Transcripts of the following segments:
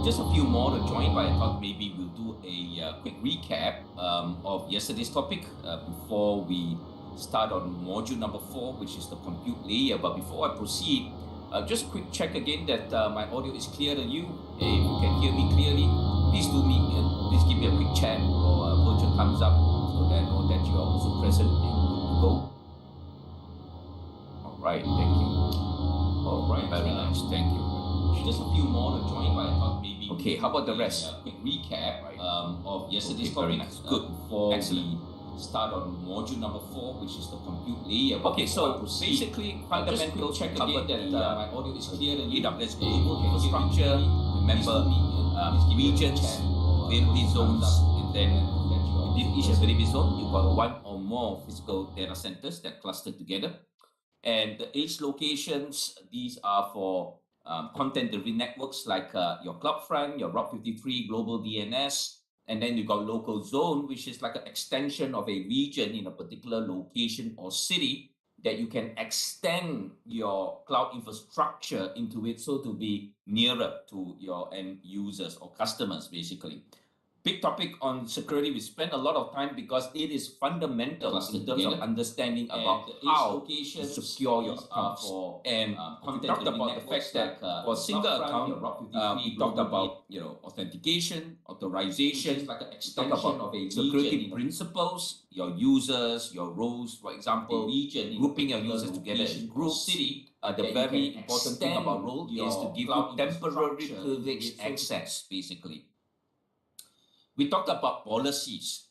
just a few more to join, but I thought maybe we'll do a quick recap of yesterday's topic before we start on module number 4, which is the compute layer. But before I proceed, just a quick check again that my audio is clear to you. If you can hear me clearly, please please give me a quick chat or a virtual thumbs up so that I know that you are also present and good to go. All right, thank you. All right, very nice, thank you. Just a few more to join, but I thought maybe. Okay, how about the rest? A quick recap of yesterday's topic. Nice. Good. Before we start on module number 4, which is the compute layer. Okay, so basically, fundamentals check covered that my audio is clear and AWS global infrastructure. Remember, regions, availability zones, and then within each availability zone, you've got one or more physical data centers that cluster together. And the edge locations, these are for content delivery networks like your CloudFront, your Route 53 global DNS, and then you got local zone, which is like an extension of a region in a particular location or city that you can extend your cloud infrastructure into it so to be nearer to your end users or customers, basically. Big topic on security. We spend a lot of time because it is fundamental in terms of understanding about how to secure your accounts. And we talked about the fact that for a single account, we talked about authentication, authorization, like an extension of a security principles, your users, your roles, for example, grouping your users together in groups. The very important thing about role is to give you temporary privileged access, basically. We talked about policies.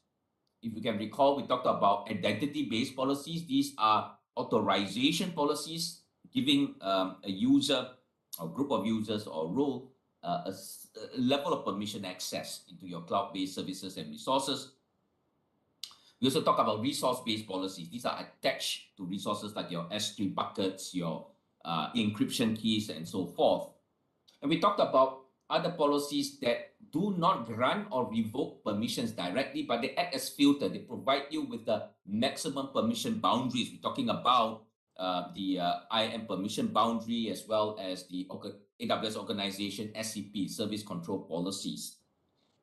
If you can recall, we talked about identity-based policies. These are authorization policies, giving a user, or group of users, or role a level of permission access into your cloud-based services and resources. We also talk about resource-based policies. These are attached to resources like your S3 buckets, your encryption keys, and so forth. And we talked about other policies that do not grant or revoke permissions directly, but they act as filter. They provide you with the maximum permission boundaries. We're talking about the IAM permission boundary as well as the AWS organization SCP, service control policies.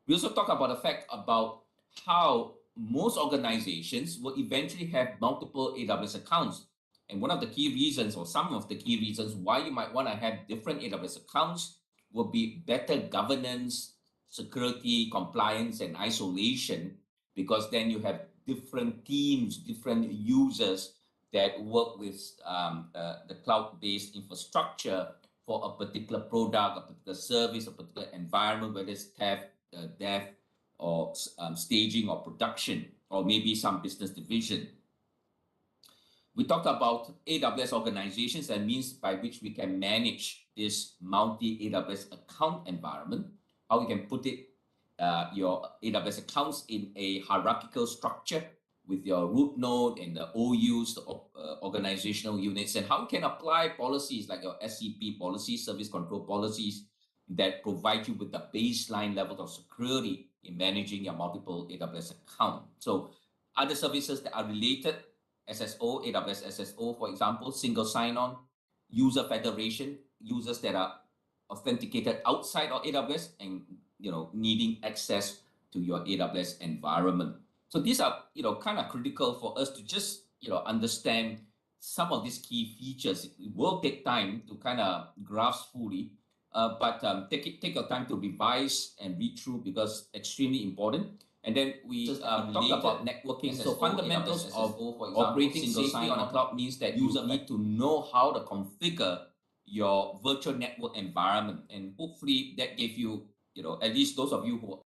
We also talk about the fact about how most organizations will eventually have multiple AWS accounts. And one of the key reasons, or some of the key reasons why you might want to have different AWS accounts will be better governance, security, compliance, and isolation, because then you have different teams, different users that work with the cloud-based infrastructure for a particular product, a particular service, a particular environment, whether it's dev, or staging or production, or maybe some business division. We talked about AWS organizations, and means by which we can manage this multi-AWS account environment, how we can put it, your AWS accounts in a hierarchical structure with your root node and the OUs, the organizational units, and how we can apply policies like your SCP policies, service control policies, that provide you with the baseline level of security in managing your multiple AWS account. So other services that are related, SSO, AWS SSO, for example, single sign-on, user federation, users that are authenticated outside of AWS and needing access to your AWS environment. So these are kind of critical for us to just understand some of these key features. It will take time to kind of grasp fully, but take your time to revise and read through, because extremely important. And then we talk about networking. So fundamentals of operating safely on a cloud means that users need to know how to configure your virtual network environment. And hopefully that gave you, at least those of you who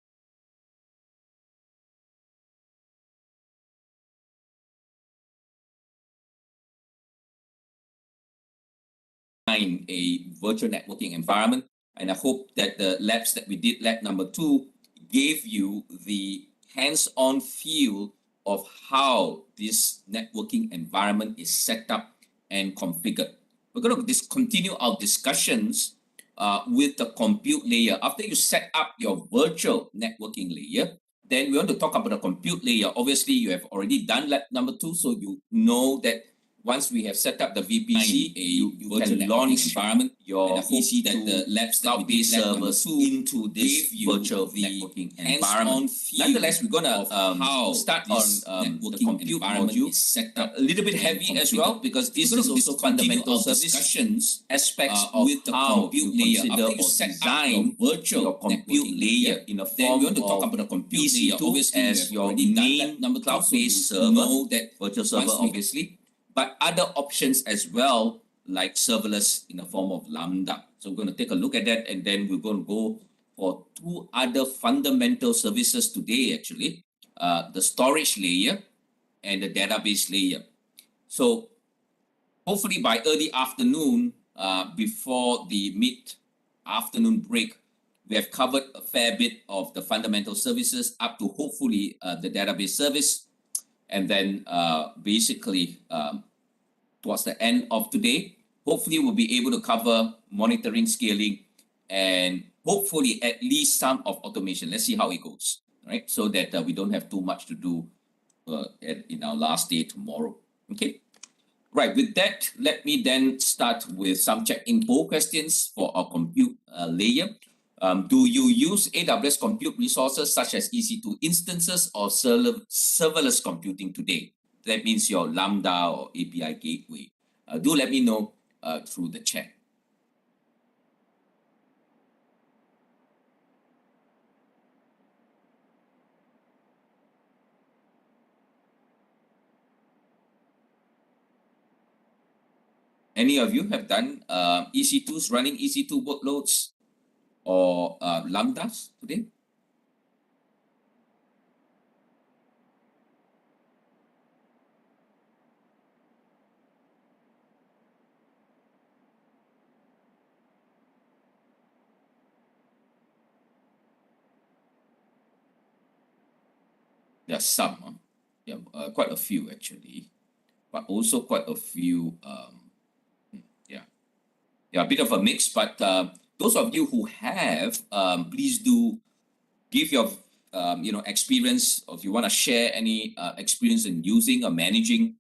a virtual networking environment. And I hope that the labs that we did, lab number 2, gave you the hands-on feel of how this networking environment is set up and configured. We're going to continue our discussions with the compute layer. After you set up your virtual networking layer, then we want to talk about the compute layer. Obviously, you have already done lab number 2, so you know that once we have set up the VPC, you can launch environment your easy that the labs cloud-based servers into this virtual networking environment. Nonetheless, we're gonna start on the compute module. Set up a little bit heavy as well, because this is also fundamental discussions aspects with the compute layer. After you set design virtual compute layer in a form of the compute layer as your main cloud-based server, that virtual server obviously, but other options as well, like serverless in the form of Lambda. So we're going to take a look at that, and then we're going to go for two other fundamental services today, actually, the storage layer and the database layer. So hopefully by early afternoon, before the mid-afternoon break, we have covered a fair bit of the fundamental services up to hopefully the database service. And then basically towards the end of today, hopefully we'll be able to cover monitoring, scaling, and hopefully at least some of automation. Let's see how it goes, right? So that we don't have too much to do in our last day tomorrow. Okay, right. With that, let me then start with some check-in poll questions for our compute layer. Do you use AWS compute resources such as EC2 instances or serverless computing today? That means your Lambda or API gateway. Do let me know through the chat. Any of you have done EC2s, running EC2 workloads or Lambdas today? There are some, yeah, quite a few actually, but also quite a few, yeah, a bit of a mix. But those of you who have, please do give your experience, or if you want to share any experience in using or managing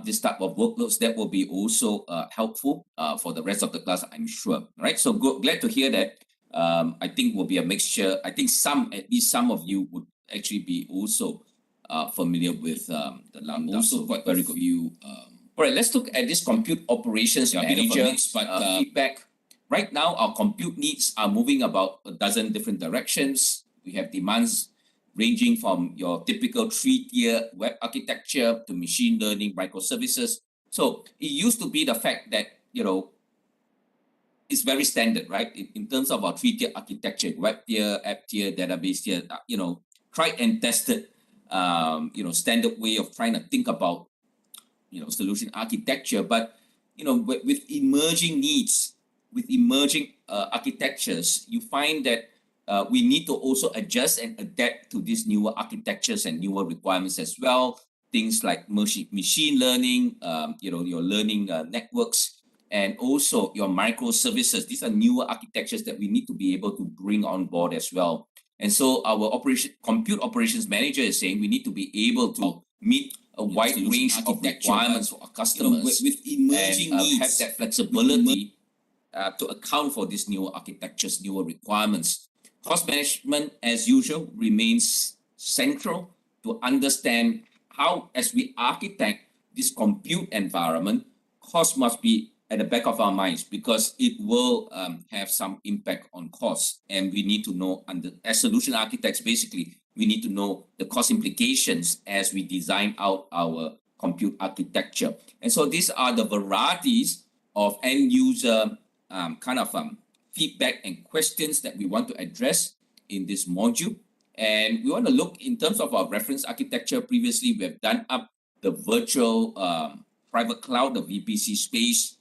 this type of workloads, that will be also helpful for the rest of the class, I'm sure. Right, so glad to hear that. I think will be a mixture. I think at least some of you would actually be also familiar with the Lambda. Also quite very good. All right, let's look at this compute operations manager feedback. Right now, our compute needs are moving about a dozen different directions. We have demands ranging from your typical 3-tier web architecture to machine learning microservices. So it used to be the fact that, it's very standard, right? In terms of our 3-tier architecture, web tier, app tier, database tier, tried and tested, standard way of trying to think about, solution architecture. But, with emerging needs, with emerging architectures, you find that we need to also adjust and adapt to these newer architectures and newer requirements as well. Things like machine learning, your learning networks, and also your microservices. These are newer architectures that we need to be able to bring on board as well. And so our compute operations manager is saying we need to be able to meet a wide range of requirements for our customers with emerging needs, have that flexibility to account for these newer architectures, newer requirements. Cost management, as usual, remains central to understand how, as we architect this compute environment, cost must be at the back of our minds, because it will have some impact on cost. And we need to know, as solution architects, basically, we need to know the cost implications as we design out our compute architecture. And so these are the varieties of end user feedback and questions that we want to address in this module. And we want to look in terms of our reference architecture. Previously, we have done up the virtual private cloud, the VPC space.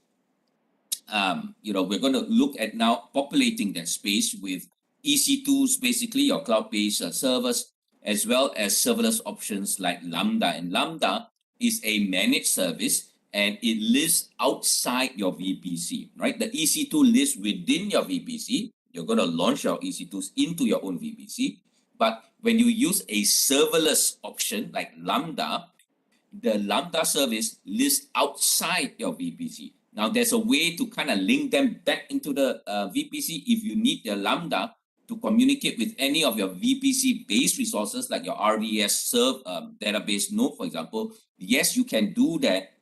We're going to look at now populating that space with EC2s, basically your cloud-based servers, as well as serverless options like Lambda. And Lambda is a managed service, and it lives outside your VPC, right? The EC2 lives within your VPC. You're going to launch your EC2s into your own VPC. But when you use a serverless option like Lambda, the Lambda service lives outside your VPC. Now, there's a way to kind of link them back into the VPC if you need the Lambda to communicate with any of your VPC-based resources like your RDS database node, for example. Yes, you can do that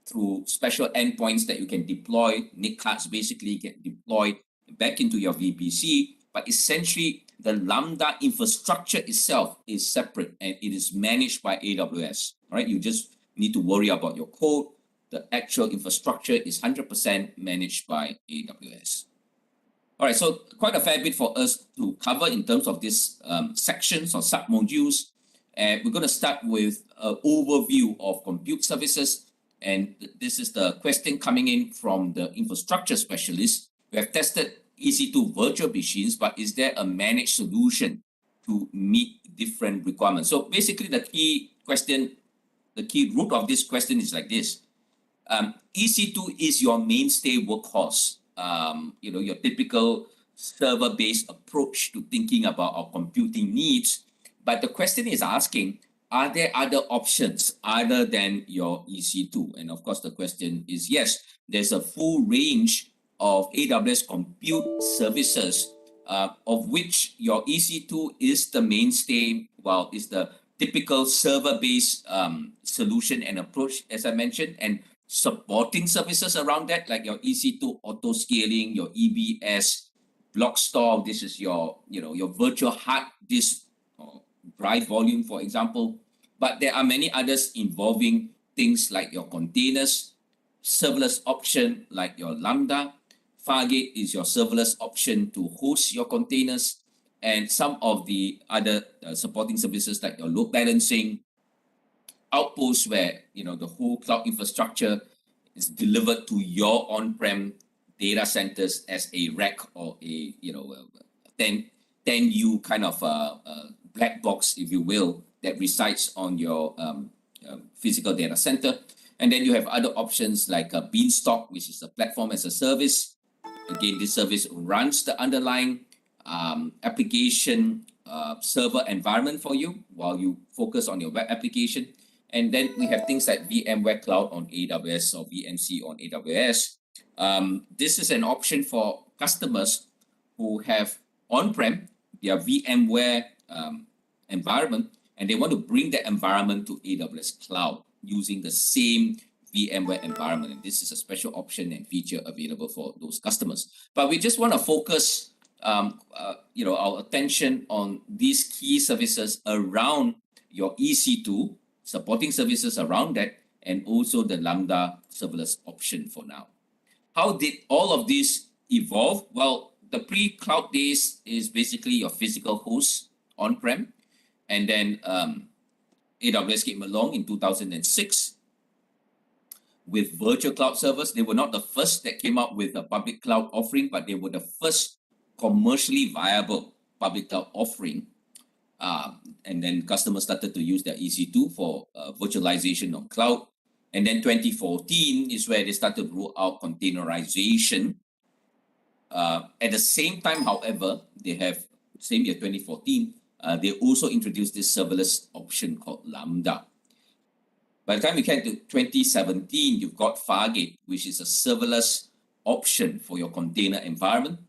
through special endpoints that you can deploy. NIC cards basically get deployed back into your VPC, but essentially the Lambda infrastructure itself is separate and it is managed by AWS. All right, you just need to worry about your code. The actual infrastructure is 100% managed by AWS. All right, so quite a fair bit for us to cover in terms of these sections or sub-modules. And we're going to start with an overview of compute services. And this is the question coming in from the infrastructure specialist. We have tested EC2 virtual machines, but is there a managed solution to meet different requirements? So basically the key root of this question is like this. EC2 is your mainstay workhorse. Your typical server-based approach to thinking about our computing needs. But the question is asking, are there other options other than your EC2? And of course, the question is yes, there's a full range of AWS compute services, of which your EC2 is the mainstay, while is the typical server-based solution and approach, as I mentioned, and supporting services around that, like your EC2 auto scaling, your EBS, block store. This is your virtual hard disk or drive volume, for example. But there are many others involving things like your containers, serverless option like your Lambda. Fargate is your serverless option to host your containers, and some of the other supporting services like your load balancing, Outpost, where the whole cloud infrastructure is delivered to your on-prem data centers as a rack or a 10U kind of black box, if you will, that resides on your physical data center. And then you have other options like Beanstalk, which is a platform as a service. Again, this service runs the underlying application server environment for you while you focus on your web application. And then we have things like VMware Cloud on AWS or VMC on AWS. This is an option for customers who have on-prem their VMware environment, and they want to bring that environment to AWS Cloud using the same VMware environment. And this is a special option and feature available for those customers. But we just want to focus our attention on these key services around your EC2, supporting services around that, and also the Lambda serverless option for now. How did all of this evolve? Well, the pre-cloud days is basically your physical host on-prem, and then AWS came along in 2006 with virtual cloud servers. They were not the first that came up with a public cloud offering, but they were the first commercially viable public cloud offering. And then customers started to use their EC2 for virtualization of cloud. And then 2014 is where they started to roll out containerization. At the same time, however, same year 2014, they also introduced this serverless option called Lambda. By the time we get to 2017, you've got Fargate, which is a serverless option for your container environment.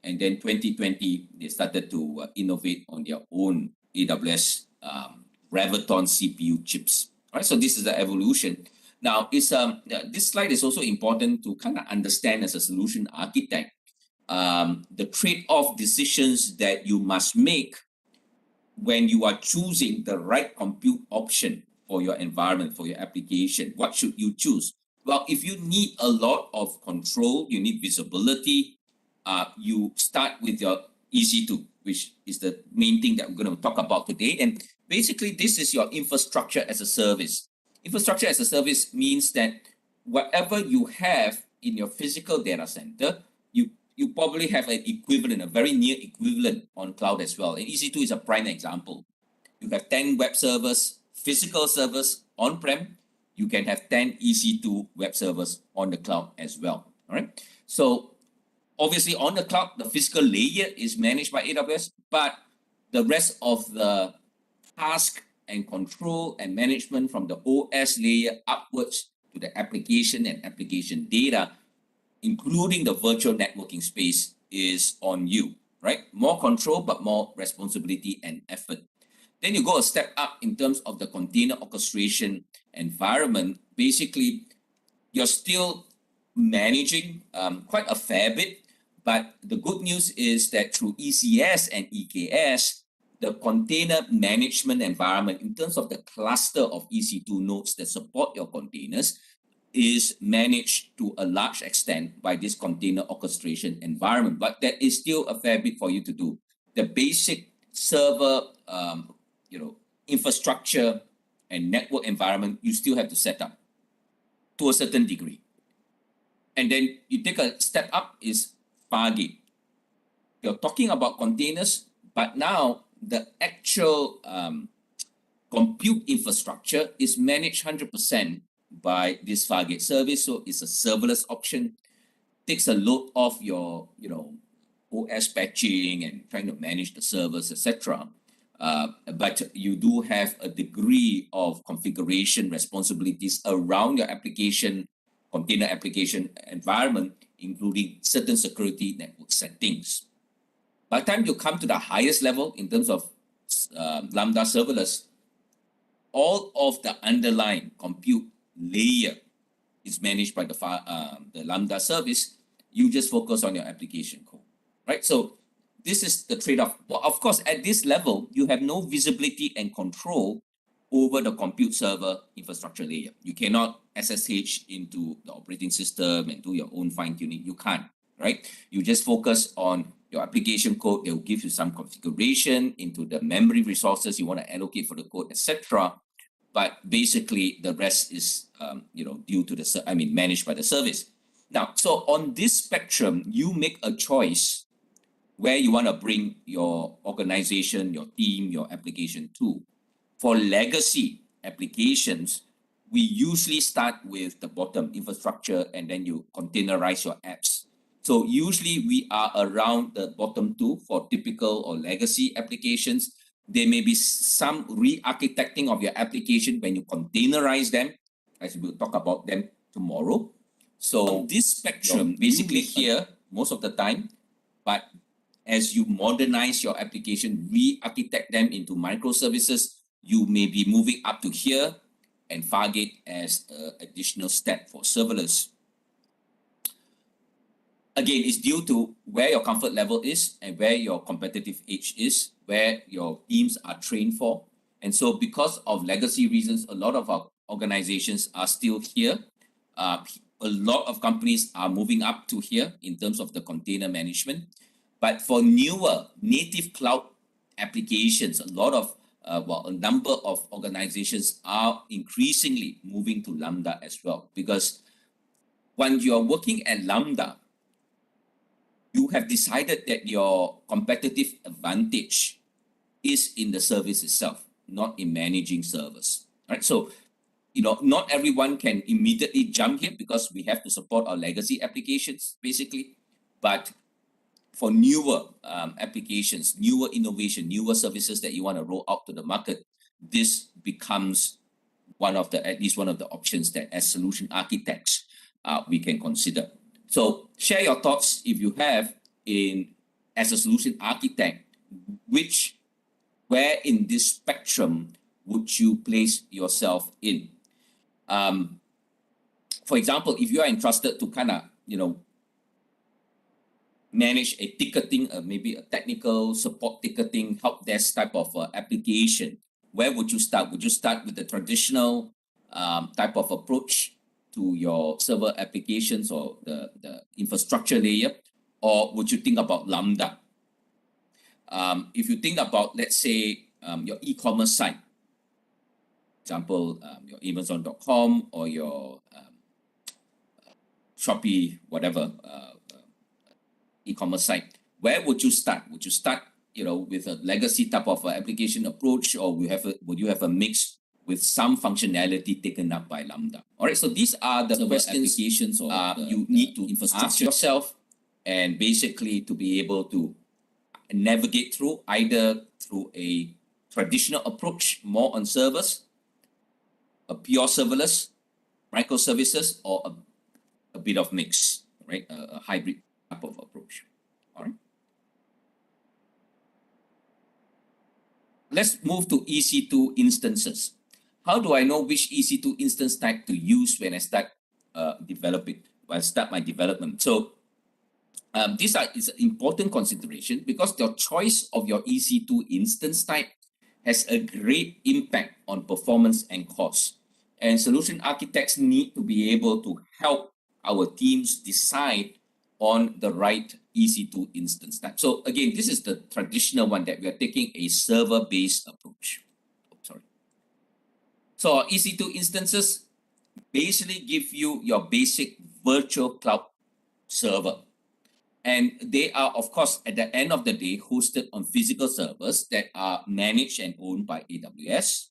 And then 2020, they started to innovate on their own AWS Graviton CPU chips. All right, so this is the evolution. Now, this slide is also important to kind of understand as a solution architect the trade-off decisions that you must make when you are choosing the right compute option for your environment, for your application. What should you choose? Well, if you need a lot of control, you need visibility, you start with your EC2, which is the main thing that we're going to talk about today. And basically, this is your infrastructure as a service. Infrastructure as a service means that whatever you have in your physical data center, you probably have an equivalent, a very near equivalent on cloud as well. And EC2 is a prime example. You have 10 web servers, physical servers on-prem. You can have 10 EC2 web servers on the cloud as well. All right. So obviously on the cloud, the physical layer is managed by AWS, but the rest of the task and control and management from the OS layer upwards to the application and application data, including the virtual networking space, is on you, right? More control, but more responsibility and effort. Then you go a step up in terms of the container orchestration environment. Basically, you're still managing quite a fair bit, but the good news is that through ECS and EKS, the container management environment, in terms of the cluster of EC2 nodes that support your containers, is managed to a large extent by this container orchestration environment. But there is still a fair bit for you to do. The basic server infrastructure and network environment, you still have to set up to a certain degree. And then you take a step up is Fargate. You're talking about containers, but now the actual compute infrastructure is managed 100% by this Fargate service. So it's a serverless option, takes a load off your OS patching and trying to manage the servers, etc. But you do have a degree of configuration responsibilities around your application, container application environment, including certain security network settings. By the time you come to the highest level in terms of Lambda serverless, all of the underlying compute layer is managed by the Lambda service. You just focus on your application code, right? So this is the trade-off. Well, of course, at this level, you have no visibility and control over the compute server infrastructure layer. You cannot SSH into the operating system and do your own fine-tuning. You can't, right? You just focus on your application code. They will give you some configuration into the memory resources you want to allocate for the code, etc. But basically, the rest is due to managed by the service. Now, so on this spectrum, you make a choice where you want to bring your organization, your team, your application to. For legacy applications, we usually start with the bottom infrastructure and then you containerize your apps. So usually we are around the bottom two for typical or legacy applications. There may be some re-architecting of your application when you containerize them, as we'll talk about them tomorrow. So this spectrum basically here most of the time, but as you modernize your application, re-architect them into microservices, you may be moving up to here and Fargate as an additional step for serverless. Again, it's due to where your comfort level is and where your competitive edge is, where your teams are trained for. And so because of legacy reasons, a lot of our organizations are still here. A lot of companies are moving up to here in terms of the container management. But for newer native cloud applications, a number of organizations are increasingly moving to Lambda as well. Because when you're working at Lambda, you have decided that your competitive advantage is in the service itself, not in managing servers. Right? So, not everyone can immediately jump here because we have to support our legacy applications, basically. But for newer applications, newer innovation, newer services that you want to roll out to the market, this becomes at least one of the options that as solution architects we can consider. So share your thoughts if you have as a solution architect, where in this spectrum would you place yourself in? For example, if you are entrusted to kind of, manage a ticketing, maybe a technical support ticketing help desk type of application, where would you start? Would you start with the traditional type of approach to your server applications or the infrastructure layer, or would you think about Lambda? If you think about, let's say, your e-commerce site, example, your Amazon.com or your Shopee, whatever e-commerce site, where would you start? Would you start, with a legacy type of application approach, or would you have a mix with some functionality taken up by Lambda? All right, so these are the questions you need to ask yourself, and basically to be able to navigate through either through a traditional approach, more on servers, a pure serverless, microservices, or a bit of mix, right? A hybrid type of approach. All right. Let's move to EC2 instances. How do I know which EC2 instance type to use when I start developing, when I start my development? So this is an important consideration because your choice of your EC2 instance type has a great impact on performance and cost. And solution architects need to be able to help our teams decide on the right EC2 instance type. So again, this is the traditional one that we are taking a server-based approach. Sorry. So our EC2 instances basically give you your basic virtual cloud server. And they are, of course, at the end of the day, hosted on physical servers that are managed and owned by AWS.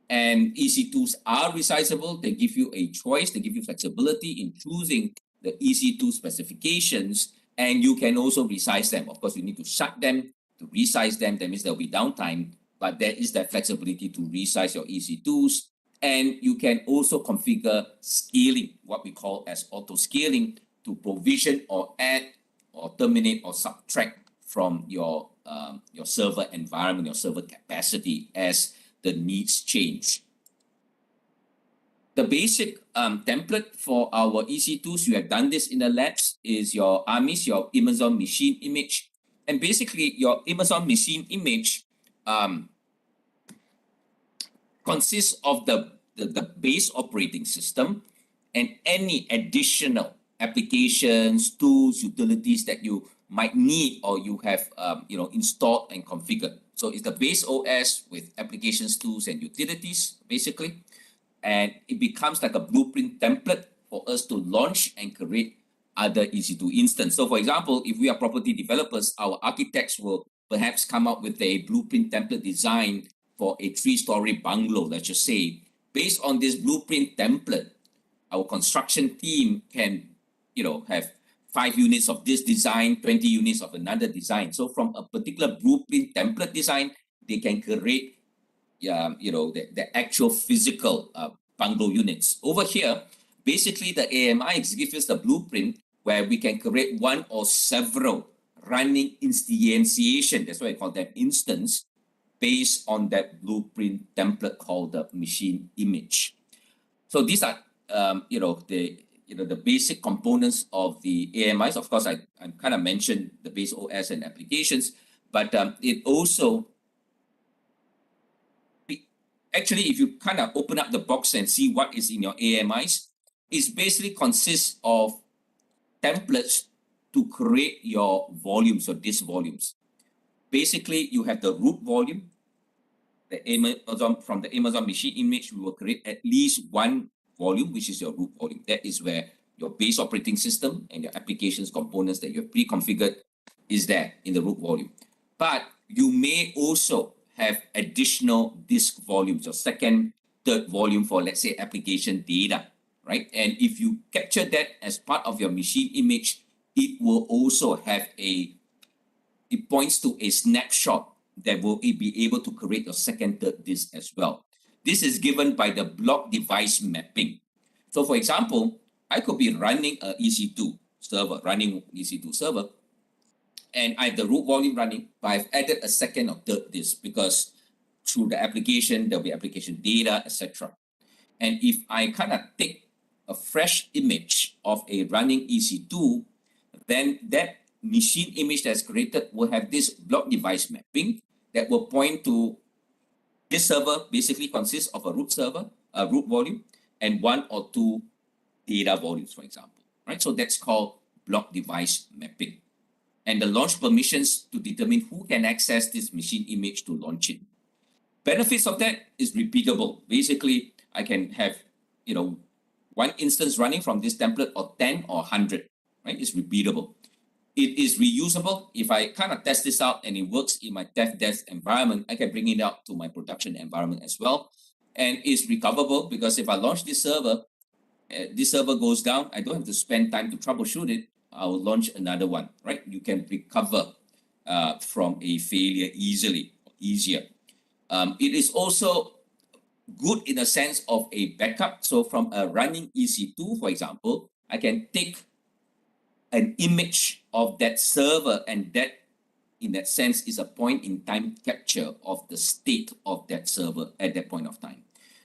And EC2s are resizable. They give you a choice. They give you flexibility in choosing the EC2 specifications. And you can also resize them. Of course, you need to shut them, to resize them. That means there'll be downtime. But there is that flexibility to resize your EC2s. And you can also configure scaling, what we call as auto scaling, to provision or add or terminate or subtract from your server environment, your server capacity as the needs change. The basic template for our EC2s, you have done this in the labs, is your AMIS, your Amazon Machine Image. And basically, your Amazon Machine Image consists of the base operating system and any additional applications, tools, utilities that you might need or you have installed and configured. So it's the base OS with applications, tools, and utilities, basically. And it becomes like a blueprint template for us to launch and create other EC2 instance. So for example, if we are property developers, our architects will perhaps come up with a blueprint template design for a 3-story bungalow, let's just say. Based on this blueprint template, our construction team can have 5 units of this design, 20 units of another design. So from a particular blueprint template design, they can create the actual physical bungalow units. Over here, basically the AMI gives us the blueprint where we can create one or several running instantiation, that's why I call them instance, based on that blueprint template called the machine image. So these are the basic components of the AMIs. Of course, I kind of mentioned the base OS and applications, but it also actually, if you kind of open up the box and see what is in your AMIs, it basically consists of templates to create your volumes or disk volumes. Basically, you have the root volume. From the Amazon Machine Image, we will create at least one volume, which is your root volume. That is where your base operating system and your applications components that you have pre-configured is there in the root volume. But you may also have additional disk volumes, your second, third volume for, let's say, application data, right? And if you capture that as part of your machine image, it will also have it points to a snapshot that will be able to create your second, third disk as well. This is given by the block device mapping. So for example, I could be running an EC2 server, and I have the root volume running, but I've added a second or third disk because through the application, there'll be application data, etc. And if I kind of take a fresh image of a running EC2, then that machine image that's created will have this block device mapping that will point to this server basically consists of a root server, a root volume, and 1 or 2 data volumes, for example, right? So that's called block device mapping. And the launch permissions to determine who can access this machine image to launch it. Benefits of that is repeatable. Basically, I can have, one instance running from this template or 10 or 100, right? It's repeatable. It is reusable. If I kind of test this out and it works in my dev desk environment, I can bring it out to my production environment as well. And it's recoverable because if I launch this server goes down, I don't have to spend time to troubleshoot it. I'll launch another one, right? You can recover from a failure easier. It is also good in a sense of a backup. So from a running EC2, for example, I can take an image of that server, and that in that sense is a point in time capture of the state of that server at that point of time.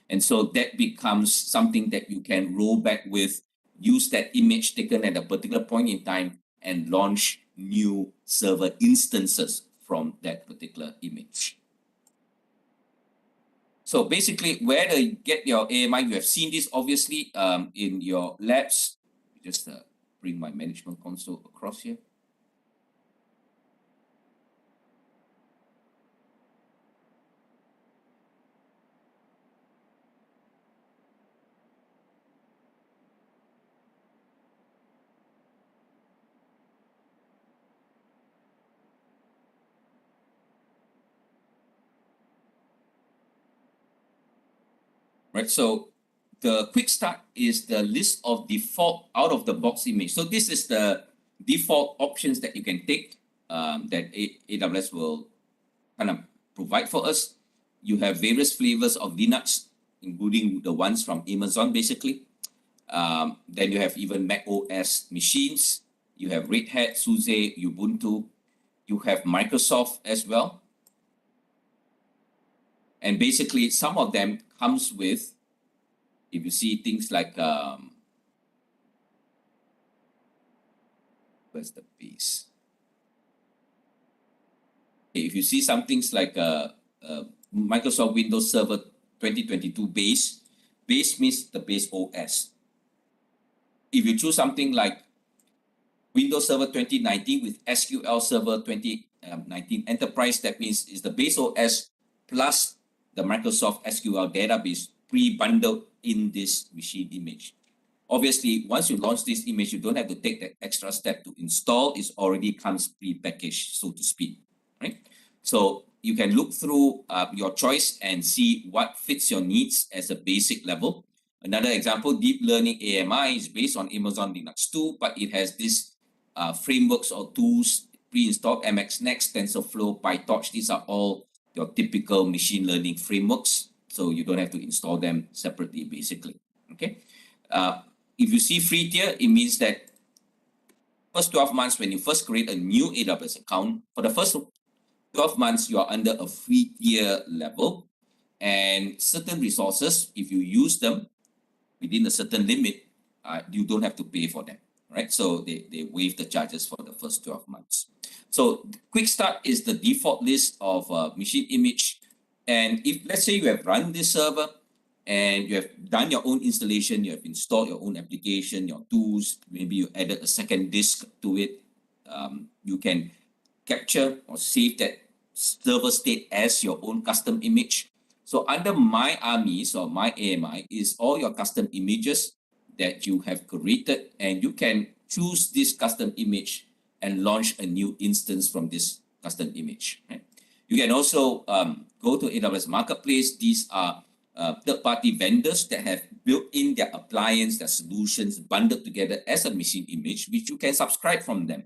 And so that becomes something that you can roll back with, use that image taken at a particular point in time and launch new server instances from that particular image. So basically, where to get your AMI, you have seen this obviously in your labs. Just bring my management console across here. Right, so the quick start is the list of default out of the box image. So this is the default options that you can take that AWS will kind of provide for us. You have various flavors of Linux, including the ones from Amazon, basically. Then you have even Mac OS machines. You have Red Hat, SUSE, Ubuntu. You have Microsoft as well. And basically, some of them comes with, if you see things like, where's the base? Okay, if you see some things like Microsoft Windows Server 2022 base means the base OS. If you choose something like Windows Server 2019 with SQL Server 2019 Enterprise, that means is the base OS plus the Microsoft SQL database pre-bundled in this machine image. Obviously, once you launch this image, you don't have to take that extra step to install. It already comes pre-packaged, so to speak, right? So you can look through your choice and see what fits your needs as a basic level. Another example, Deep Learning AMI is based on Amazon Linux 2, but it has these frameworks or tools pre-installed: MXNext, TensorFlow, PyTorch. These are all your typical machine learning frameworks, so you don't have to install them separately, basically. Okay. If you see free tier, it means that first 12 months, when you first create a new AWS account, for the first 12 months, you are under a free tier level, and certain resources, if you use them within a certain limit, you don't have to pay for them, right? So they waive the charges for the first 12 months. So quick start is the default list of machine image. And if let's say you have run this server and you have done your own installation, you have installed your own application, your tools, maybe you added a second disk to it, you can capture or save that server state as your own custom image. So under My Armies or My AMI is all your custom images that you have created, and you can choose this custom image and launch a new instance from this custom image. Right? You can also go to AWS Marketplace. These are third-party vendors that have built in their appliance, their solutions bundled together as a machine image, which you can subscribe from them.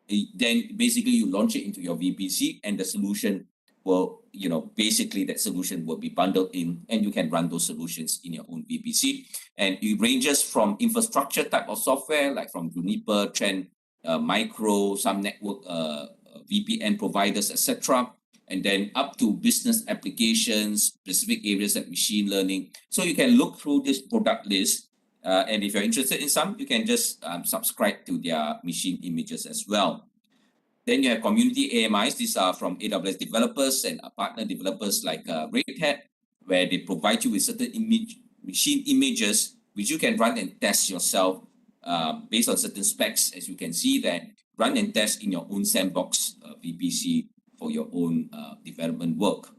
Then basically you launch it into your VPC, and the solution will, basically that solution will be bundled in, and you can run those solutions in your own VPC. And it ranges from infrastructure type of software, like from Juniper, Trend, Micro, some network VPN providers, etc., and then up to business applications, specific areas like machine learning. So you can look through this product list, and if you're interested in some, you can just subscribe to their machine images as well. Then you have community AMIs. These are from AWS developers and partner developers like Red Hat, where they provide you with certain machine images which you can run and test yourself based on certain specs, as you can see, that run and test in your own sandbox VPC for your own development work.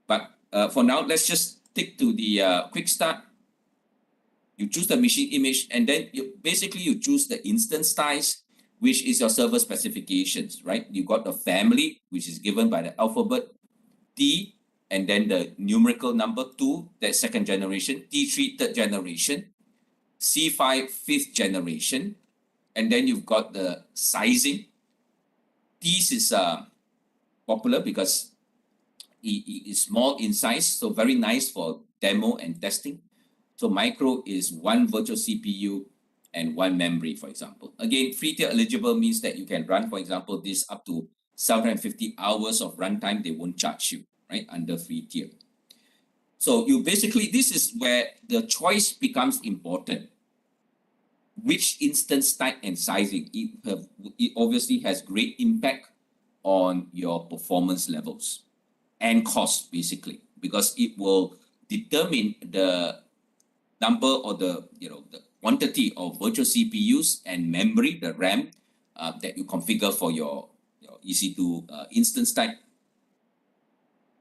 But for now, let's just stick to the quick start. You choose the machine image, and then you choose the instance size, which is your server specifications, right? You got the family, which is given by the alphabet T, and then the numerical number 2, that's second generation, T3 third generation, C5 fifth generation, and then you've got the sizing. This is popular because is small in size, so very nice for demo and testing. So micro is one virtual CPU and one memory, for example. Again, free tier eligible means that you can run, for example, this up to 750 hours of runtime. They won't charge you, right, under free tier. So you basically, this is where the choice becomes important. Which instance type and sizing, it obviously has great impact on your performance levels and cost, basically, because it will determine the number or the quantity of virtual CPUs and memory, the RAM, that you configure for your EC2 instance type.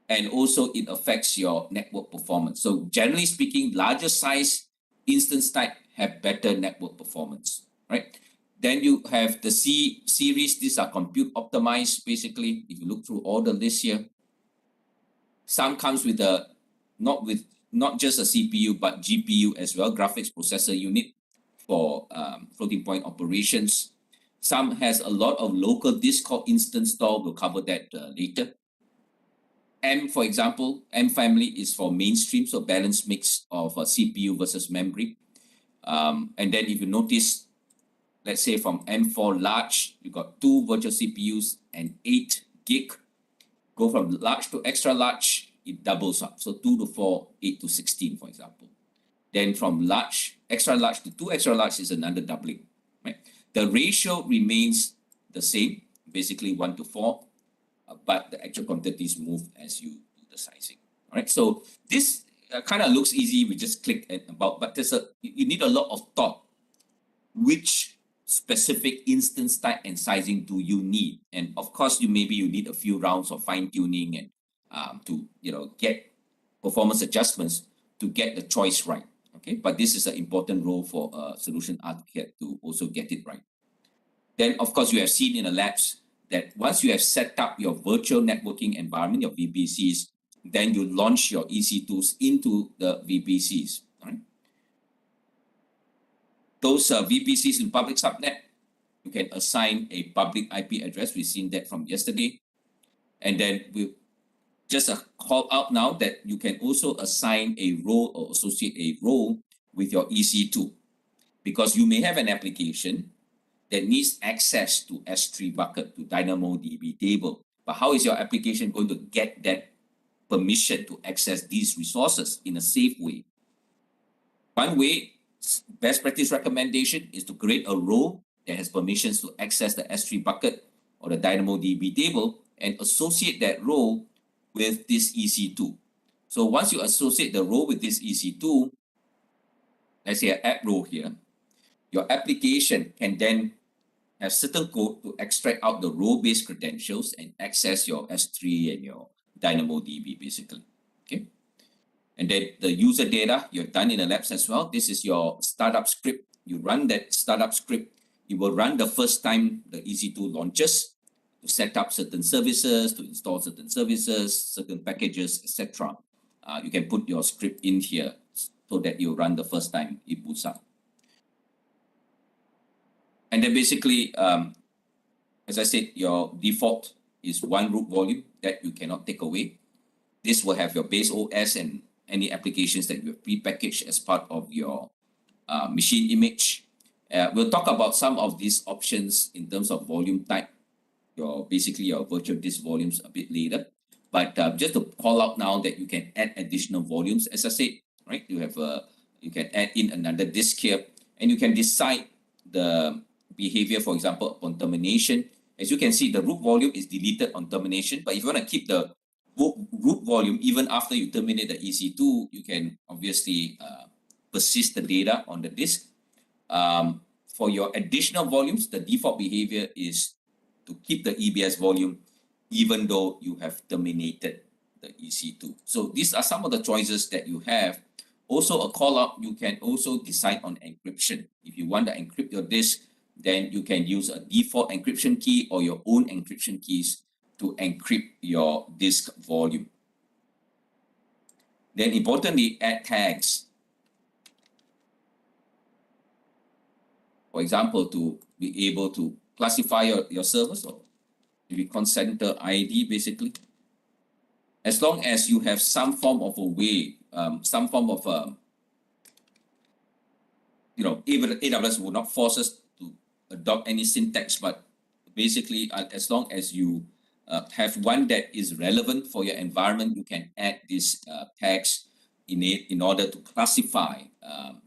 And also it affects your network performance. So generally speaking, larger size instance type have better network performance, right? Then you have the C series. These are compute optimized, basically. If you look through all the list here, some comes with not just a CPU, but GPU as well, graphics processor unit for floating point operations. Some has a lot of local disk called instance store. We'll cover that later. M, for example, M family is for mainstream, so balanced mix of CPU versus memory. And then if you notice, let's say from M4 large, you got 2 virtual CPUs and 8 gig. Go from large to extra large, it doubles up. So 2 to 4, 8 to 16, for example. Then from extra large to 2 extra large is another doubling, right? The ratio remains the same, basically 1 to 4. But the actual quantities move as you do the sizing. All right, so this kind of looks easy. We just click about, but you need a lot of thought. Which specific instance type and sizing do you need? And of course, you need a few rounds of fine tuning and to get performance adjustments to get the choice right. Okay, but this is an important role for a solution architect to also get it right. Then, of course, you have seen in the labs that once you have set up your virtual networking environment, your VPCs, then you launch your EC2s into the VPCs. Right? Those VPCs in public subnet, you can assign a public IP address. We've seen that from yesterday. And then we just call out now that you can also assign a role or associate a role with your EC2, because you may have an application that needs access to S3 bucket, to DynamoDB table. But how is your application going to get that permission to access these resources in a safe way? One way, best practice recommendation, is to create a role that has permissions to access the S3 bucket or the DynamoDB table and associate that role with this EC2. So once you associate the role with this EC2, let's say an app role here, your application can then have certain code to extract out the role-based credentials and access your S3 and your DynamoDB, basically. Okay. And then the user data you've done in the labs as well. This is your startup script. You run that startup script. It will run the first time the EC2 launches to set up certain services, to install certain services, certain packages, etc. You can put your script in here so that you run the first time it boots up. And then basically, as I said, your default is one root volume that you cannot take away. This will have your base OS and any applications that you have prepackaged as part of your machine image. We'll talk about some of these options in terms of volume type, basically your virtual disk volumes a bit later. But just to call out now that you can add additional volumes, as I said, right? You can add in another disk here, and you can decide the behavior, for example, upon termination. As you can see, the root volume is deleted on termination, but if you want to keep the root volume even after you terminate the EC2, you can obviously persist the data on the disk. For your additional volumes, the default behavior is to keep the EBS volume even though you have terminated the EC2. So these are some of the choices that you have. Also, a call out, you can also decide on encryption. If you want to encrypt your disk, then you can use a default encryption key or your own encryption keys to encrypt your disk volume. Then importantly, add tags. For example, to be able to classify your servers, or maybe call center ID, basically. as long as you have some form of a way, some form of even AWS will not force us to adopt any syntax, but basically, as long as you have one that is relevant for your environment, you can add these tags in order to classify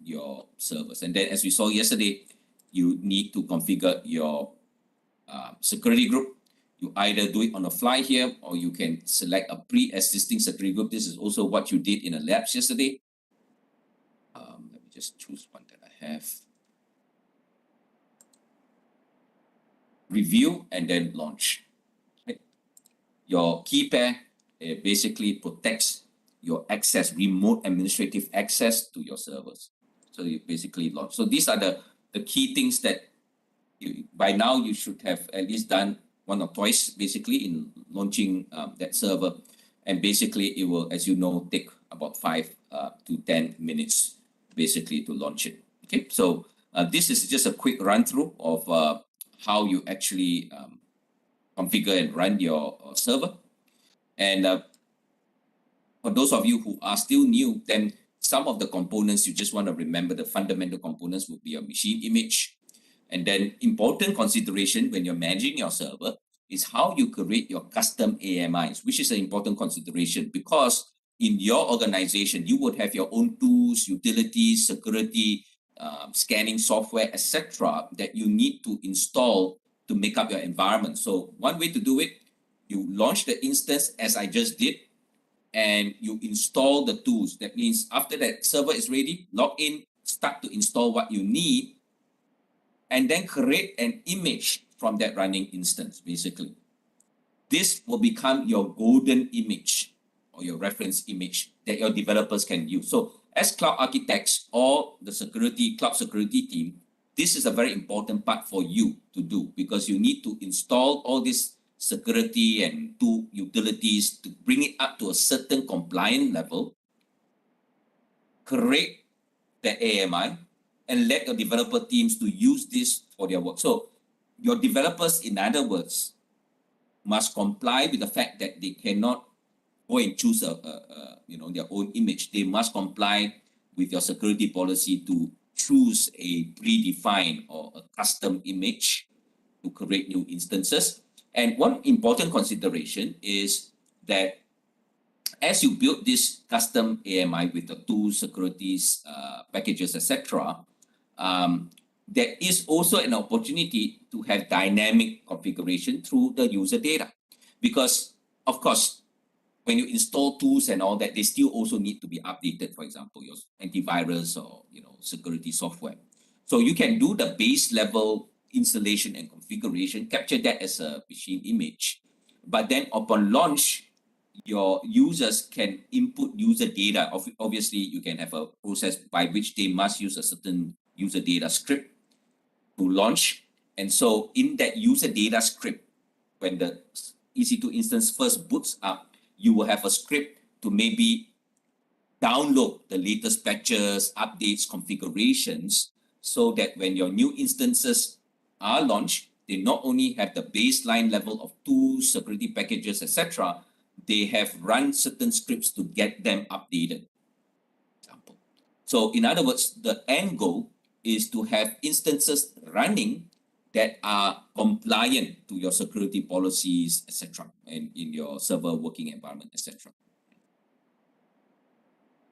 your servers. And then, as we saw yesterday, you need to configure your security group. You either do it on the fly here, or you can select a pre-existing security group. This is also what you did in the labs yesterday. Let me just choose one that I have. Review and then launch. Right? Your key pair basically protects your access, remote administrative access to your servers. So you basically launch. So these are the key things that by now you should have at least done one or twice, basically, in launching that server. And basically, it will, as you know, take about 5 to 10 minutes, basically, to launch it. Okay, so this is just a quick run through of how you actually configure and run your server. And for those of you who are still new, then some of the components you just want to remember, the fundamental components would be a machine image. And then important consideration when you're managing your server is how you create your custom AMIs, which is an important consideration because in your organization, you would have your own tools, utilities, security, scanning software, etc., that you need to install to make up your environment. So one way to do it, you launch the instance as I just did, and you install the tools. That means after that server is ready, log in, start to install what you need, and then create an image from that running instance, basically. This will become your golden image or your reference image that your developers can use. So as cloud architects or the cloud security team, this is a very important part for you to do because you need to install all this security and tool utilities to bring it up to a certain compliant level, create the AMI, and let your developer teams to use this for their work. So your developers, in other words, must comply with the fact that they cannot go and choose their own image. They must comply with your security policy to choose a predefined or a custom image to create new instances. And one important consideration is that as you build this custom AMI with the tools, securities, packages, etc., there is also an opportunity to have dynamic configuration through the user data. Because, of course, when you install tools and all that, they still also need to be updated, for example, your antivirus or security software. So you can do the base level installation and configuration, capture that as a machine image. But then upon launch, your users can input user data. Obviously, you can have a process by which they must use a certain user data script to launch. And so in that user data script, when the EC2 instance first boots up, you will have a script to maybe download the latest patches, updates, configurations, so that when your new instances are launched, they not only have the baseline level of tools, security packages, etc., they have run certain scripts to get them updated. So in other words, the end goal is to have instances running that are compliant to your security policies, etc., and in your server working environment, etc.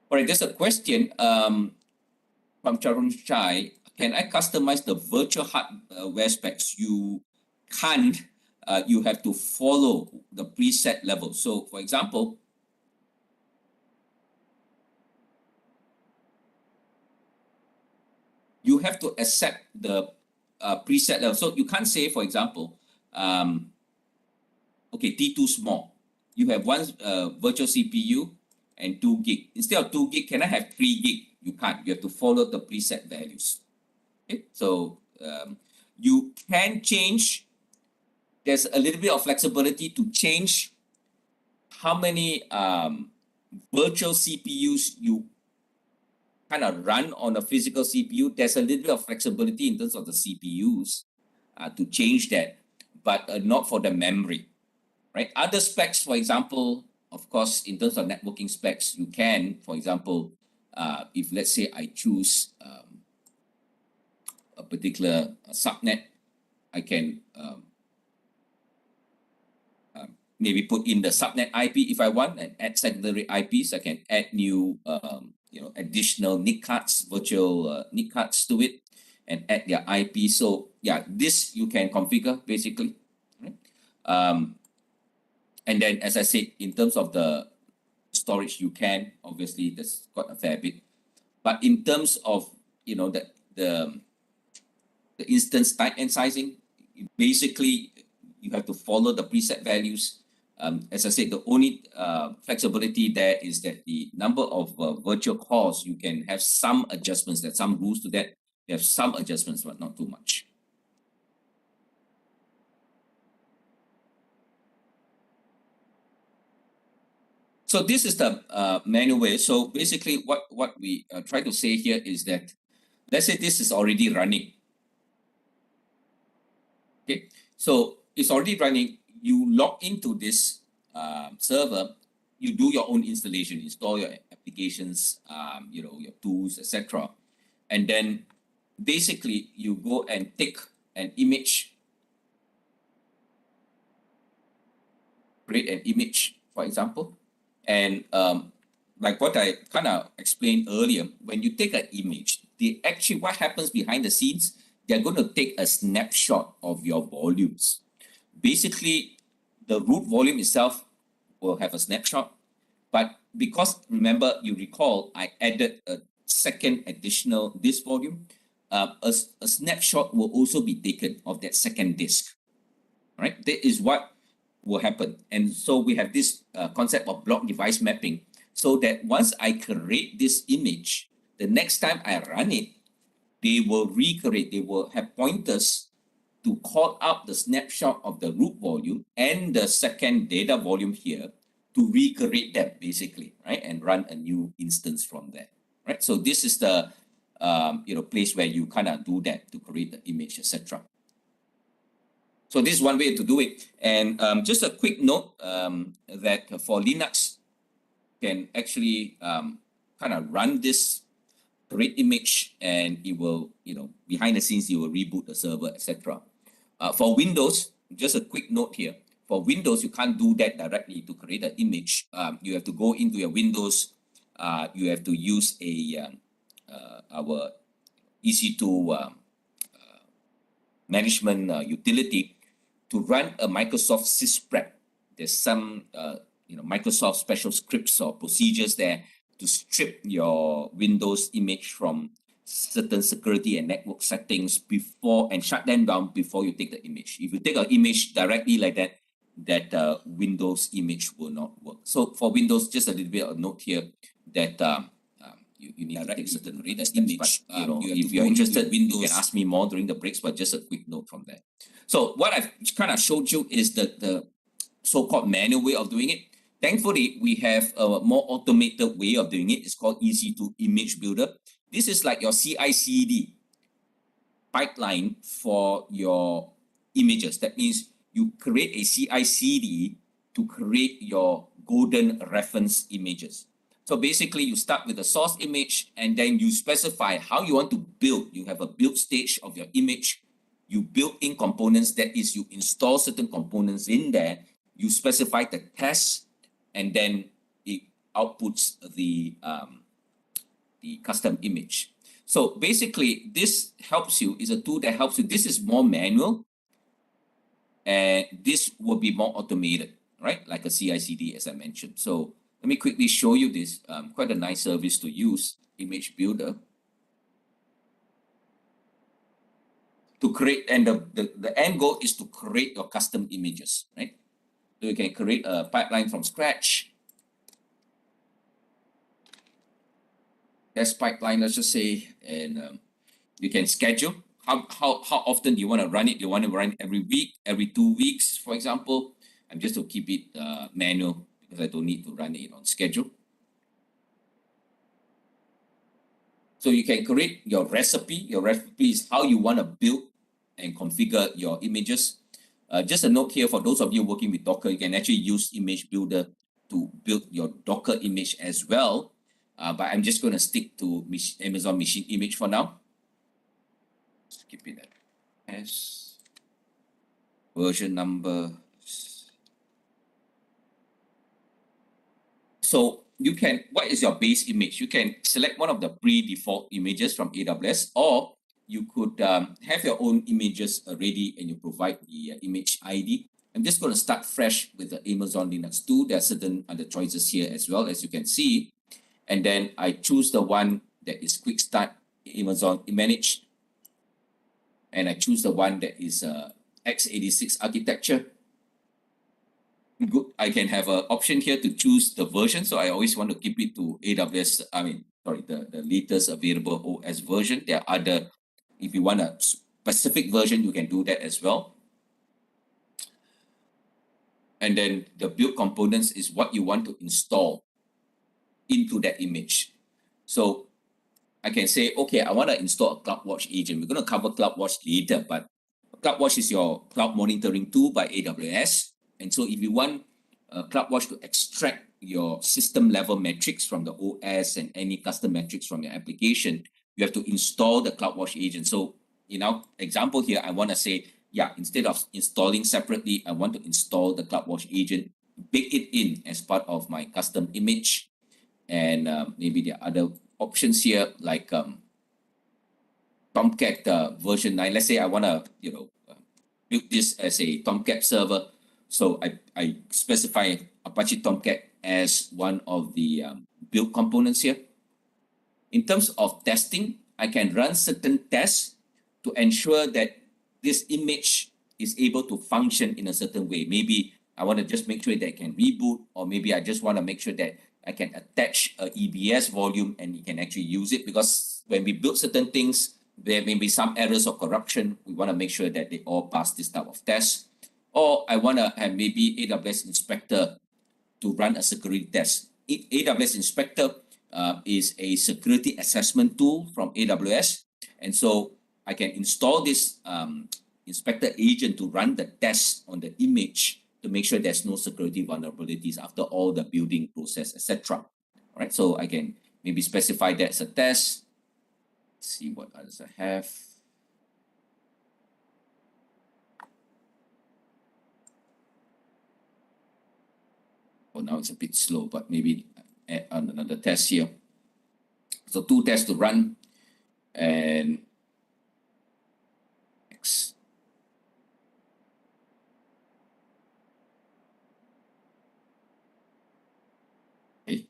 All right, there's a question from Charun Chai. Can I customize the virtual hardware specs? You can't. You have to follow the preset level. So, for example, you have to accept the preset level. So you can't say, for example, okay, T2 small. You have one virtual CPU and 2 gig. Instead of 2 gig, can I have 3 gig? You can't. You have to follow the preset values. Okay? So you can change. There's a little bit of flexibility to change how many virtual CPUs you kind of run on a physical CPU. There's a little bit of flexibility in terms of the CPUs to change that, but not for the memory, right? Other specs, for example, of course, in terms of networking specs, you can, for example, if let's say I choose a particular subnet, I can maybe put in the subnet IP if I want and add secondary IPs. I can add new, additional NIC cards, virtual NIC cards to it, and add their IP. So yeah, this you can configure basically. Right? And then, as I said, in terms of the storage, you can obviously there's quite a fair bit, but in terms of the instance type and sizing, basically you have to follow the preset values. As I said, the only flexibility there is that the number of virtual cores, you can have some adjustments, there's some rules to that. You have some adjustments, but not too much. So this is the manual way. So basically what we try to say here is that, let's say this is already running. Okay, so it's already running. You log into this server, you do your own installation, install your applications, your tools, etc. And then basically you go and take an image, create an image, for example. And like what I kind of explained earlier, when you take an image, what happens behind the scenes, they're going to take a snapshot of your volumes. Basically, the root volume itself will have a snapshot, but because you recall, I added a second additional disk volume, a snapshot will also be taken of that second disk, right? That is what will happen. And so we have this concept of block device mapping, so that once I create this image, the next time I run it, they will recreate, they will have pointers to call up the snapshot of the root volume and the second data volume here to recreate them basically, right? And run a new instance from there, right? So this is the place where you kind of do that to create the image, etc. So this is one way to do it. And just a quick note that for Linux, can actually kind of run this create image, and it will, behind the scenes, it will reboot the server, etc. For Windows, just a quick note here. For Windows, you can't do that directly to create an image. You have to go into your Windows. You have to use our EC2 management utility to run a Microsoft sysprep. There's some Microsoft special scripts or procedures there to strip your Windows image from certain security and network settings before and shut them down before you take the image. If you take an image directly like that, that Windows image will not work. So for Windows, just a little bit of note here that you need to take certain image. But, if you're interested, Windows, you can ask me more during the breaks, but just a quick note from that. So what I've kind of showed you is the so-called manual way of doing it. Thankfully, we have a more automated way of doing it. It's called EC2 Image Builder. This is like your CI/CD pipeline for your images. That means you create a CI/CD to create your golden reference images. So basically, you start with the source image, and then you specify how you want to build. You have a build stage of your image. You build in components, that is, you install certain components in there. You specify the test, and then it outputs the custom image. So basically, this helps you, is a tool that helps you. This is more manual, and this will be more automated, right? Like a CI/CD, as I mentioned. So let me quickly show you this. Quite a nice service to use, Image Builder, to create, and the end goal is to create your custom images, right? So you can create a pipeline from scratch. Test pipeline, let's just say, and you can schedule how often do you want to run it. You want to run it every week, every 2 weeks, for example. And just to keep it manual, because I don't need to run it on schedule. So you can create your recipe. Your recipe is how you want to build and configure your images. Just a note here, for those of you working with Docker, you can actually use Image Builder to build your Docker image as well. But I'm just going to stick to Amazon Machine Image for now. Keep it as version number. So you can, what is your base image? You can select one of the pre-default images from AWS, or you could have your own images ready and you provide the image ID. I'm just going to start fresh with the Amazon Linux 2. There are certain other choices here as well, as you can see. And then I choose the one that is Quick Start Amazon Managed. And I choose the one that is x86 architecture. Good. I can have an option here to choose the version. So I always want to keep it to AWS, the latest available OS version. There are other, if you want a specific version, you can do that as well. And then the build components is what you want to install into that image. So I can say, okay, I want to install a CloudWatch agent. We're going to cover CloudWatch later, but CloudWatch is your cloud monitoring tool by AWS. And so if you want CloudWatch to extract your system level metrics from the OS and any custom metrics from your application, you have to install the CloudWatch agent. So in our example here, I want to say, yeah, instead of installing separately, I want to install the CloudWatch agent, bake it in as part of my custom image. And maybe there are other options here like Tomcat version 9. Let's say I want to, build this as a Tomcat server. So I specify Apache Tomcat as one of the build components here. In terms of testing, I can run certain tests to ensure that this image is able to function in a certain way. Maybe I want to just make sure that it can reboot, or maybe I just want to make sure that I can attach a EBS volume and you can actually use it, because when we build certain things, there may be some errors or corruption. We want to make sure that they all pass this type of test. Or I want to have maybe AWS Inspector to run a security test. AWS Inspector is a security assessment tool from AWS. And so I can install this Inspector agent to run the test on the image to make sure there's no security vulnerabilities after all the building process, etc. All right, so I can maybe specify that as a test. Let's see what others I have. Oh, now it's a bit slow, but maybe add on another test here. So 2 tests to run, and next. Okay.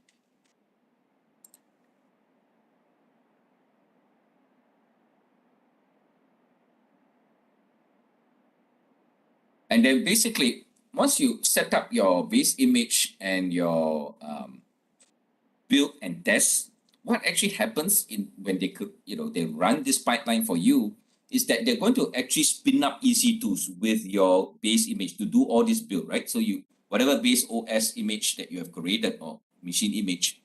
And then basically, once you set up your base image and your build and test, what actually happens when they could, they run this pipeline for you is that they're going to actually spin up EC2s with your base image to do all this build, right? So whatever base OS image that you have created or machine image,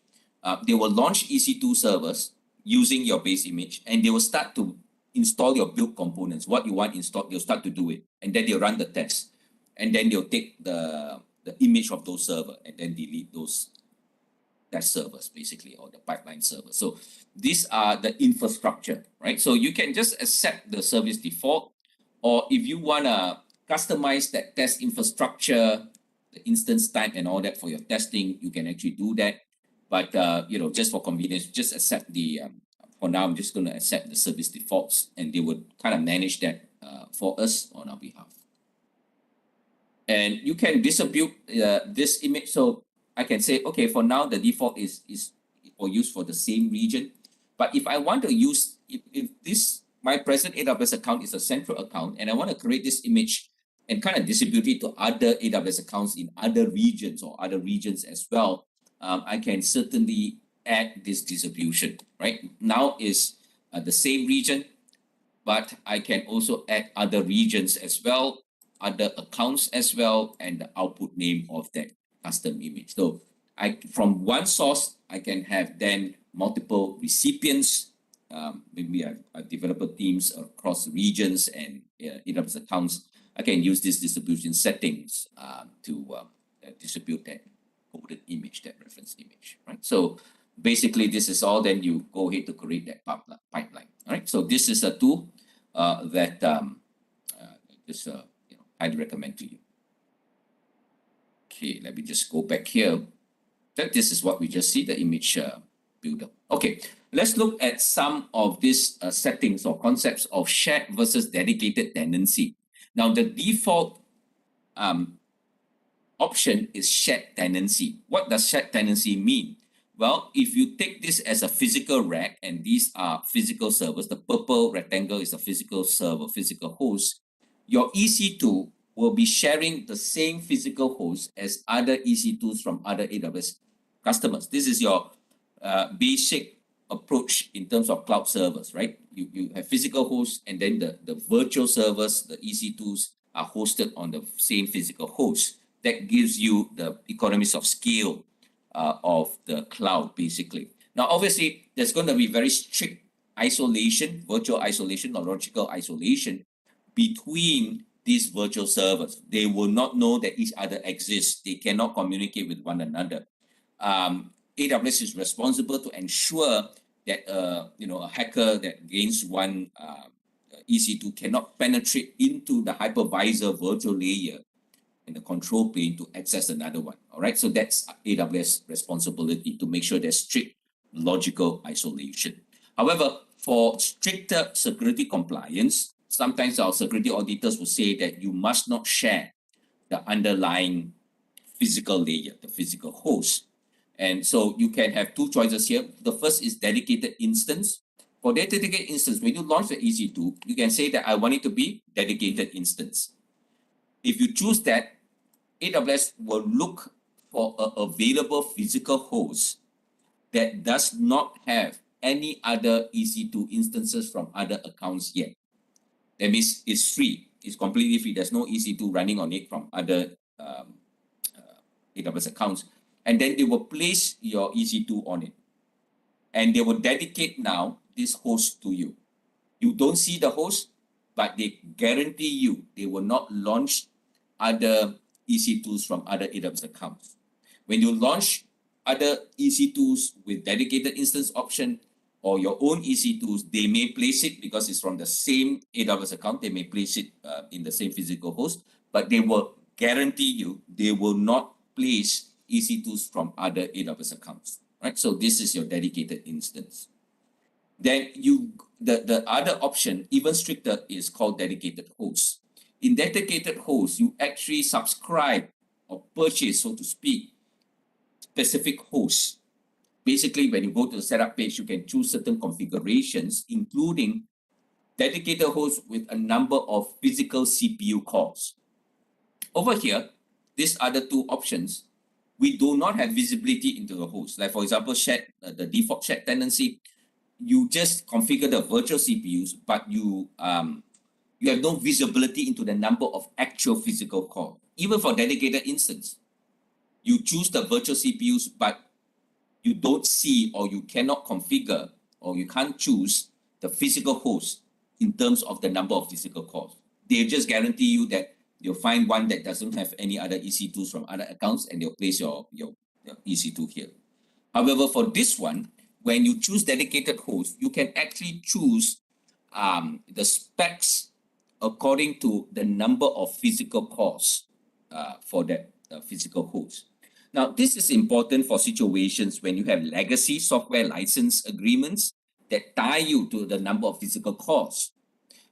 they will launch EC2 servers using your base image, and they will start to install your build components. What you want installed, they'll start to do it, and then they'll run the test. And then they'll take the image of those servers and then delete those test servers, basically, or the pipeline servers. So these are the infrastructure, right? So you can just accept the service default, or if you want to customize that test infrastructure, the instance type and all that for your testing, you can actually do that. But, just for convenience, just accept for now, I'm just going to accept the service defaults, and they would kind of manage that for us on our behalf. And you can distribute this image. So I can say, okay, for now, the default is for use for the same region. But if I want to use, if my present AWS account is a central account, and I want to create this image and kind of distribute it to other AWS accounts in other regions or other regions as well, I can certainly add this distribution, right? Now is the same region, but I can also add other regions as well, other accounts as well, and the output name of that custom image. So from one source, I can have then multiple recipients. Maybe I developer teams across regions and AWS accounts. I can use this distribution settings to distribute that coded So basically, this is all. Then you go ahead to create that pipeline. All right. So this is a tool that just I'd recommend to you. Okay, let me just go back here. This is what we just see, the image builder. Okay, let's look at some of these settings or concepts of shared versus dedicated tenancy. Now, the default option is shared tenancy. What does shared tenancy mean? Well, if you take this as a physical rack, and these are physical servers, the purple rectangle is a physical server, physical host, your EC2 will be sharing the same physical host as other EC2s from other AWS customers. This is your basic approach in terms of cloud servers, right? You have physical hosts, and then the virtual servers, the EC2s, are hosted on the same physical host. That gives you the economies of scale of the cloud, basically. Now, obviously, there's going to be very strict isolation, virtual isolation or logical isolation between these virtual servers. They will not know that each other exists. They cannot communicate with one another. AWS is responsible to ensure that a hacker that gains one EC2 cannot penetrate into the hypervisor virtual layer and the control plane to access another one. All right, so that's AWS responsibility to make sure there's strict logical isolation. However, for stricter security compliance, sometimes our security auditors will say that you must not share the underlying physical layer, the physical host. And so you can have two choices here. The first is dedicated instance. For dedicated instance, when you launch the EC2, you can say that I want it to be dedicated instance. If you choose that, AWS will look for an available physical host that does not have any other EC2 instances from other accounts yet. That means it's free. It's completely free. There's no EC2 running on it from other AWS accounts. And then they will place your EC2 on it. And they will dedicate now this host to you. You don't see the host, but they guarantee you they will not launch other EC2s from other AWS accounts. When you launch other EC2s with dedicated instance option or your own EC2s, they may place it because it's from the same AWS account. They may place it in the same physical host, but they will guarantee you they will not place EC2s from other AWS accounts. Right? So this is your dedicated instance. Then the other option, even stricter, is called dedicated hosts. In dedicated hosts, you actually subscribe or purchase, so to speak, specific hosts. Basically, when you go to the setup page, you can choose certain configurations, including dedicated hosts with a number of physical CPU cores. Over here, these other two options, we do not have visibility into the host. Like, for example, the default shared tenancy, you just configure the virtual CPUs, but you have no visibility into the number of actual physical core. Even for dedicated instance, you choose the virtual CPUs, but you don't see or you cannot configure or you can't choose the physical host in terms of the number of physical cores. They just guarantee you that you'll find one that doesn't have any other EC2s from other accounts and they'll place your EC2 here. However, for this one, when you choose dedicated host, you can actually choose the specs according to the number of physical cores for that physical host. Now, this is important for situations when you have legacy software license agreements that tie you to the number of physical cores.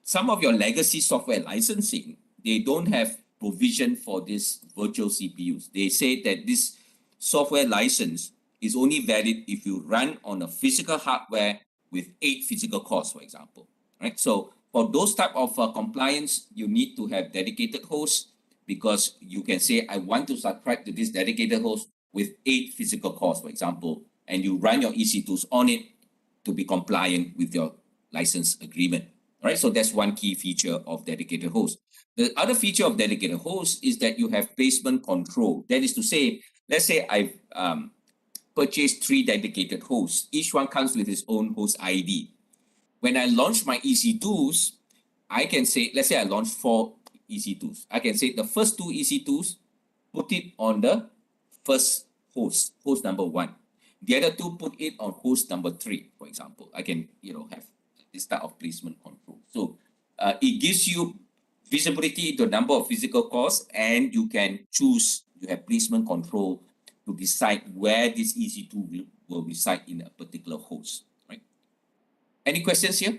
Some of your legacy software licensing, they don't have provision for this virtual CPUs. They say that this software license is only valid if you run on a physical hardware with 8 physical cores, for example. Right? So for those type of compliance, you need to have dedicated hosts because you can say, I want to subscribe to this dedicated host with 8 physical cores, for example, and you run your EC2s on it to be compliant with your license agreement. All right, so that's one key feature of dedicated hosts. The other feature of dedicated hosts is that you have placement control. That is to say, let's say I've purchased 3 dedicated hosts. Each one comes with its own host ID. When I launch my EC2s, I can say, let's say I launch 4 EC2s. I can say the first 2 EC2s, put it on the first host number 1. The other two put it on host number 3, for example. I can, have this type of placement control. So it gives you visibility into number of physical cores, and you can choose, you have placement control to decide where this EC2 will reside in a particular host, right? Any questions here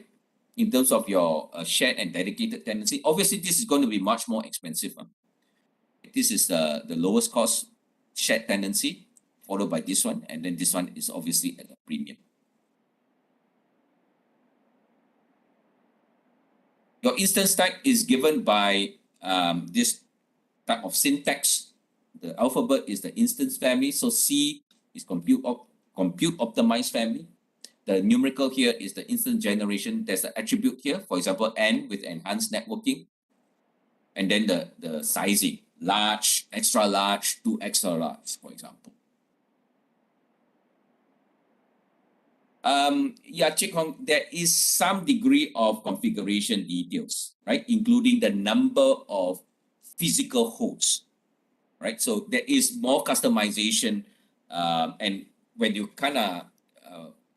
in terms of your shared and dedicated tenancy? Obviously, this is going to be much more expensive. This is the lowest cost shared tenancy, followed by this one, and then this one is obviously at a premium. Your instance type is given by this type of syntax. The alphabet is the instance family. So C is compute optimized family. The numerical here is the instance generation. There's an attribute here, for example, N with enhanced networking. And then the sizing, large, extra large, to extra large, for example. Yeah, Chik Hong, there is some degree of configuration details, right? Including the number of physical hosts, right? So there is more customization. And when you kind of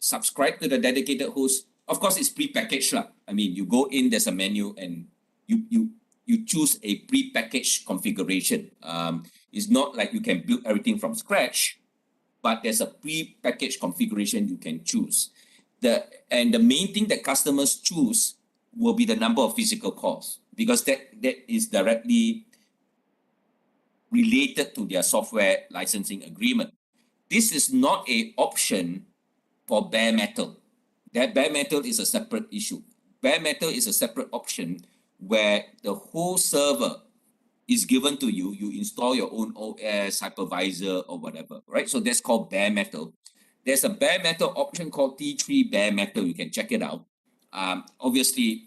subscribe to the dedicated host, of course, it's pre-packaged. I mean, you go in, there's a menu, and you choose a pre-packaged configuration. It's not like you can build everything from scratch, but there's a pre-packaged configuration you can choose. And the main thing that customers choose will be the number of physical cores, because that is directly related to their software licensing agreement. This is not an option for bare metal. That bare metal is a separate issue. Bare metal is a separate option where the whole server is given to you. You install your own OS, hypervisor, or whatever, right? So that's called bare metal. There's a bare metal option called T3 bare metal. You can check it out. Obviously,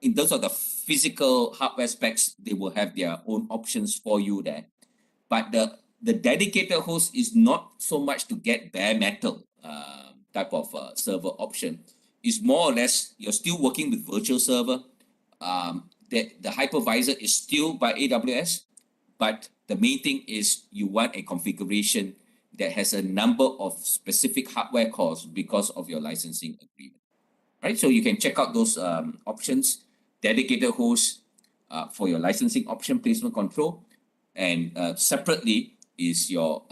in terms of the physical hardware specs, they will have their own options for you there. But the dedicated host is not so much to get bare metal type of server option. It's more or less, you're still working with virtual server. The hypervisor is still by AWS, but the main thing is you want a configuration that has a number of specific hardware cores because of your licensing agreement, right? So you can check out those options, dedicated host for your licensing option placement control, and separately is your,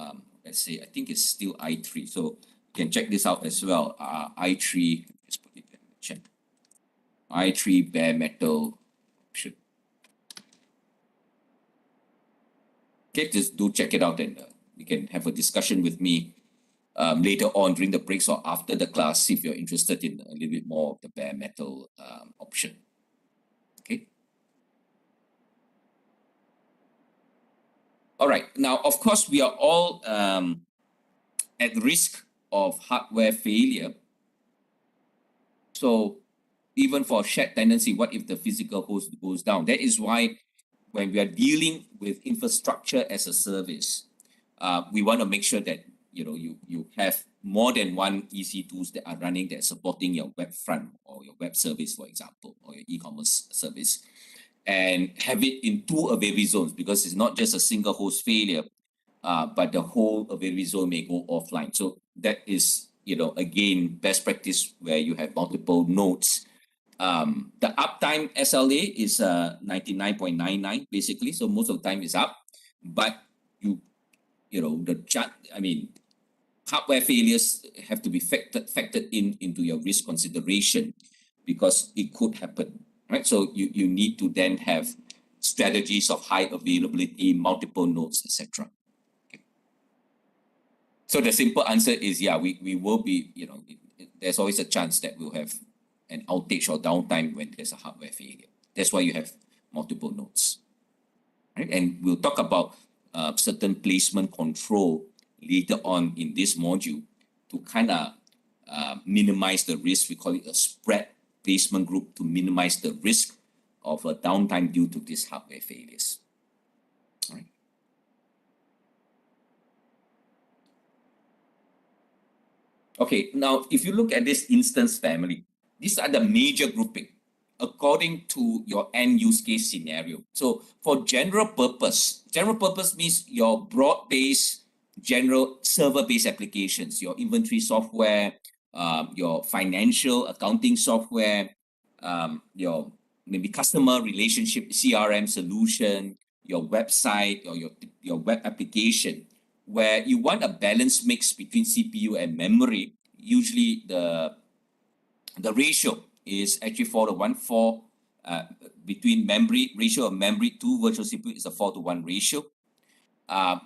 let's say, I think it's still i3. So you can check this out as well. i3, just put it in the chat. i3 bare metal option. Okay, just do check it out, and you can have a discussion with me later on during the breaks or after the class if you're interested in a little bit more of the bare metal option. Okay. All right. Now, of course, we are all at risk of hardware failure. So even for shared tenancy, what if the physical host goes down? That is why when we are dealing with infrastructure as a service, we want to make sure that you have more than one EC2s that are running, that are supporting your web front or your web service, for example, or your e-commerce service, and have it in 2 availability zones, because it's not just a single host failure, but the whole availability zone may go offline. So that is, again, best practice where you have multiple nodes. The uptime SLA is 99.99 basically, so most of the time is up, but hardware failures have to be factored into your risk consideration, because it could happen, right? So you need to then have strategies of high availability, multiple nodes, etc. Okay. So the simple answer is, yeah, we will be, there's always a chance that we'll have an outage or downtime when there's a hardware failure. That's why you have multiple nodes, right? And we'll talk about certain placement control later on in this module to kind of minimize the risk. We call it a spread placement group to minimize the risk of a downtime due to these hardware failures. All right. Okay, now if you look at this instance family, these are the major grouping according to your end use case scenario. So for general purpose means your broad-based general server-based applications, your inventory software, your financial accounting software, your maybe customer relationship CRM solution, your website or your web application, where you want a balanced mix between CPU and memory. Usually the ratio is actually 4:1. Between memory ratio of memory to virtual CPU is a 4:1 ratio.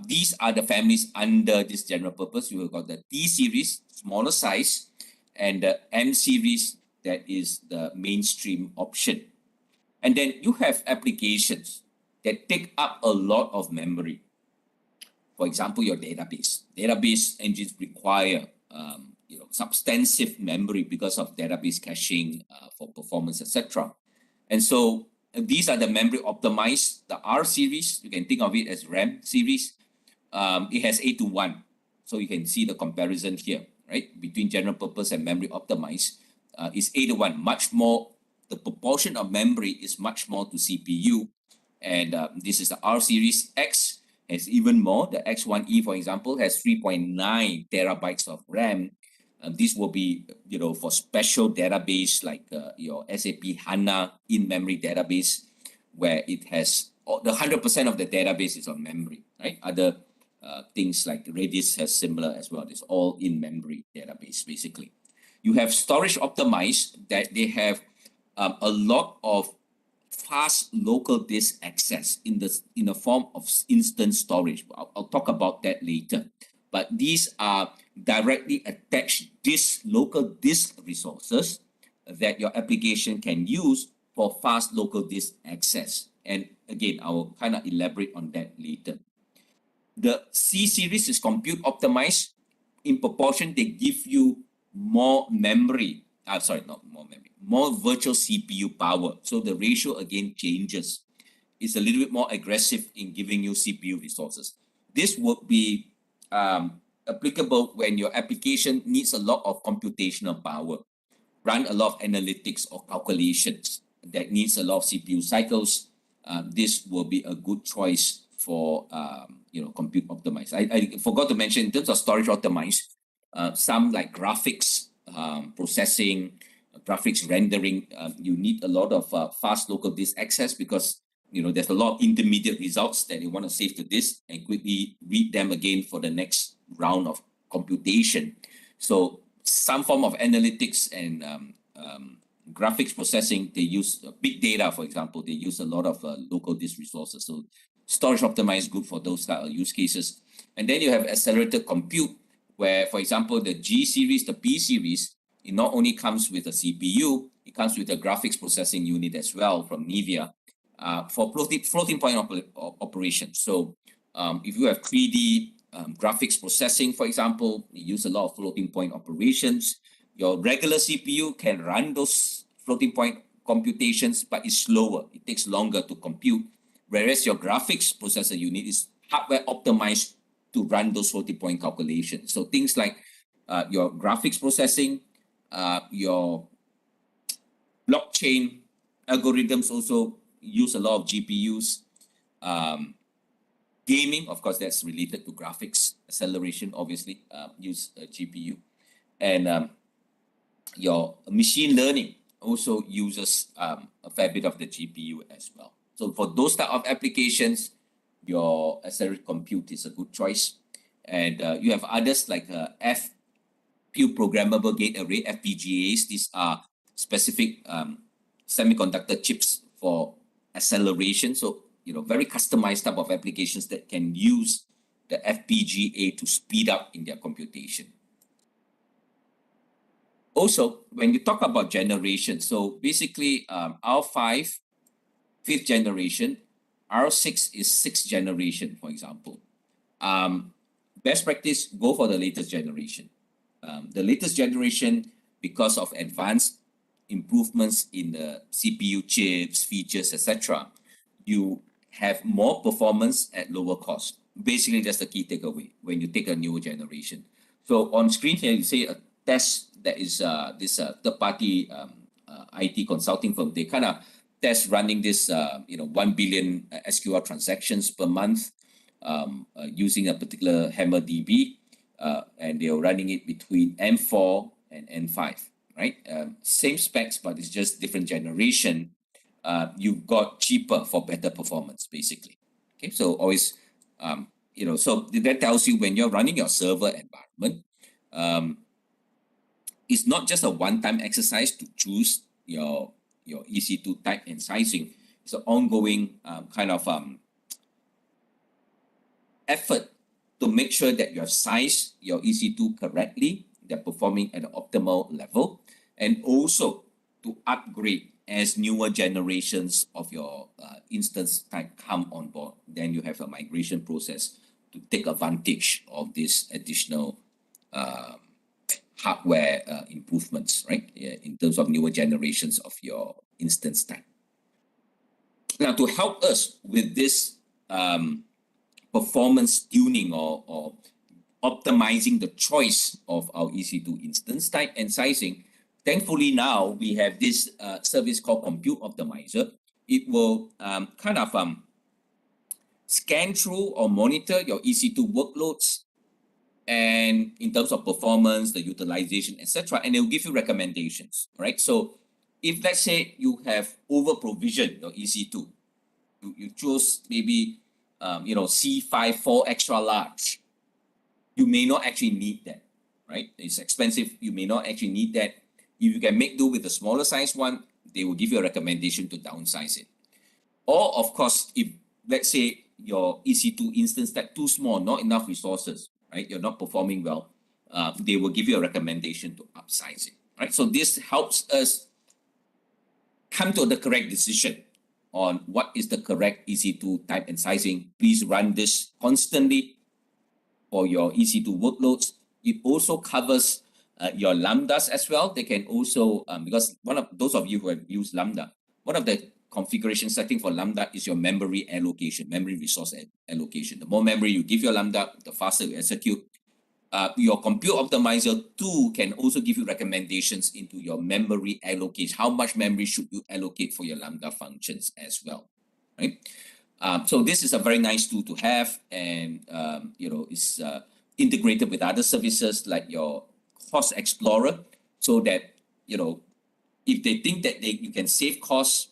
These are the families under this general purpose. You have got the T series, smaller size, and the M series, that is the mainstream option. And then you have applications that take up a lot of memory. For example, your database. Database engines require substantive memory because of database caching for performance, etc. And so these are the memory optimized. The R series, you can think of it as RAM series. It has 8:1. So you can see the comparison here, right? Between general purpose and memory optimized is 8:1. Much more, the proportion of memory is much more to CPU. And this is the R series. X has even more. The X1E, for example, has 3.9 terabytes of RAM. This will be, for special database like your SAP HANA in-memory database, where it has the 100% of the database is on memory, right? Other things like Redis has similar as well. It's all in-memory database, basically. You have storage optimized, that they have a lot of fast local disk access in the form of instant storage. I'll talk about that later. But these are directly attached local disk resources that your application can use for fast local disk access. And again, I will kind of elaborate on that later. The C series is compute optimized. In proportion, they give you more memory. More virtual CPU power. So the ratio again changes. It's a little bit more aggressive in giving you CPU resources. This would be applicable when your application needs a lot of computational power, run a lot of analytics or calculations that needs a lot of CPU cycles. This will be a good choice for compute optimized. I forgot to mention, in terms of storage optimized, some like graphics processing, graphics rendering, you need a lot of fast local disk access because there's a lot of intermediate results that you want to save to disk and quickly read them again for the next round of computation. So some form of analytics and graphics processing, they use big data, for example, they use a lot of local disk resources. So storage optimized good for those kind of use cases. And then you have accelerated compute, where, for example, the G series, the P series, it not only comes with a CPU, it comes with a graphics processing unit as well from NVIDIA for floating point operations. So if you have 3D graphics processing, for example, you use a lot of floating point operations. Your regular CPU can run those floating point computations, but it's slower. It takes longer to compute. Whereas your graphics processor unit is hardware optimized to run those floating point calculations. So things like your graphics processing, your blockchain algorithms also use a lot of GPUs. Gaming, of course, that's related to graphics. Acceleration, obviously, use a GPU. And your machine learning also uses a fair bit of the GPU as well. So for those type of applications, your accelerated compute is a good choice. And you have others like FPU programmable gate array, FPGAs. These are specific semiconductor chips for acceleration. So, very customized type of applications that can use the FPGA to speed up in their computation. Also, when you talk about generation, so basically R5, 5th generation, R6 is 6th generation, for example. Best practice, go for the latest generation. The latest generation, because of advanced improvements in the CPU chips, features, etc., you have more performance at lower cost. Basically, that's the key takeaway when you take a newer generation. So on screen here, you see a test that is this third-party IT consulting firm. They kind of test running this, 1 billion SQL transactions per month. using a particular Hammer DB, and they're running it between M4 and N5, right? Same specs, but it's just different generation. You've got cheaper for better performance, basically. Okay, so always, so that tells you when you're running your server environment, it's not just a one-time exercise to choose your EC2 type and sizing. It's an ongoing kind of effort to make sure that you have sized your EC2 correctly, they're performing at an optimal level, and also to upgrade as newer generations of your instance type come on board. Then you have a migration process to take advantage of this additional hardware improvements, right? In terms of newer generations of your instance type. Now, to help us with this performance tuning or optimizing the choice of our EC2 instance type and sizing, thankfully now we have this service called Compute Optimizer. It will kind of scan through or monitor your EC2 workloads and in terms of performance, the utilization, etc., and it will give you recommendations, right? So if let's say you have over provisioned your EC2, you chose maybe C5 4 extra large, you may not actually need that, right? It's expensive. You may not actually need that. If you can make do with a smaller size one, they will give you a recommendation to downsize it. Or of course, if let's say your EC2 instance type too small, not enough resources, right? You're not performing well, they will give you a recommendation to upsize it, right? So this helps us come to the correct decision on what is the correct EC2 type and sizing. Please run this constantly for your EC2 workloads. It also covers your Lambdas as well. They can also, because one of those of you who have used Lambda, one of the configuration setting for Lambda is your memory allocation, memory resource allocation. The more memory you give your Lambda, the faster you execute. Your Compute Optimizer 2 can also give you recommendations into your memory allocation. How much memory should you allocate for your Lambda functions as well, right? So this is a very nice tool to have, and it's integrated with other services like your Cost Explorer, so that if they think that you can save costs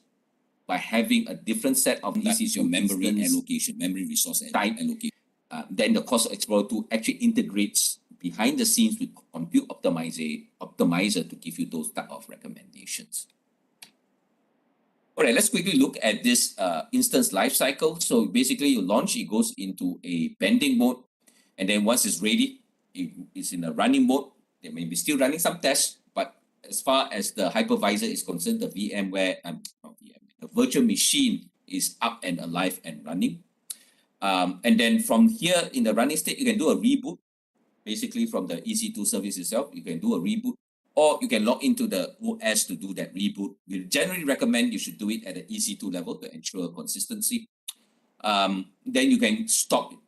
by having a different set of this is your memory allocation, memory resource type allocation. Then the Cost Explorer 2 actually integrates behind the scenes with Compute Optimizer to give you those type of recommendations. All right, let's quickly look at this instance lifecycle. So basically, you launch, it goes into a pending mode, and then once it's ready, it's in a running mode. They may be still running some tests, but as far as the hypervisor is concerned, the the virtual machine is up and alive and running. And then from here in the running state, you can do a reboot. Basically, from the EC2 service itself, you can do a reboot, or you can log into the OS to do that reboot. We generally recommend you should do it at the EC2 level to ensure consistency. Then you can stop it.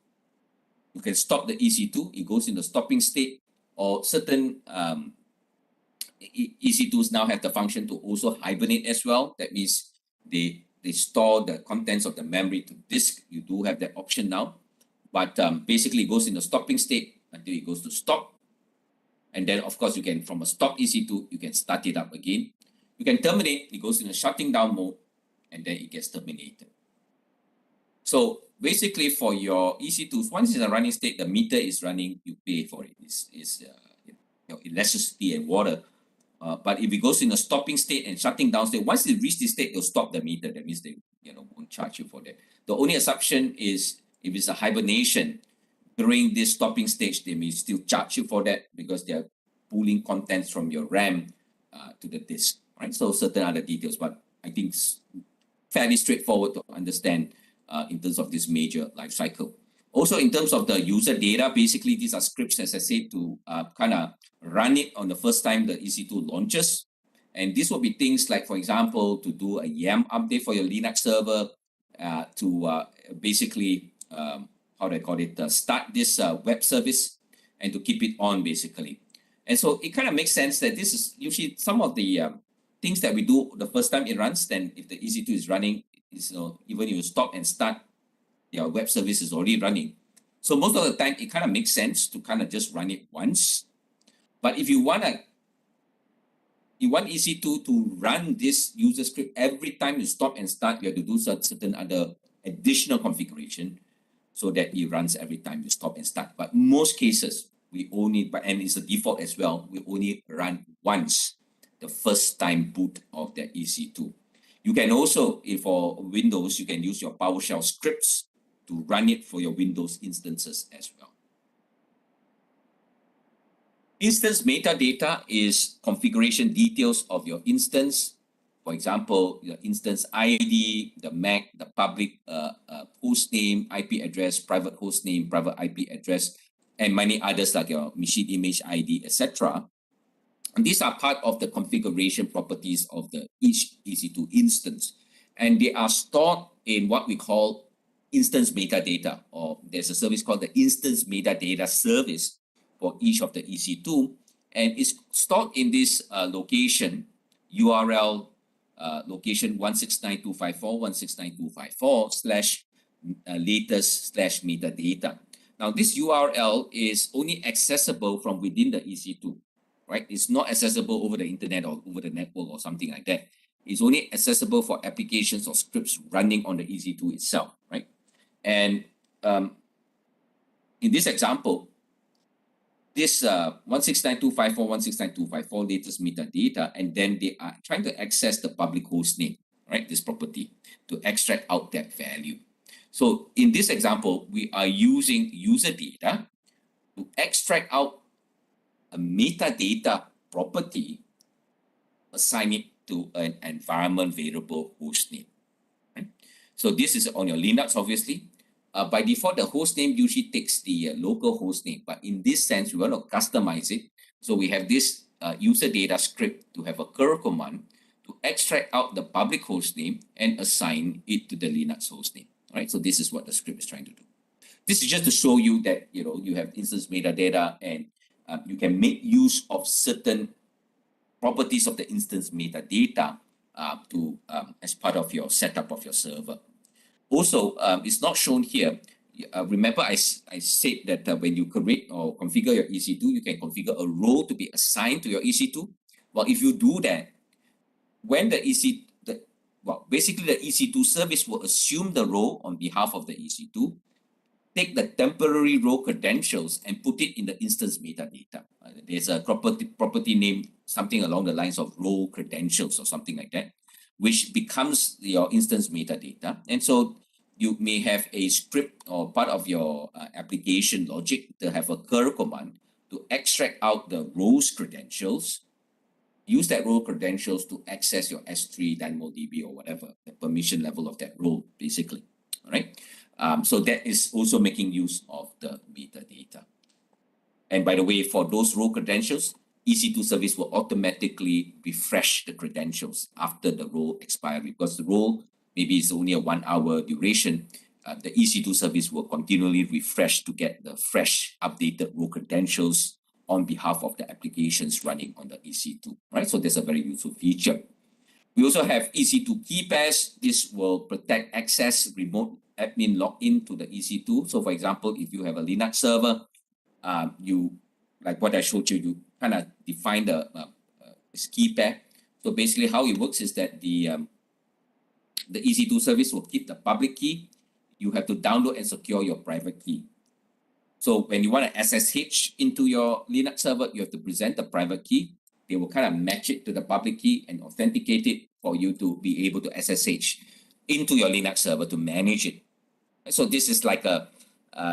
You can stop the EC2. It goes in the stopping state, or certain EC2s now have the function to also hibernate as well. That means they store the contents of the memory to disk. You do have that option now, but basically it goes in the stopping state until it goes to stop. And then of course you can, from a stop EC2, you can start it up again. You can terminate, it goes in a shutting down mode, and then it gets terminated. So basically for your EC2s, once it's in a running state, the meter is running, you pay for it. It's electricity and water. But if it goes in a stopping state and shutting down state, once it reaches this state, they'll stop the meter. That means they won't charge you for that. The only exception is if it's a hibernation during this stopping stage, they may still charge you for that because they are pulling contents from your RAM to the disk, right? So certain other details, but I think it's fairly straightforward to understand in terms of this major life cycle. Also, in terms of the user data, basically these are scripts, as I said, to kind of run it on the first time the EC2 launches. And this will be things like, for example, to do a YAML update for your Linux server, to basically, how do I call it, start this web service and to keep it on, basically. And so it kind of makes sense that this is usually some of the things that we do the first time it runs. Then if the EC2 is running, even if you stop and start, your web service is already running. So most of the time, it kind of makes sense to kind of just run it once. But if you want EC2 to run this user script every time you stop and start, you have to do certain other additional configuration so that it runs every time you stop and start. But most cases, we only, and it's a default as well, we only run once the first time boot of the EC2. You can also, if for Windows, you can use your PowerShell scripts to run it for your Windows instances as well. Instance metadata is configuration details of your instance. For example, the instance ID, the MAC, the public host name, IP address, private host name, private IP address, and many others like your machine image ID, etc. And these are part of the configuration properties of the each EC2 instance. And they are stored in what we call instance metadata, or there's a service called the instance metadata service for each of the EC2. And it's stored in this location, URL location 169.254.169.254 slash latest slash metadata. Now, this URL is only accessible from within the EC2, right? It's not accessible over the internet or over the network or something like that. It's only accessible for applications or scripts running on the EC2 itself, right? And in this example, this 169.254.169.254 latest metadata, and then they are trying to access the public host name, right? This property to extract out that value. So in this example, we are using user data to extract out a metadata property, assign it to an environment variable host name. Right? So this is on your Linux, obviously. By default, the host name usually takes the local host name, but in this sense, we want to customize it. So we have this user data script to have a curl command to extract out the public host name and assign it to the Linux host name. Right? So this is what the script is trying to do. This is just to show you that you have instance metadata and you can make use of certain properties of the instance metadata as part of your setup of your server. Also, it's not shown here. Remember, I said that when you create or configure your EC2, you can configure a role to be assigned to your EC2. Well, if you do that, when basically the EC2 service will assume the role on behalf of the EC2, take the temporary role credentials and put it in the instance metadata. There's a property name, something along the lines of role credentials or something like that, which becomes your instance metadata. And so you may have a script or part of your application logic to have a curl command to extract out the roles credentials, use that role credentials to access your S3, DynamoDB, or whatever, the permission level of that role, basically. All right. So that is also making use of the metadata. And by the way, for those role credentials, EC2 service will automatically refresh the credentials after the role expiry, because the role maybe is only a 1 hour duration. The EC2 service will continually refresh to get the fresh updated role credentials on behalf of the applications running on the EC2, right? So that's a very useful feature. We also have EC2 key pass. This will protect access remote admin login to the EC2. So for example, if you have a Linux server, you, like what I showed you, you kind of define the key pair. So basically how it works is that the EC2 service will keep the public key. You have to download and secure your private key. So when you want to SSH into your Linux server, you have to present the private key. They will kind of match it to the public key and authenticate it for you to be able to SSH into your Linux server to manage it. So this is like a,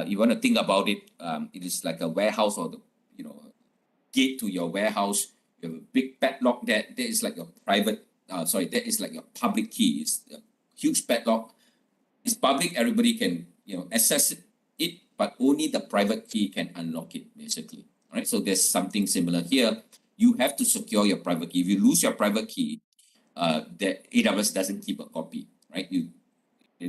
you want to think about it, it is like a warehouse or the, gate to your warehouse. You have a big padlock that is like your private, that is like your public key. It's a huge padlock. It's public, everybody can, access it, but only the private key can unlock it, basically. All right, so there's something similar here. You have to secure your private key. If you lose your private key, that AWS doesn't keep a copy, right? You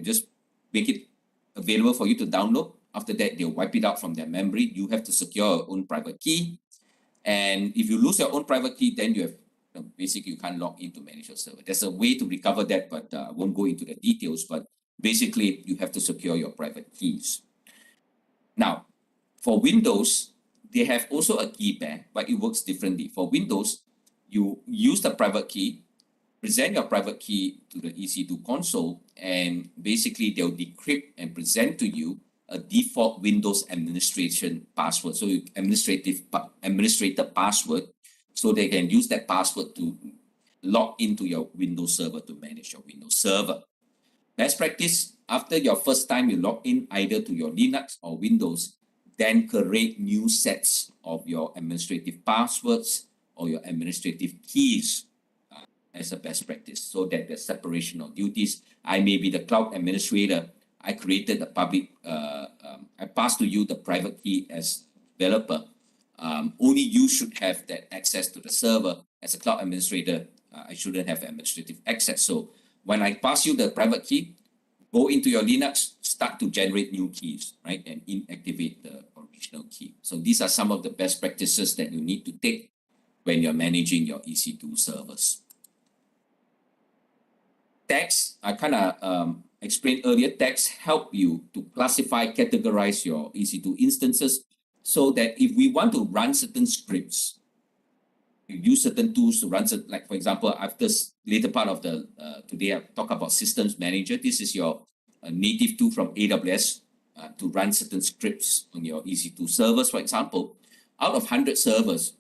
just make it available for you to download. After that, they'll wipe it out from their memory. You have to secure your own private key. And if you lose your own private key, then you have, basically you can't log in to manage your server. There's a way to recover that, but I won't go into the details. But basically you have to secure your private keys. Now, for Windows, they have also a key pair, but it works differently. For Windows, you use the private key, present your private key to the EC2 console, and basically they'll decrypt and present to you a default Windows administration password. So administrator password, so they can use that password to log into your Windows server to manage your Windows server. Best practice, after your first time you log in either to your Linux or Windows, then create new sets of your administrative passwords or your administrative keys as a best practice, so that there's separation of duties. I may be the cloud administrator. I created the public, I passed to you the private key as developer. Only you should have that access to the server. As a cloud administrator, I shouldn't have administrative access. So when I pass you the private key, go into your Linux, start to generate new keys, right? And inactivate the original key. So these are some of the best practices that you need to take when you're managing your EC2 servers. Tags, I kind of explained earlier, tags help you to classify, categorize your EC2 instances so that if we want to run certain scripts, you use certain tools to run, like for example, after later part of the today, I talk about Systems Manager. This is your native tool from AWS to run certain scripts on your EC2 servers, for example. Out of 100 servers,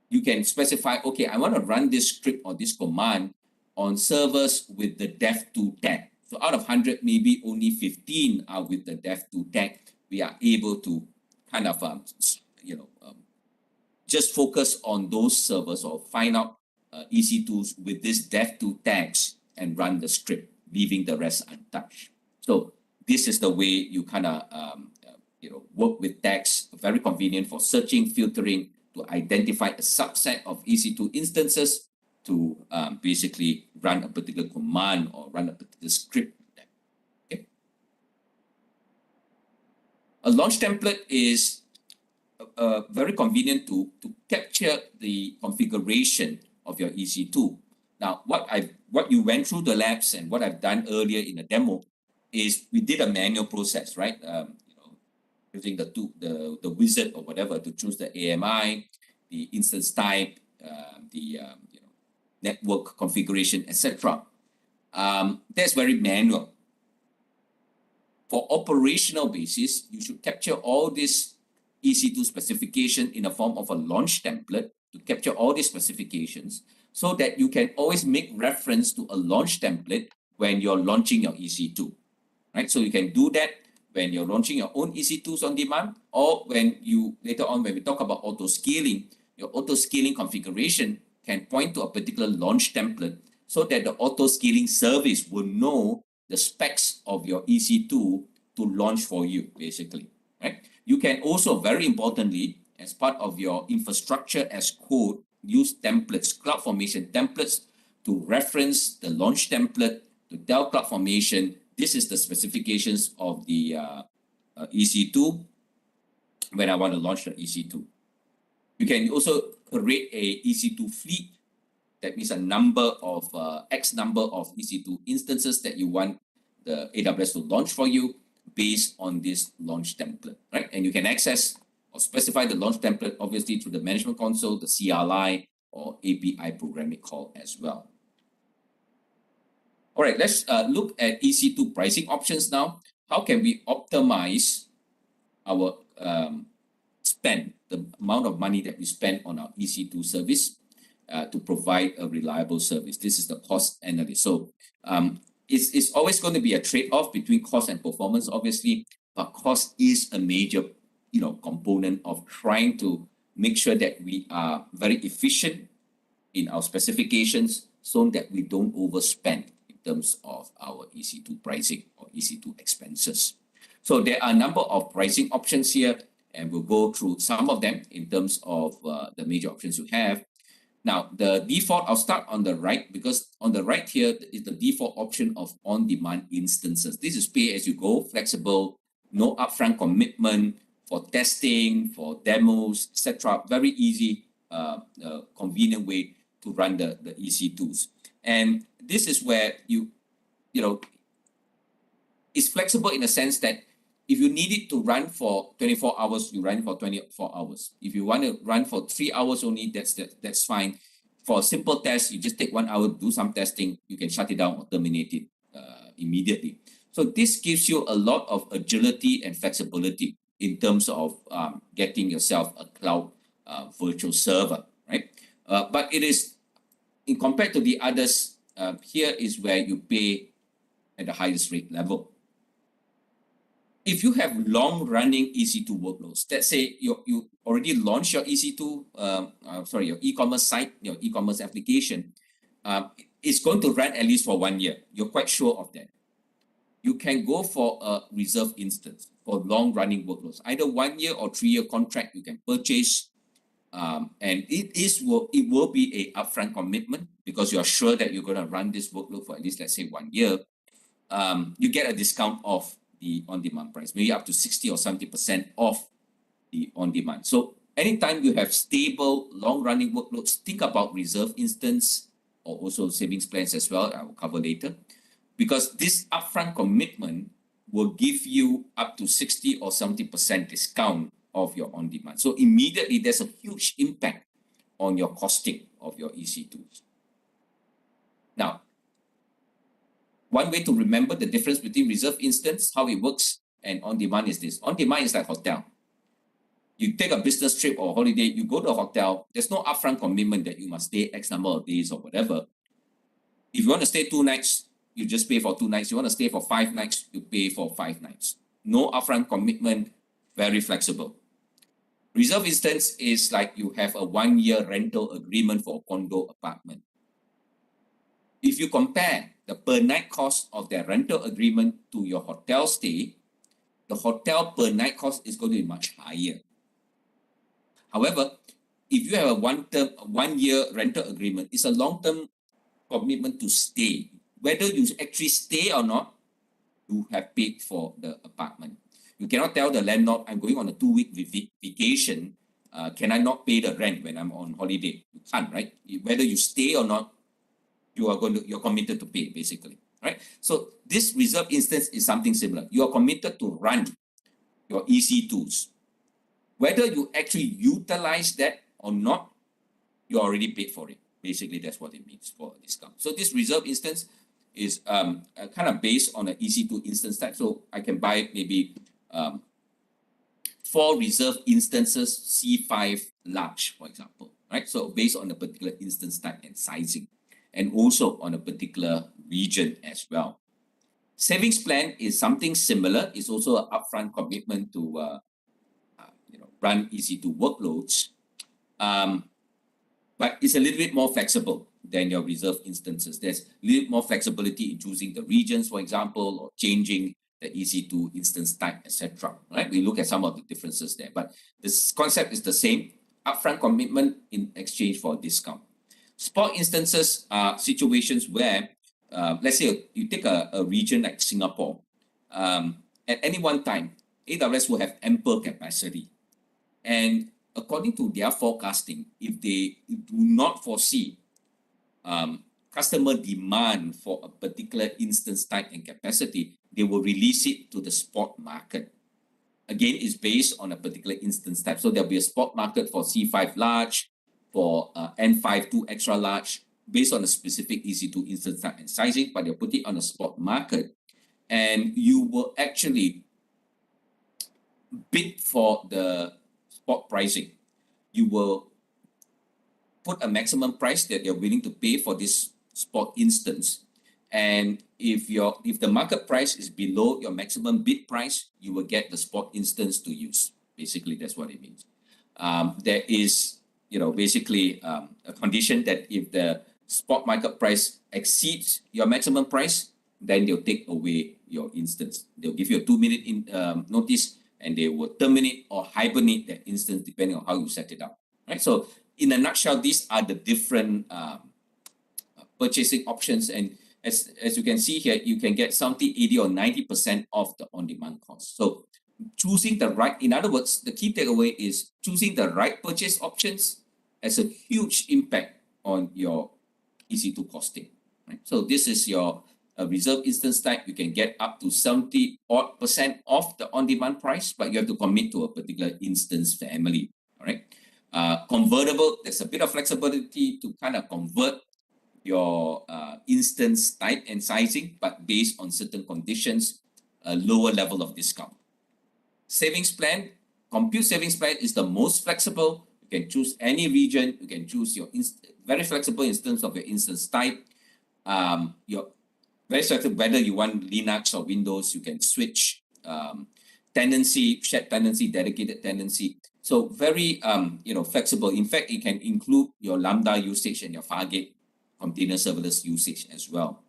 you can specify, okay, I want to run this script or this command on servers with the dev2 tag. So out of 100, maybe only 15 are with the dev2 tag. We are able to kind of, just focus on those servers or find out EC2s with this dev2 tags and run the script, leaving the rest untouched. So this is the way you kind of, work with tags, very convenient for searching, filtering, to identify a subset of EC2 instances to basically run a particular command or run a particular script. Okay. A launch template is very convenient to capture the configuration of your EC2. Now, what you went through the labs and what I've done earlier in the demo is we did a manual process, right? Using the wizard or whatever to choose the AMI, the instance type, the network configuration, etc. That's very manual. For operational basis, you should capture all this EC2 specification in the form of a launch template to capture all these specifications so that you can always make reference to a launch template when you're launching your EC2, right? So you can do that when you're launching your own EC2s on demand, or when you, later on, when we talk about auto scaling, your auto scaling configuration can point to a particular launch template so that the auto scaling service will know the specs of your EC2 to launch for you, basically, right? You can also, very importantly, as part of your infrastructure as code, use templates, CloudFormation templates, to reference the launch template to tell CloudFormation, this is the specifications of the EC2 when I want to launch the EC2. You can also create a EC2 fleet. That means a number of X number of EC2 instances that you want the AWS to launch for you based on this launch template, right? And you can access or specify the launch template, obviously, through the management console, the CLI, or API programming call as well. All right, let's look at EC2 pricing options now. How can we optimize our spend, the amount of money that we spend on our EC2 service to provide a reliable service? This is the cost analysis. So it's always going to be a trade-off between cost and performance, obviously, but cost is a major component of trying to make sure that we are very efficient in our specifications so that we don't overspend in terms of our EC2 pricing or EC2 expenses. So there are a number of pricing options here, and we'll go through some of them in terms of the major options you have. Now, the default, I'll start on the right, because on the right here is the default option of on-demand instances. This is pay-as-you-go, flexible, no upfront commitment for testing, for demos, etc. Very easy, convenient way to run the EC2s. And this is where it's flexible in the sense that if you need it to run for 24 hours, you run for 24 hours. If you want to run for 3 hours only, that's fine. For a simple test, you just take 1 hour, do some testing, you can shut it down or terminate it immediately. So this gives you a lot of agility and flexibility in terms of getting yourself a cloud virtual server, right? But it is, in compared to the others, here is where you pay at the highest rate level. If you have long-running EC2 workloads, let's say you already launched your EC2, your e-commerce site, your e-commerce application, it's going to run at least for 1 year. You're quite sure of that. You can go for a reserve instance for long-running workloads, either 1 year or 3 year contract you can purchase. And it will be a upfront commitment because you are sure that you're going to run this workload for at least, let's say, 1 year. You get a discount off the on-demand price, maybe up to 60 or 70% off the on-demand. So anytime you have stable, long-running workloads, think about reserve instance or also savings plans as well. I will cover later, because this upfront commitment will give you up to 60 or 70% discount of your on-demand. So immediately there's a huge impact on your costing of your EC2s. Now, one way to remember the difference between reserve instance, how it works, and on-demand is this. On-demand is like hotel. You take a business trip or holiday, you go to a hotel, there's no upfront commitment that you must stay X number of days or whatever. If you want to stay 2 nights, you just pay for 2 nights. You want to stay for 5 nights, you pay for 5 nights. No upfront commitment, very flexible. Reserve instance is like you have a 1 year rental agreement for a condo apartment. If you compare the per night cost of their rental agreement to your hotel stay, the hotel per night cost is going to be much higher. However, if you have a 1 year rental agreement, it's a long-term commitment to stay. Whether you actually stay or not, you have paid for the apartment. You cannot tell the landlord, I'm going on a 2-week vacation. Can I not pay the rent when I'm on holiday? You can't, right? Whether you stay or not, you're committed to pay, basically, right? So this reserve instance is something similar. You are committed to run your EC2s. Whether you actually utilize that or not, you already paid for it. Basically, that's what it means for a discount. So this reserve instance is kind of based on an EC2 instance type. So I can buy maybe 4 reserve instances, C5 large, for example, right? So based on a particular instance type and sizing, and also on a particular region as well. Savings plan is something similar. It's also an upfront commitment to run EC2 workloads, but it's a little bit more flexible than your reserve instances. There's a little more flexibility in choosing the regions, for example, or changing the EC2 instance type, etc. Right? We look at some of the differences there, but this concept is the same. Upfront commitment in exchange for a discount. Spot instances are situations where, let's say you take a region like Singapore, at any one time, AWS will have ample capacity. And according to their forecasting, if they do not foresee customer demand for a particular instance type and capacity, they will release it to the spot market. Again, it's based on a particular instance type. So there'll be a spot market for C5 large, for N5 2 extra large, based on a specific EC2 instance type and sizing, but they'll put it on a spot market, and you will actually bid for the spot pricing. You will put a maximum price that you're willing to pay for this spot instance, and if the market price is below your maximum bid price, you will get the spot instance to use. Basically, that's what it means. There is basically a condition that if the spot market price exceeds your maximum price, then they'll take away your instance. They'll give you a 2-minute notice, and they will terminate or hibernate that instance depending on how you set it up. Right. So in a nutshell, these are the different purchasing options, and as you can see here, you can get 70, 80, or 90% of the on-demand cost. So choosing the right, in other words, the key takeaway is choosing the right purchase options has a huge impact on your EC2 costing. Right? So this is your a reserve instance type, you can get up to 70% off the on-demand price, but you have to commit to a particular instance family. All right. Convertible, there's a bit of flexibility to kind of convert your instance type and sizing, but based on certain conditions, a lower level of discount. Savings plan, compute savings plan is the most flexible. You can choose any region. You can choose your very flexible in terms of your instance type. Your very flexible whether you want Linux or Windows. You can switch tenancy, shared tenancy, dedicated tenancy. So very flexible. In fact, it can include your Lambda usage and your Fargate container serverless usage as well.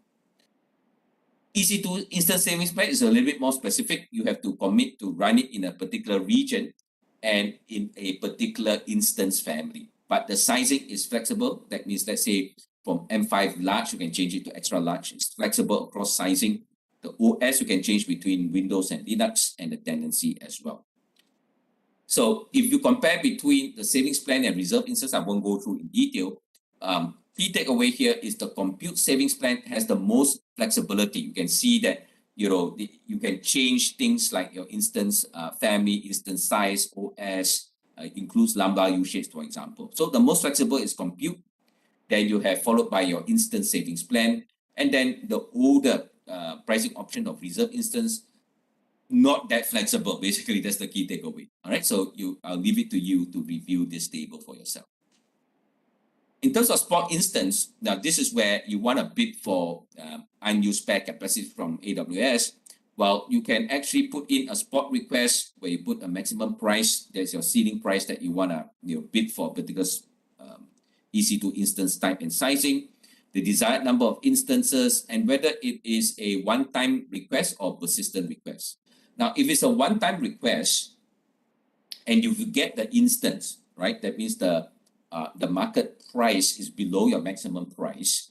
EC2 instance savings plan is a little bit more specific. You have to commit to run it in a particular region and in a particular instance family. But the sizing is flexible. That means, let's say, from M5 large, you can change it to extra large. It's flexible across sizing. The OS, you can change between Windows and Linux, and the tenancy as well. So if you compare between the savings plan and reserve instance, I won't go through in detail. Key takeaway here is the compute savings plan has the most flexibility. You can see that you can change things like your instance family, instance size, OS, includes Lambda usage, for example. So the most flexible is compute. Then you have followed by your instance savings plan, and then the older pricing option of reserve instance, not that flexible. Basically, that's the key takeaway. All right, so I'll leave it to you to review this table for yourself. In terms of spot instance, now this is where you want to bid for unused spare capacity from AWS. Well, you can actually put in a spot request where you put a maximum price. There's your ceiling price that you want to bid for a particular EC2 instance type and sizing, the desired number of instances, and whether it is a one-time request or persistent request. Now, if it's a one-time request and you get the instance, right, that means the market price is below your maximum price,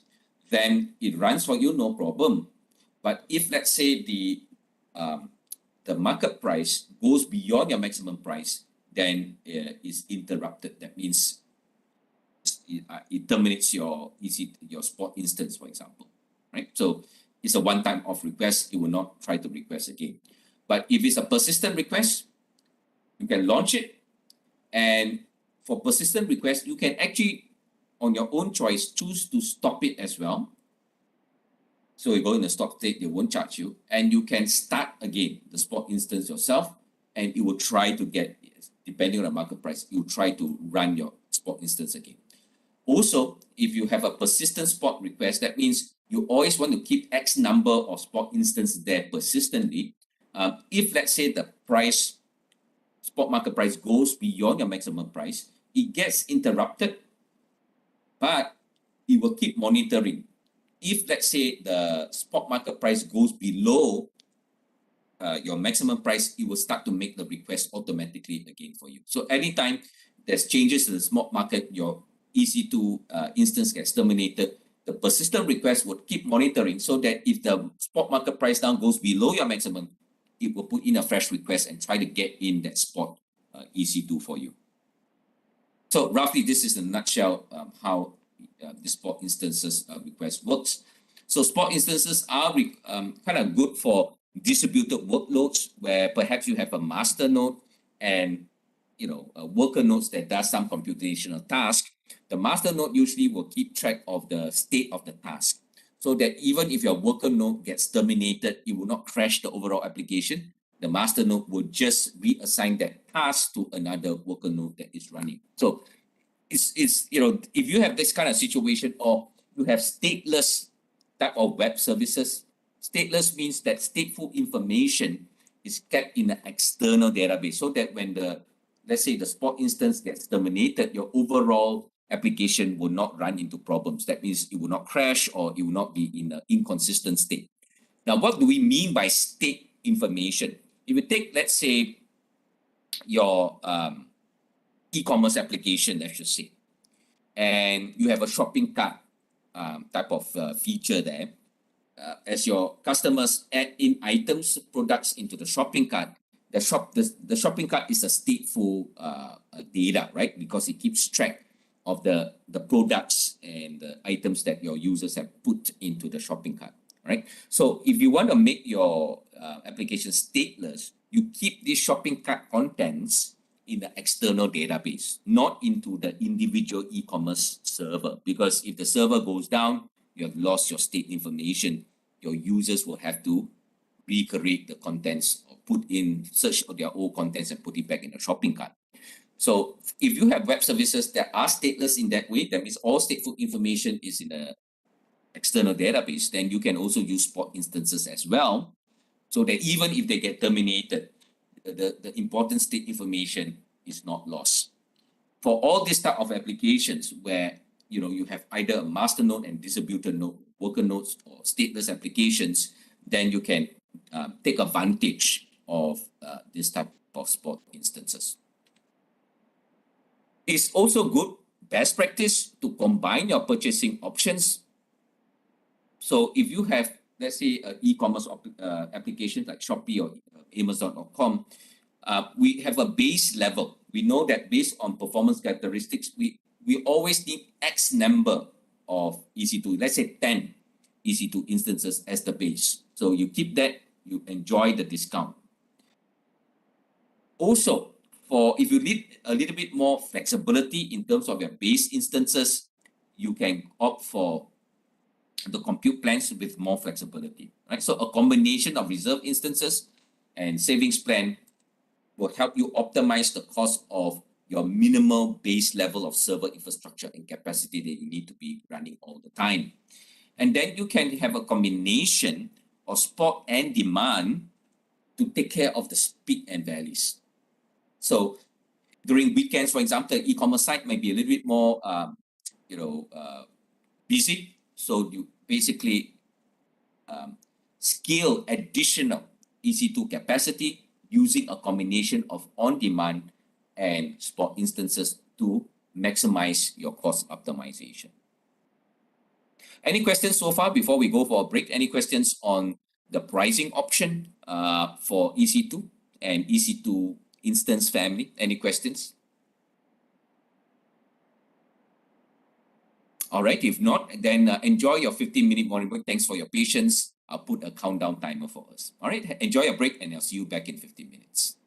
then it runs for you, no problem. But if, let's say, the market price goes beyond your maximum price, then it's interrupted. That means it terminates your spot instance, for example, right? So it's a one-time off request. You will not try to request again. But if it's a persistent request, you can launch it. And for persistent request, you can actually, on your own choice, choose to stop it as well. So you go in the stop state, they won't charge you. And you can start again the spot instance yourself, and it will try to get, depending on the market price, you try to run your spot instance again. Also, if you have a persistent spot request, that means you always want to keep X number of spot instances there persistently. If, let's say, the price, spot market price goes beyond your maximum price, it gets interrupted, but it will keep monitoring. If, let's say, the spot market price goes below your maximum price, it will start to make the request automatically again for you. So anytime there's changes in the spot market, your EC2 instance gets terminated, the persistent request would keep monitoring so that if the spot market price down goes below your maximum, it will put in a fresh request and try to get in that spot EC2 for you. So roughly, this is in a nutshell how the spot instances request works. So spot instances are kind of good for distributed workloads where perhaps you have a master node and worker nodes that does some computational task. The master node usually will keep track of the state of the task, so that even if your worker node gets terminated, it will not crash the overall application. The master node will just reassign that task to another worker node that is running. So it's if you have this kind of situation, or you have stateless type of web services, stateless means that stateful information is kept in an external database, so that when let's say the spot instance gets terminated, your overall application will not run into problems. That means it will not crash, or it will not be in an inconsistent state. Now, what do we mean by state information? If you take, let's say, your e-commerce application, let's just say, and you have a shopping cart type of feature there. As your customers add in items, products into the shopping cart, the shopping cart is a stateful data, right? Because it keeps track of the products and the items that your users have put into the shopping cart. right? So if you want to make your application stateless, you keep these shopping cart contents in the external database, not into the individual e-commerce server. Because if the server goes down, you have lost your state information. Your users will have to recreate the contents or put in search of their old contents and put it back in the shopping cart. So if you have web services that are stateless in that way, that means all stateful information is in a external database, then you can also use Spot instances as well, so that even if they get terminated, the important state information is not lost. For all this type of applications where you have either a master node and distributor node, worker nodes, or stateless applications, then you can take advantage of this type of Spot instances. It's also good best practice to combine your purchasing options. So if you have, let's say, e-commerce applications like Shopee or Amazon.com, we have a base level. We know that based on performance characteristics, we always need X number of EC2, let's say 10 EC2 instances as the base. So you keep that, you enjoy the discount. Also, if you need a little bit more flexibility in terms of your base instances, you can opt for the compute plans with more flexibility, right? So a combination of reserve instances and savings plan will help you optimize the cost of your minimal base level of server infrastructure and capacity that you need to be running all the time. And then you can have a combination of spot and demand to take care of the peak and valleys. So during weekends, for example, e-commerce site might be a little bit more, busy. So you basically scale additional EC2 capacity using a combination of on-demand and spot instances to maximize your cost optimization. Any questions so far before we go for a break? Any questions on the pricing option for EC2 and EC2 instance family? Any questions? All right, if not, then enjoy your 15-minute morning break. Thanks for your patience. I'll put a countdown timer for us. All right, enjoy your break and I'll see you back in 15 minutes.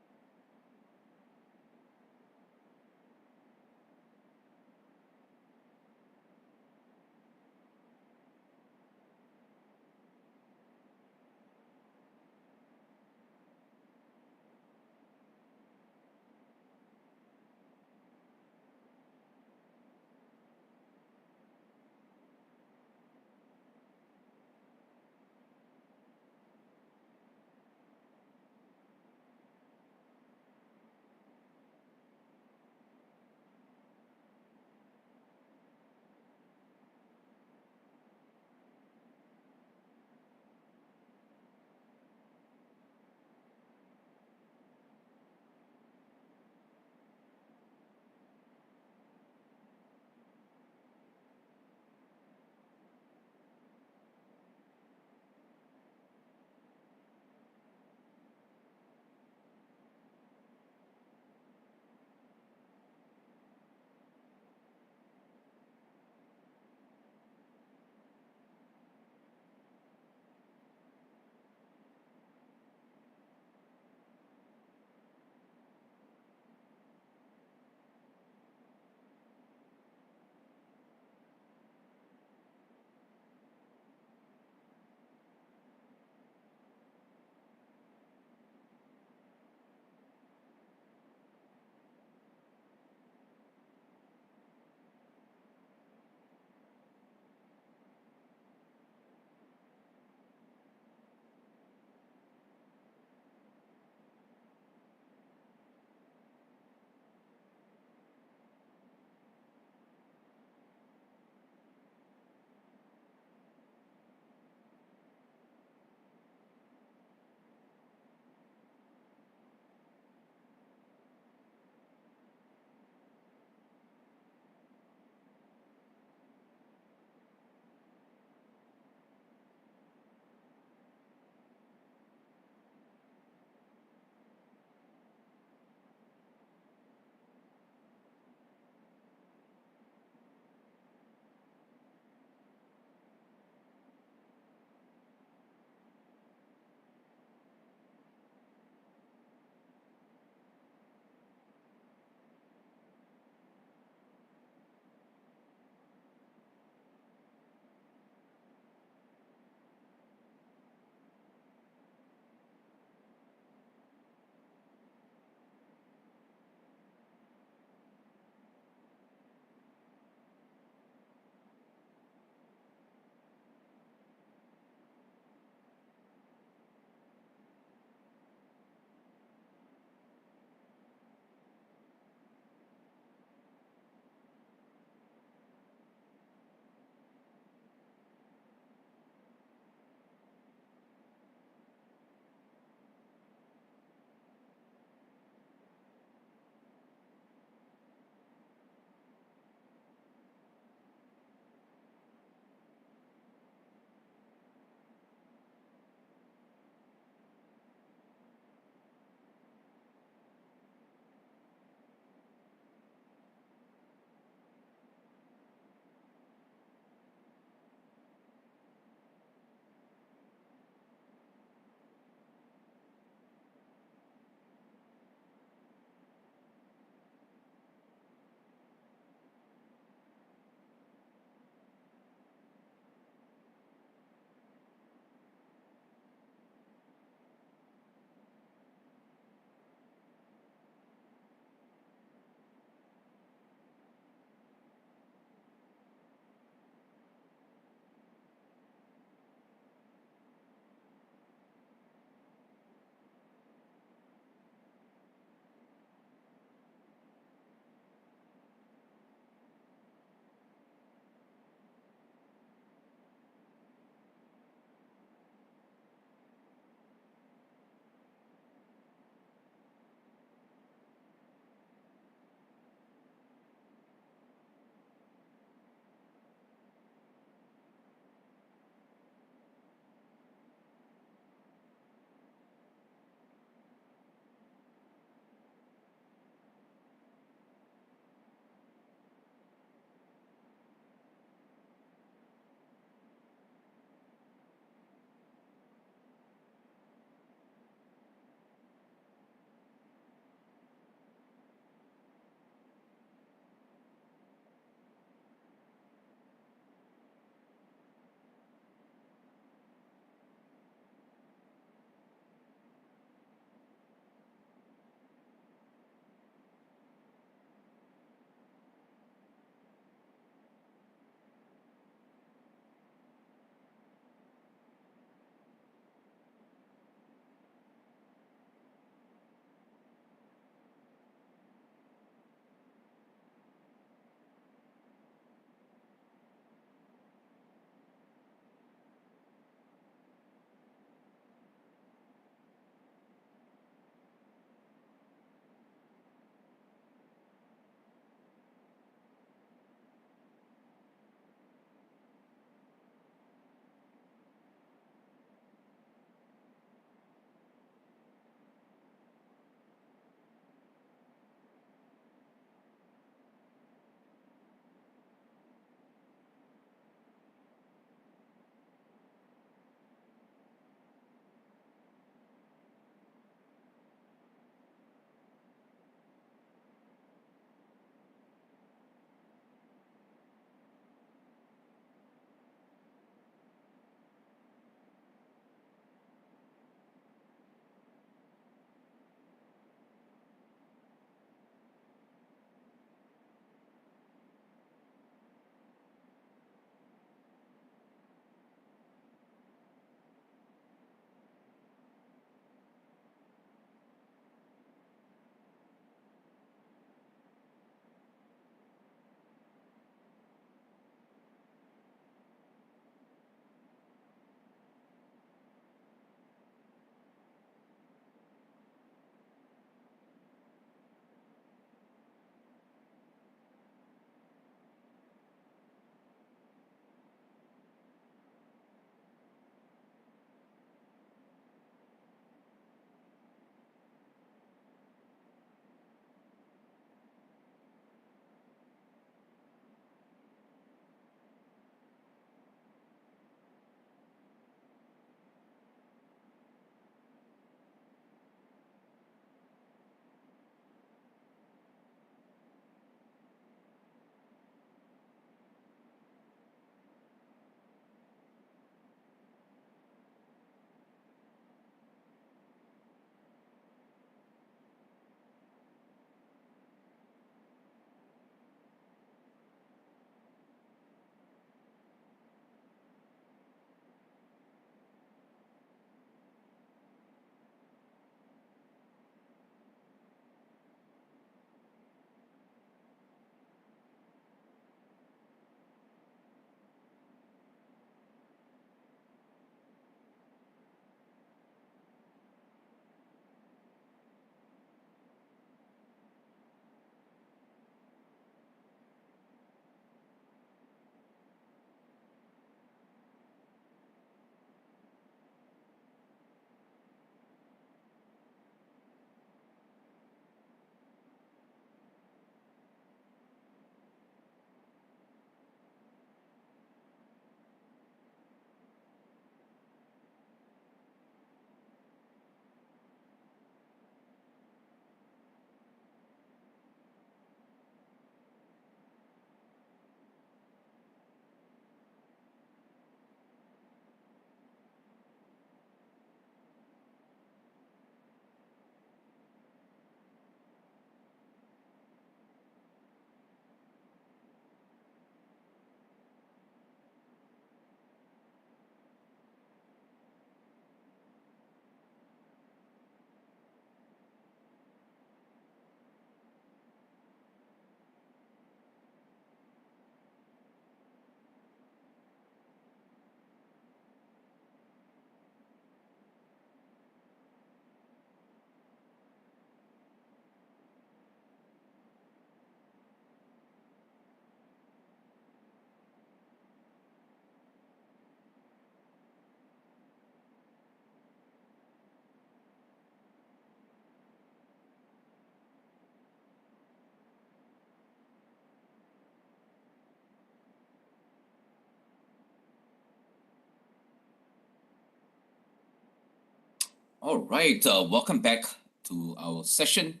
All right, welcome back to our session.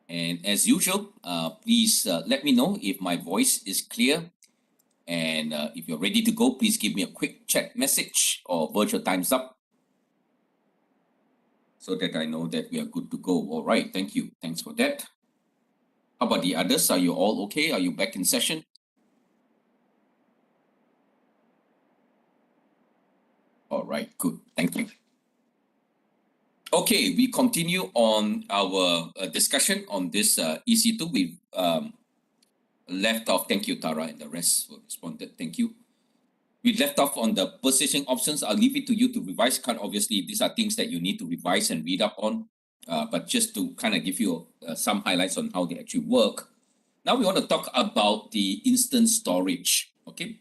And as usual, please let me know if my voice is clear. And if you're ready to go, please give me a quick chat message or virtual times up so that I know that we are good to go. All right, thank you. Thanks for that. How about the others? Are you all okay? Are you back in session? All right, good. Thank you. Okay, we continue on our discussion on this EC2. We've left off. Thank you, Tara, and the rest were responded. Thank you. We left off on the positioning options. I'll leave it to you to revise. Obviously, these are things that you need to revise and read up on. But just to kind of give you some highlights on how they actually work. Now we want to talk about the instance storage. Okay,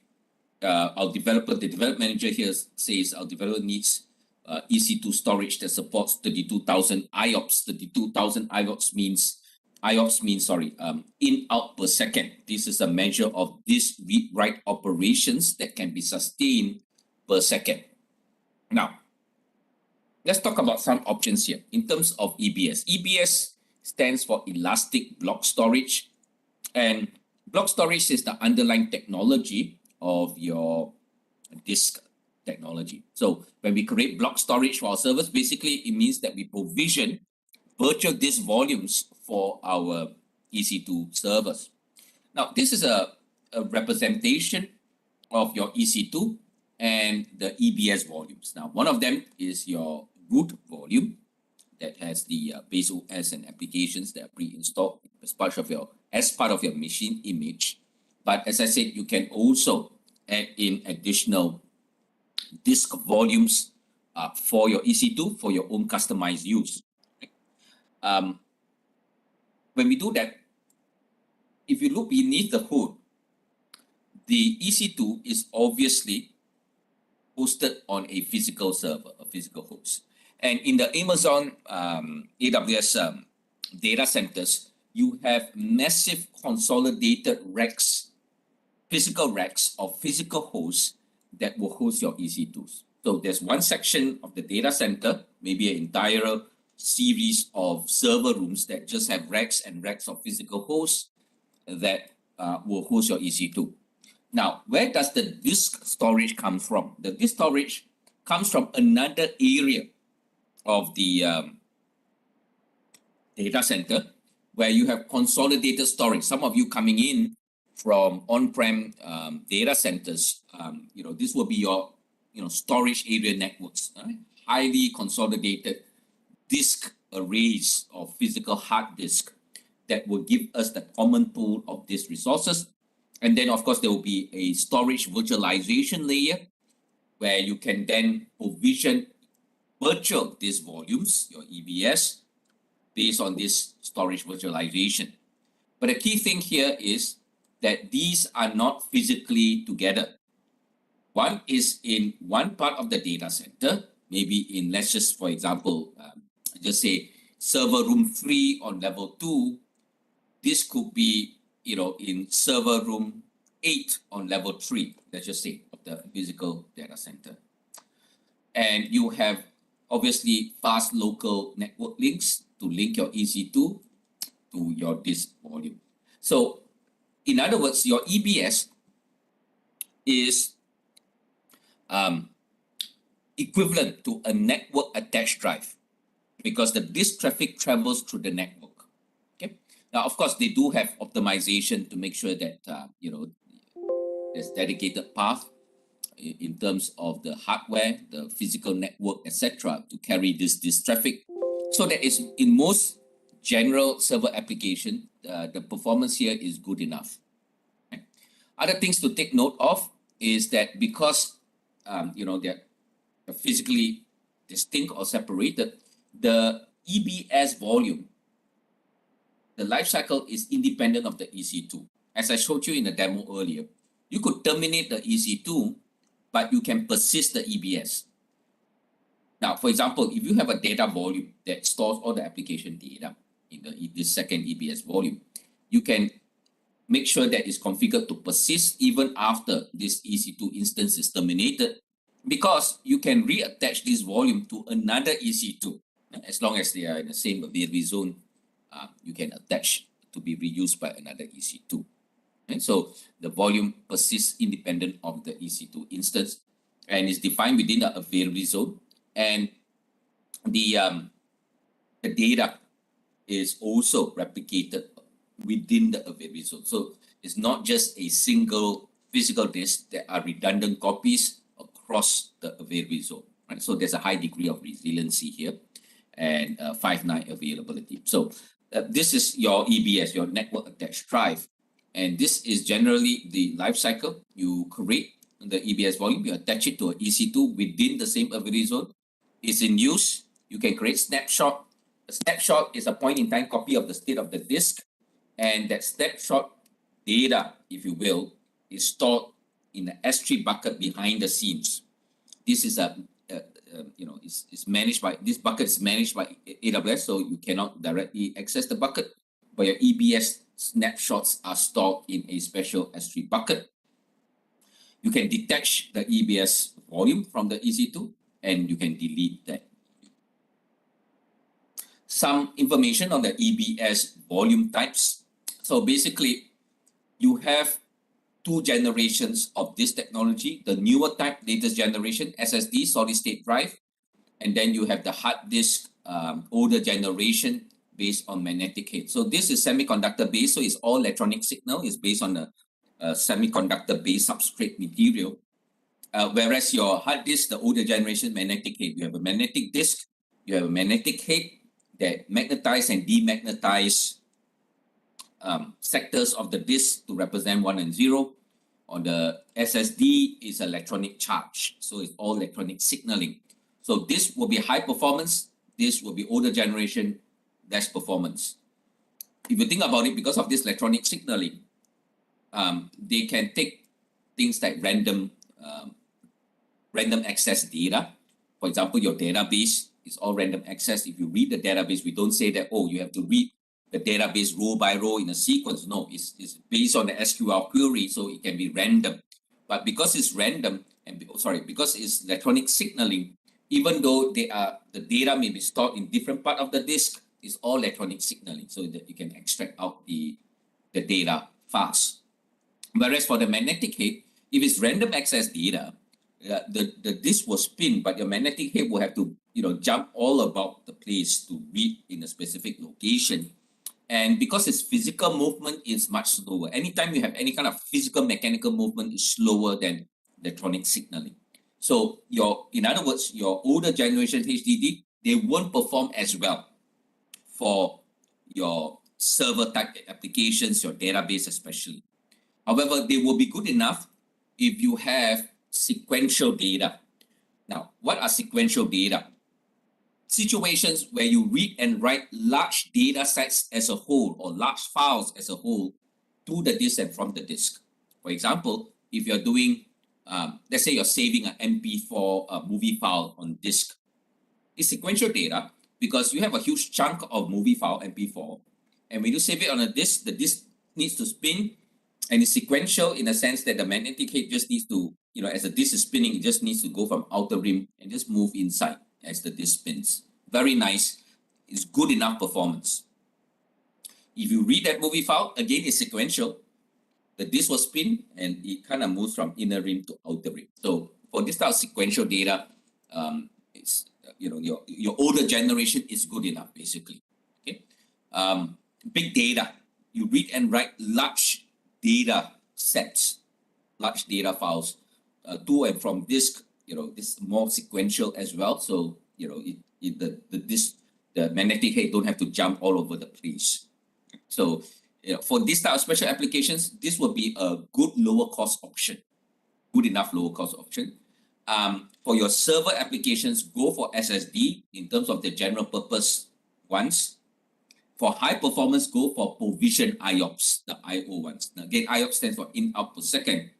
our developer, the development manager here says our developer needs EC2 storage that supports 32,000 IOPS. 32,000 IOPS means in out per second. This is a measure of this read write operations that can be sustained per second. Now, let's talk about some options here in terms of EBS. EBS stands for Elastic Block Storage, and block storage is the underlying technology of your disk technology. So when we create block storage for our servers, basically it means that we provision virtual disk volumes for our EC2 servers. Now, this is a representation of your EC2 and the EBS volumes. Now, one of them is your root volume that has the base OS and applications that are pre-installed as part of your machine image. But as I said, you can also add in additional disk volumes for your EC2 for your own customized use. When we do that, if you look beneath the hood, the EC2 is obviously hosted on a physical server, a physical host. And in the Amazon AWS data centers, you have massive consolidated racks, physical racks of physical hosts that will host your EC2s. So there's one section of the data center, maybe an entire series of server rooms that just have racks and racks of physical hosts that will host your EC2. Now, where does the disk storage come from? The disk storage comes from another area of the data center where you have consolidated storage. Some of you coming in from on-prem data centers, this will be your storage area networks, right? Highly consolidated disk arrays of physical hard disk that will give us the common pool of these resources. And then, of course, there will be a storage virtualization layer where you can then provision virtual disk volumes, your EVS, based on this storage virtualization. But the key thing here is that these are not physically together. One is in one part of the data center, maybe in, let's just, for example, just say server room 3 on level 2. This could be, in server room 8 on level 3, let's just say, of the physical data center. And you have obviously fast local network links to link your EC2 to your disk volume. So in other words, your EBS is equivalent to a network attached drive because the disk traffic travels through the network. Okay. Now, of course, they do have optimization to make sure that there's dedicated path in terms of the hardware, the physical network, etc., to carry this traffic. So that is in most general server application, the performance here is good enough. Okay. Other things to take note of is that because they're physically distinct or separated, the EBS volume, the life cycle is independent of the EC2. As I showed you in the demo earlier, you could terminate the EC2, but you can persist the EBS. Now, for example, if you have a data volume that stores all the application data in this second EBS volume, you can make sure that it's configured to persist even after this EC2 instance is terminated because you can reattach this volume to another EC2. As long as they are in the same availability zone, you can attach to be reused by another EC2. And so the volume persists independent of the EC2 instance and is defined within the availability zone. And the data is also replicated within the availability zone. So it's not just a single physical disk, there are redundant copies across the availability zone. Right? So there's a high degree of resiliency here and 5.9 availability. So this is your EBS, your network attached drive. And this is generally the life cycle. You create the EBS volume, you attach it to an EC2 within the same availability zone. It's in use. You can create snapshot. A snapshot is a point in time copy of the state of the disk. And that snapshot data, if you will, is stored in the S3 bucket behind the scenes. This is is managed by, this bucket is managed by AWS, so you cannot directly access the bucket, but your EBS snapshots are stored in a special S3 bucket. You can detach the EBS volume from the EC2 and you can delete that. Some information on the EBS volume types. So basically, you have two generations of this technology, the newer type, latest generation, SSD, solid state drive, and then you have the hard disk, older generation based on magnetic head. So this is semiconductor based, so it's all electronic signal, it's based on a semiconductor based substrate material. Whereas your hard disk, the older generation magnetic head, you have a magnetic disk, you have a magnetic head that magnetize and demagnetize sectors of the disk to represent 1 and 0. On the SSD is electronic charge, so it's all electronic signaling. So this will be high performance, this will be older generation, less performance. If you think about it, because of this electronic signaling, they can take things like random access data. For example, your database is all random access. If you read the database, we don't say that, oh, you have to read the database row by row in a sequence. No, it's based on the SQL query, so it can be random. But because it's random, because it's electronic signaling, even though the data may be stored in different part of the disk, it's all electronic signaling, so that you can extract out the data fast. Whereas for the magnetic head, if it's random access data, the disk will spin, but your magnetic head will have to jump all about the place to read in a specific location. And because its physical movement is much slower, anytime you have any kind of physical mechanical movement is slower than electronic signaling. So in other words, your older generation HDD, they won't perform as well for your server type applications, your database especially. However, they will be good enough if you have sequential data. Now, what are sequential data? Situations where you read and write large data sets as a whole or large files as a whole to the disk and from the disk. For example, if you're doing, let's say you're saving an MP4 movie file on disk, it's sequential data because you have a huge chunk of movie file, MP4, and when you save it on a disk, the disk needs to spin, and it's sequential in the sense that the magnetic head just needs to, as the disk is spinning, it just needs to go from outer rim and just move inside as the disk spins. Very nice. It's good enough performance. If you read that movie file, again, it's sequential. The disk will spin and it kind of moves from inner rim to outer rim. So for this type of sequential data, it's your older generation is good enough, basically. Okay. Big data. You read and write large data sets, large data files to and from disk. This is more sequential as well. So the magnetic head don't have to jump all over the place. So for this type of special applications, this will be a good lower cost option, good enough lower cost option. For your server applications, go for SSD in terms of the general purpose ones. For high performance, go for provision IOPS, the IO ones. Now, again, IOPS stands for in out per second.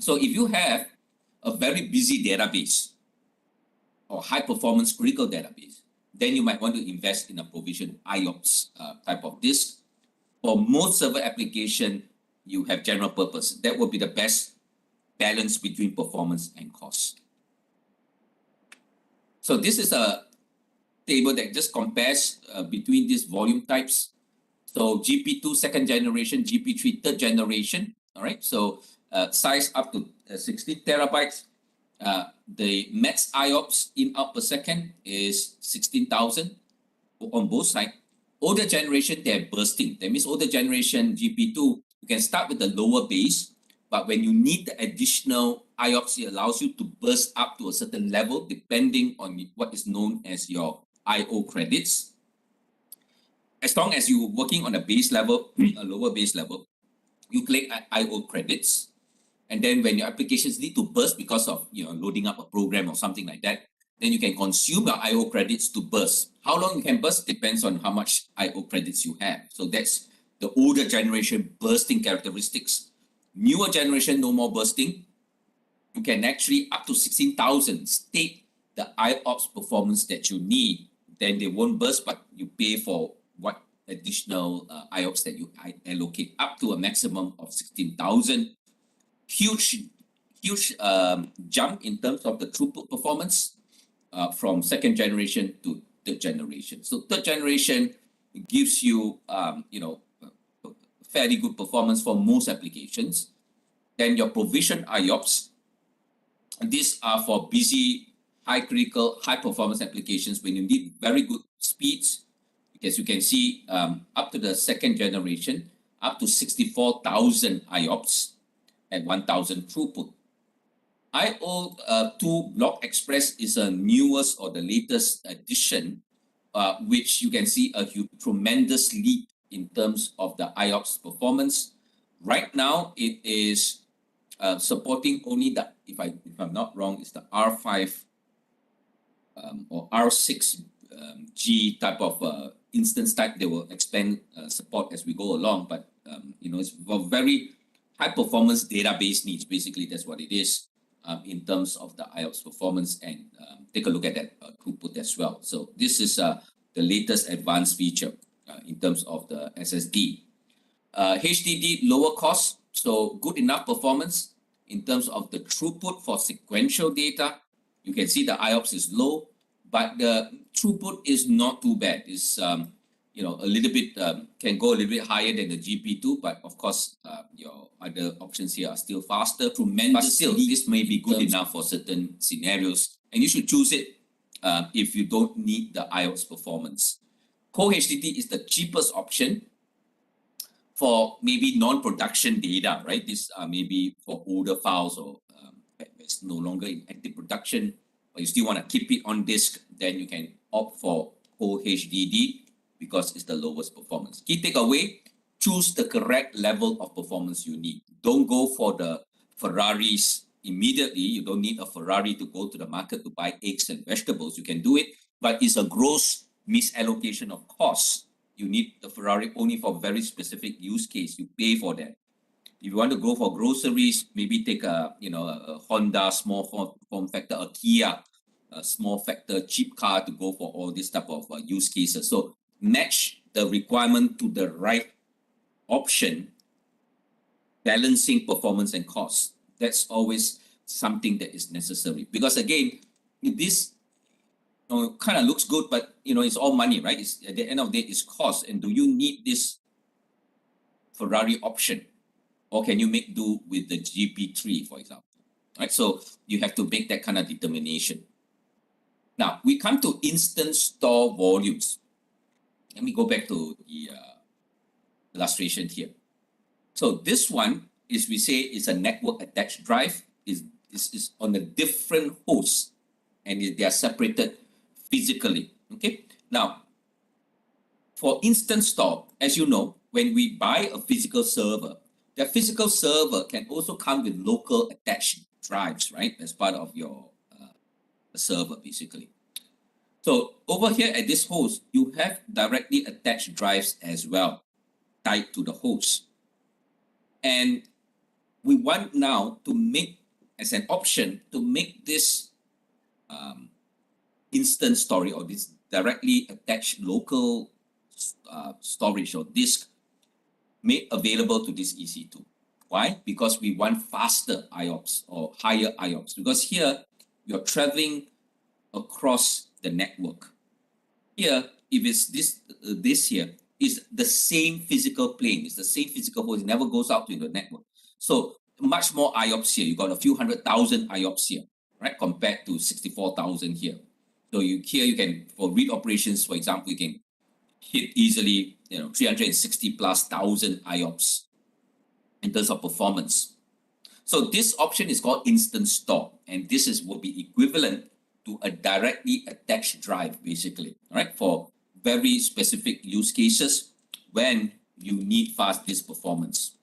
So if you have a very busy database or high performance critical database, then you might want to invest in a provision IOPS type of disk. For most server application, you have general purpose. That will be the best balance between performance and cost. So this is a table that just compares between these volume types. So GP2 second generation, GP3 third generation. All right. So size up to 16 terabytes. The max IOPS in out per second is 16,000 on both sides. Older generation, they're bursting. That means older generation GP2, you can start with the lower base, but when you need the additional IOPS, it allows you to burst up to a certain level depending on what is known as your IO credits. As long as you're working on a base level, a lower base level, you collect IO credits. And then when your applications need to burst because of loading up a program or something like that, then you can consume your IO credits to burst. How long you can burst depends on how much IO credits you have. So that's the older generation bursting characteristics. Newer generation, no more bursting. You can actually up to 16,000 state the IOPS performance that you need. Then they won't burst, but you pay for what additional IOPS that you allocate up to a maximum of 16,000. Huge jump in terms of the throughput performance from second generation to third generation. So third generation gives you fairly good performance for most applications. Then your provision IOPS. These are for busy, high critical, high performance applications when you need very good speeds. As you can see, up to the second generation, up to 64,000 IOPS at 1,000 throughput. IO2 Block Express is a newest or the latest addition, which you can see a tremendous leap in terms of the IOPS performance. Right now, it is supporting only the, if I'm not wrong, it's the R5 or R6 G type of instance type. They will expand support as we go along, but it's for very high performance database needs. Basically, that's what it is in terms of the IOPS performance, and take a look at that throughput as well. So this is the latest advanced feature in terms of the SSD. HDD lower cost, so good enough performance in terms of the throughput for sequential data. You can see the IOPS is low, but the throughput is not too bad. It's a little bit can go a little bit higher than the GP2, but of course your other options here are still faster. But still, this may be good enough for certain scenarios, and you should choose it if you don't need the IOPS performance. Core HDD is the cheapest option for maybe non-production data, right? This maybe for older files or it's no longer in active production, but you still want to keep it on disk, then you can opt for Core HDD because it's the lowest performance. Key takeaway, choose the correct level of performance you need. Don't go for the Ferraris immediately. You don't need a Ferrari to go to the market to buy eggs and vegetables. You can do it, but it's a gross misallocation of costs. You need the Ferrari only for very specific use case. You pay for that. If you want to go for groceries, maybe take a Honda small form factor, a Kia a small factor cheap car to go for all this type of use cases. So match the requirement to the right option, balancing performance and cost. That's always something that is necessary, because again, this kind of looks good, but it's all money, right? It's, at the end of the day, it's cost. And do you need this Ferrari option, or can you make do with the GP3, for example? Right, so you have to make that kind of determination. Now we come to instant store volumes. Let me go back to the illustration here. So this one is, we say, is a network attached drive. Is on a different host, and they are separated physically. Okay. Now, for instant store, as you know, when we buy a physical server, that physical server can also come with local attached drives, right? As part of your server, basically. So over here at this host, you have directly attached drives as well, tied to the host. And we want now to make, as an option, to make this instant storage, or this directly attached local storage or disk, made available to this EC2. Why? Because we want faster IOPS or higher IOPS. Because here you're traveling across the network. Here, if it's this here, is the same physical plane, it's the same physical host, it never goes out to the network. So much more IOPS here. You got a few 100,000 IOPS here, right? Compared to 64,000 here. So here you can, for read operations, for example, you can hit easily 360 plus thousand IOPS in terms of performance. So this option is called instant store, and this will be equivalent to a directly attached drive, basically, right? For very specific use cases when you need fast disk performance.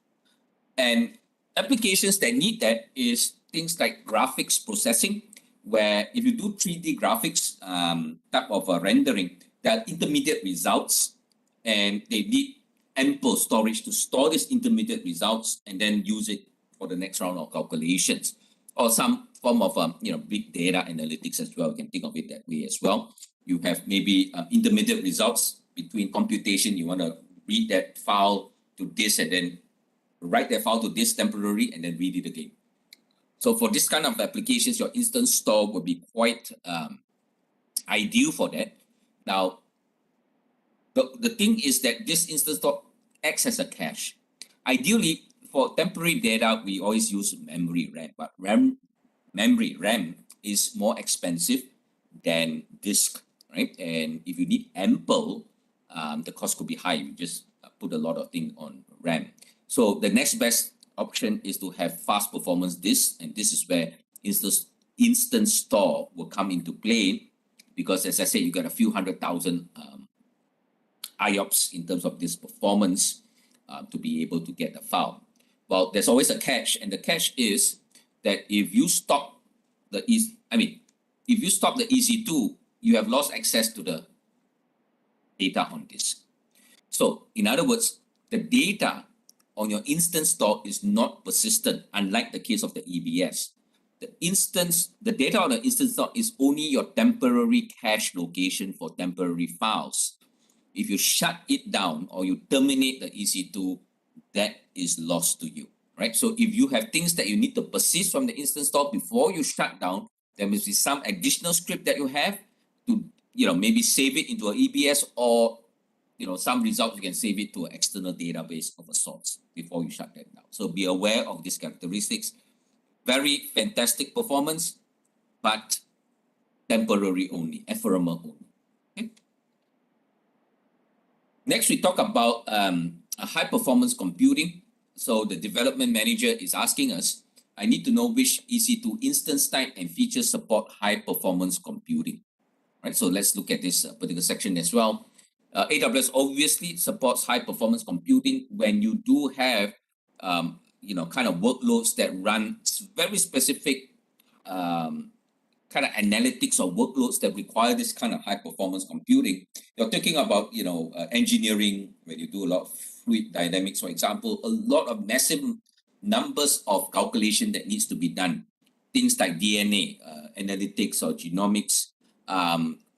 And applications that need that is things like graphics processing, where if you do 3D graphics type of rendering, there are intermediate results, and they need ample storage to store these intermediate results and then use it for the next round of calculations, or some form of big data analytics as well. You can think of it that way as well. You have maybe intermediate results between computation. You want to read that file to disk and then write that file to disk temporarily and then read it again. So for this kind of applications, your instant store will be quite ideal for that. Now, the thing is that this instant store acts as a cache. Ideally, for temporary data, we always use memory RAM, but memory RAM is more expensive than disk, right? And if you need ample, the cost could be high. You just put a lot of things on RAM. So the next best option is to have fast performance disk, and this is where instant store will come into play, because as I said, you got a few 100,000 IOPS in terms of this performance to be able to get the file. Well, there's always a catch, and the catch is that if you stop the EC2, you have lost access to the data on disk. So, in other words, the data on your instant store is not persistent, unlike the case of the EBS. The data on the instant store is only your temporary cache location for temporary files. If you shut it down or you terminate the EC2, that is lost to you, right? So if you have things that you need to persist from the instant store before you shut down, there must be some additional script that you have to, maybe save it into an EBS, or, some results you can save it to an external database of a sort before you shut that down. So be aware of these characteristics. Very fantastic performance, but temporary only, ephemeral only. Okay? Next, we talk about high performance computing. So the development manager is asking us, I need to know which EC2 instance type and features support high performance computing. Right, so let's look at this particular section as well. AWS obviously supports high performance computing when you do have kind of workloads that run very specific kind of analytics or workloads that require this kind of high performance computing. You're talking about engineering, where you do a lot of fluid dynamics, for example, a lot of massive numbers of calculation that needs to be done. Things like DNA analytics or genomics.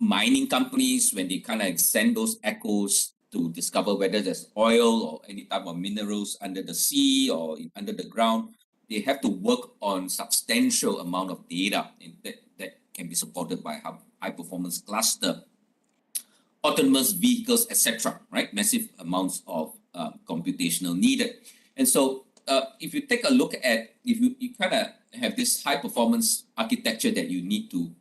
Mining companies, when they kind of send those echoes to discover whether there's oil or any type of minerals under the sea or under the ground, they have to work on substantial amount of data that can be supported by high performance cluster, autonomous vehicles, etc. Right, massive amounts of computational needed. And so if you take a look at, if you kind of have this high performance architecture that you need to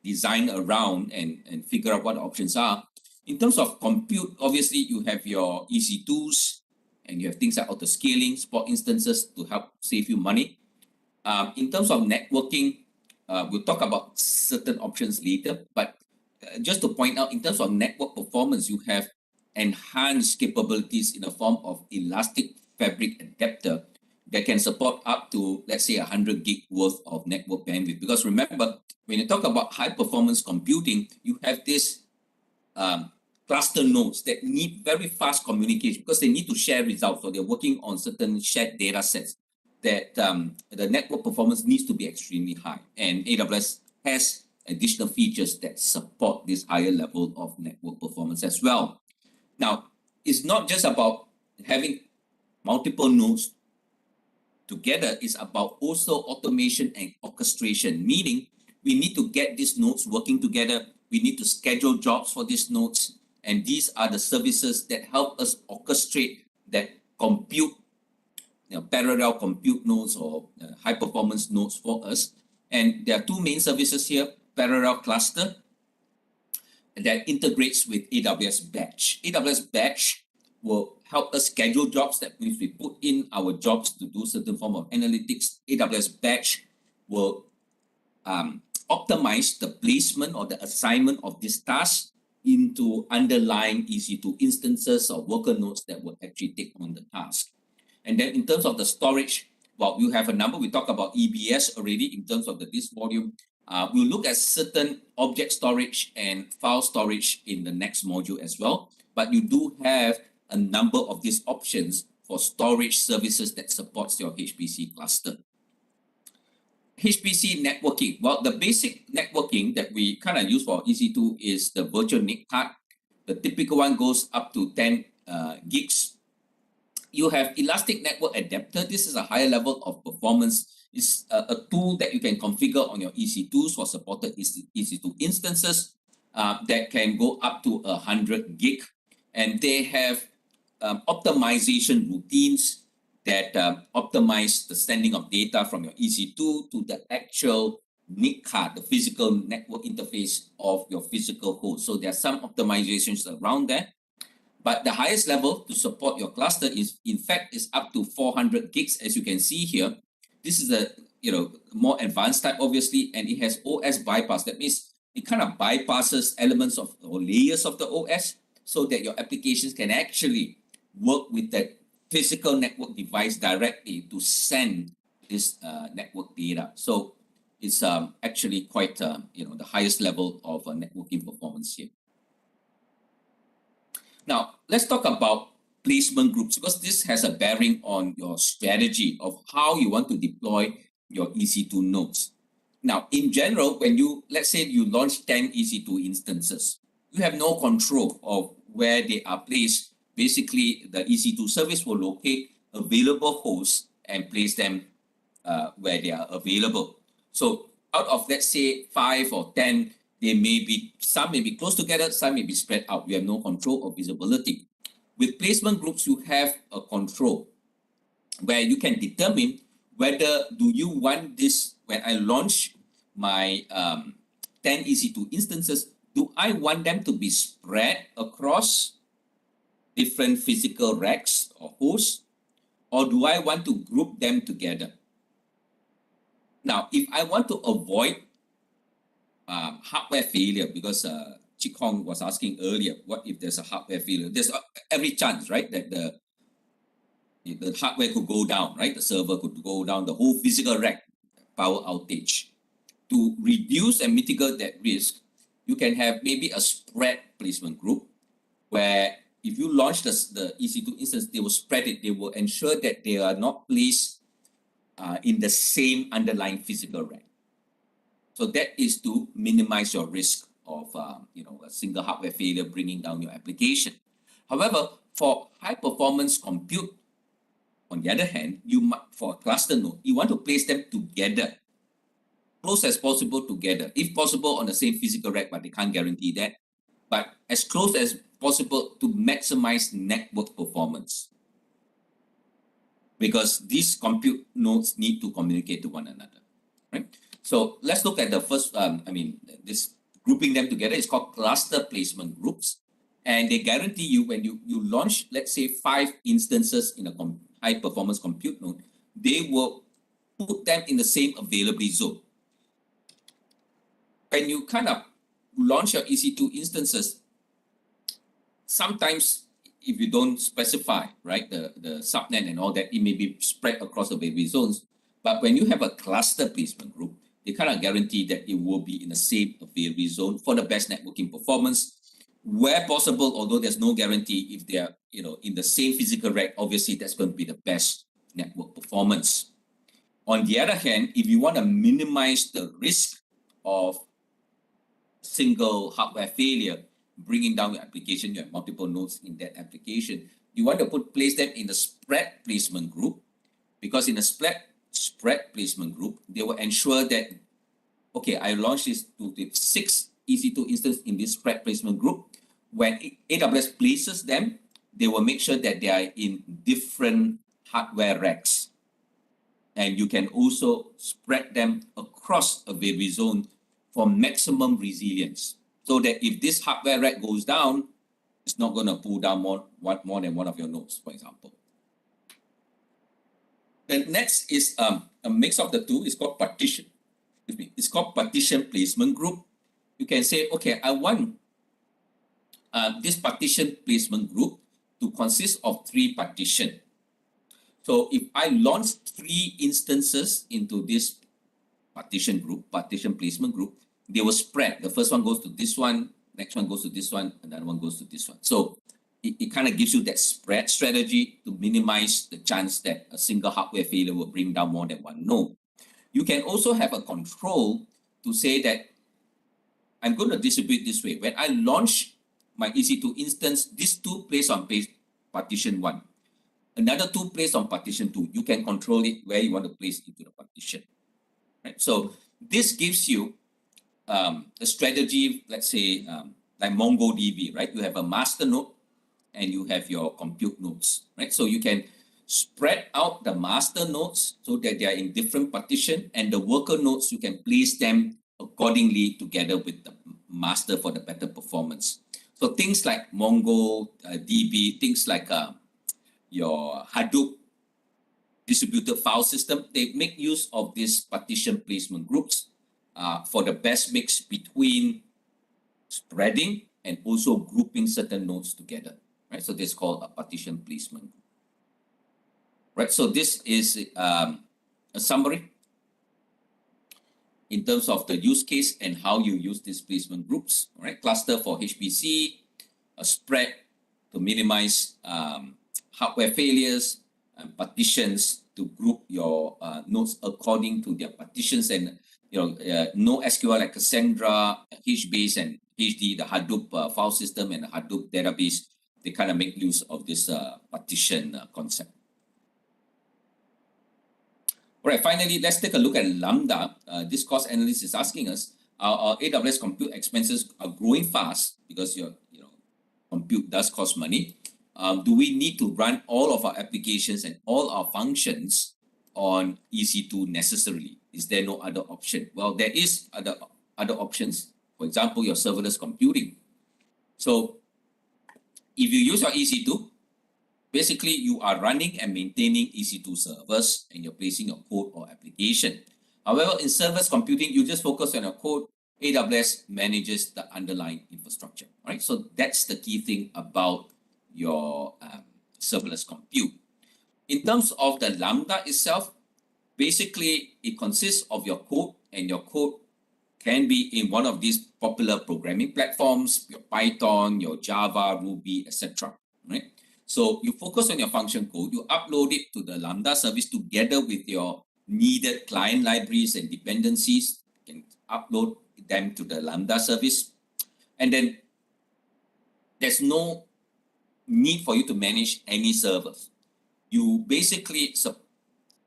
design around and figure out what the options are. In terms of compute, obviously you have your EC2s, and you have things like auto-scaling, spot instances to help save you money. In terms of networking, we'll talk about certain options later, but just to point out, in terms of network performance, you have enhanced capabilities in the form of elastic fabric adapter that can support up to, let's say, 100 gig worth of network bandwidth. Because remember, when you talk about high performance computing, you have this cluster nodes that need very fast communication because they need to share results. So they're working on certain shared data sets that the network performance needs to be extremely high. And AWS has additional features that support this higher level of network performance as well. Now, it's not just about having multiple nodes together, it's about also automation and orchestration, meaning we need to get these nodes working together. We need to schedule jobs for these nodes. And these are the services that help us orchestrate that compute, parallel compute nodes or high performance nodes for us. And there are two main services here: Parallel Cluster that integrates with AWS Batch. AWS Batch will help us schedule jobs. That means we put in our jobs to do certain form of analytics. AWS Batch will optimize the placement or the assignment of this task into underlying EC2 instances or worker nodes that will actually take on the task. And then in terms of the storage, well, you have a number. We talked about EBS already in terms of the disk volume. We'll look at certain object storage and file storage in the next module as well. But you do have a number of these options for storage services that supports your HPC cluster. HPC networking. Well, the basic networking that we kind of use for EC2 is the virtual NIC card. The typical one goes up to 10 gigs. You have Elastic Network Adapter. This is a higher level of performance. It's a tool that you can configure on your EC2s for supported EC2 instances that can go up to 100 gig. And they have optimization routines that optimize the sending of data from your EC2 to the actual NIC card, the physical network interface of your physical host. So there are some optimizations around that. But the highest level to support your cluster is, in fact, is up to 400 gigs, as you can see here. This is a more advanced type, obviously, and it has OS bypass. That means it kind of bypasses elements of or layers of the OS so that your applications can actually work with that physical network device directly to send this network data. So it's actually quite the highest level of networking performance here. Now, let's talk about placement groups, because this has a bearing on your strategy of how you want to deploy your EC2 nodes. Now, in general, when let's say you launch 10 EC2 instances, you have no control of where they are placed. Basically, the EC2 service will locate available hosts and place them where they are available. So out of, let's say, 5 or 10, some may be close together, some may be spread out. You have no control or visibility. With placement groups, you have a control where you can determine whether do you want this, when I launch my 10 EC2 instances, do I want them to be spread across different physical racks or hosts, or do I want to group them together? Now, if I want to avoid hardware failure, because Chik Hong was asking earlier, what if there's a hardware failure? There's every chance, right, that the hardware could go down, right? The server could go down, the whole physical rack power outage. To reduce and mitigate that risk, you can have maybe a spread placement group where if you launch the EC2 instance, they will spread it. They will ensure that they are not placed in the same underlying physical rack. So that is to minimize your risk of a single hardware failure bringing down your application. However, for high performance compute, on the other hand, for a cluster node, you want to place them together, close as possible together. If possible, on the same physical rack, but they can't guarantee that. But as close as possible to maximize network performance, because these compute nodes need to communicate to one another, right? So let's look at the first, this grouping them together is called cluster placement groups. And they guarantee you when you launch, let's say 5 instances in a high performance compute node, they will put them in the same availability zone. When you kind of launch your EC2 instances, sometimes if you don't specify, right, the subnet and all that, it may be spread across the availability zones. But when you have a cluster placement group, they kind of guarantee that it will be in the same availability zone for the best networking performance. Where possible, although there's no guarantee, if they are in the same physical rack, obviously that's going to be the best network performance. On the other hand, if you want to minimize the risk of single hardware failure bringing down your application, you have multiple nodes in that application, you want to place them in the spread placement group, because in a spread placement group, they will ensure that okay, I launched this to the 6 EC2 instances in this spread placement group. When AWS places them, they will make sure that they are in different hardware racks. And you can also spread them across a delivery zone for maximum resilience. So that if this hardware rack goes down, it's not going to pull down more than one of your nodes, for example. The next is a mix of the two. It's called partition. It's called partition placement group. You can say, okay, I want this partition placement group to consist of 3 partitions. So if I launch 3 instances into this partition placement group, they will spread. The first one goes to this one, next one goes to this one, another one goes to this one. So it kind of gives you that spread strategy to minimize the chance that a single hardware failure will bring down more than one node. You can also have a control to say that I'm going to distribute this way. When I launch my EC2 instance, these 2 placed on partition 1. Another 2 placed on partition 2. You can control it where you want to place into the partition. Right? So this gives you a strategy, let's say, like MongoDB, right? You have a master node and you have your compute nodes, right? So you can spread out the master nodes so that they are in different partition, and the worker nodes, you can place them accordingly together with the master for the better performance. So things like MongoDB, things like your Hadoop distributed file system, they make use of these partition placement groups for the best mix between spreading and also grouping certain nodes together, right? So this is called a partition placement. Right, so this is a summary in terms of the use case and how you use these placement groups. Right, cluster for HPC, a spread to minimize hardware failures, and partitions to group your nodes according to their partitions, and NoSQL like Cassandra, HBase, and HD, the Hadoop file system, and the Hadoop database. They kind of make use of this partition concept. All right, finally, let's take a look at Lambda. This cost analyst is asking us, our AWS compute expenses are growing fast because your compute does cost money. Do we need to run all of our applications and all our functions on EC2 necessarily? Is there no other option? Well, there is other options. For example, your serverless computing. So if you use your EC2, basically you are running and maintaining EC2 servers and you're placing your code or application. However, in serverless computing, you just focus on your code. AWS manages the underlying infrastructure. Right? So that's the key thing about your serverless compute. In terms of the Lambda itself, basically it consists of your code, and your code can be in one of these popular programming platforms, your Python, your Java, Ruby, etc. Right? So you focus on your function code, you upload it to the Lambda service together with your needed client libraries and dependencies. You can upload them to the Lambda service. And then there's no need for you to manage any servers. You basically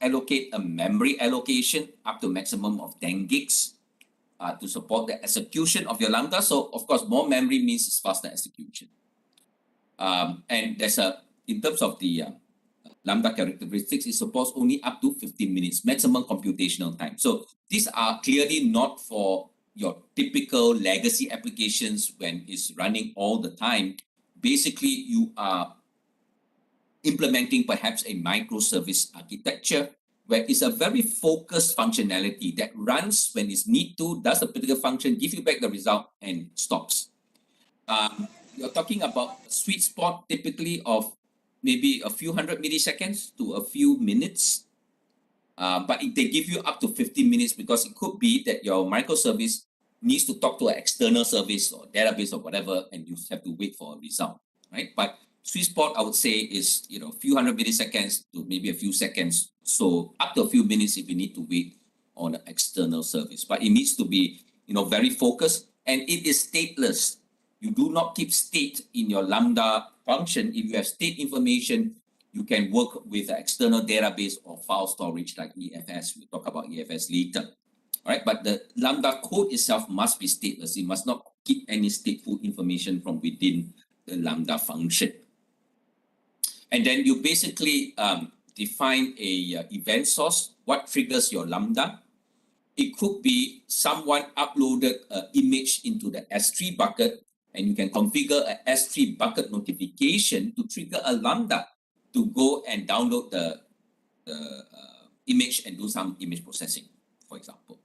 allocate a memory allocation up to a maximum of 10 gigs to support the execution of your Lambda. So of course, more memory means faster execution. And there's in terms of the Lambda characteristics, it supports only up to 15 minutes maximum computational time. So these are clearly not for your typical legacy applications when it's running all the time. Basically, you are implementing perhaps a microservice architecture where it's a very focused functionality that runs when it's need to, does a particular function, give you back the result, and stops. You're talking about a sweet spot typically of maybe a few hundred milliseconds to a few minutes. But they give you up to 15 minutes because it could be that your microservice needs to talk to an external service or database or whatever, and you have to wait for a result, right? But sweet spot, I would say, is a few hundred milliseconds to maybe a few seconds. So up to a few minutes if you need to wait on an external service. But it needs to be very focused, and it is stateless. You do not keep state in your Lambda function. If you have state information, you can work with an external database or file storage like EFS. We'll talk about EFS later. All right, but the Lambda code itself must be stateless. It must not keep any stateful information from within the Lambda function. And then you basically define a event source. What triggers your Lambda? It could be someone uploaded an image into the S3 bucket, and you can configure a S3 bucket notification to trigger a Lambda to go and download the image and do some image processing, for example.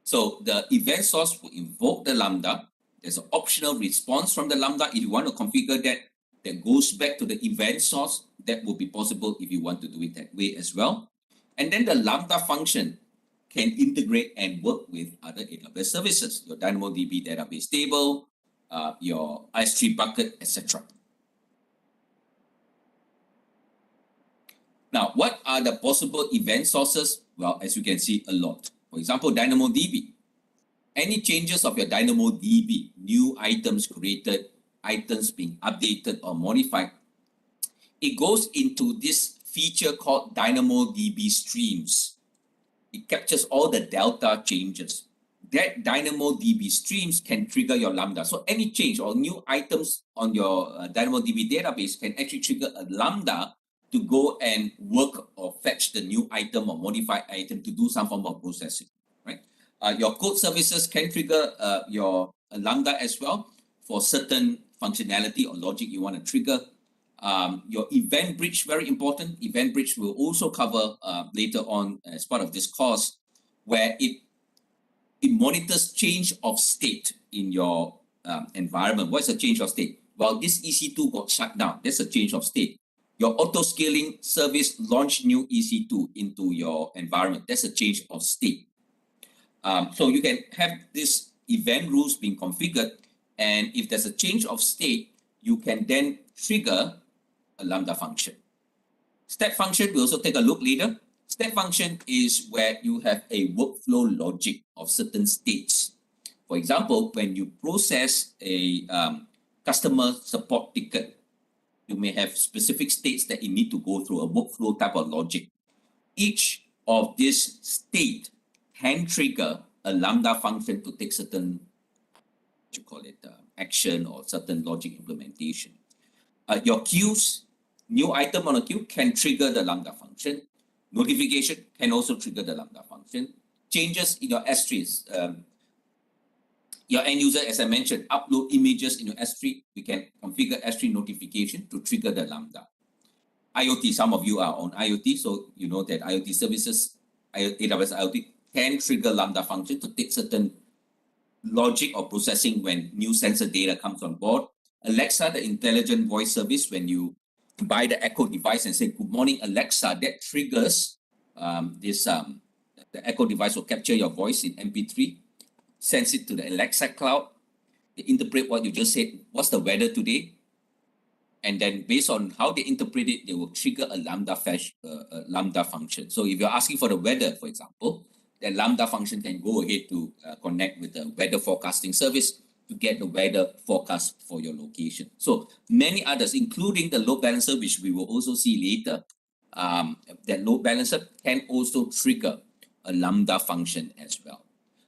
So the event source will invoke the Lambda. There's an optional response from the Lambda. If you want to configure that goes back to the event source, that will be possible if you want to do it that way as well. And then the Lambda function can integrate and work with other AWS services, your DynamoDB database table, your S3 bucket, etc. Now, what are the possible event sources? Well, as you can see, a lot. For example, DynamoDB. Any changes of your DynamoDB, new items created, items being updated or modified, it goes into this feature called DynamoDB Streams. It captures all the delta changes. That DynamoDB Streams can trigger your Lambda. So any change or new items on your DynamoDB database can actually trigger a Lambda to go and work or fetch the new item or modified item to do some form of processing, right? Your code services can trigger your Lambda as well for certain functionality or logic you want to trigger. Your event bridge, very important. Event bridge will also cover later on as part of this course, where it monitors change of state in your environment. What's a change of state? Well, this EC2 got shut down. That's a change of state. Your auto-scaling service launched new EC2 into your environment. That's a change of state. So you can have this event rules being configured, and if there's a change of state, you can then trigger a Lambda function. Step function, we'll also take a look later. Step function is where you have a workflow logic of certain states. For example, when you process a customer support ticket, you may have specific states that you need to go through, a workflow type of logic. Each of this state can trigger a Lambda function to take certain, what you call it, action or certain logic implementation. Your queues, new item on a queue can trigger the Lambda function. Notification can also trigger the Lambda function. Changes in your S3s. Your end user, as I mentioned, upload images in your S3. We can configure S3 notification to trigger the Lambda. IoT, some of you are on IoT, so you know that IoT services, AWS IoT, can trigger Lambda function to take certain logic or processing when new sensor data comes on board. Alexa, the intelligent voice service, when you buy the Echo device and say, "Good morning, Alexa," that triggers the Echo device will capture your voice in MP3, sends it to the Alexa cloud, they interpret what you just said, what's the weather today? And then based on how they interpret it, they will trigger a Lambda function. So if you're asking for the weather, for example, the Lambda function can go ahead to connect with the weather forecasting service to get the weather forecast for your location. So many others, including the load balancer, which we will also see later, that load balancer can also trigger a Lambda function as well,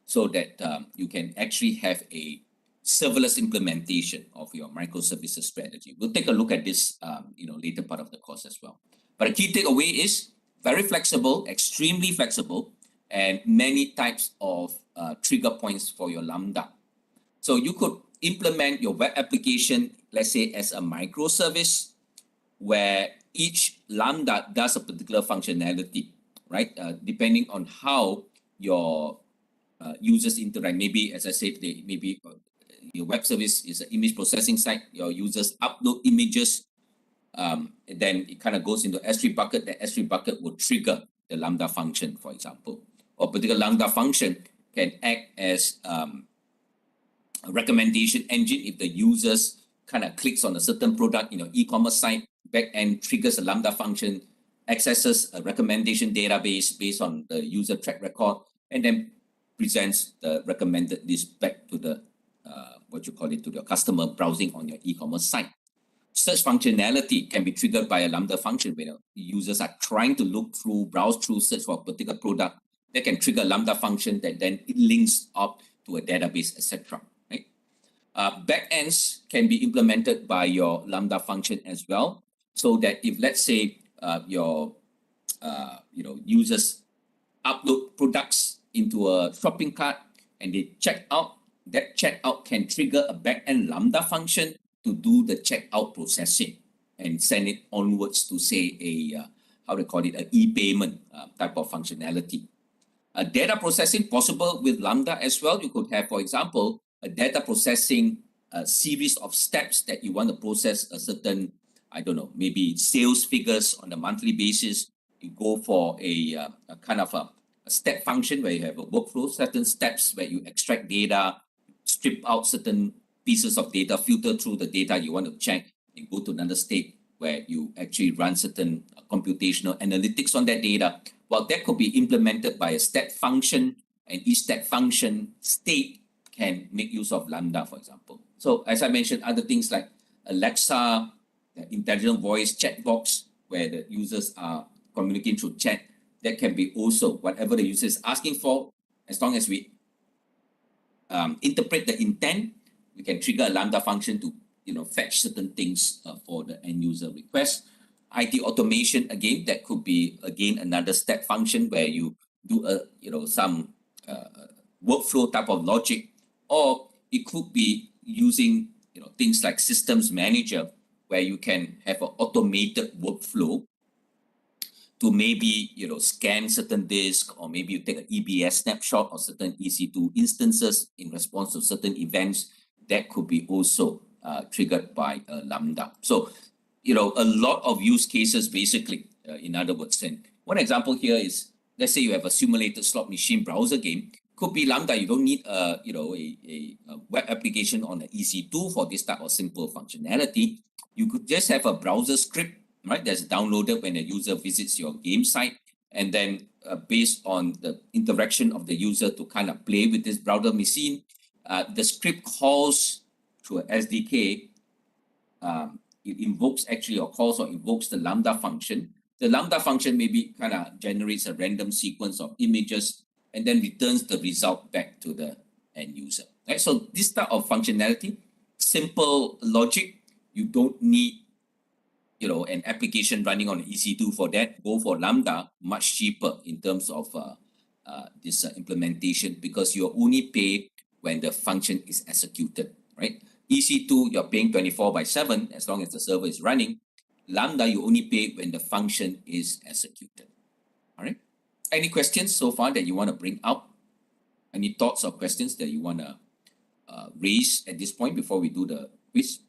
so that you can actually have a serverless implementation of your microservices strategy. We'll take a look at this later part of the course as well. But a key takeaway is very flexible, extremely flexible, and many types of trigger points for your Lambda. So you could implement your web application, let's say, as a microservice, where each Lambda does a particular functionality, right? Depending on how your users interact. Maybe, as I said, maybe your web service is an image processing site. Your users upload images. Then it kind of goes into S3 bucket. The S3 bucket will trigger the Lambda function, for example. Or particular Lambda function can act as a recommendation engine if the users kind of clicks on a certain product in your e-commerce site, backend triggers a Lambda function, accesses a recommendation database based on the user track record, and then presents the recommended list back to the to the customer browsing on your e-commerce site. Search functionality can be triggered by a Lambda function when users are trying to browse through, search for a particular product. that can trigger a Lambda function that then it links up to a database, etc. Right? Backends can be implemented by your Lambda function as well, so that if let's say your users upload products into a shopping cart and they check out, that checkout can trigger a backend Lambda function to do the checkout processing and send it onwards to say a how they call it, an e-payment type of functionality. Data processing possible with Lambda as well. You could have, for example, a data processing series of steps that you want to process a certain, I don't know, maybe sales figures on a monthly basis. You go for a kind of a step function where you have a workflow, certain steps where you extract data, strip out certain pieces of data, filter through the data you want to check, and go to another state where you actually run certain computational analytics on that data. Well, that could be implemented by a step function, and each step function state can make use of Lambda, for example. So as I mentioned, other things like Alexa, the intelligent voice chat box, where the users are communicating through chat, that can be also whatever the user is asking for. As long as we interpret the intent, we can trigger a Lambda function to fetch certain things for the end user request. IT automation, again, that could be again another step function where you do some workflow type of logic, or it could be using things like systems manager, where you can have an automated workflow to maybe scan certain disk, or maybe you take an EBS snapshot of certain EC2 instances in response to certain events. That could be also triggered by Lambda. So a lot of use cases, basically, in other words. And one example here is, let's say you have a simulated slot machine browser game. Could be Lambda. You don't need a web application on the EC2 for this type of simple functionality. You could just have a browser script, right, that's downloaded when a user visits your game site, and then based on the interaction of the user to kind of play with this browser machine, the script calls through an SDK. It invokes actually, or calls or invokes the Lambda function. The Lambda function maybe kind of generates a random sequence of images and then returns the result back to the end user. Right? So this type of functionality, simple logic, you don't need an application running on EC2 for that. Go for Lambda, much cheaper in terms of this implementation, because you only pay when the function is executed, right? EC2, you're paying 24/7 as long as the server is running. Lambda, you only pay when the function is executed. All right. Any questions so far that you want to bring up? Any thoughts or questions that you want to raise at this point before we do the quiz?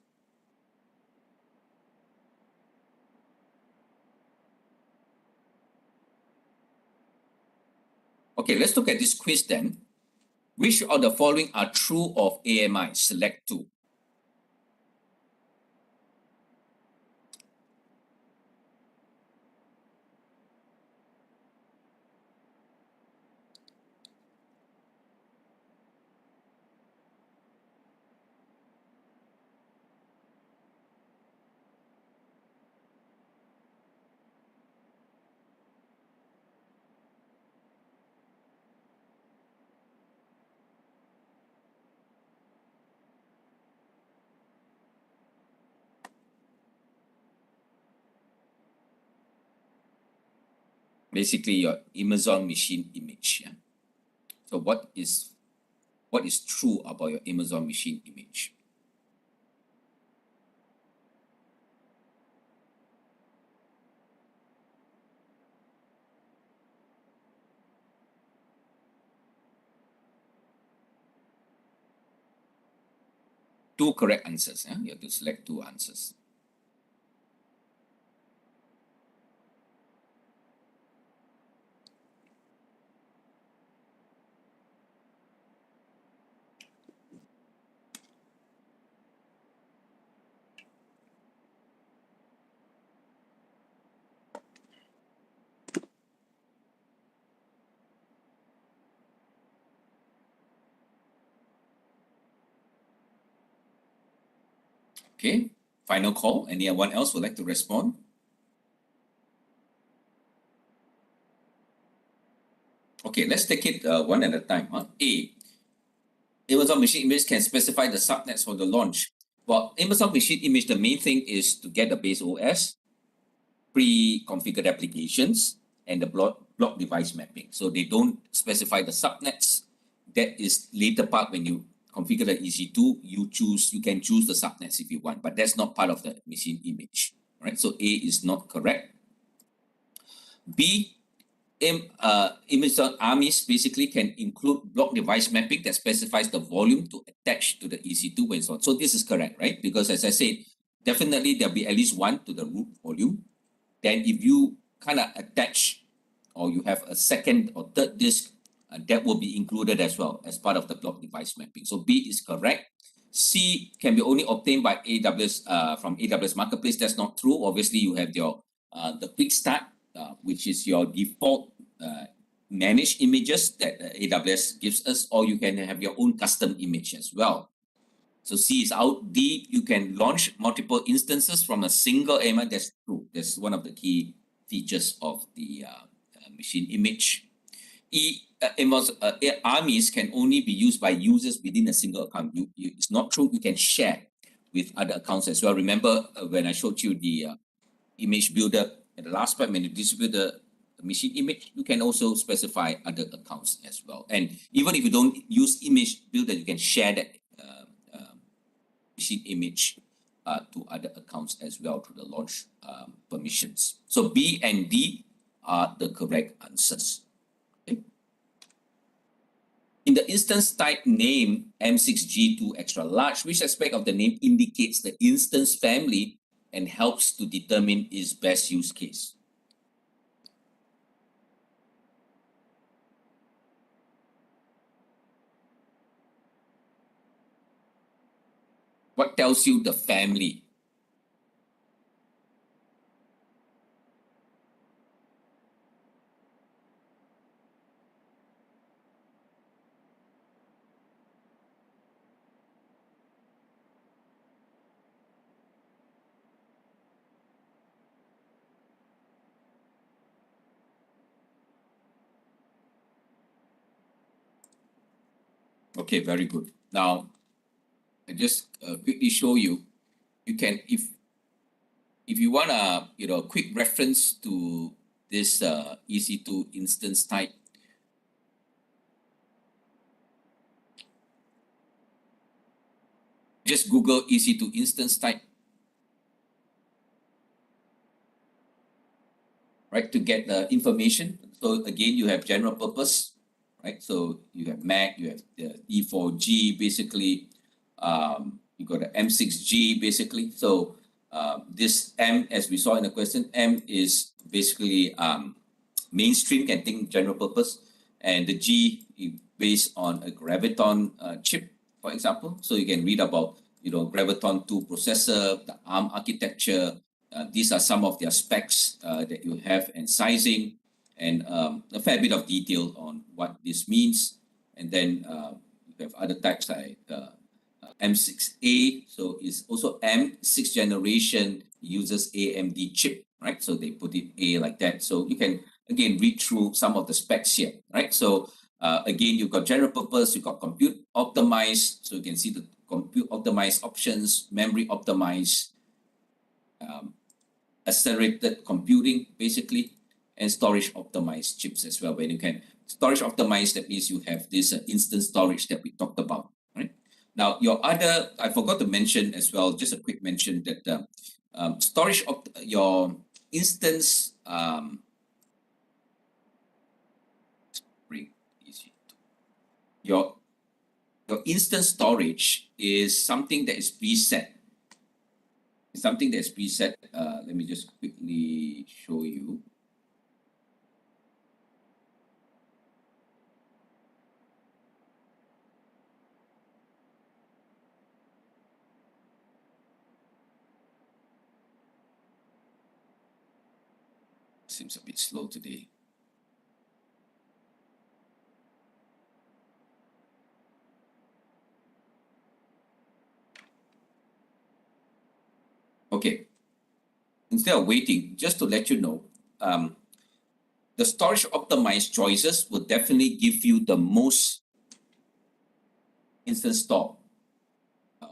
Okay, let's look at this quiz then. Which of the following are true of AMI? Select two. Basically your Amazon machine image. Yeah? So what is true about your Amazon machine image? Two correct answers. Yeah? You have to select two answers. Okay, final call. Anyone else would like to respond? Okay. Okay, let's take it one at a time. A, Amazon machine image can specify the subnets for the launch. Well, Amazon machine image, the main thing is to get the base OS, pre-configured applications, and the block device mapping. So they don't specify the subnets. That is later part when you configure the EC2, you can choose the subnets if you want, but that's not part of the machine image. Right? So A is not correct. B, Amazon AMIS basically can include block device mapping that specifies the volume to attach to the EC2 when so on. So this is correct, right? Because as I said, definitely there'll be at least one to the root volume. Then if you kind of attach or you have a second or third disk, that will be included as well as part of the block device mapping. So B is correct. C can be only obtained by AWS from AWS Marketplace. That's not true. Obviously, you have your the quick start, which is your default managed images that AWS gives us, or you can have your own custom image as well. So C is out. D, you can launch multiple instances from a single AMI. That's true. That's one of the key features of the machine image. E, AMIs can only be used by users within a single account. It's not true. You can share with other accounts as well. Remember when I showed you the image builder at the last part, when you distribute the machine image, you can also specify other accounts as well. And even if you don't use image builder, you can share that machine image to other accounts as well through the launch permissions. So B and D are the correct answers. Okay. In the instance type name M6G2 extra large, which aspect of the name indicates the instance family and helps to determine its best use case? What tells you the family? Okay, very good. Now, I just quickly show you. You can, if you want a quick reference to this EC2 instance type, just Google EC2 instance type, right, to get the information. So again, you have general purpose, right? So you have Mac, you have the E4G, basically. You got the M6G, basically. So this M, as we saw in the question, M is basically mainstream, can think general purpose, and the G is based on a Graviton chip, for example. So you can read about Graviton 2 processor, the ARM architecture. These are some of their specs that you have, and sizing, and a fair bit of detail on what this means. And then you have other types like M6A. So it's also M6 generation, uses AMD chip, right? So they put it A like that. So you can again read through some of the specs here, right? So again, you've got general purpose, you've got compute optimized. So you can see the compute optimized options, memory optimized, accelerated computing, basically, and storage optimized chips as well. When you can storage optimized, that means you have this instance storage that we talked about, right? Now, your other, I forgot to mention as well, just a quick mention that storage of your instance your instance storage is something that is preset. It's something that's preset. Let me just quickly show you. Seems a bit slow today. Okay. Instead of waiting, just to let you know, the storage optimized choices will definitely give you the most instant store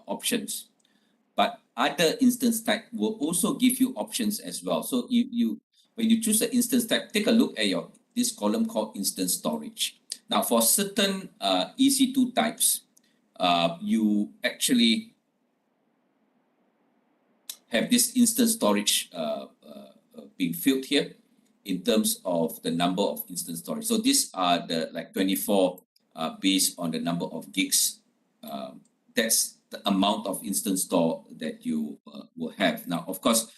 options. But other instance type will also give you options as well. So when you choose the instance type, take a look at this column called instance storage. Now for certain EC2 types, you actually have this instance storage being filled here in terms of the number of instance storage. So these are the like 24 based on the number of gigs. That's the amount of instance store that you will have. Now, of course,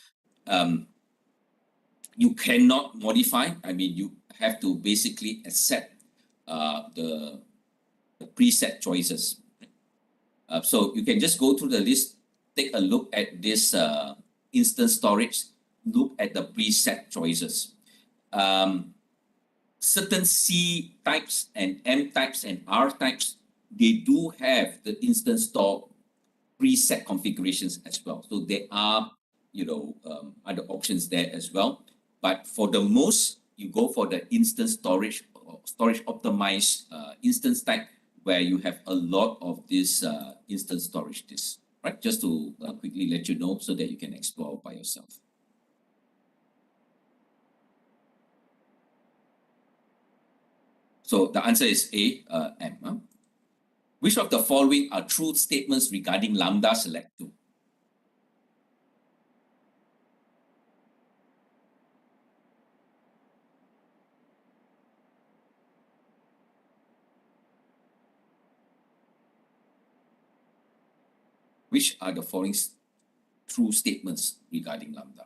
you cannot modify. I mean, you have to basically accept the preset choices. So you can just go through the list, take a look at this instance storage, look at the preset choices. Certain C types and M types and R types, they do have the instance store preset configurations as well. So there are, other options there as well. But for the most, you go for the instance storage optimized instance type, where you have a lot of this instance storage disks, right? Just to quickly let you know so that you can explore by yourself. So the answer is A, M. Huh? Which of the following are true statements regarding Lambda Select 2? Which are the following true statements regarding Lambda?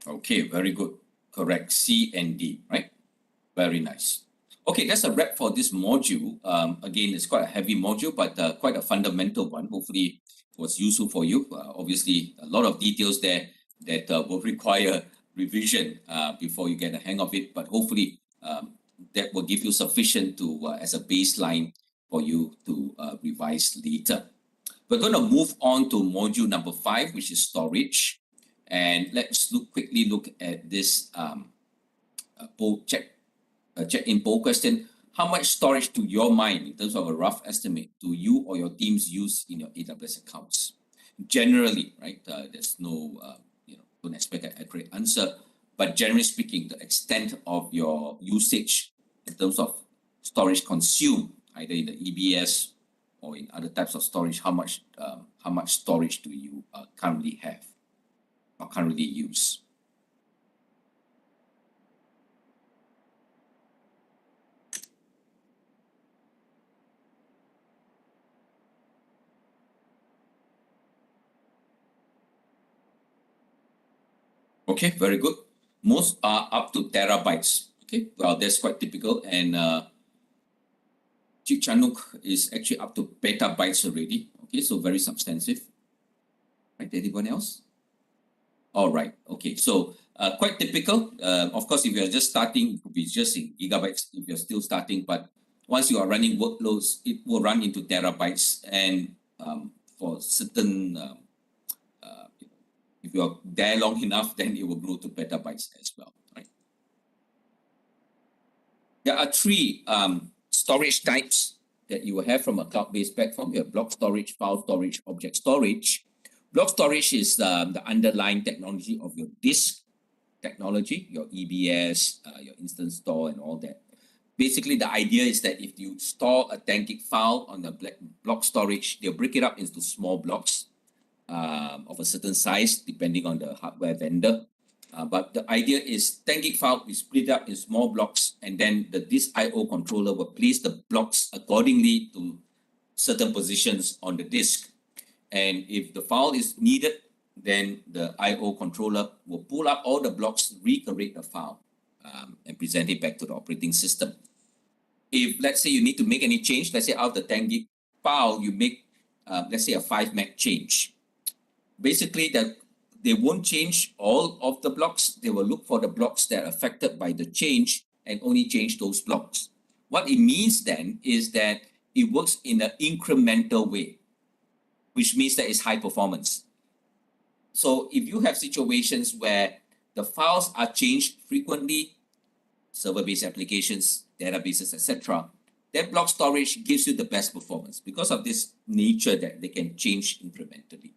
Okay, very good. Correct. C and D, right? Very nice. Okay, that's a wrap for this module. Again, it's quite a heavy module, but quite a fundamental one. Hopefully, it was useful for you. Obviously, a lot of details there that will require revision before you get the hang of it. But hopefully, that will give you sufficient to as a baseline for you to revise later. We're going to move on to module number 5, which is storage. And let's quickly look at this check-in poll question. How much storage, to your mind, in terms of a rough estimate, do you or your teams use in your AWS accounts? Generally, right? There's no, don't expect an accurate answer. But generally speaking, the extent of your usage in terms of storage consumed, either in the EBS or in other types of storage, how much storage do you currently have or currently use? Okay, very good. Most are up to terabytes. Okay, well, that's quite typical. And Chinook is actually up to petabytes already. Okay, so very substantive. Right, anyone else? All right, okay, so quite typical. Of course, if you're just starting, it could be just in gigabytes if you're still starting, but once you are running workloads, it will run into terabytes. And for certain, if you're there long enough, then it will grow to petabytes as well, right? There are 3 storage types that you will have from a cloud-based platform. You have block storage, file storage, object storage. Block storage is the underlying technology of your disk technology, your EBS, your instance store, and all that. Basically, the idea is that if you store a 10 gig file on the block storage, they'll break it up into small blocks of a certain size, depending on the hardware vendor. But the idea is 10 gig file is split up in small blocks, and then the disk I/O controller will place the blocks accordingly to certain positions on the disk. And if the file is needed then the I/O controller will pull up all the blocks, recreate the file, and present it back to the operating system. If let's say you need to make any change, let's say out of the 10 gig file, you make let's say a 5 meg change. Basically, they won't change all of the blocks. They will look for the blocks that are affected by the change and only change those blocks. What it means then is that it works in an incremental way, which means that it's high performance. So if you have situations where the files are changed frequently, server-based applications, databases, etc., that block storage gives you the best performance because of this nature that they can change incrementally.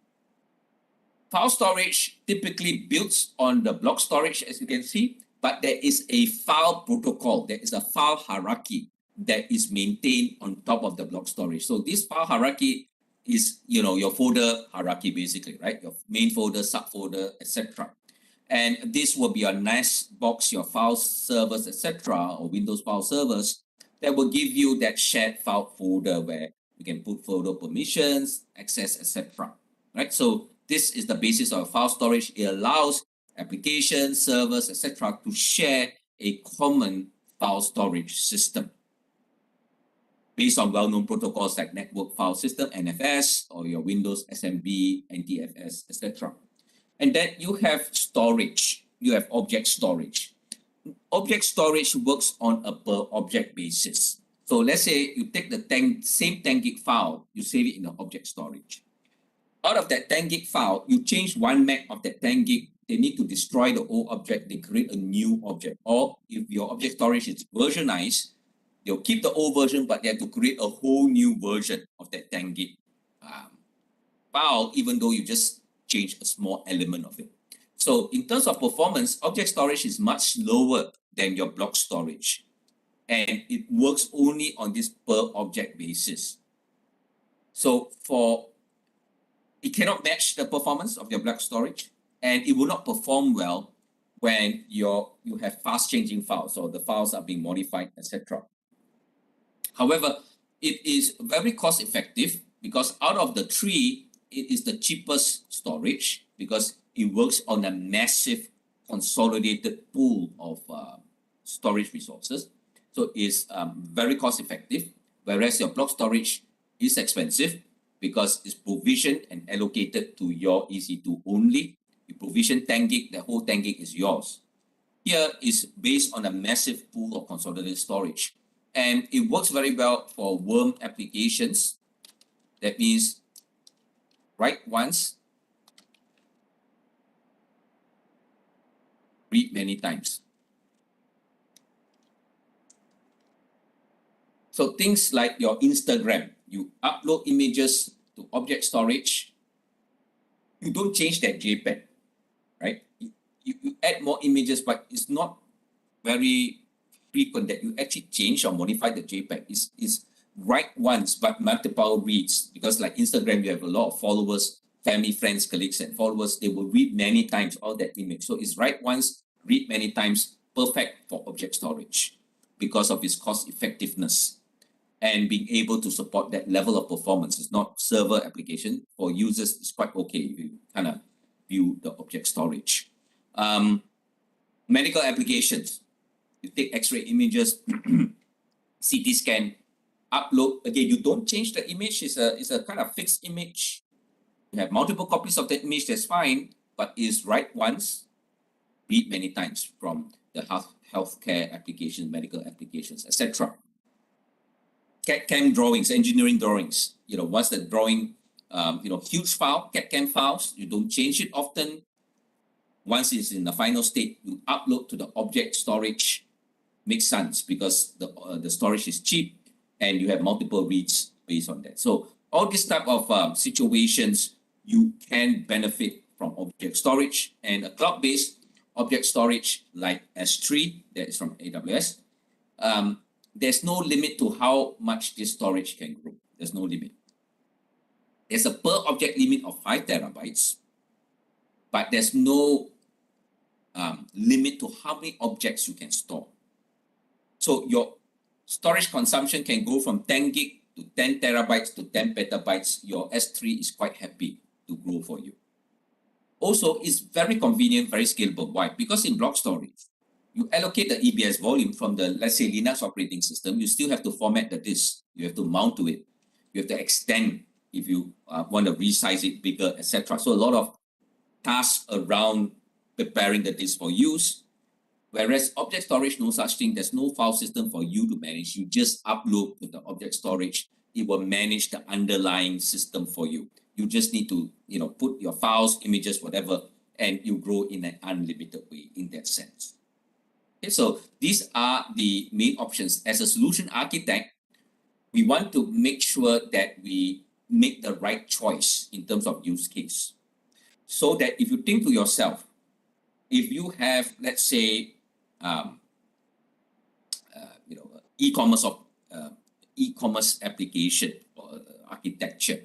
File storage typically builds on the block storage, as you can see, but there is a file protocol, there is a file hierarchy that is maintained on top of the block storage. So this file hierarchy is, your folder hierarchy basically, right? Your main folder, subfolder, etc. And this will be your NAS box, your file servers, etc., or Windows file servers that will give you that shared file folder where you can put folder permissions, access, etc. Right? So this is the basis of file storage. It allows applications, servers, etc., to share a common file storage system based on well-known protocols like Network File System, NFS, or your Windows SMB, NTFS, etc. And then you have storage. You have object storage. Object storage works on a per object basis. So let's say you take the same 10 gig file, you save it in the object storage. Out of that 10 gig file, you change 1 meg of that 10 gig, they need to destroy the old object, they create a new object. Or if your object storage is versionized, they'll keep the old version, but they have to create a whole new version of that 10 gig file, even though you just change a small element of it. So in terms of performance, object storage is much slower than your block storage. And it works only on this per object basis. So it cannot match the performance of your block storage, and it will not perform well when you have fast changing files, or the files are being modified, etc. However, it is very cost effective because out of the three, it is the cheapest storage because it works on a massive consolidated pool of storage resources. So it's very cost effective, whereas your block storage is expensive because it's provisioned and allocated to your EC2 only. You provision 10 gig, the whole 10 gig is yours. Here is based on a massive pool of consolidated storage. And it works very well for worm applications. That means write once, read many times. So things like your Instagram, you upload images to object storage, you don't change that JPEG, right? You add more images, but it's not very frequent that you actually change or modify the JPEG. It's write once, but multiple reads, because like Instagram, you have a lot of followers, family, friends, colleagues, and followers. They will read many times all that image. So it's write once, read many times, perfect for object storage because of its cost effectiveness and being able to support that level of performance. It's not server application. For users, it's quite okay. You kind of view the object storage. Medical applications. You take X-ray images, CT scan, upload. Again, you don't change the image. It's a kind of fixed image. You have multiple copies of that image, that's fine, but is write once, read many times from the healthcare applications, medical applications, etc. CAD/CAM drawings, engineering drawings. Once the drawing, huge file, CAD/CAM files, you don't change it often. Once it's in the final state, you upload to the object storage. Makes sense because the storage is cheap and you have multiple reads based on that. So all these type of situations, you can benefit from object storage, and a cloud-based object storage like S3 that is from AWS. There's no limit to how much this storage can grow. There's no limit. There's a per object limit of 5 terabytes, but there's no limit to how many objects you can store. So your storage consumption can go from 10 gig to 10 terabytes to 10 petabytes. Your S3 is quite happy to grow for you. Also, it's very convenient, very scalable. Why? Because in block storage, you allocate the EBS volume from the, let's say, Linux operating system. You still have to format the disk. You have to mount to it. You have to extend if you want to resize it bigger, etc. So a lot of tasks around preparing the disk for use. Whereas object storage, no such thing. There's no file system for you to manage. You just upload to the object storage. It will manage the underlying system for you. You just need to, put your files, images, whatever, and you grow in an unlimited way in that sense. Okay, so these are the main options. As a solution architect, we want to make sure that we make the right choice in terms of use case. So that if you think to yourself, if you have, let's say, e-commerce application or architecture,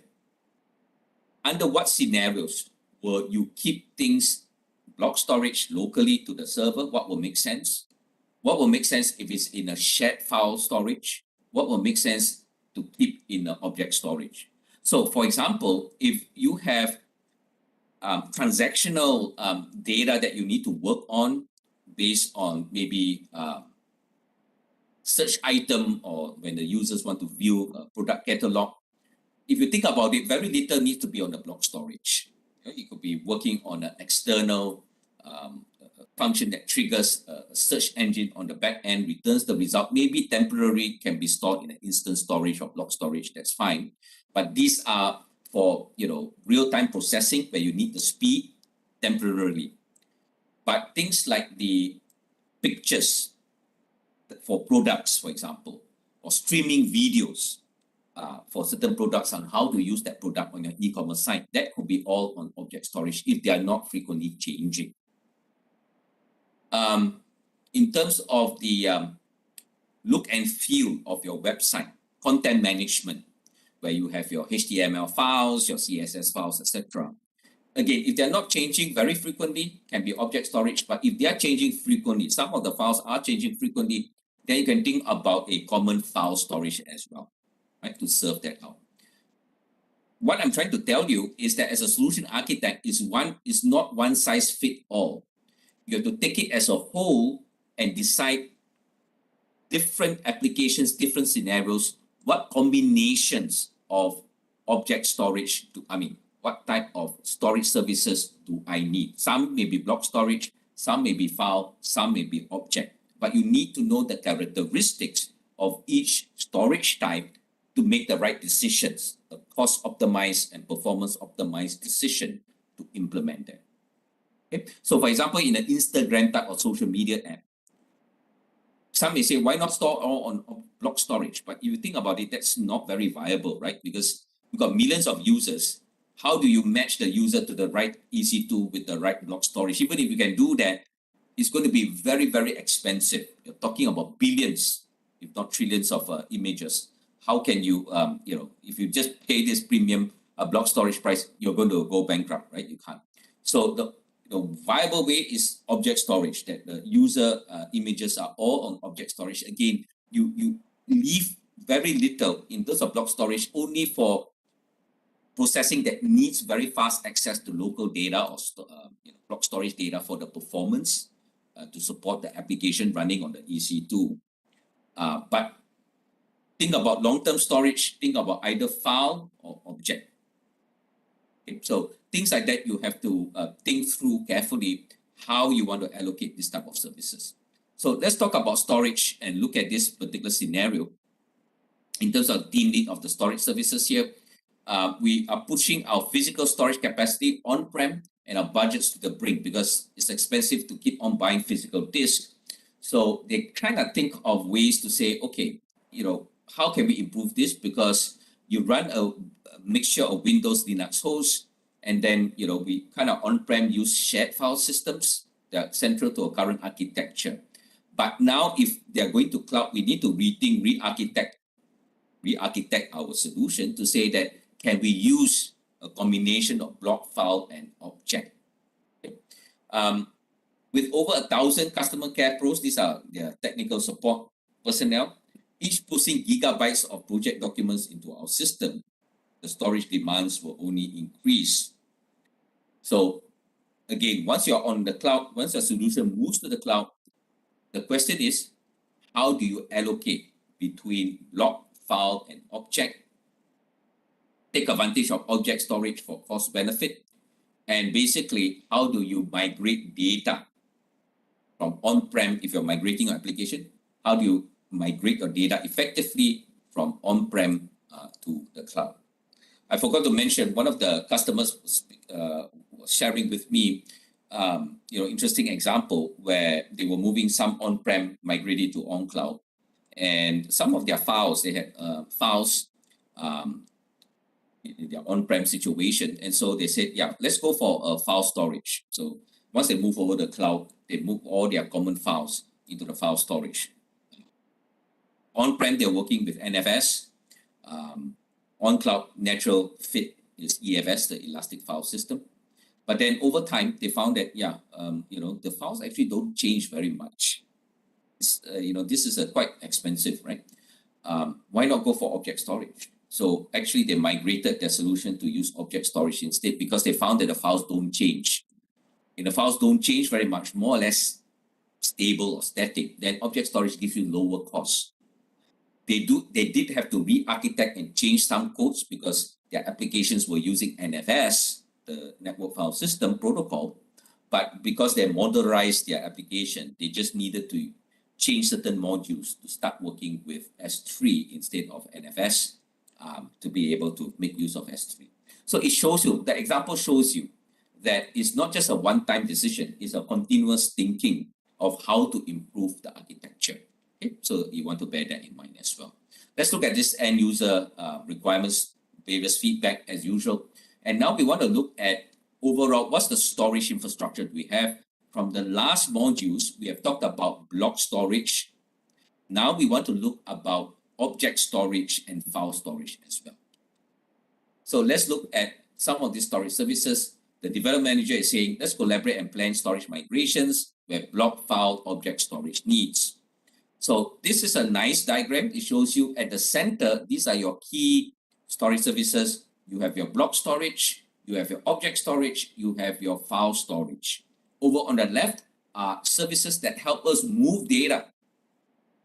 under what scenarios will you keep things block storage locally to the server? What will make sense? What will make sense if it's in a shared file storage? What will make sense to keep in an object storage? So, for example, if you have transactional data that you need to work on based on maybe search item, or when the users want to view a product catalog, if you think about it, very little needs to be on the block storage. It could be working on an external function that triggers a search engine on the back end, returns the result. Maybe temporary can be stored in an instant storage or block storage. That's fine. But these are for real-time processing where you need the speed temporarily. But things like the pictures for products, for example, or streaming videos for certain products on how to use that product on your e-commerce site, that could be all on object storage if they are not frequently changing. In terms of the look and feel of your website, content management, where you have your HTML files, your CSS files, etc. Again, if they're not changing very frequently, can be object storage. But if they are changing frequently, some of the files are changing frequently, then you can think about a common file storage as well, right, to serve that out. What I'm trying to tell you is that as a solution architect, is not one size fit all. You have to take it as a whole and decide different applications, different scenarios, what combinations of object storage what type of storage services do I need? Some may be block storage, some may be file, some may be object. But you need to know the characteristics of each storage type to make the right decisions, a cost optimized and performance optimized decision to implement that. Okay? So for example, in an Instagram type of social media app, some may say, why not store all on block storage? But if you think about it, that's not very viable, right? Because you've got millions of users. How do you match the user to the right EC2 with the right block storage? Even if you can do that, it's going to be very, very expensive. You're talking about billions, if not trillions of images. How can you, if you just pay this premium block storage price, you're going to go bankrupt, right? You can't. So the viable way is object storage, that the user images are all on object storage. Again, you leave very little in terms of block storage only for processing that needs very fast access to local data or block storage data for the performance to support the application running on the EC2. But think about long-term storage, think about either file or object. Okay, so things like that, you have to think through carefully how you want to allocate this type of services. So let's talk about storage and look at this particular scenario. In terms of team lead of the storage services here, we are pushing our physical storage capacity on-prem and our budgets to the brink because it's expensive to keep on buying physical disks. So they kind of think of ways to say, okay, how can we improve this? Because you run a mixture of Windows, Linux hosts, and then we kind of on-prem use shared file systems that are central to our current architecture. But now, if they are going to cloud, we need to rethink, re-architect our solution to say that can we use a combination of block, file, and object. Okay. With over 1,000 customer care pros, these are their technical support personnel, each pushing gigabytes of project documents into our system, the storage demands will only increase. So again, once you're on the cloud, once your solution moves to the cloud, the question is, how do you allocate between block, file, and object? Take advantage of object storage for cost benefit. And basically, how do you migrate data from on-prem, if you're migrating your application, how do you migrate your data effectively from on-prem to the cloud? I forgot to mention, one of the customers was sharing with me, interesting example where they were moving some on-prem, migrated to on-cloud, and some of their files, they had files in their on-prem situation, and so they said, yeah, let's go for a file storage. So once they move over the cloud, they move all their common files into the file storage. On-prem, they're working with NFS. On-cloud, natural fit is EFS, the Elastic File System. But then over time, they found that, the files actually don't change very much. This is quite expensive, right? Why not go for object storage? So actually, they migrated their solution to use object storage instead, because they found that the files don't change. If the files don't change very much, more or less stable or static, then object storage gives you lower costs. They did have to re-architect and change some codes because their applications were using NFS, the Network File System protocol, but because they modularized their application, they just needed to change certain modules to start working with S3 instead of NFS to be able to make use of S3. So it shows you, the example shows you that it's not just a one-time decision, it's a continuous thinking of how to improve the architecture. Okay? So you want to bear that in mind as well. Let's look at this end user requirements, various feedback as usual. And now we want to look at overall, what's the storage infrastructure we have? From the last modules, we have talked about block storage. Now we want to look about object storage and file storage as well. So let's look at some of these storage services. The development manager is saying, let's collaborate and plan storage migrations where block, file, object storage needs. So this is a nice diagram. It shows you at the center, these are your key storage services. You have your block storage, you have your object storage, you have your file storage. Over on the left are services that help us move data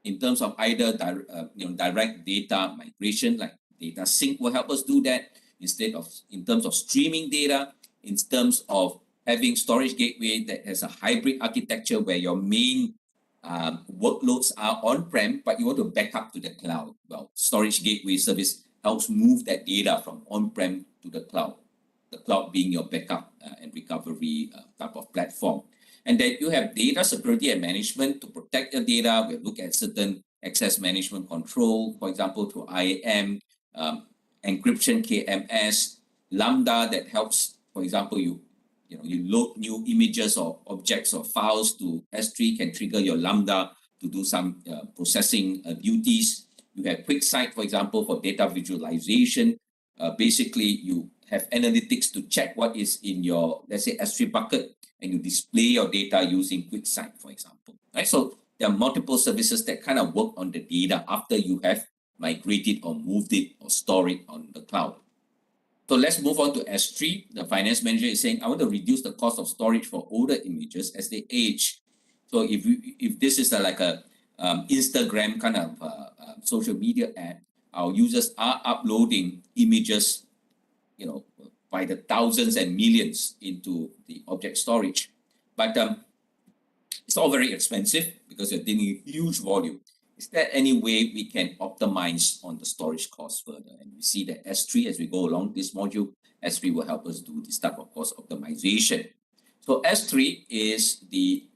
in terms of either direct data migration, like data sync will help us do that in terms of streaming data, in terms of having storage gateway that has a hybrid architecture where your main workloads are on-prem, but you want to back up to the cloud. Well, storage gateway service helps move that data from on-prem to the cloud being your backup and recovery type of platform. And then you have data security and management to protect your data. We look at certain access management control, for example, through IAM, encryption, KMS, Lambda that helps, for example, you load new images or objects or files to S3 can trigger your Lambda to do some processing duties. You have QuickSight, for example, for data visualization. Basically, you have analytics to check what is in your, let's say, S3 bucket, and you display your data using QuickSight, for example. Right? So there are multiple services that kind of work on the data after you have migrated or moved it or stored it on the cloud. So let's move on to S3. The finance manager is saying, I want to reduce the cost of storage for older images as they age. So if this is like a Instagram kind of social media app, our users are uploading images, by the thousands and millions into the object storage. But it's all very expensive because you're dealing with huge volume. Is there any way we can optimize on the storage cost further? And we see that S3, as we go along this module, S3 will help us do this type of cost optimization. So S3 is the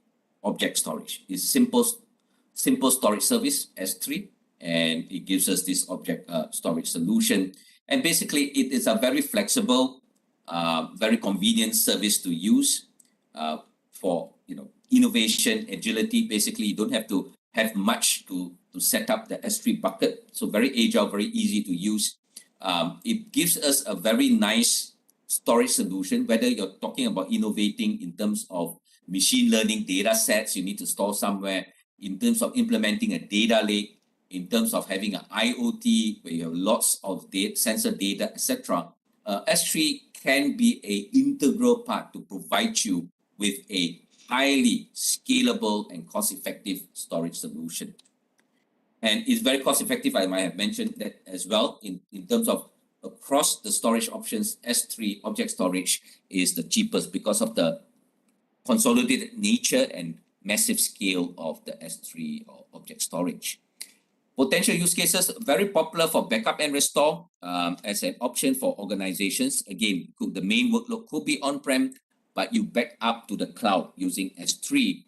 object storage. It's simple storage service, S3, and it gives us this object storage solution. And basically, it is a very flexible, very convenient service to use for innovation, agility. Basically, you don't have to have much to set up the S3 bucket. So very agile, very easy to use. It gives us a very nice storage solution, whether you're talking about innovating in terms of machine learning data sets you need to store somewhere, in terms of implementing a data lake, in terms of having an IoT where you have lots of sensor data, etc. S3 can be an integral part to provide you with a highly scalable and cost-effective storage solution. And it's very cost-effective. I might have mentioned that as well in terms of across the storage options. S3 object storage is the cheapest because of the consolidated nature and massive scale of the S3 or object storage. Potential use cases, very popular for backup and restore as an option for organizations. Again, the main workload could be on-prem, but you back up to the cloud using S3.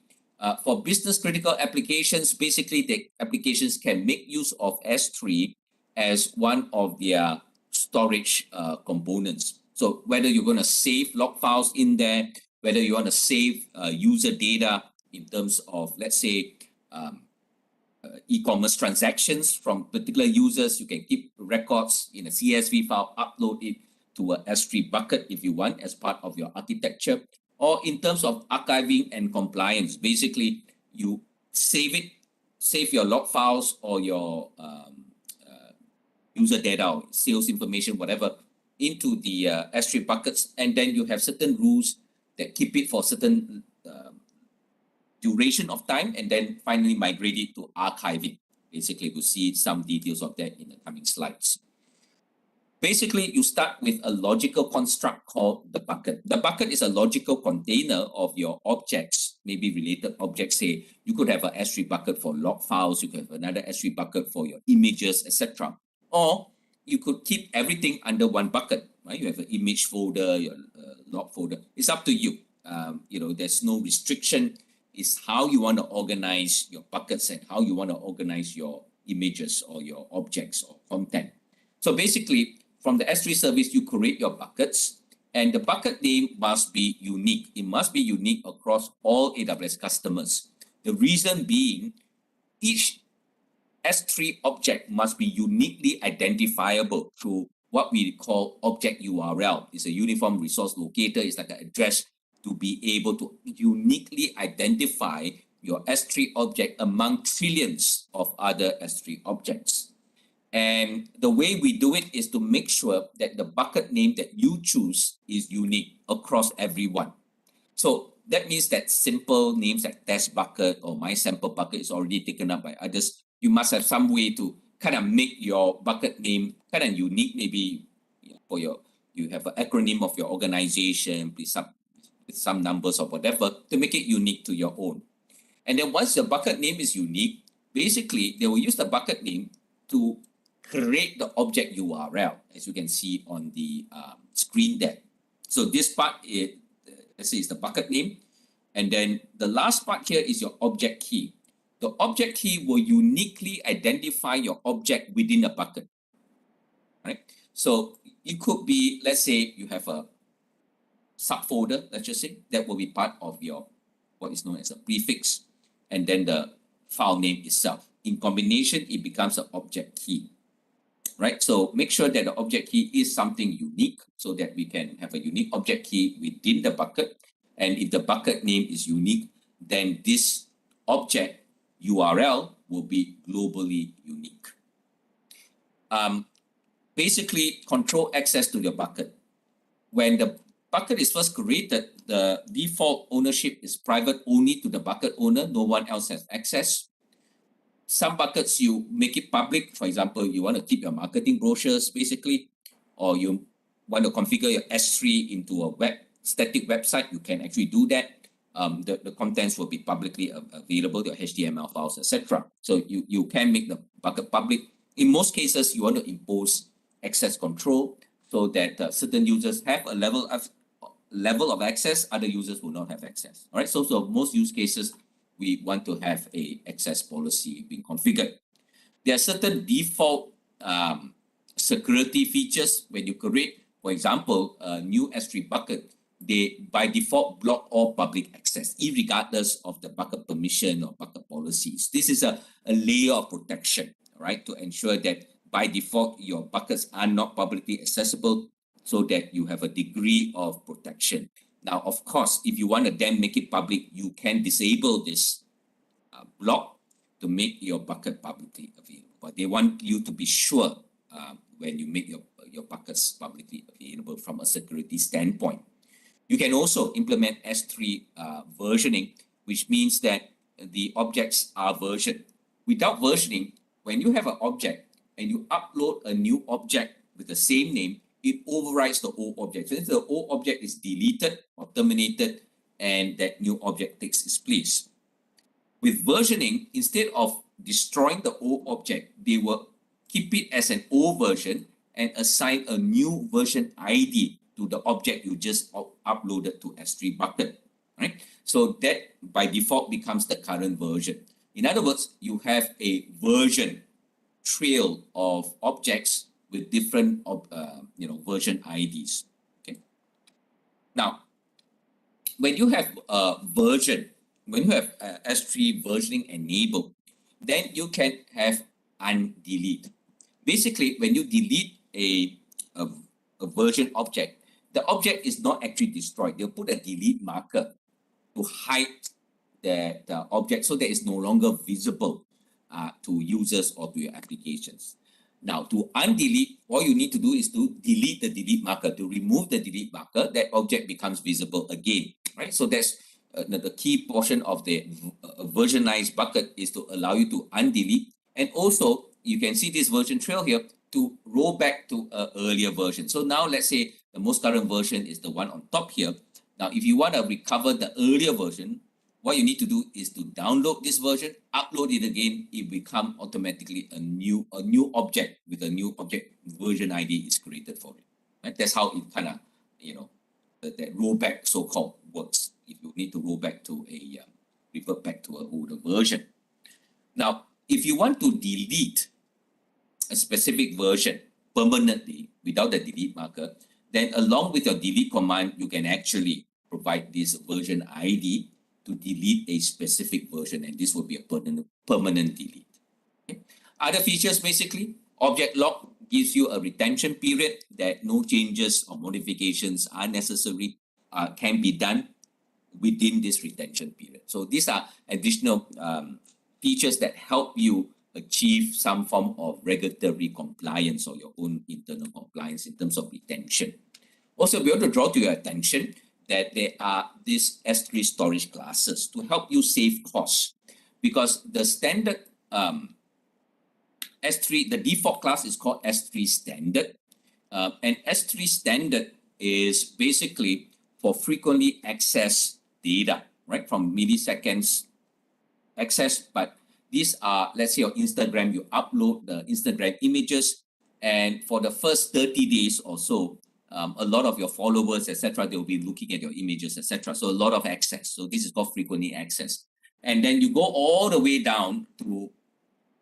For business critical applications, basically the applications can make use of S3 as one of their storage components. So whether you're going to save log files in there, whether you want to save user data in terms of, let's say, e-commerce transactions from particular users, you can keep records in a CSV file, upload it to a S3 bucket if you want as part of your architecture. Or in terms of archiving and compliance, basically you save your log files or your user data or sales information, whatever, into the S3 buckets, and then you have certain rules that keep it for certain duration of time, and then finally migrate it to archiving. Basically, we'll see some details of that in the coming slides. Basically, you start with a logical construct called the bucket. The bucket is a logical container of your objects, maybe related objects. Say you could have an S3 bucket for log files, you could have another S3 bucket for your images, etc. Or you could keep everything under one bucket. Right? You have an image folder, your log folder. It's up to you. There's no restriction. It's how you want to organize your buckets and how you want to organize your images or your objects or content. So basically, from the S3 service, you create your buckets, and the bucket name must be unique. It must be unique across all AWS customers. The reason being, each S3 object must be uniquely identifiable through what we call object URL. It's a uniform resource locator. It's like an address to be able to uniquely identify your S3 object among trillions of other S3 objects. And the way we do it is to make sure that the bucket name that you choose is unique across everyone. So that means that simple names like test bucket or my sample bucket is already taken up by others. You must have some way to kind of make your bucket name kind of unique. Maybe you have an acronym of your organization, with some numbers or whatever, to make it unique to your own. And then once the bucket name is unique, basically they will use the bucket name to create the object URL, as you can see on the screen there. So this part is, let's say, is the bucket name. And then the last part here is your object key. The object key will uniquely identify your object within a bucket, right? So it could be, let's say you have a subfolder, let's just say, that will be part of your, what is known as a prefix, and then the file name itself. In combination, it becomes an object key, right? So make sure that the object key is something unique so that we can have a unique object key within the bucket. And if the bucket name is unique, then this object URL will be globally unique. Basically, control access to your bucket. When the bucket is first created, the default ownership is private only to the bucket owner. No one else has access. Some buckets you make it public. For example, you want to keep your marketing brochures basically, or you want to configure your S3 into a static website, you can actually do that. The contents will be publicly available, your HTML files, etc. So you can make the bucket public. In most cases, you want to impose access control so that certain users have a level of access, other users will not have access. All right. So most use cases, we want to have a access policy being configured. There are certain default security features when you create, for example, a new S3 bucket. They by default block all public access, irregardless of the bucket permission or bucket policies. This is a layer of protection, right, to ensure that by default your buckets are not publicly accessible, so that you have a degree of protection. Now, of course, if you want to then make it public, you can disable this block to make your bucket publicly available. But they want you to be sure when you make your buckets publicly available from a security standpoint. You can also implement S3 versioning, which means that the objects are versioned. Without versioning, when you have an object and you upload a new object with the same name, it overrides the old object. So if the old object is deleted or terminated, and that new object takes its place. With versioning, instead of destroying the old object, they will keep it as an old version and assign a new version ID to the object you just uploaded to S3 bucket, right? So that by default becomes the current version. In other words, you have a version trail of objects with different version IDs. Okay. Now, when you have a version, when you have S3 versioning enabled, then you can have undelete. Basically, when you delete a version object, the object is not actually destroyed. They'll put a delete marker to hide the object so that it's no longer visible to users or to your applications. Now, to undelete, all you need to do is to delete the delete marker. To remove the delete marker, that object becomes visible again, right? So that's the key portion of the versionized bucket is to allow you to undelete. And also, you can see this version trail here to roll back to an earlier version. So now let's say the most current version is the one on top here. Now, if you want to recover the earlier version, what you need to do is to download this version, upload it again, it becomes automatically a new object with a new object version ID is created for it. Right? That's how it kind of, that rollback so-called works. If you need to roll back to revert back to an older version. Now, if you want to delete a specific version permanently without the delete marker, then along with your delete command, you can actually provide this version ID to delete a specific version, and this will be a permanent delete. Okay. Other features, basically, object lock gives you a retention period that no changes or modifications are necessary, can be done within this retention period. So these are additional features that help you achieve some form of regulatory compliance or your own internal compliance in terms of retention. Also, we want to draw to your attention that there are these S3 storage classes to help you save costs, because the standard S3, the default class is called S3 standard, and S3 standard is basically for frequently accessed data, right, from milliseconds access. But these are, let's say, on Instagram, you upload the Instagram images, and for the first 30 days or so, a lot of your followers, etc., they'll be looking at your images, etc. So a lot of access. So this is called frequently accessed. And then you go all the way down to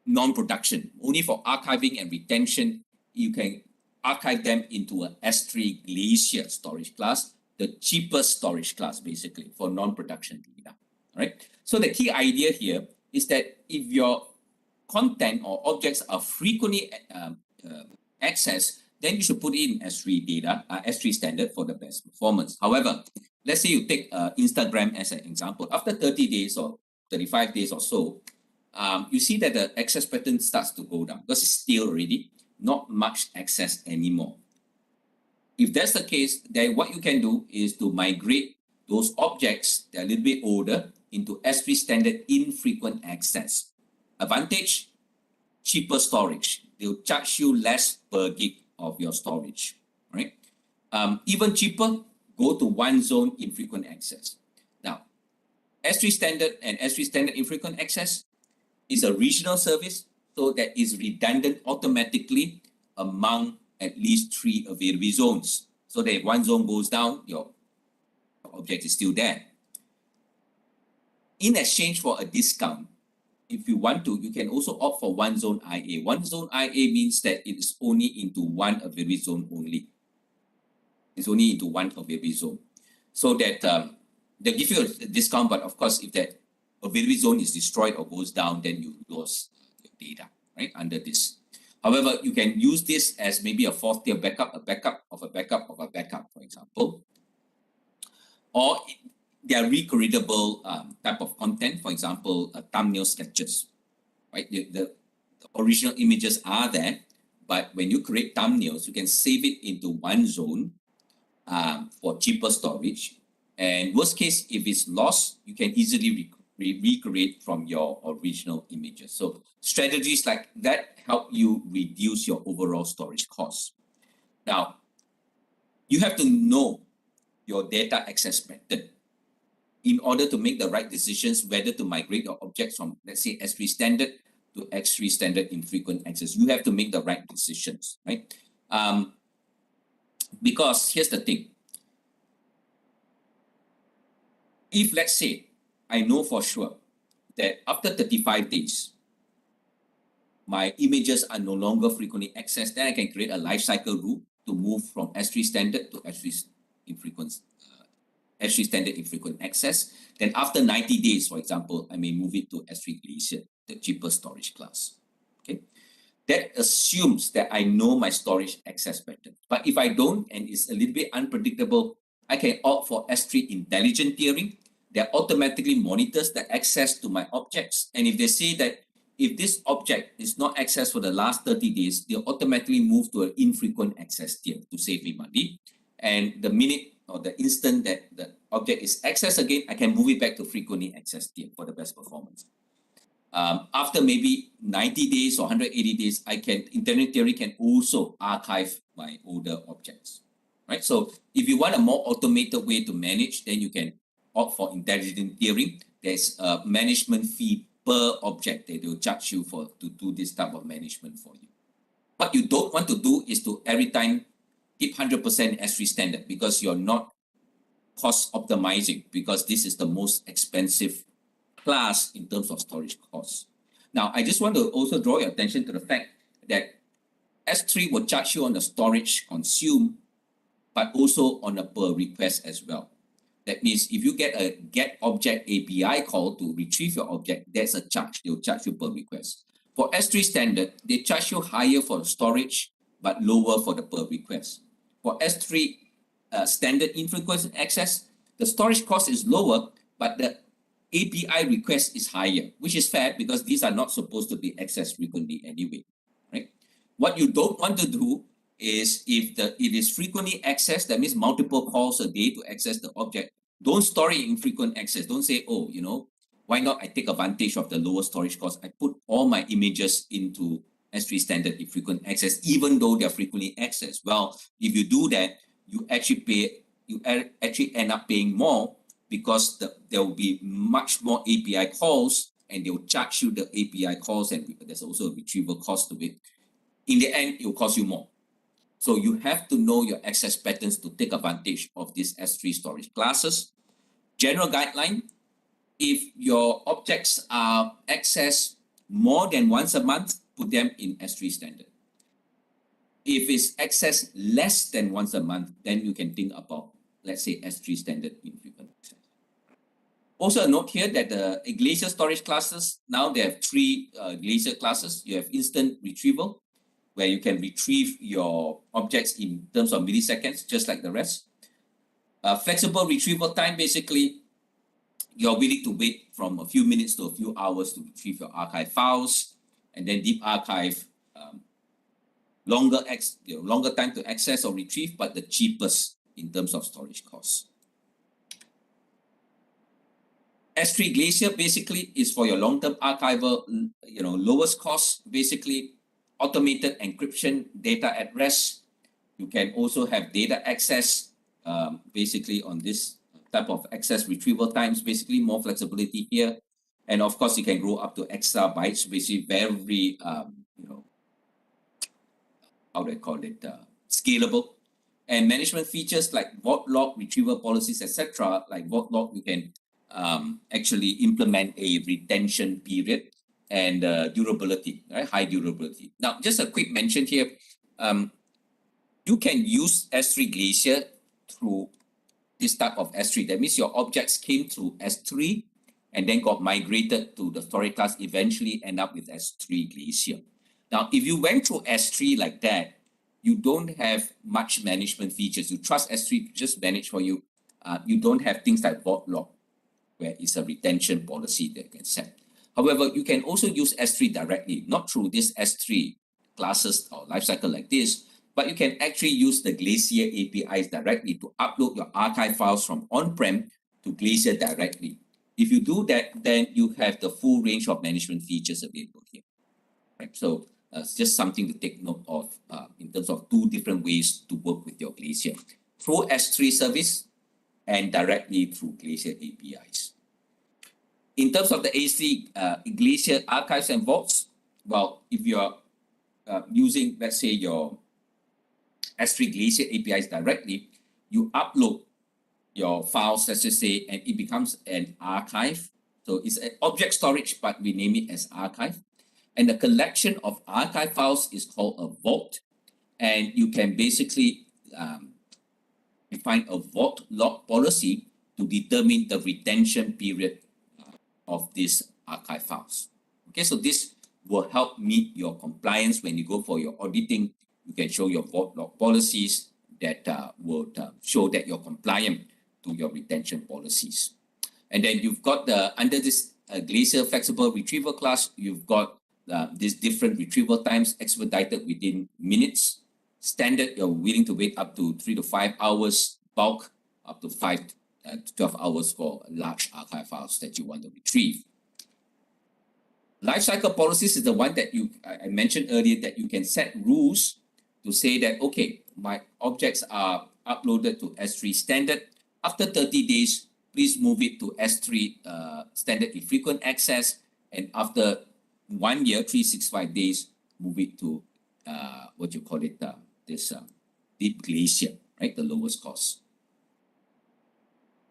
non-production. Only for archiving and retention, you can archive them into a S3 Glacier storage class, the cheapest storage class, basically, for non-production data. Right? So the key idea here is that if your content or objects are frequently accessed, then you should put in S3 data, S3 standard for the best performance. However, let's say you take Instagram as an example. After 30 days or 35 days or so, you see that the access pattern starts to go down because it's still already not much access anymore. If that's the case, then what you can do is to migrate those objects that are a little bit older into S3 standard infrequent access. Advantage, cheaper storage. They'll charge you less per gig of your storage, right? Even cheaper, go to one zone infrequent access. Now, S3 standard and S3 standard infrequent access is a regional service, so that is redundant automatically among at least 3 available zones. So that if one zone goes down, your object is still there. In exchange for a discount, if you want to, you can also opt for one zone IA. One zone IA means that it is only into one available zone only. It's only into one available zone. So that they give you a discount, but of course, if that available zone is destroyed or goes down, then you lose your data, right, under this. However, you can use this as maybe a 4th tier backup, a backup of a backup of a backup, for example. Or they are recreatable type of content, for example, thumbnail sketches, right? The original images are there, but when you create thumbnails, you can save it into one zone, for cheaper storage. And worst case, if it's lost, you can easily recreate from your original images. So strategies like that help you reduce your overall storage costs. Now, you have to know your data access method in order to make the right decisions whether to migrate your objects from, let's say, S3 standard to X3 standard infrequent access. You have to make the right decisions, right? Because here's the thing. If, let's say, I know for sure that after 35 days, my images are no longer frequently accessed, then I can create a lifecycle rule to move from S3 standard to S3 infrequent, S3 standard infrequent access. Then after 90 days, for example, I may move it to S3 Glacier, the cheaper storage class. Okay, that assumes that I know my storage access pattern. But if I don't, and it's a little bit unpredictable, I can opt for S3 intelligent tiering that automatically monitors the access to my objects. And if they say that if this object is not accessed for the last 30 days, they'll automatically move to an infrequent access tier to save me money. And the minute or the instant that the object is accessed again, I can move it back to frequently accessed tier for the best performance. After maybe 90 days or 180 days, intelligent tiering can also archive my older objects, right? So if you want a more automated way to manage, then you can opt for intelligent tiering. There's a management fee per object that they'll charge you to do this type of management for you. What you don't want to do is to every time keep 100% S3 standard, because you're not cost optimizing, because this is the most expensive class in terms of storage costs. Now, I just want to also draw your attention to the fact that S3 will charge you on the storage consumed, but also on a per request as well. That means if you get a get object API call to retrieve your object, there's a charge. They'll charge you per request. For S3 standard, they charge you higher for the storage, but lower for the per request. For S3 standard infrequent access, the storage cost is lower, but the API request is higher, which is fair because these are not supposed to be accessed frequently anyway, right? What you don't want to do is if it is frequently accessed, that means multiple calls a day to access the object, don't store it in frequent access. Don't say, oh, why not I take advantage of the lower storage cost? I put all my images into S3 standard infrequent access, even though they're frequently accessed. Well, if you do that, you actually end up paying more because there will be much more API calls and they'll charge you the API calls, and there's also a retrieval cost to it. In the end, it will cost you more. So you have to know your access patterns to take advantage of these S3 storage classes. General guideline, if your objects are accessed more than once a month, put them in S3 standard. If it's accessed less than once a month, then you can think about, let's say, S3 standard infrequent access. Also a note here that the Glacier storage classes, now they have three Glacier classes. You have instant retrieval, where you can retrieve your objects in terms of milliseconds, just like the rest. Flexible retrieval time, basically, you're willing to wait from a few minutes to a few hours to retrieve your archive files, and then deep archive, longer time to access or retrieve, but the cheapest in terms of storage costs. S3 Glacier basically is for your long-term archival, lowest cost, basically automated encryption, data at rest. You can also have data access, basically on this type of access retrieval times, basically more flexibility here. And of course, you can grow up to exabytes, basically very, scalable. And management features like vault lock, retrieval policies, etc. Like vault lock, you can actually implement a retention period and durability, right? High durability. Now, just a quick mention here. You can use S3 Glacier through this type of S3. That means your objects came through S3 and then got migrated to the storage class, eventually end up with S3 Glacier. Now, if you went through S3 like that, you don't have much management features. You trust S3 to just manage for you. You don't have things like vault lock, where it's a retention policy that you can set. However, you can also use S3 directly, not through this S3 classes or lifecycle like this, but you can actually use the Glacier APIs directly to upload your archive files from on-prem to Glacier directly. If you do that, then you have the full range of management features available here. Right? So it's just something to take note of in terms of two different ways to work with your Glacier. Through S3 service and directly through Glacier APIs. In terms of the S3 Glacier archives and vaults, well, if you're using, let's say, your S3 Glacier APIs directly, you upload your files, let's just say, and it becomes an archive. So it's an object storage, but we name it as archive. And the collection of archive files is called a vault. And you can basically define a vault lock policy to determine the retention period of these archive files. Okay, so this will help meet your compliance when you go for your auditing. You can show your vault lock policies that will show that you're compliant to your retention policies. And then you've got under this Glacier Flexible Retrieval class, you've got these different retrieval times expedited within minutes. Standard, you're willing to wait up to 3 to 5 hours. Bulk, up to 5 to 12 hours for large archive files that you want to retrieve. Lifecycle policies is the one that I mentioned earlier, that you can set rules to say that, okay, my objects are uploaded to S3 standard. After 30 days, please move it to S3 standard infrequent access. And after 1 year, 365 days, move it to what you call it, this Deep Glacier, right? The lowest cost.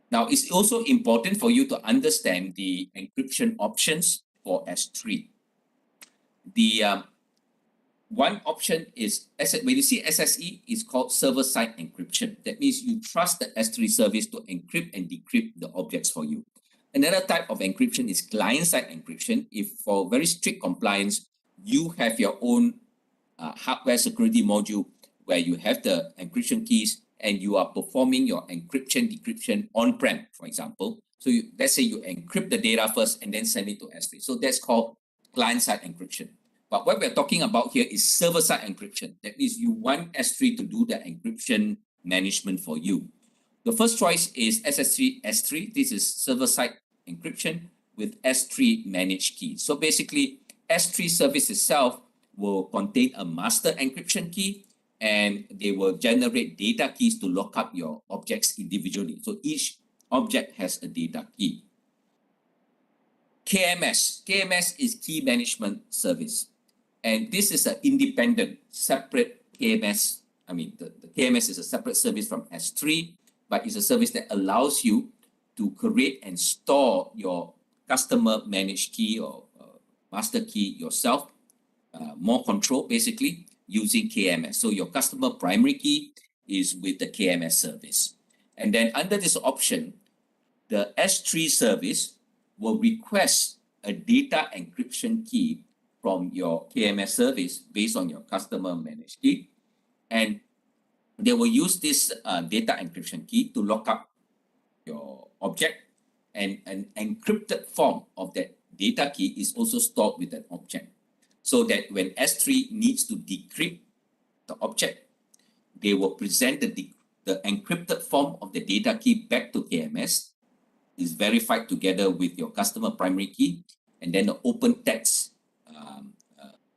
Now, it's also important for you to understand the encryption options for S3. The one option is, when you see SSE, it's called server-side encryption. That means you trust the S3 service to encrypt and decrypt the objects for you. Another type of encryption is client-side encryption. If for very strict compliance, you have your own hardware security module where you have the encryption keys and you are performing your encryption, decryption on-prem, for example. So let's say you encrypt the data first and then send it to S3. So that's called client-side encryption. But what we're talking about here is server-side encryption. That means you want S3 to do the encryption management for you. The first choice is SSH S3. This is server-side encryption with S3 managed key. So basically, S3 service itself will contain a master encryption key, and they will generate data keys to lock up your objects individually. So each object has a data key. KMS. KMS is Key Management Service. And this is an independent, separate KMS. I mean, the KMS is a separate service from S3, but it's a service that allows you to create and store your customer managed key or master key yourself, more control basically, using KMS. So your customer primary key is with the KMS service. And then under this option, the S3 service will request a data encryption key from your KMS service based on your customer managed key. And they will use this data encryption key to lock up your object, and an encrypted form of that data key is also stored with that object. So that when S3 needs to decrypt the object, they will present the encrypted form of the data key back to KMS, is verified together with your customer primary key, and then the open text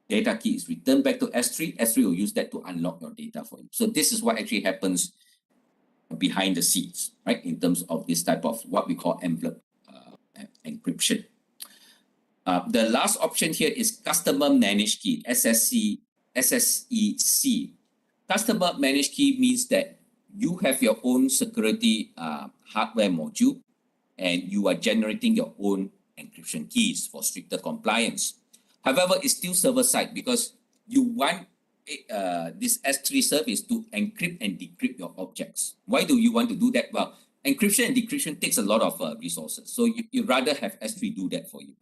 data key is returned back to S3. S3 will use that to unlock your data for you. So this is what actually happens behind the scenes, right? In terms of this type of what we call envelope encryption. The last option here is customer managed key, SSEC. Customer managed key means that you have your own security hardware module and you are generating your own encryption keys for stricter compliance. However, it's still server-side because you want this S3 service to encrypt and decrypt your objects. Why do you want to do that? Well, encryption and decryption takes a lot of resources. So you'd rather have S3 do that for you.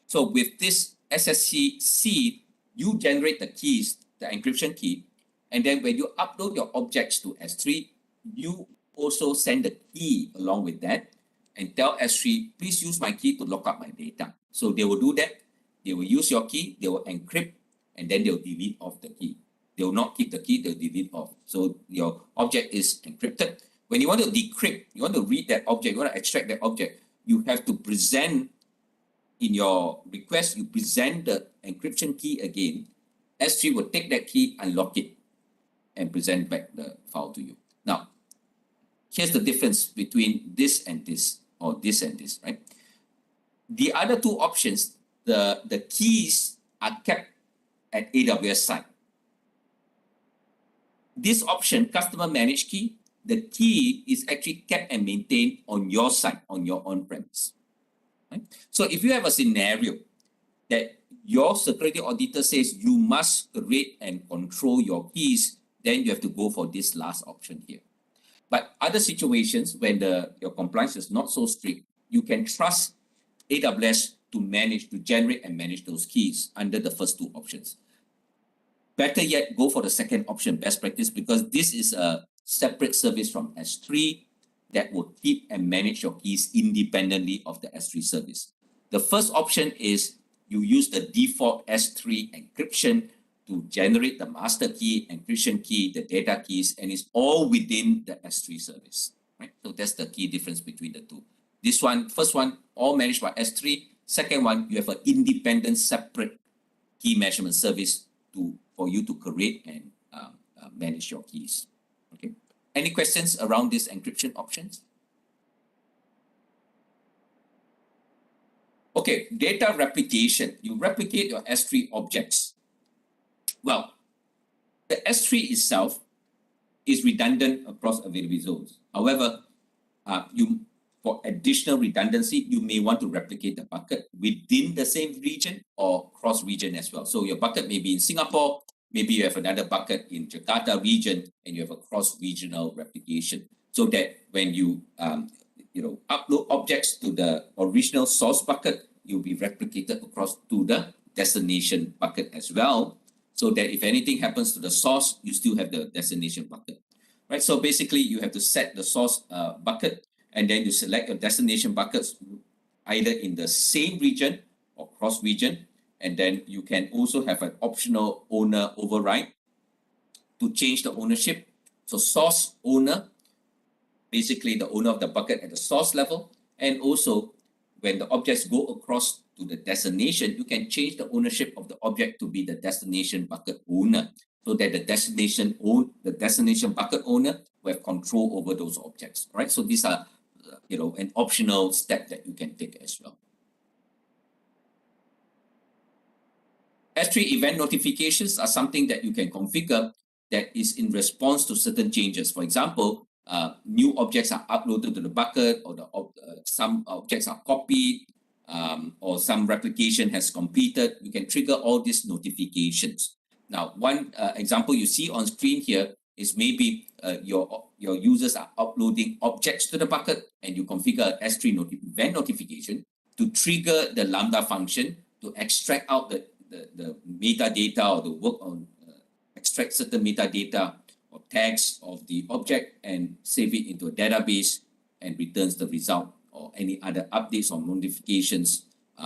So with this SSC, you generate the keys, the encryption key, and then when you upload your objects to S3, you also send the key along with that and tell S3, please use my key to lock up my data. So they will do that. They will use your key, they will encrypt, and then they'll delete off the key. They will not keep the key, they'll delete off. So your object is encrypted. When you want to decrypt, you want to read that object, you want to extract that object, you have to present in your request, you present the encryption key again. S3 will take that key, unlock it, and present back the file to you. Now, here's the difference between this and this, or this and this, right? The other two options, the keys are kept at AWS side. This option, customer managed key, the key is actually kept and maintained on your side, on your on-premise. Right? So if you have a scenario that your security auditor says you must create and control your keys, then you have to go for this last option here. But other situations when your compliance is not so strict, you can trust AWS to generate and manage those keys under the first two options. Better yet, go for the second option, best practice, because this is a separate service from S3 that will keep and manage your keys independently of the S3 service. The first option is you use the default S3 encryption to generate the master key, encryption key, the data keys, and it's all within the S3 service. Right? So that's the key difference between the two. This one, first one, all managed by S3. Second one, you have an independent, separate key management service for you to create and manage your keys. Okay. Any questions around these encryption options? Okay, data replication. You replicate your S3 objects. Well, the S3 itself is redundant across available zones. However, for additional redundancy, you may want to replicate the bucket within the same region or cross-region as well. So your bucket may be in Singapore, maybe you have another bucket in Jakarta region, and you have a cross-regional replication. So that when you upload objects to the original source bucket, you'll be replicated across to the destination bucket as well. So that if anything happens to the source, you still have the destination bucket. Right? So basically, you have to set the source bucket, and then you select your destination buckets either in the same region or cross-region. And then you can also have an optional owner override to change the ownership. So source owner, basically the owner of the bucket at the source level. And also when the objects go across to the destination, you can change the ownership of the object to be the destination bucket owner, so that the destination bucket owner will have control over those objects. Right? So these are an optional step that you can take as well. S3 event notifications are something that you can configure that is in response to certain changes. For example, new objects are uploaded to the bucket, or some objects are copied, or some replication has completed. You can trigger all these notifications. Now, one example you see on screen here is maybe your users are uploading objects to the bucket, and you configure S3 event notification to trigger the Lambda function to extract out the metadata, or the work on extract certain metadata or tags of the object and save it into a database and returns the result or any other updates or notifications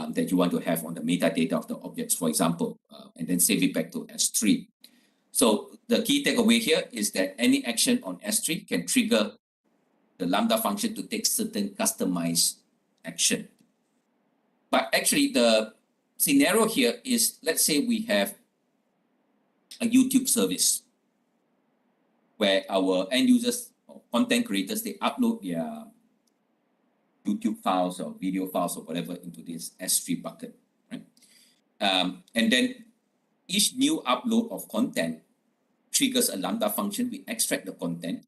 that you want to have on the metadata of the objects, for example, and then save it back to S3. So the key takeaway here is that any action on S3 can trigger the Lambda function to take certain customized action. But actually the scenario here is, let's say we have a YouTube service where our end users or content creators, they upload their YouTube files or video files or whatever into this S3 bucket, right? And then each new upload of content triggers a Lambda function. We extract the content,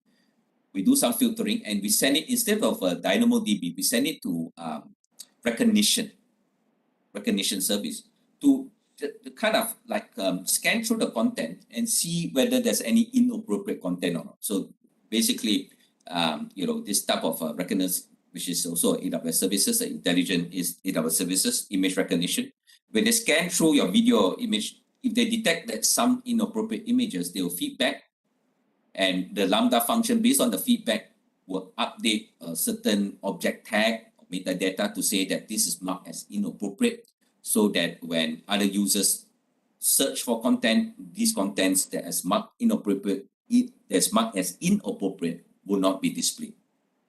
we do some filtering, and we send it, instead of DynamoDB, we send it to recognition service to kind of like scan through the content and see whether there's any inappropriate content or not. So basically, this type of recognition, which is also AWS services, intelligent is AWS services, image recognition. When they scan through your video or image, if they detect that some inappropriate images, they will feedback, and the Lambda function, based on the feedback, will update a certain object tag or metadata to say that this is marked as inappropriate, so that when other users search for content, these contents that is marked inappropriate, that's marked as inappropriate will not be displayed.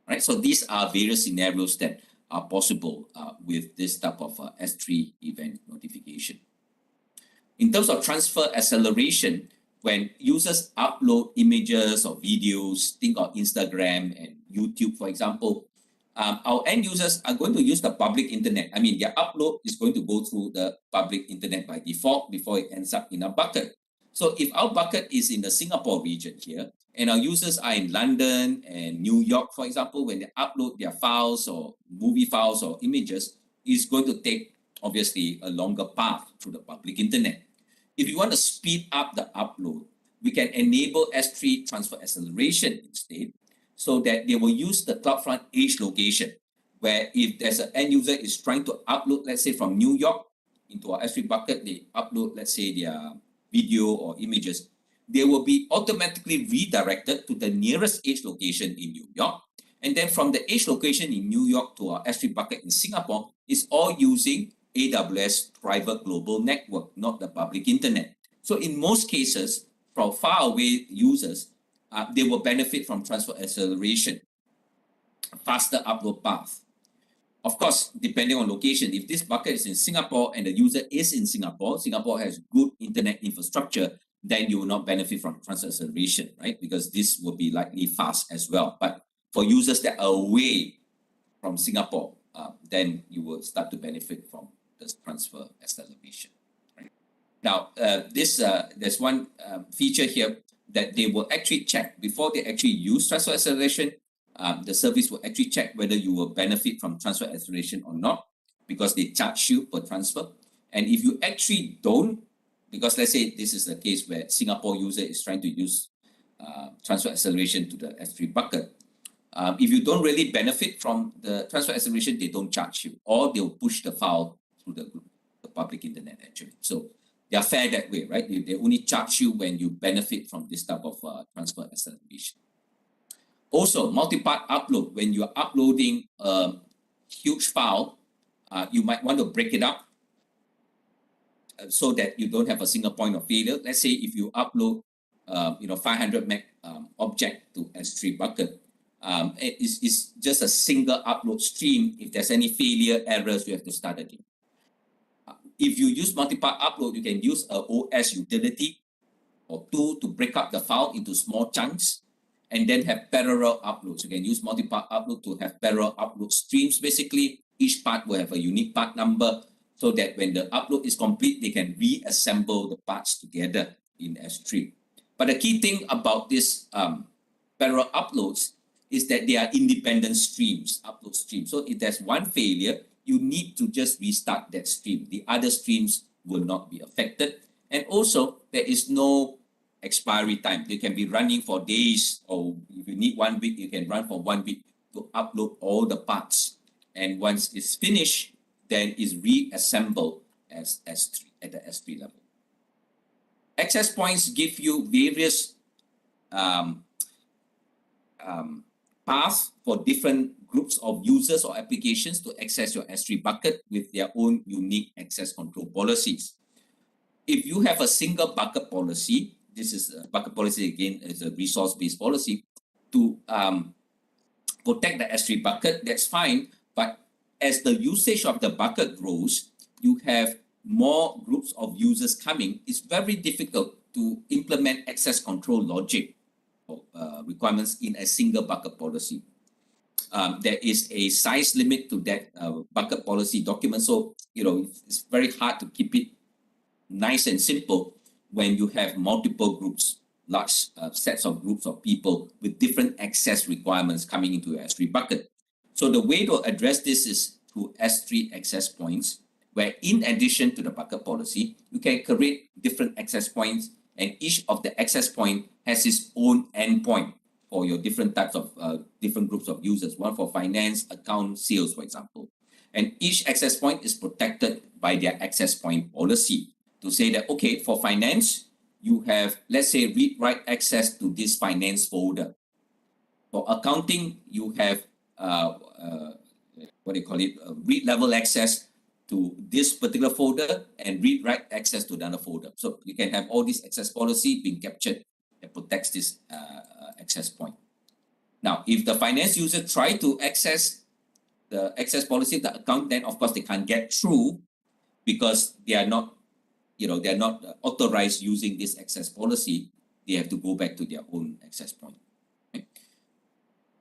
Right? So these are various scenarios that are possible with this type of S3 event notification. In terms of transfer acceleration, when users upload images or videos, think of Instagram and YouTube, for example, our end users are going to use the public internet. I mean, their upload is going to go through the public internet by default before it ends up in a bucket. So if our bucket is in the Singapore region here, and our users are in London and New York, for example, when they upload their files or movie files or images, it's going to take, obviously, a longer path through the public internet. If you want to speed up the upload, we can enable S3 transfer acceleration instead, so that they will use the CloudFront edge location, where if there's an end user is trying to upload, let's say from New York into our S3 bucket, they upload, let's say, their video or images, they will be automatically redirected to the nearest edge location in New York. And then from the edge location in New York to our S3 bucket in Singapore, is all using AWS private global network, not the public internet. So in most cases, for far away users, they will benefit from transfer acceleration, faster upload path. Of course, depending on location, if this bucket is in Singapore and the user is in Singapore, Singapore has good internet infrastructure, then you will not benefit from transfer acceleration, right? Because this will be likely fast as well. But for users that are away from Singapore, then you will start to benefit from this transfer acceleration. Right? Now, there's one feature here that they will actually check before they actually use transfer acceleration. The service will actually check whether you will benefit from transfer acceleration or not, because they charge you per transfer. And if you actually don't, because let's say this is a case where Singapore user is trying to use transfer acceleration to the S3 bucket, if you don't really benefit from the transfer acceleration, they don't charge you, or they'll push the file through the public internet actually. So they are fair that way, right? They only charge you when you benefit from this type of transfer acceleration. Also, multi-part upload. When you're uploading a huge file, you might want to break it up so that you don't have a single point of failure. Let's say if you upload 500 meg object to S3 bucket, it's just a single upload stream. If there's any failure, errors, you have to start again. If you use multi-part upload, you can use a OS utility or tool to break up the file into small chunks and then have parallel uploads. You can use multi-part upload to have parallel upload streams. Basically, each part will have a unique part number so that when the upload is complete, they can reassemble the parts together in S3. But the key thing about this parallel uploads is that they are independent streams, upload streams. So if there's one failure, you need to just restart that stream. The other streams will not be affected. And also, there is no expiry time. They can be running for days, or if you need 1 week, you can run for 1 week to upload all the parts. And once it's finished, then it's reassembled as S3 at the S3 level. Access points give you various paths for different groups of users or applications to access your S3 bucket with their own unique access control policies. If you have a single bucket policy, this is a bucket policy again, is a resource-based policy to protect the S3 bucket, that's fine. But as the usage of the bucket grows, you have more groups of users coming. It's very difficult to implement access control logic or requirements in a single bucket policy. There is a size limit to that bucket policy document. So, it's very hard to keep it nice and simple when you have multiple groups, large sets of groups of people with different access requirements coming into your S3 bucket. So the way to address this is through S3 access points, where in addition to the bucket policy, you can create different access points, and each of the access point has its own endpoint for your different types of different groups of users, one for finance, account, sales, for example. And each access point is protected by their access point policy to say that, okay, for finance, you have, let's say, read-write access to this finance folder. For accounting, you have, read-level access to this particular folder and read-write access to another folder. So you can have all this access policy being captured that protects this access point. Now, if the finance user try to access the access policy of the account, then of course they can't get through because they are not, they're not authorized using this access policy. They have to go back to their own access point. Okay.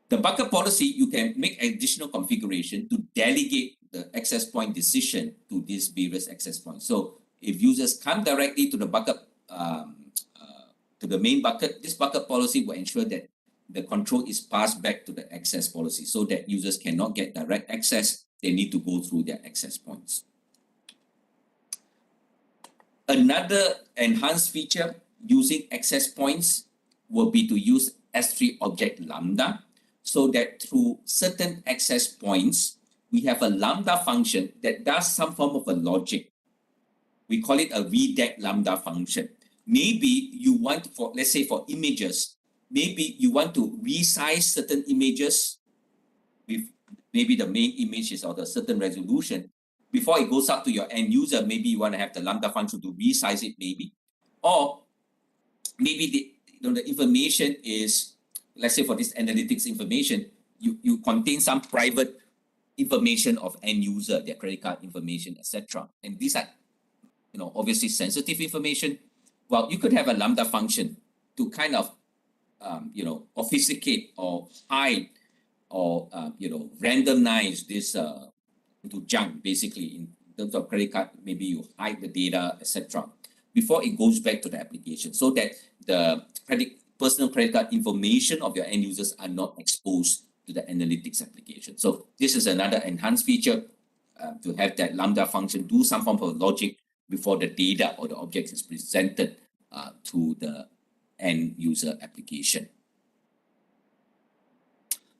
The bucket policy, you can make additional configuration to delegate the access point decision to these various access points. So if users come directly to the bucket, to the main bucket, this bucket policy will ensure that the control is passed back to the access policy so that users cannot get direct access. They need to go through their access points. Another enhanced feature using access points will be to use S3 object Lambda, so that through certain access points, we have a Lambda function that does some form of a logic. We call it a VDEC Lambda function. Maybe you want, for let's say for images, maybe you want to resize certain images with maybe the main image is of a certain resolution. Before it goes up to your end user, maybe you want to have the Lambda function to resize it maybe. Or maybe the information is, let's say for this analytics information, you contain some private information of end user, their credit card information, etc. And these are, obviously sensitive information. Well, you could have a Lambda function to kind of, obfuscate or hide or, randomize this into junk, basically, in terms of credit card. Maybe you hide the data, etc. before it goes back to the application, so that the personal credit card information of your end users are not exposed to the analytics application. So this is another enhanced feature to have that Lambda function do some form of logic before the data or the object is presented to the end user application.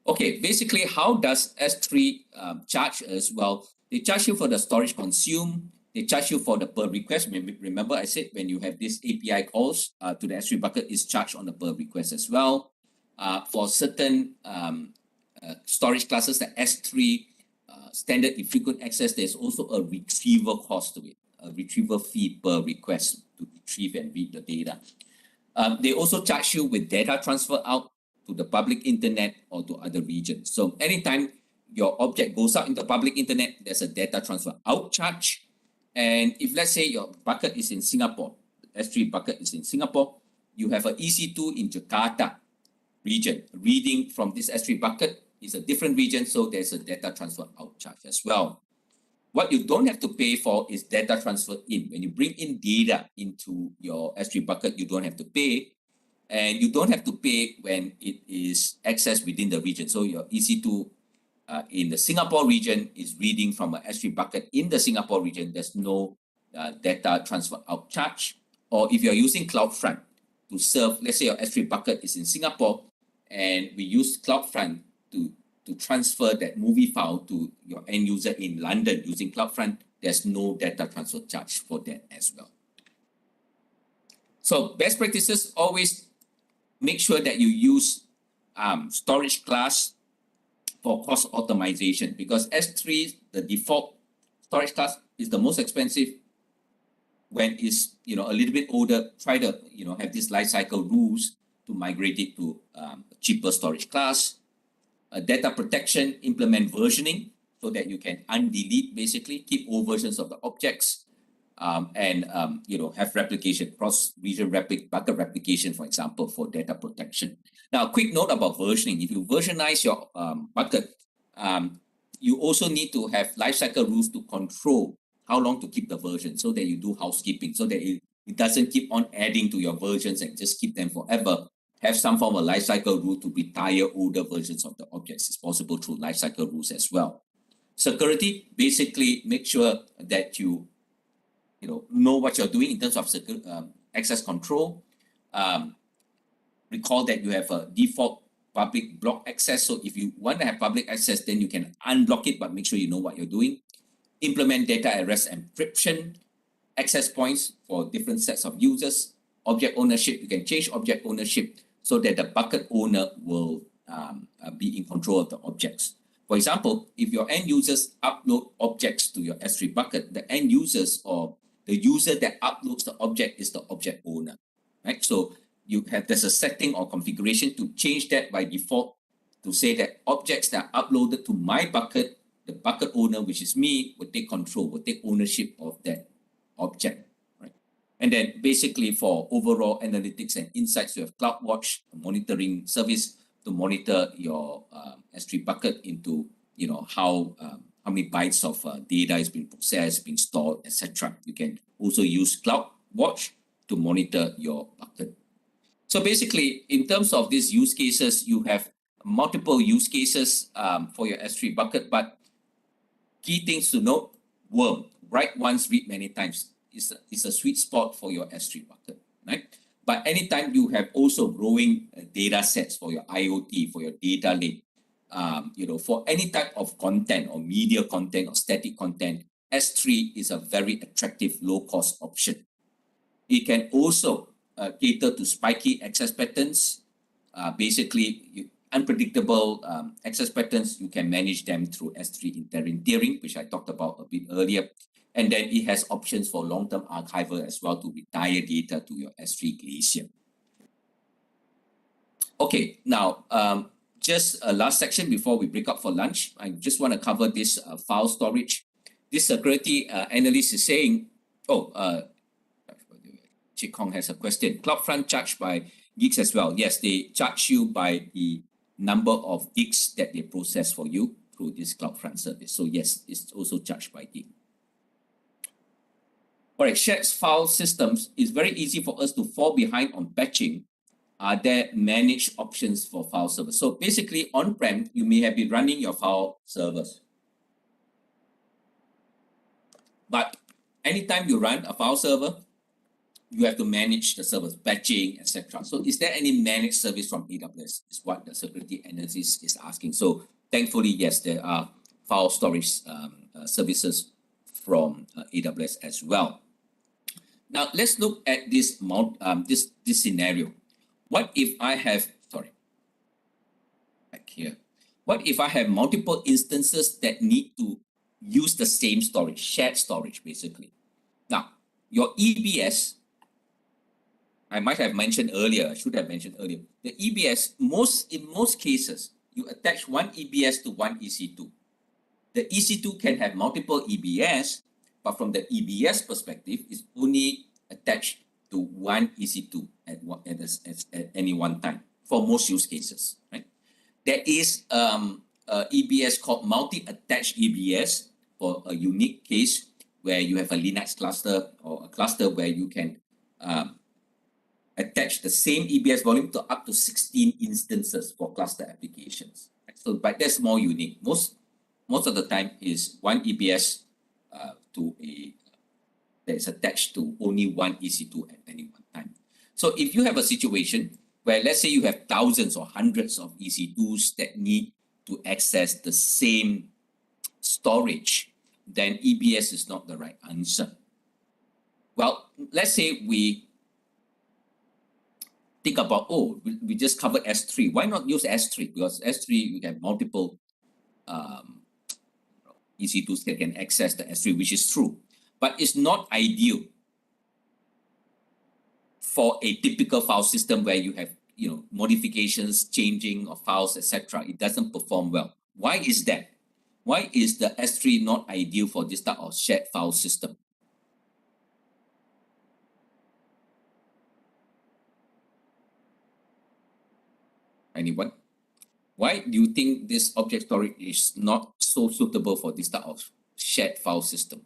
Okay, basically, how does S3 charge us? Well, they charge you for the storage consumed. They charge you for the per request. Remember, I said when you have this API calls to the S3 bucket, is charged on the per request as well. For certain storage classes, the S3 standard infrequent access, there's also a retrieval cost to it, a retrieval fee per request to retrieve and read the data. They also charge you with data transfer out to the public internet or to other regions. So anytime your object goes out into the public internet, there's a data transfer out charge. And if let's say your bucket is in Singapore, the S3 bucket is in Singapore, you have an EC2 in Jakarta region. Reading from this S3 bucket is a different region, so there's a data transfer out charge as well. What you don't have to pay for is data transfer in. When you bring in data into your S3 bucket, you don't have to pay. And you don't have to pay when it is accessed within the region. So your EC2 in the Singapore region is reading from an S3 bucket in the Singapore region. There's no data transfer out charge. Or if you're using CloudFront to serve, let's say your S3 bucket is in Singapore, and we use CloudFront to transfer that movie file to your end user in London using CloudFront, there's no data transfer charge for that as well. So best practices, always make sure that you use storage class for cost optimization, because S3, the default storage class, is the most expensive. When it's a little bit older, try to have this lifecycle rules to migrate it to a cheaper storage class. Data protection, implement versioning so that you can undelete, basically keep all versions of the objects, and have replication, cross-region bucket replication, for example, for data protection. Now, a quick note about versioning. If you versionize your bucket, you also need to have lifecycle rules to control how long to keep the version, so that you do housekeeping, so that it doesn't keep on adding to your versions and just keep them forever. Have some form of lifecycle rule to retire older versions of the objects. It's possible through lifecycle rules as well. Security, basically make sure that you know what you're doing in terms of access control. Recall that you have a default public block access. So if you want to have public access, then you can unblock it, but make sure you know what you're doing. Implement data at rest encryption, access points for different sets of users, object ownership. You can change object ownership so that the bucket owner will be in control of the objects. For example, if your end users upload objects to your S3 bucket, the end users or the user that uploads the object is the object owner, right? So there's a setting or configuration to change that by default to say that objects that are uploaded to my bucket, the bucket owner, which is me, will take control, will take ownership of that object, right? And then basically for overall analytics and insights, you have CloudWatch, a monitoring service to monitor your S3 bucket into, how many bytes of data is being processed, being stored, etc. You can also use CloudWatch to monitor your bucket. So basically, in terms of these use cases, you have multiple use cases for your S3 bucket, but key things to note: worm, write once, read many times is a sweet spot for your S3 bucket, right? But anytime you have also growing data sets for your IoT, for your data lake, for any type of content or media content or static content, S3 is a very attractive low-cost option. It can also cater to spiky access patterns. Basically, unpredictable access patterns, you can manage them through S3 tiering, which I talked about a bit earlier. And then it has options for long-term archival as well to retire data to your S3 Glacier. Okay, now just a last section before we break up for lunch. I just want to cover this file storage. This security analyst is saying, Chik Hong has a question. CloudFront charged by gigs as well. Yes, they charge you by the number of gigs that they process for you through this CloudFront service. So yes, it's also charged by gig. All right, shared file systems is very easy for us to fall behind on batching. Are there managed options for file servers? So basically, on-prem, you may have been running your file servers. But anytime you run a file server, you have to manage the servers, batching, etc. So is there any managed service from AWS? Is what the security analyst is asking. So thankfully, yes, there are file storage services from AWS as well. Now let's look at this this scenario. What if I have back here? What if I have multiple instances that need to use the same storage, shared storage, basically? Now your EBS, I might have mentioned earlier, I should have mentioned earlier, the EBS, in most cases, you attach one EBS to one EC2. The EC2 can have multiple EBS, but from the EBS perspective, it's only attached to one EC2 at any one time for most use cases, right? There is EBS called multi-attached EBS for a unique case where you have a Linux cluster or a cluster where you can attach the same EBS volume to up to 16 instances for cluster applications. So, but that's more unique. Most of the time is one EBS that is attached to only one EC2 at any one time. So if you have a situation where, let's say, you have thousands or hundreds of EC2s that need to access the same storage, then EBS is not the right answer. Well, let's say we think about, we just covered S3. Why not use S3? Because S3, you have multiple EC2s that can access the S3, which is true. But it's not ideal for a typical file system where you have modifications, changing of files, etc. It doesn't perform well. Why is that? Why is the S3 not ideal for this type of shared file system? Anyone? Why do you think this object storage is not so suitable for this type of shared file system?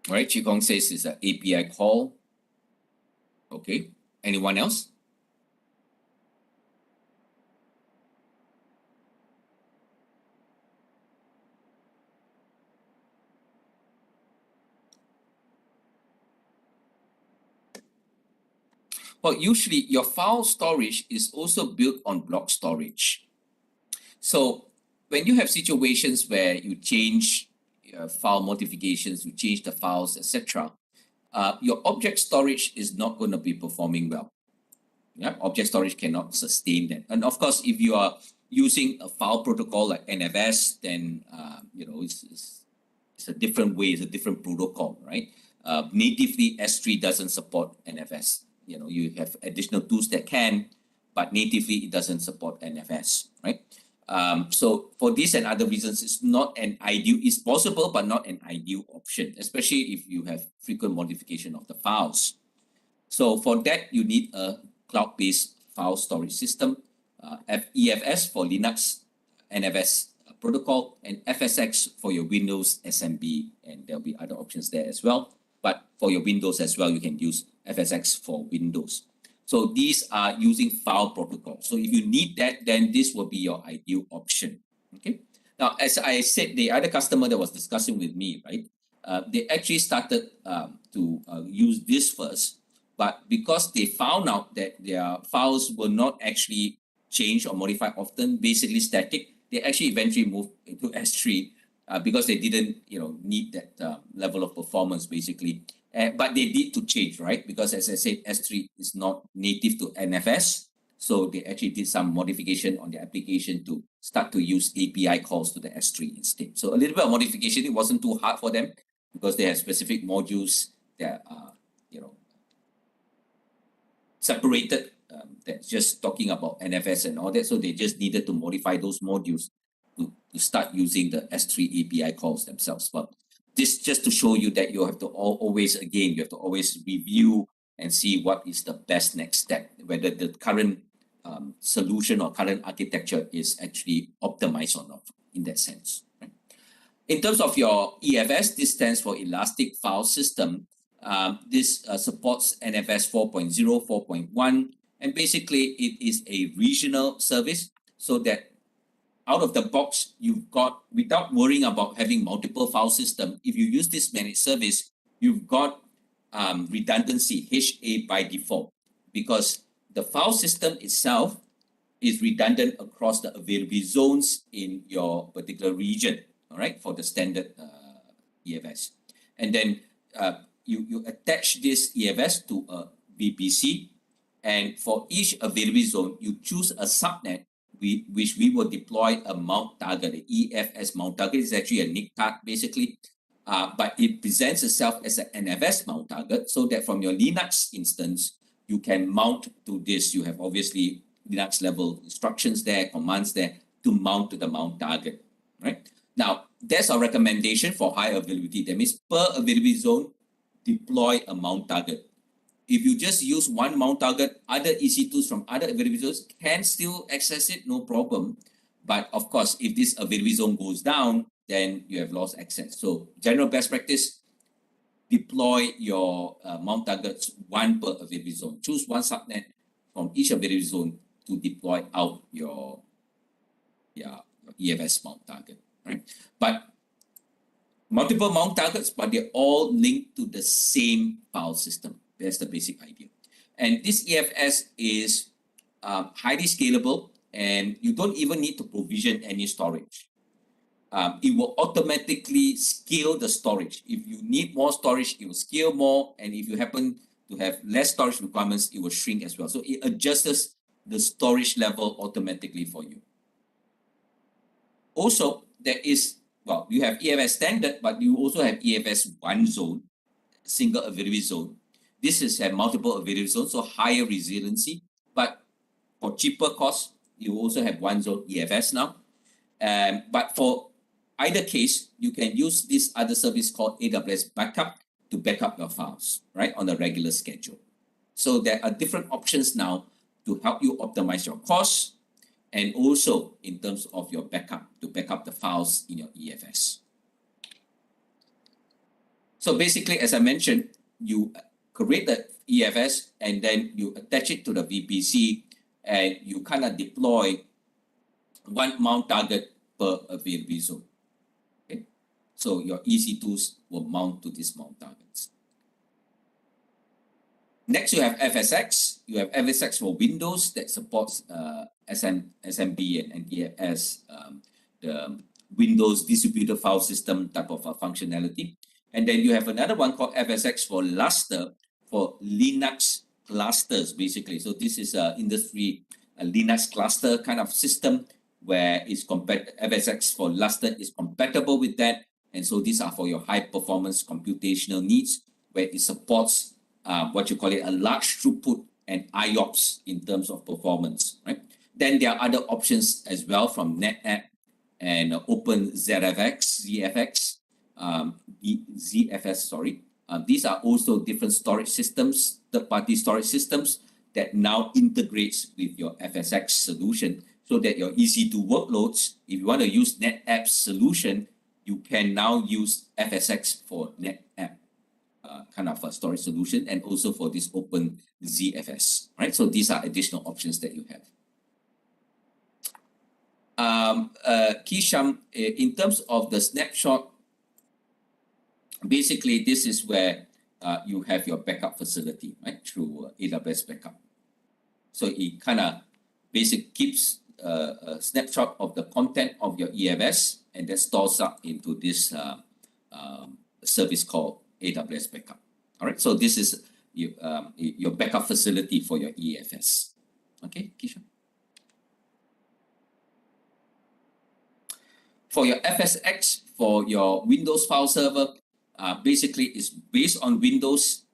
All right, Chik Hong says it's an API call. Okay, anyone else? Well, usually your file storage is also built on block storage. So when you have situations where you change file modifications, you change the files, etc., your object storage is not going to be performing well. Yeah, object storage cannot sustain that. And of course, if you are using a file protocol like NFS, then it's a different way, it's a different protocol, right? Natively, S3 doesn't support NFS. You have additional tools that can, but natively it doesn't support NFS, right? So for this and other reasons, it's not an ideal, it's possible, but not an ideal option, especially if you have frequent modification of the files. So for that, you need a cloud-based file storage system, EFS for Linux, NFS protocol, and FSX for your Windows SMB, and there'll be other options there as well. But for your Windows as well, you can use FSX for Windows. So these are using file protocol. So if you need that, then this will be your ideal option. Okay. Now, as I said, the other customer that was discussing with me, right? They actually started to use this first, but because they found out that their files were not actually changed or modified often, basically static, they actually eventually moved into S3 because they didn't, need that level of performance basically. But they need to change, right? Because as I said, S3 is not native to NFS. So they actually did some modification on the application to start to use API calls to the S3 instead. So a little bit of modification, it wasn't too hard for them because they have specific modules that are, separated, that's just talking about NFS and all that. So they just needed to modify those modules to start using the S3 API calls themselves. But this just to show you that you have to always review and see what is the best next step, whether the current solution or current architecture is actually optimized or not in that sense. Right? In terms of your EFS, this stands for Elastic File System. This supports NFS 4.0, 4.1, and basically it is a regional service so that out of the box, you've got, without worrying about having multiple file system, if you use this managed service, you've got redundancy, HA by default, because the file system itself is redundant across the availability zones in your particular region, all right, for the standard EFS. And then you attach this EFS to a VPC, and for each availability zone, you choose a subnet which we will deploy a mount target. The EFS mount target is actually a NIC tag basically, but it presents itself as an NFS mount target so that from your Linux instance, you can mount to this. You have obviously Linux level instructions there, commands there to mount to the mount target, right? Now, there's a recommendation for high availability. That means per availability zone, deploy a mount target. If you just use one mount target, other EC2s from other availability zones can still access it, no problem. But of course, if this availability zone goes down, then you have lost access. So general best practice, deploy your mount targets one per availability zone. Choose one subnet from each availability zone to deploy out your EFS mount target, right? But multiple mount targets, but they're all linked to the same file system. That's the basic idea. And this EFS is highly scalable, and you don't even need to provision any storage. It will automatically scale the storage. If you need more storage, it will scale more. And if you happen to have less storage requirements, it will shrink as well. So it adjusts the storage level automatically for you. Also, there is, well, you have EFS standard, but you also have EFS one zone, single availability zone. This is have multiple availability zones, so higher resiliency, but for cheaper cost, you also have one zone EFS now. But for either case, you can use this other service called AWS Backup to back up your files, right, on a regular schedule. So there are different options now to help you optimize your costs and also in terms of your backup, to back up the files in your EFS. So basically, as I mentioned, you create the EFS and then you attach it to the VPC and you kind of deploy one mount target per availability zone. Okay? So your EC2s will mount to these mount targets. Next, you have FSX. You have FSX for Windows that supports SMB and NTFS, the Windows distributed file system type of functionality. And then you have another one called FSX for Lustre for Linux clusters, basically. So this is an industry Linux cluster kind of system where it's FSX for Lustre is compatible with that. And so these are for your high performance computational needs, where it supports what you call it a large throughput and IOPS in terms of performance, right? Then there are other options as well from NetApp and OpenZFX, ZFS, sorry. These are also different storage systems, third-party storage systems that now integrates with your FSX solution so that your EC2 workloads, if you want to use NetApp's solution, you can now use FSX for NetApp kind of a storage solution and also for this OpenZFS, right? So these are additional options that you have. Kisham, in terms of the snapshot, basically this is where you have your backup facility, right, through AWS Backup. So it kind of basically keeps a snapshot of the content of your EFS and then stores up into this service called AWS Backup. All right, so this is your backup facility for your EFS. Okay, Kishan. For your FSX, for your Windows file server, basically it's based on Windows,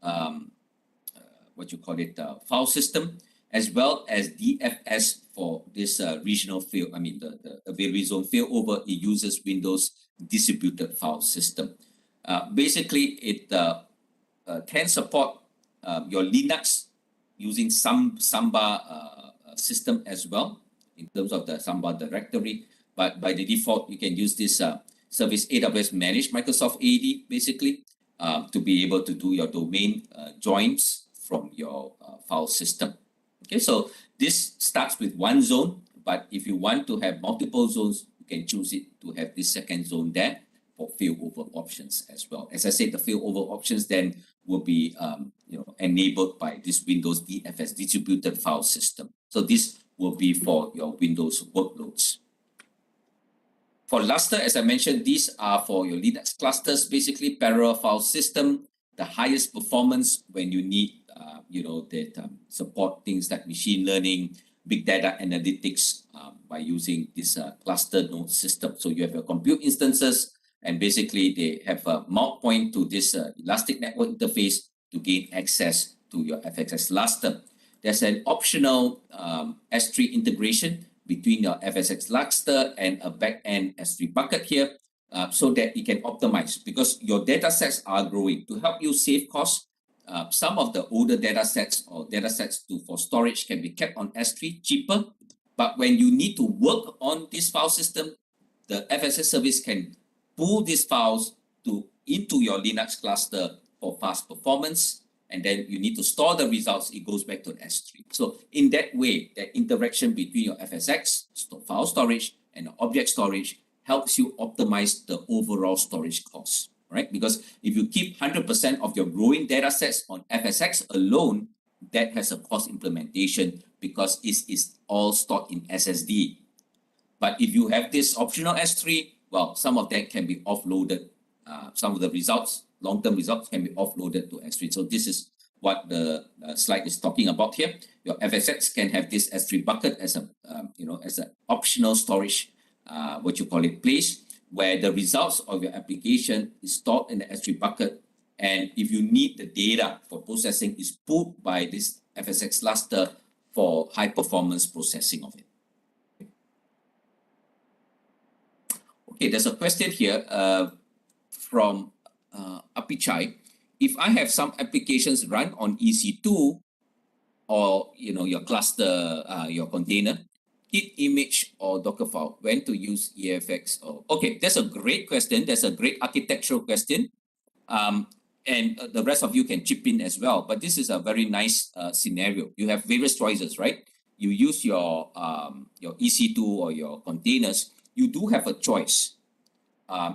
what you call it, file system, as well as DFS for this regional fail, the availability zone failover. It uses Windows distributed file system. Basically, it can support your Linux using Samba system as well in terms of the Samba directory. But by the default, you can use this service AWS Managed Microsoft AD basically to be able to do your domain joins from your file system. Okay, so this starts with one zone, but if you want to have multiple zones, you can choose it to have this second zone there for failover options as well. As I said, the failover options then will be enabled by this Windows DFS distributed file system. So this will be for your Windows workloads. For Lustre, as I mentioned, these are for your Linux clusters, basically parallel file system, the highest performance when you need, that support things like machine learning, big data analytics by using this cluster node system. So you have your compute instances, and basically they have a mount point to this Elastic Network Interface to gain access to your FSX Lustre. There's an optional S3 integration between your FSX Lustre and a backend S3 bucket here so that it can optimize because your data sets are growing. To help you save costs, some of the older data sets or data sets for storage can be kept on S3 cheaper. But when you need to work on this file system, the FSX service can pull these files into your Linux cluster for fast performance. And then you need to store the results, it goes back to S3. So in that way, the interaction between your FSX, file storage, and object storage helps you optimize the overall storage costs, right? Because if you keep 100% of your growing data sets on FSX alone, that has a cost implementation because it is all stored in SSD. But if you have this optional S3, well, some of that can be offloaded. Some of the results, long-term results can be offloaded to S3. So this is what the slide is talking about here. Your FSX can have this S3 bucket as a, as an optional storage, what you call it, place where the results of your application is stored in the S3 bucket. And if you need the data for processing, is pulled by this FSX Lustre for high performance processing of it. Okay, there's a question here from Apichai. If I have some applications run on EC2 or your cluster, your container, Git image or Docker file, when to use EFX? Okay, that's a great question. That's a great architectural question. And the rest of you can chip in as well. But this is a very nice scenario. You have various choices, right? You use your EC2 or your containers. You do have a choice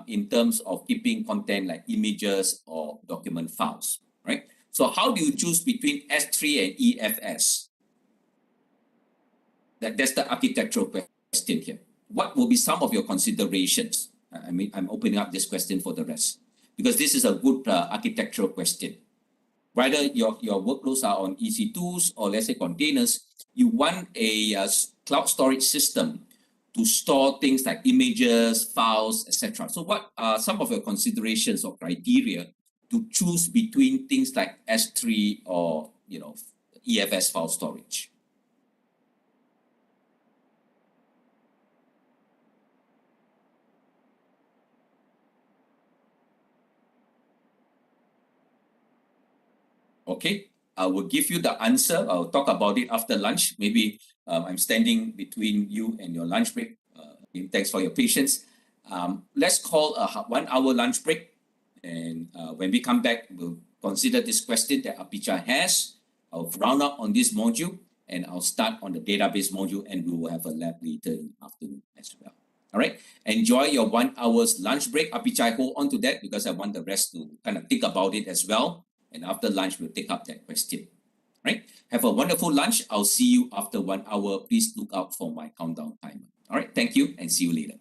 in terms of keeping content like images or document files, right? So how do you choose between S3 and EFS? That's the architectural question here. What will be some of your considerations? I mean, I'm opening up this question for the rest because this is a good architectural question. Whether your workloads are on EC2s or let's say containers, you want a cloud storage system to store things like images, files, etc. So what are some of your considerations or criteria to choose between things like S3 or EFS file storage? Okay, I will give you the answer. I'll talk about it after lunch. Maybe I'm standing between you and your lunch break. Thanks for your patience. Let's call a 1 hour lunch break. And when we come back, we'll consider this question that Apicha has. I'll round up on this module and I'll start on the database module and we will have a lab later in the afternoon as well. All right. Enjoy your 1 hour's lunch break. Apicha, hold on to that because I want the rest to kind of think about it as well. And after lunch, we'll take up that question. Right? Have a wonderful lunch. I'll see you after 1 hour. Please look out for my countdown timer. All right. Thank you and see you later.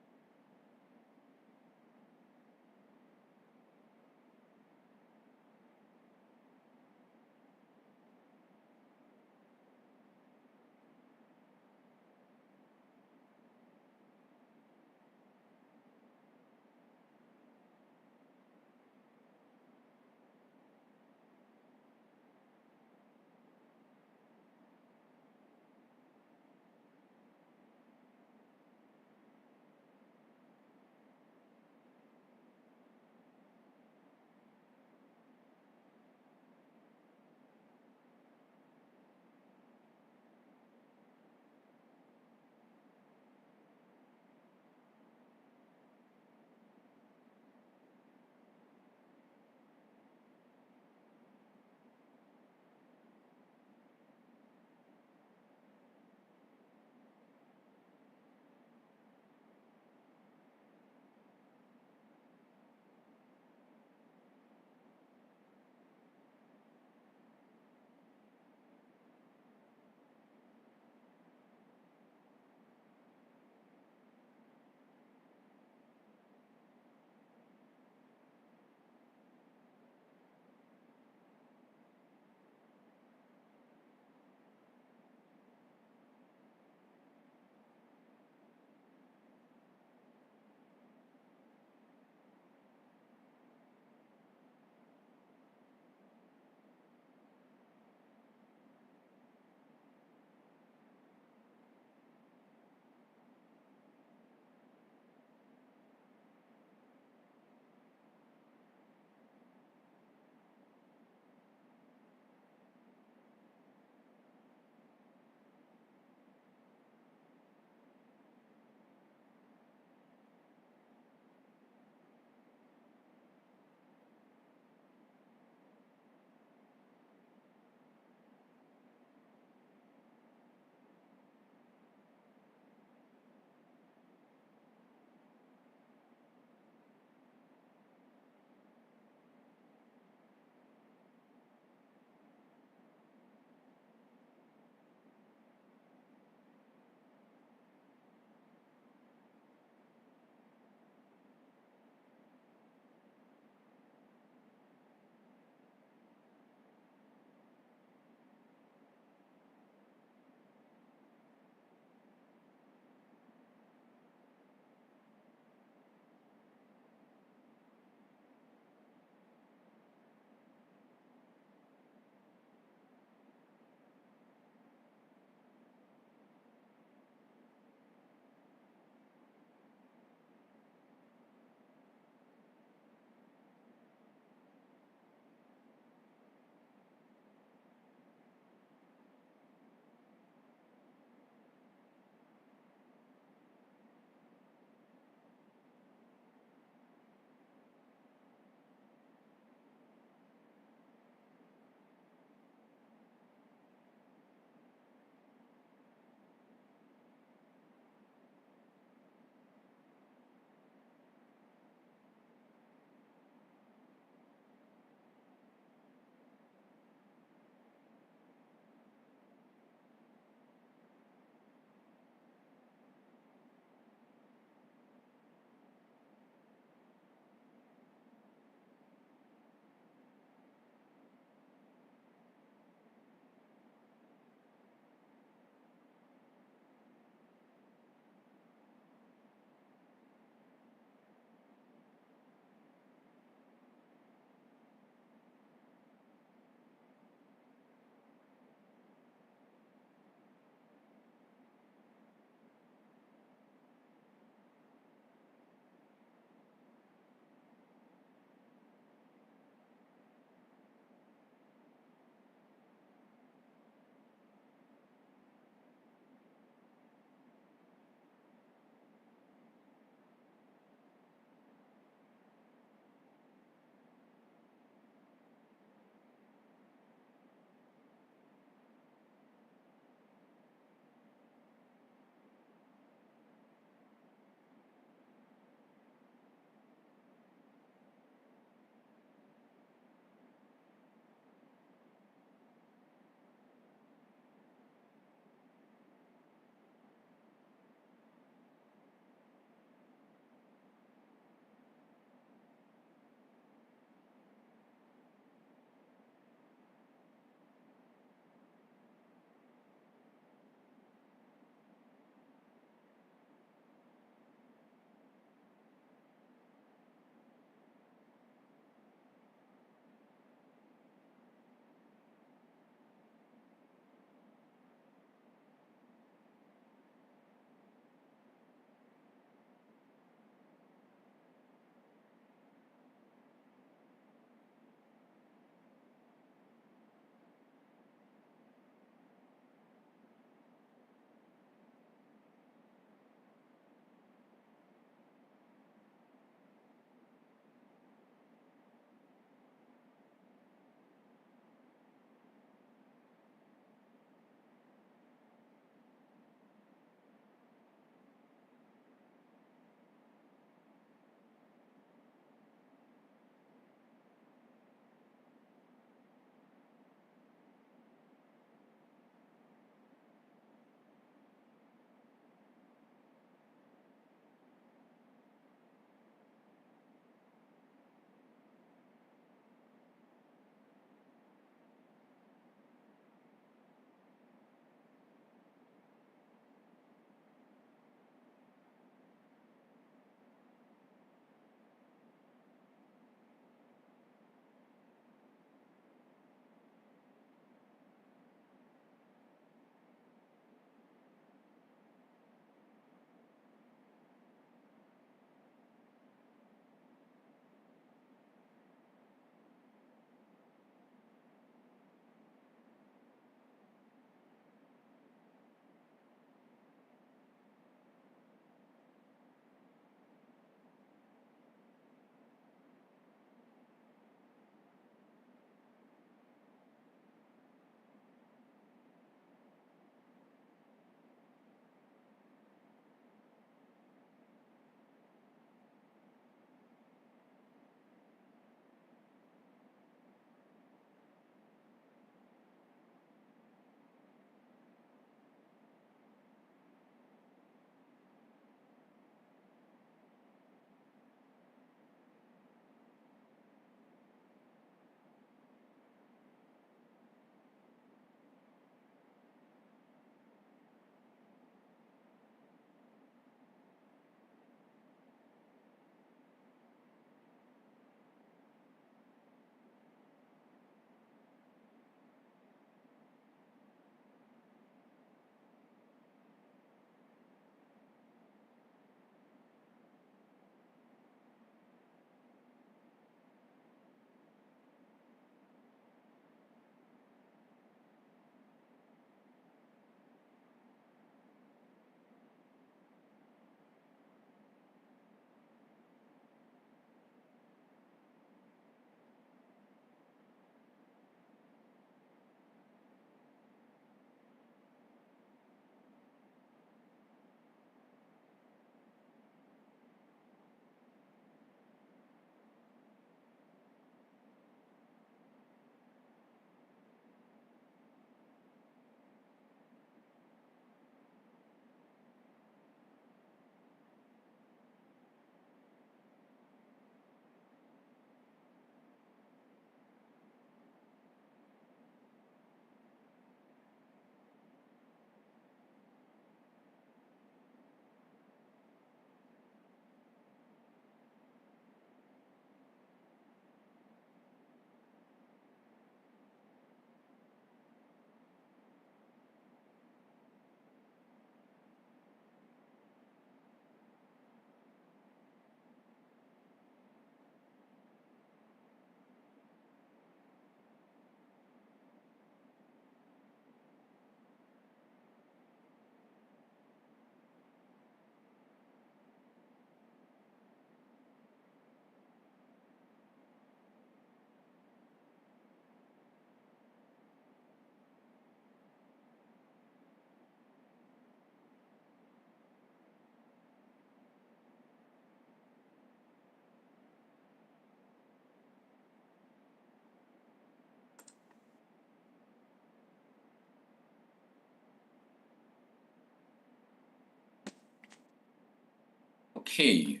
Okay,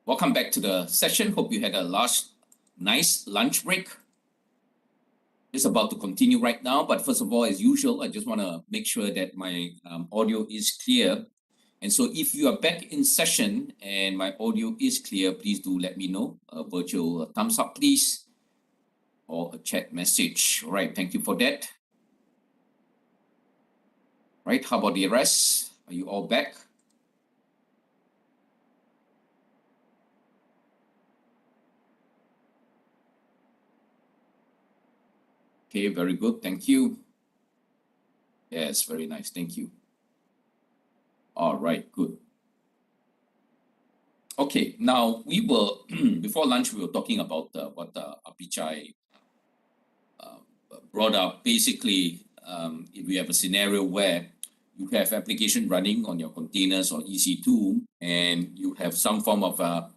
welcome back to the session. Hope you had a nice lunch break. It's about to continue right now, but first of all, as usual, I just want to make sure that my audio is clear. And so if you are back in session and my audio is clear, please do let me know. A virtual thumbs up, please, or a chat message. All right, thank you for that. Right, how about the rest? Are you all back? Okay, very good. Thank you. Yes, very nice. Thank you. All right, good. Okay, now we were, before lunch, we were talking about what Apichai brought up. Basically, if we have a scenario where you have application running on your containers or EC2, and you have some form of a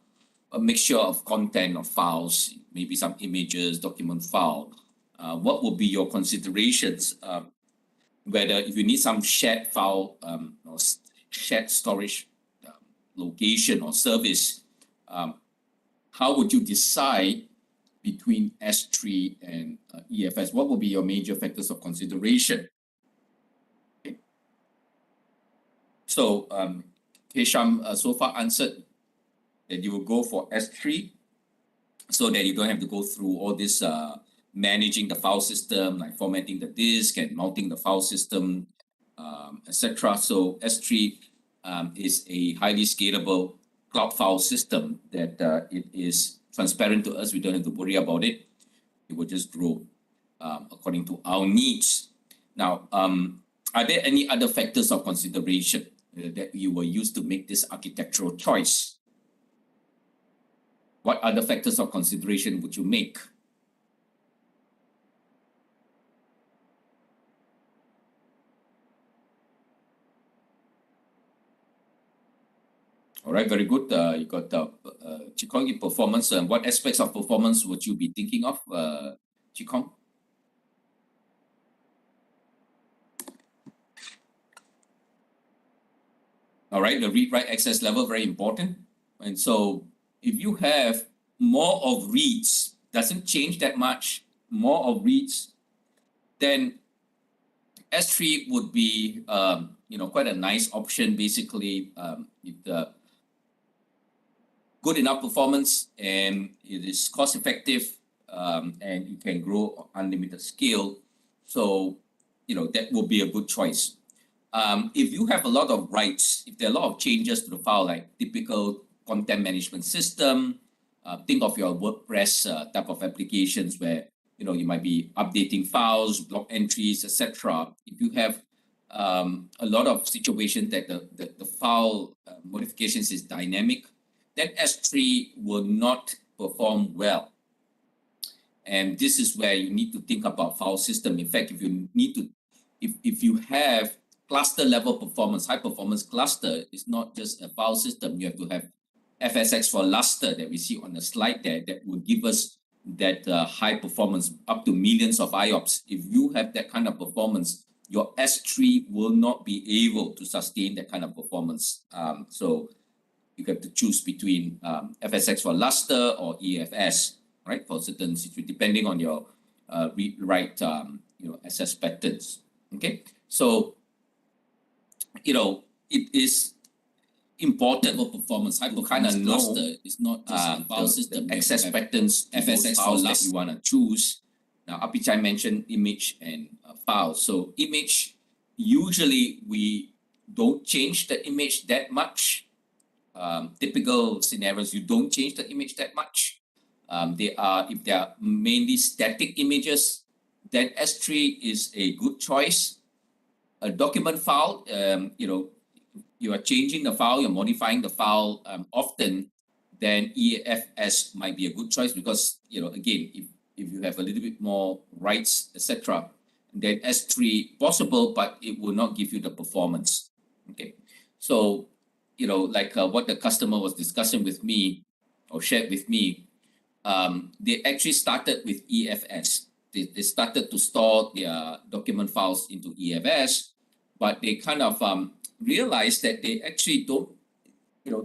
mixture of content or files, maybe some images, document file, what will be your considerations? Whether if you need some shared file or shared storage location or service, how would you decide between S3 and EFS? What will be your major factors of consideration? Okay. So Hisham so far answered that you will go for S3 so that you don't have to go through all this managing the file system, like formatting the disk and mounting the file system, etc. So S3 is a highly scalable cloud file system that it is transparent to us. We don't have to worry about it. It will just grow according to our needs. Now, are there any other factors of consideration that you will use to make this architectural choice? What other factors of consideration would you make? All right, very good. You got Chee Kong in performance. What aspects of performance would you be thinking of, Chee Kong? All right, the read-write access level, very important. And so if you have more of reads, doesn't change that much, more of reads, then S3 would be quite a nice option. Basically, with the good enough performance and it is cost effective, and you can grow unlimited scale. So that will be a good choice. If you have a lot of writes, if there are a lot of changes to the file, like typical content management system, think of your WordPress type of applications where you might be updating files, block entries, etc. If you have a lot of situations that the file modifications is dynamic, then S3 will not perform well. And this is where you need to think about file system. In fact, if you have cluster level performance, high performance cluster, is not just a file system. You have to have FSX for Lustre that we see on the slide there that will give us that high performance up to millions of IOPS. If you have that kind of performance, your S3 will not be able to sustain that kind of performance. So you have to choose between FSX for Lustre or EFS, right? For certain situations, depending on your read-write access patterns. Okay, so it is important for performance. High performance cluster is not just a file system. Access patterns, FSX files that you want to choose. Now, Apichai mentioned image and file. So image, usually we don't change the image that much. Typical scenarios, you don't change the image that much. If they are mainly static images, then S3 is a good choice. A document file, you are changing the file, you're modifying the file often, then EFS might be a good choice because, again, if you have a little bit more writes, etc., then S3 possible, but it will not give you the performance. Okay, so like what the customer was discussing with me or shared with me, they actually started with EFS. They started to store their document files into EFS, but they kind of realized that they actually don't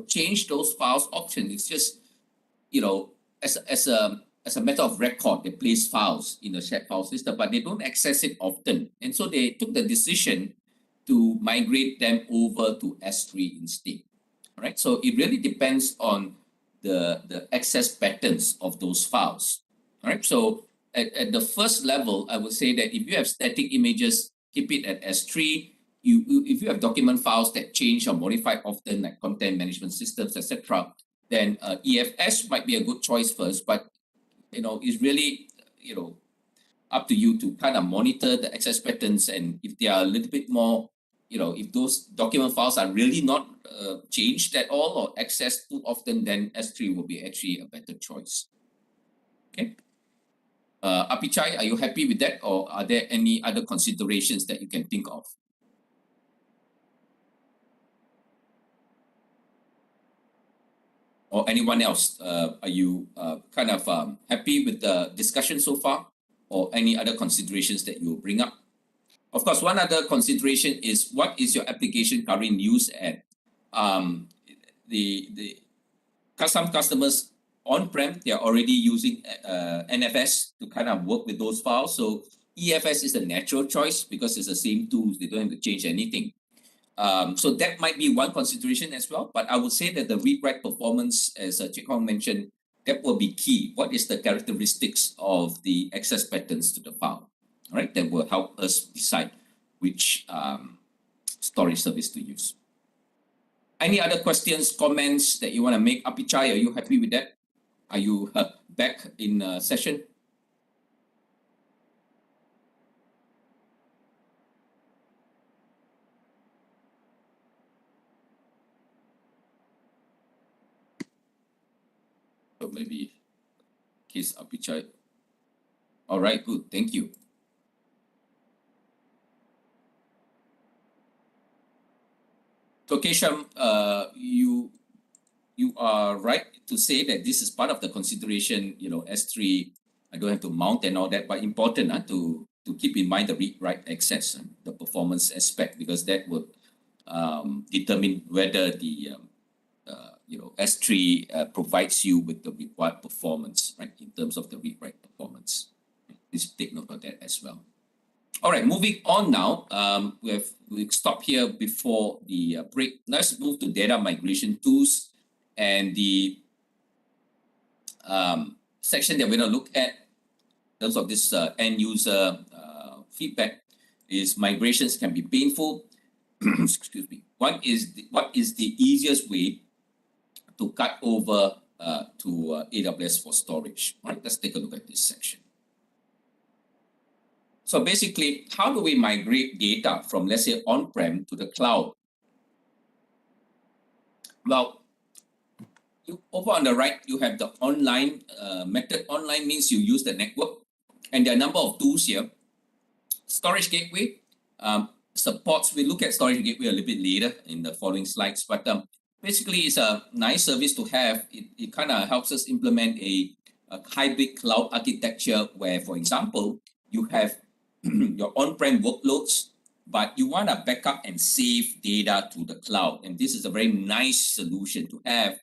change those files option. It's just, as a matter of record, they place files in the shared file system, but they don't access it often. And so they took the decision to migrate them over to S3 instead. All right. So it really depends on the access patterns of those files. All right. So at the first level, I would say that if you have static images, keep it at S3. If you have document files that change or modify often, like content management systems, etc., then EFS might be a good choice first. But it's really up to you to kind of monitor the access patterns, and if they are a little bit more, if those document files are really not changed at all or accessed too often, then S3 will be actually a better choice. Okay. Apichai, are you happy with that, or are there any other considerations that you can think of? Or anyone else? Are you kind of happy with the discussion so far, or any other considerations that you will bring up? Of course, one other consideration is, what is your application currently used at? Some customers on-prem, they are already using NFS to kind of work with those files. So EFS is the natural choice because it's the same tools. They don't have to change anything. So that might be one consideration as well. But I would say that the read-write performance, as Chik Hong mentioned, that will be key. What is the characteristics of the access patterns to the file? All right, that will help us decide which storage service to use. Any other questions, comments that you want to make? Apichai, are you happy with that? Are you back in session? So maybe case Apichai. All right, good. Thank you. So Kesham, you are right to say that this is part of the consideration. S3, I don't have to mount and all that, but important to keep in mind the read-write access and the performance aspect, because that would determine whether the S3 provides you with the required performance, right, in terms of the read-write performance. Please take note of that as well. All right, moving on now. We've stopped here before the break. Let's move to data migration tools, and the section that we're going to look at in terms of this end user feedback is migrations can be painful. Excuse me. What is the easiest way to cut over to AWS for storage? All right, let's take a look at this section. So basically, how do we migrate data from, let's say, on-prem to the cloud? Well, over on the right, you have the online method. Online means you use the network, and there are a number of tools here. Storage Gateway supports, we look at Storage Gateway a little bit later in the following slides, but basically it's a nice service to have. It kind of helps us implement a hybrid cloud architecture where, for example, you have your on-prem workloads, but you want to backup and save data to the cloud. And this is a very nice solution to have.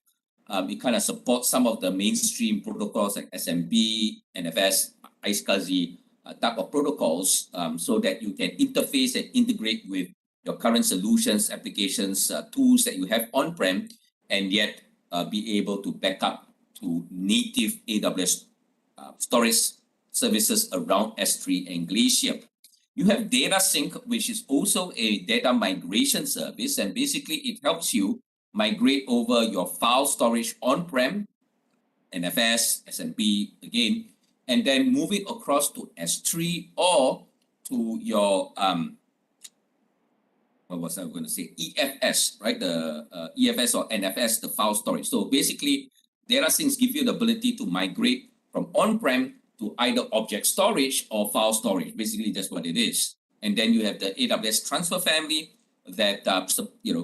It kind of supports some of the mainstream protocols like SMB, NFS, iSCSI type of protocols, so that you can interface and integrate with your current solutions, applications, tools that you have on-prem, and yet be able to back up to native AWS storage services around S3 and Glacier. You have Data Sync, which is also a data migration service, and basically it helps you migrate over your file storage on-prem, NFS, SMB again, and then move it across to S3 or to your what was I going to say? EFS, right? The EFS or NFS, the file storage. So basically, Data Sync gives you the ability to migrate from on-prem to either object storage or file storage. Basically, that's what it is. And then you have the AWS transfer family that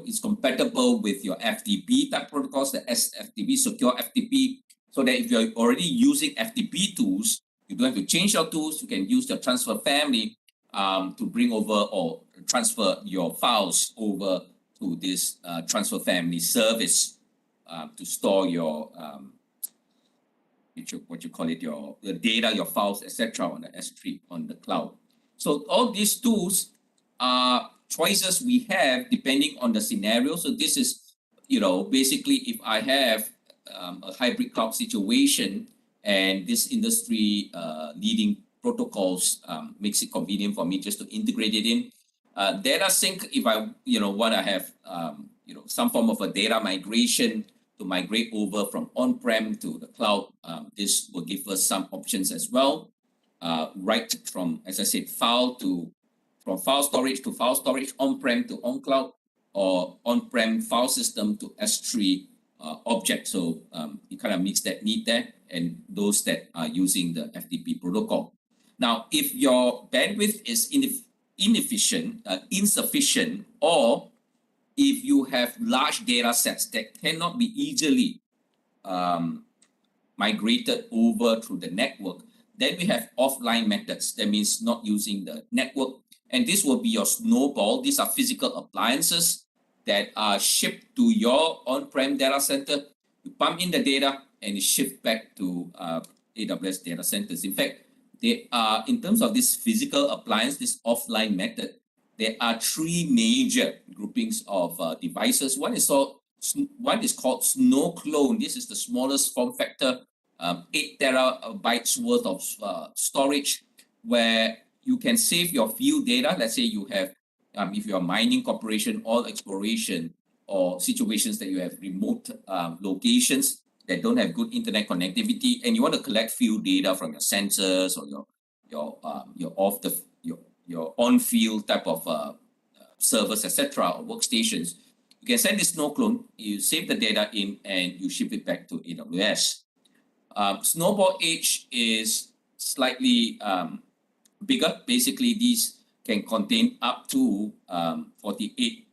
is compatible with your FTP type protocols, the SFTP, secure FTP, so that if you're already using FTP tools, you don't have to change your tools. You can use the transfer family to bring over or transfer your files over to this transfer family service. to store your what you call it, your data, your files, etc. on the S3 on the cloud. So all these tools are choices we have depending on the scenario. So this is, basically if I have a hybrid cloud situation and this industry leading protocols makes it convenient for me just to integrate it in. Data sync, if I want to have some form of a data migration to migrate over from on-prem to the cloud, this will give us some options as well. Right from, as I said, from file storage to file storage, on-prem to on-cloud, or on-prem file system to S3 object. So it kind of meets that need there, and those that are using the FTP protocol. Now, if your bandwidth is insufficient, or if you have large data sets that cannot be easily migrated over through the network, then we have offline methods. That means not using the network. And this will be your Snowball. These are physical appliances that are shipped to your on-prem data center. You pump in the data and it shifts back to AWS data centers. In fact, they are, in terms of this physical appliance, this offline method, there are three major groupings of devices. One is called SnowClone. This is the smallest form factor, 8 terabytes worth of storage, where you can save your field data. Let's say you have, if you're a mining corporation, oil exploration, or situations that you have remote locations that don't have good internet connectivity, and you want to collect field data from your sensors or your on-field type of servers, etc., or workstations, you can send this SnowClone, you save the data in, and you ship it back to AWS. Snowball Edge is slightly bigger. Basically, these can contain up to 48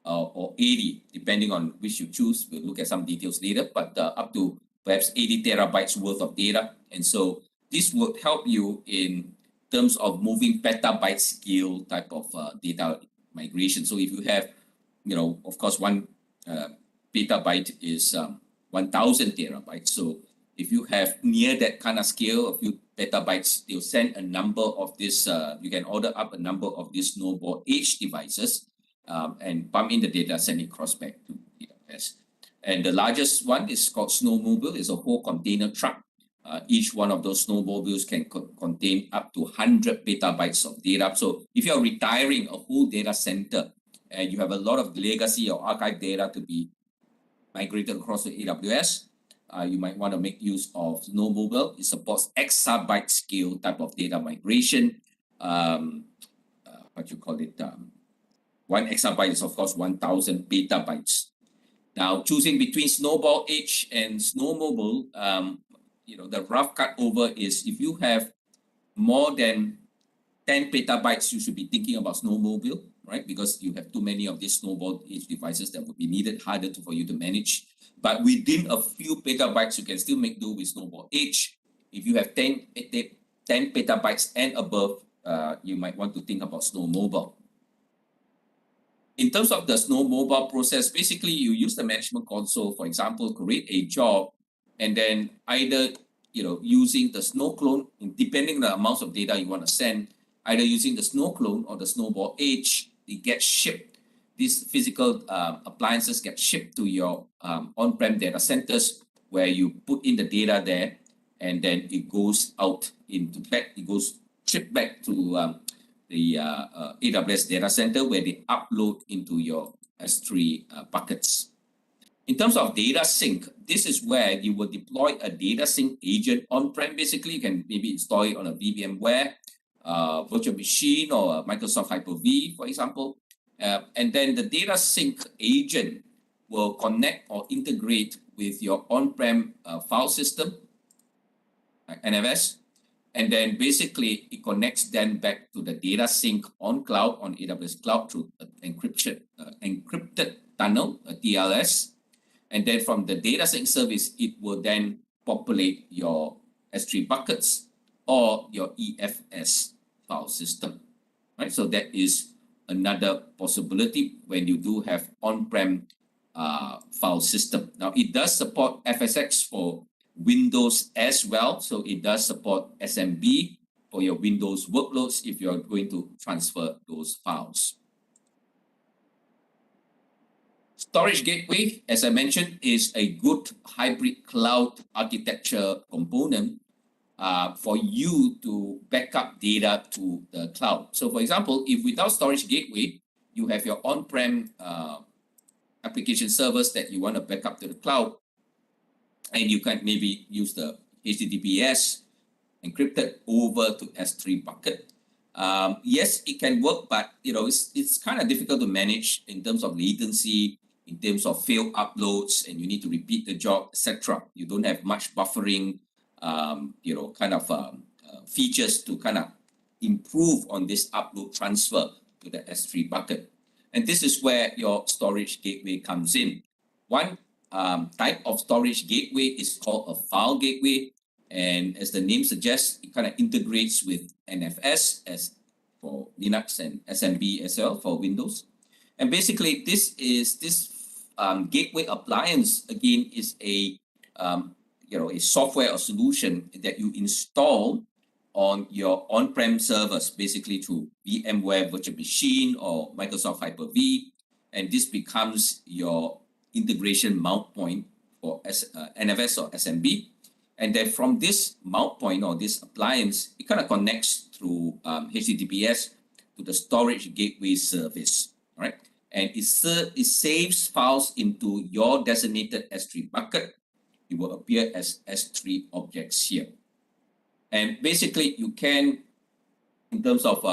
or 80, depending on which you choose. We'll look at some details later, but up to perhaps 80 terabytes worth of data. And so this would help you in terms of moving petabyte scale type of data migration. So if you have, of course, one petabyte is 1,000 terabytes. So if you have near that kind of scale, a few petabytes, they'll send a number of this, you can order up a number of these Snowball Edge devices and pump in the data, send it across back to AWS. And the largest one is called Snowmobile. It's a whole container truck. Each one of those snowmobiles can contain up to 100 petabytes of data. So if you're retiring a whole data center and you have a lot of legacy or archive data to be migrated across to AWS, you might want to make use of Snowmobile. It supports exabyte scale type of data migration. What you call it? 1 exabyte is, of course, 1,000 petabytes. Now, choosing between Snowball Edge and Snowmobile, the rough cut over is if you have more than 10 petabytes, you should be thinking about Snowmobile, right? Because you have too many of these Snowball Edge devices that would be needed, harder for you to manage. But within a few petabytes, you can still make do with Snowball Edge. If you have 10 petabytes and above, you might want to think about Snowmobile. In terms of the Snowmobile process, basically you use the management console, for example, create a job, and then either using the SnowClone, depending on the amounts of data you want to send, either using the SnowClone or the Snowball Edge, it gets shipped. These physical appliances get shipped to your on-prem data centers, where you put in the data there, and then it goes out it goes shipped back to the AWS data center, where they upload into your S3 buckets. In terms of data sync, this is where you will deploy a data sync agent on-prem. Basically, you can maybe install it on a VMware virtual machine or a Microsoft Hyper-V, for example. And then the data sync agent will connect or integrate with your on-prem file system, like NFS. And then basically it connects then back to the data sync on cloud, on AWS cloud, through an encrypted tunnel, a TLS. And then from the data sync service, it will then populate your S3 buckets or your EFS file system, right? So that is another possibility when you do have on-prem file system. Now, it does support FSX for Windows as well. So it does support SMB for your Windows workloads if you're going to transfer those files. Storage Gateway, as I mentioned, is a good hybrid cloud architecture component for you to back up data to the cloud. So for example, if without Storage Gateway, you have your on-prem application servers that you want to back up to the cloud, and you can maybe use the HTTPS encrypted over to S3 bucket. Yes, it can work, but it's kind of difficult to manage in terms of latency, in terms of failed uploads, and you need to repeat the job, etc. You don't have much buffering, features to kind of improve on this upload transfer to the S3 bucket. And this is where your storage gateway comes in. One type of storage gateway is called a file gateway. And as the name suggests, it kind of integrates with NFS as for Linux and SMB as well for Windows. And basically, this gateway appliance again is a software or solution that you install on your on-prem servers, basically through VMware Virtual Machine or Microsoft Hyper-V, and this becomes your integration mount point for NFS or SMB. And then from this mount point or this appliance, it kind of connects through HTTPS to the storage gateway service, all right? And it saves files into your designated S3 bucket. It will appear as S3 objects here. And basically, you can, in terms of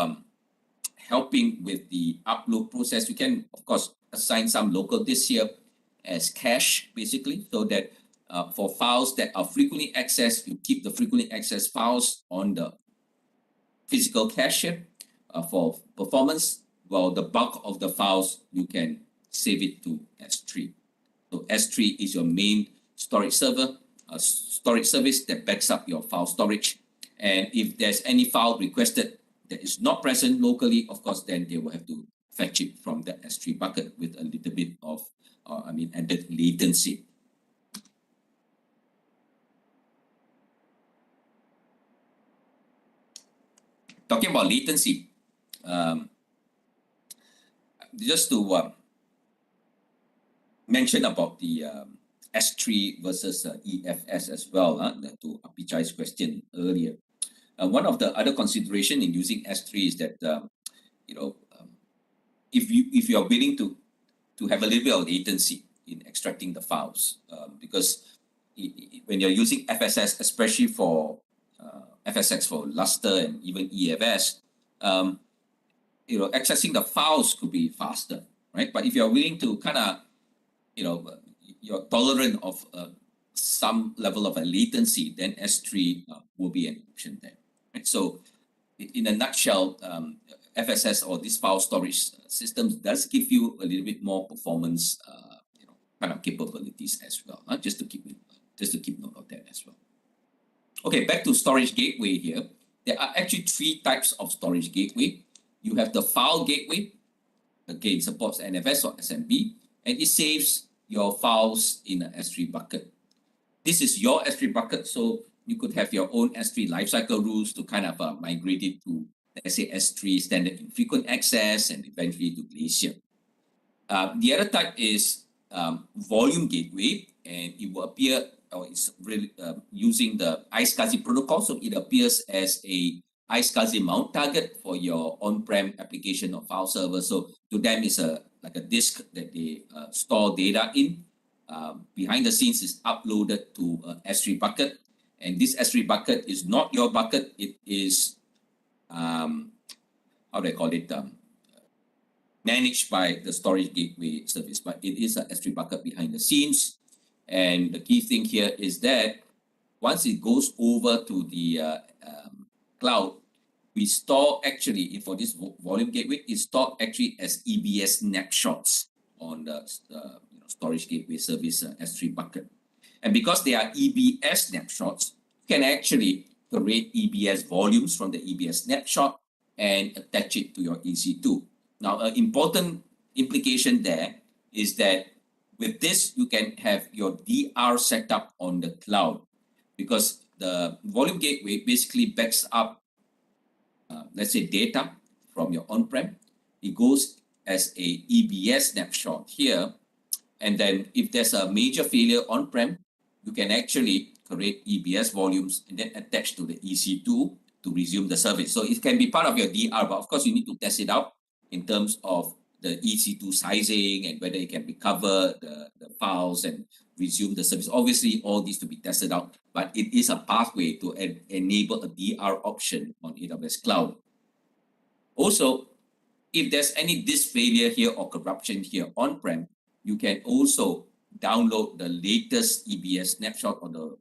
helping with the upload process, you can, of course, assign some local disk here as cache, basically, so that for files that are frequently accessed, you keep the frequently accessed files on the physical cache here for performance, while the bulk of the files, you can save it to S3. So S3 is your main storage server, storage service that backs up your file storage. And if there's any file requested that is not present locally, of course, then they will have to fetch it from the S3 bucket with a little bit of, added latency. Talking about latency, just to mention about the S3 versus EFS as well, to Apichai's question earlier. One of the other consideration in using S3 is that if you are willing to have a little bit of latency in extracting the files, because when you're using FSS, especially for FSX for Lustre and even EFS, accessing the files could be faster, right? But if you're willing to kind of, you're tolerant of some level of a latency, then S3 will be an option there. Right? So, in a nutshell, FSS or this file storage systems does give you a little bit more performance, kind of capabilities as well. Just to keep note of that as well. Okay, back to storage gateway here. There are actually three types of storage gateway. You have the file gateway. Again, supports NFS or SMB, and it saves your files in an S3 bucket. This is your S3 bucket, so you could have your own S3 lifecycle rules to kind of migrate it to, let's say, S3 standard infrequent access and eventually to Glacier. The other type is volume gateway, and it will appear, or it's really using the iSCSI protocol, so it appears as a iSCSI mount target for your on-prem application or file server. So to them, it's like a disk that they store data in. Behind the scenes is uploaded to a S3 bucket, and this S3 bucket is not your bucket. It is managed by the storage gateway service, but it is a S3 bucket behind the scenes. And the key thing here is that once it goes over to the cloud, we store actually, for this volume gateway, it's stored actually as EBS snapshots on the storage gateway service S3 bucket. And because they are EBS snapshots, you can actually create EBS volumes from the EBS snapshot and attach it to your EC2. Now, an important implication there is that With this, you can have your DR set up on the cloud because the volume gateway basically backs up, let's say, data from your on-prem. It goes as a EBS snapshot here. And then if there's a major failure on-prem, you can actually create EBS volumes and then attach to the EC2 to resume the service. So it can be part of your DR, but of course you need to test it out in terms of the EC2 sizing and whether it can recover the files and resume the service. Obviously, all these to be tested out, but it is a pathway to enable a DR option on AWS Cloud. Also, if there's any disk failure here or corruption here on-prem, you can also download the latest EBS snapshot or the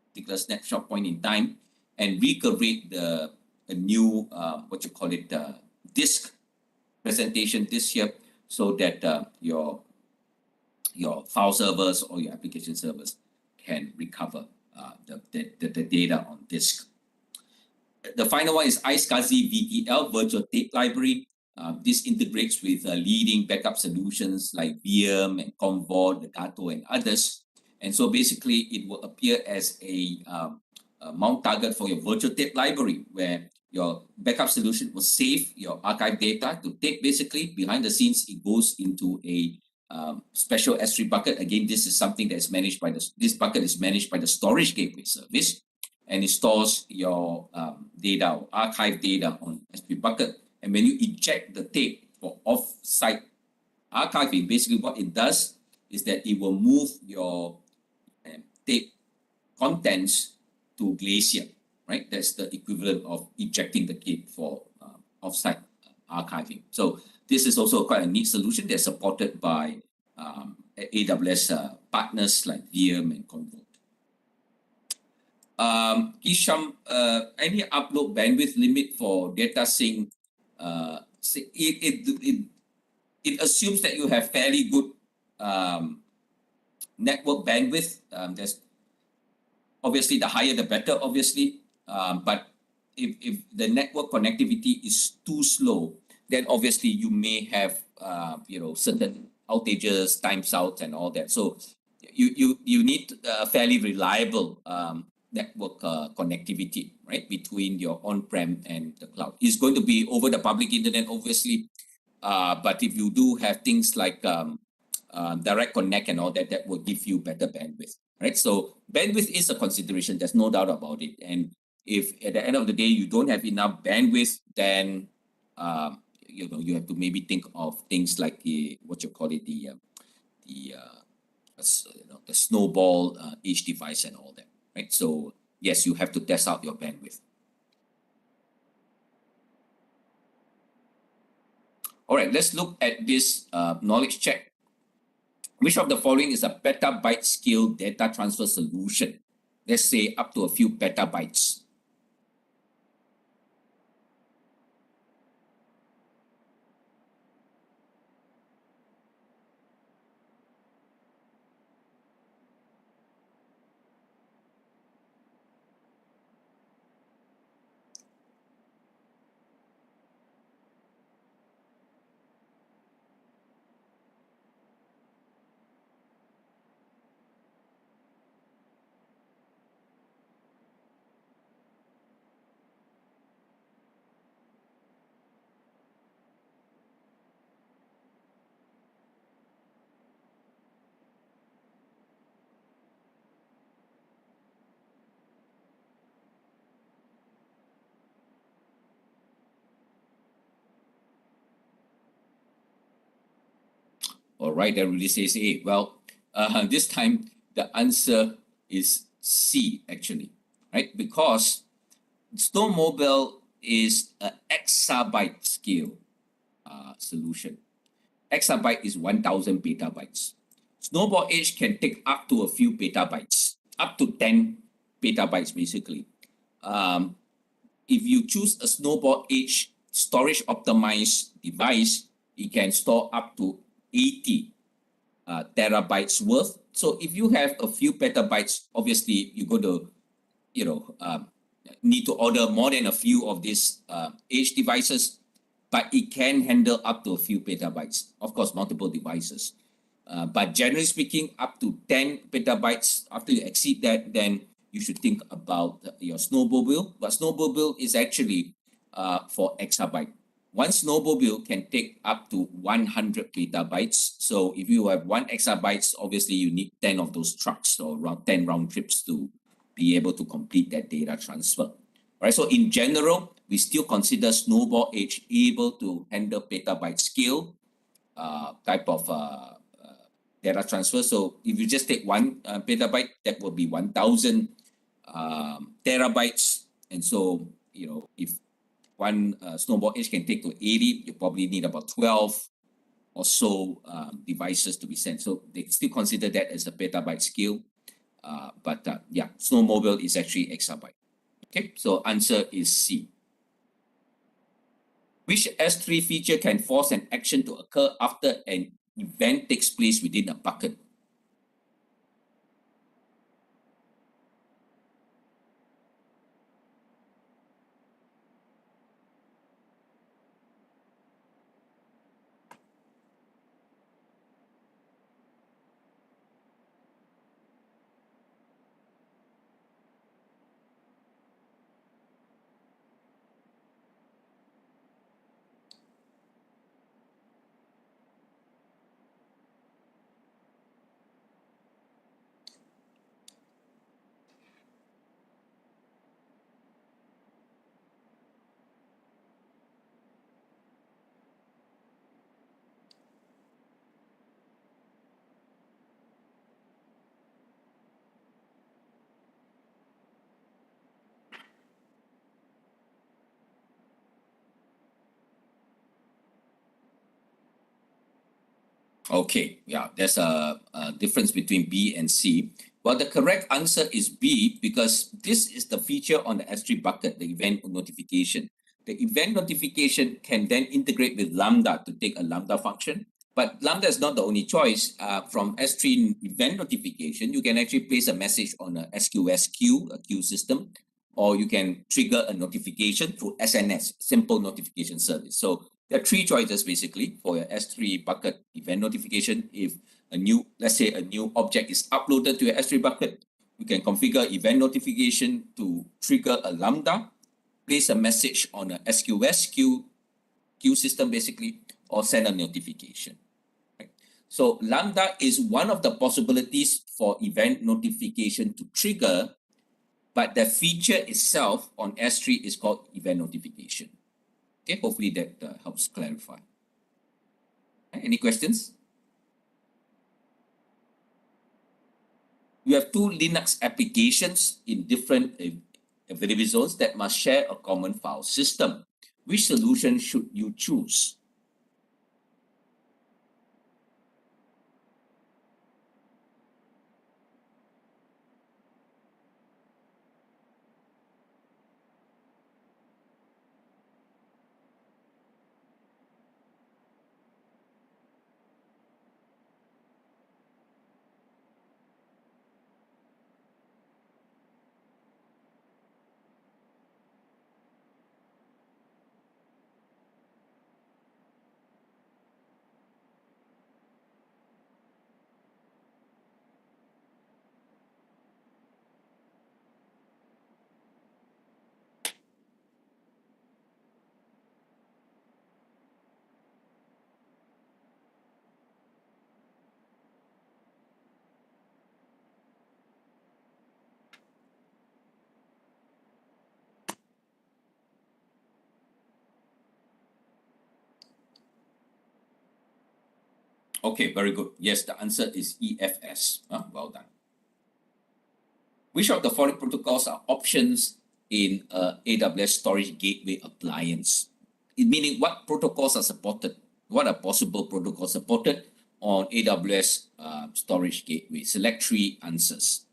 particular snapshot point in time and recreate a new disk presentation this here, so that your file servers or your application servers can recover the data on disk. The final one is iSCSI VTL, Virtual Tape Library. This integrates with leading backup solutions like VM and Commvault, Legato, and others. And so basically, it will appear as a mount target for your virtual tape library, where your backup solution will save your archive data to tape. Basically, behind the scenes, it goes into a special S3 bucket. Again, this is something that is managed by this bucket is managed by the Storage Gateway Service, and it stores your data or archive data on S3 bucket. And when you eject the tape for off-site archiving, basically what it does is that it will move your tape contents to Glacier, right? That's the equivalent of ejecting the tape for off-site archiving. So this is also quite a neat solution that's supported by AWS partners like VM and Commvault. Hisham, any upload bandwidth limit for data sync? It assumes that you have fairly good network bandwidth. There's obviously the higher the better, obviously. But if the network connectivity is too slow, then obviously you may have certain outages, times out, and all that. So you need a fairly reliable network connectivity, right, between your on-prem and the cloud. It's going to be over the public internet, obviously, but if you do have things like direct connect and all that, that will give you better bandwidth, right? So bandwidth is a consideration. There's no doubt about it. And if at the end of the day you don't have enough bandwidth, then you have to maybe think of things like the snowball edge device and all that. Right, so yes, you have to test out your bandwidth. All right, let's look at this knowledge check. Which of the following is a petabyte scale data transfer solution? Let's say up to a few petabytes. All right, everybody says A. Well, this time the answer is C, actually, right? Because Snowmobile is an exabyte scale solution. Exabyte is 1,000 petabytes. Snowball Edge can take up to a few petabytes, up to 10 petabytes, basically. If you choose a Snowball Edge storage optimized device, it can store up to 80 terabytes worth. So if you have a few petabytes, obviously you're going to, need to order more than a few of these edge devices, but it can handle up to a few petabytes. Of course, multiple devices. But generally speaking, up to 10 petabytes, after you exceed that, then you should think about your snowmobile. But snowmobile is actually for exabyte. One snowmobile can take up to 100 petabytes. So if you have 1 exabytes, obviously you need 10 of those trucks or around 10 round trips to be able to complete that data transfer. Right. So in general, we still consider Snowball Edge able to handle petabyte scale type of data transfer. So if you just take 1 petabyte, that will be 1,000 terabytes. And so, you know, if one Snowball Edge can take to 80, you probably need about 12 or so devices to be sent. So they still consider that as a petabyte scale. But yeah, Snowmobile is actually exabyte. Okay, so answer is C. Which S3 feature can force an action to occur after an event takes place within a bucket? Okay, yeah, there's a difference between B and C. Well, the correct answer is B because this is the feature on the S3 bucket, the event notification. The event notification can then integrate with Lambda to take a Lambda function. But Lambda is not the only choice. From S3 event notification, you can actually place a message on a SQS queue, a queue system, or you can trigger a notification through SNS, simple notification service. So there are three choices basically for your S3 bucket event notification. If let's say a new object is uploaded to your S3 bucket, you can configure event notification to trigger a Lambda, place a message on a SQS queue system basically, or send a notification. Right? So Lambda is one of the possibilities for event notification to trigger, but the feature itself on S3 is called event notification. Okay, hopefully that helps clarify. Any questions? You have two Linux applications in different available zones that must share a common file system. Which solution should you choose? Okay, very good. Yes, the answer is EFS. Well done. Which of the following protocols are options in AWS storage gateway appliance? Meaning what protocols are supported? What are possible protocols supported on AWS storage gateway? Select three answers.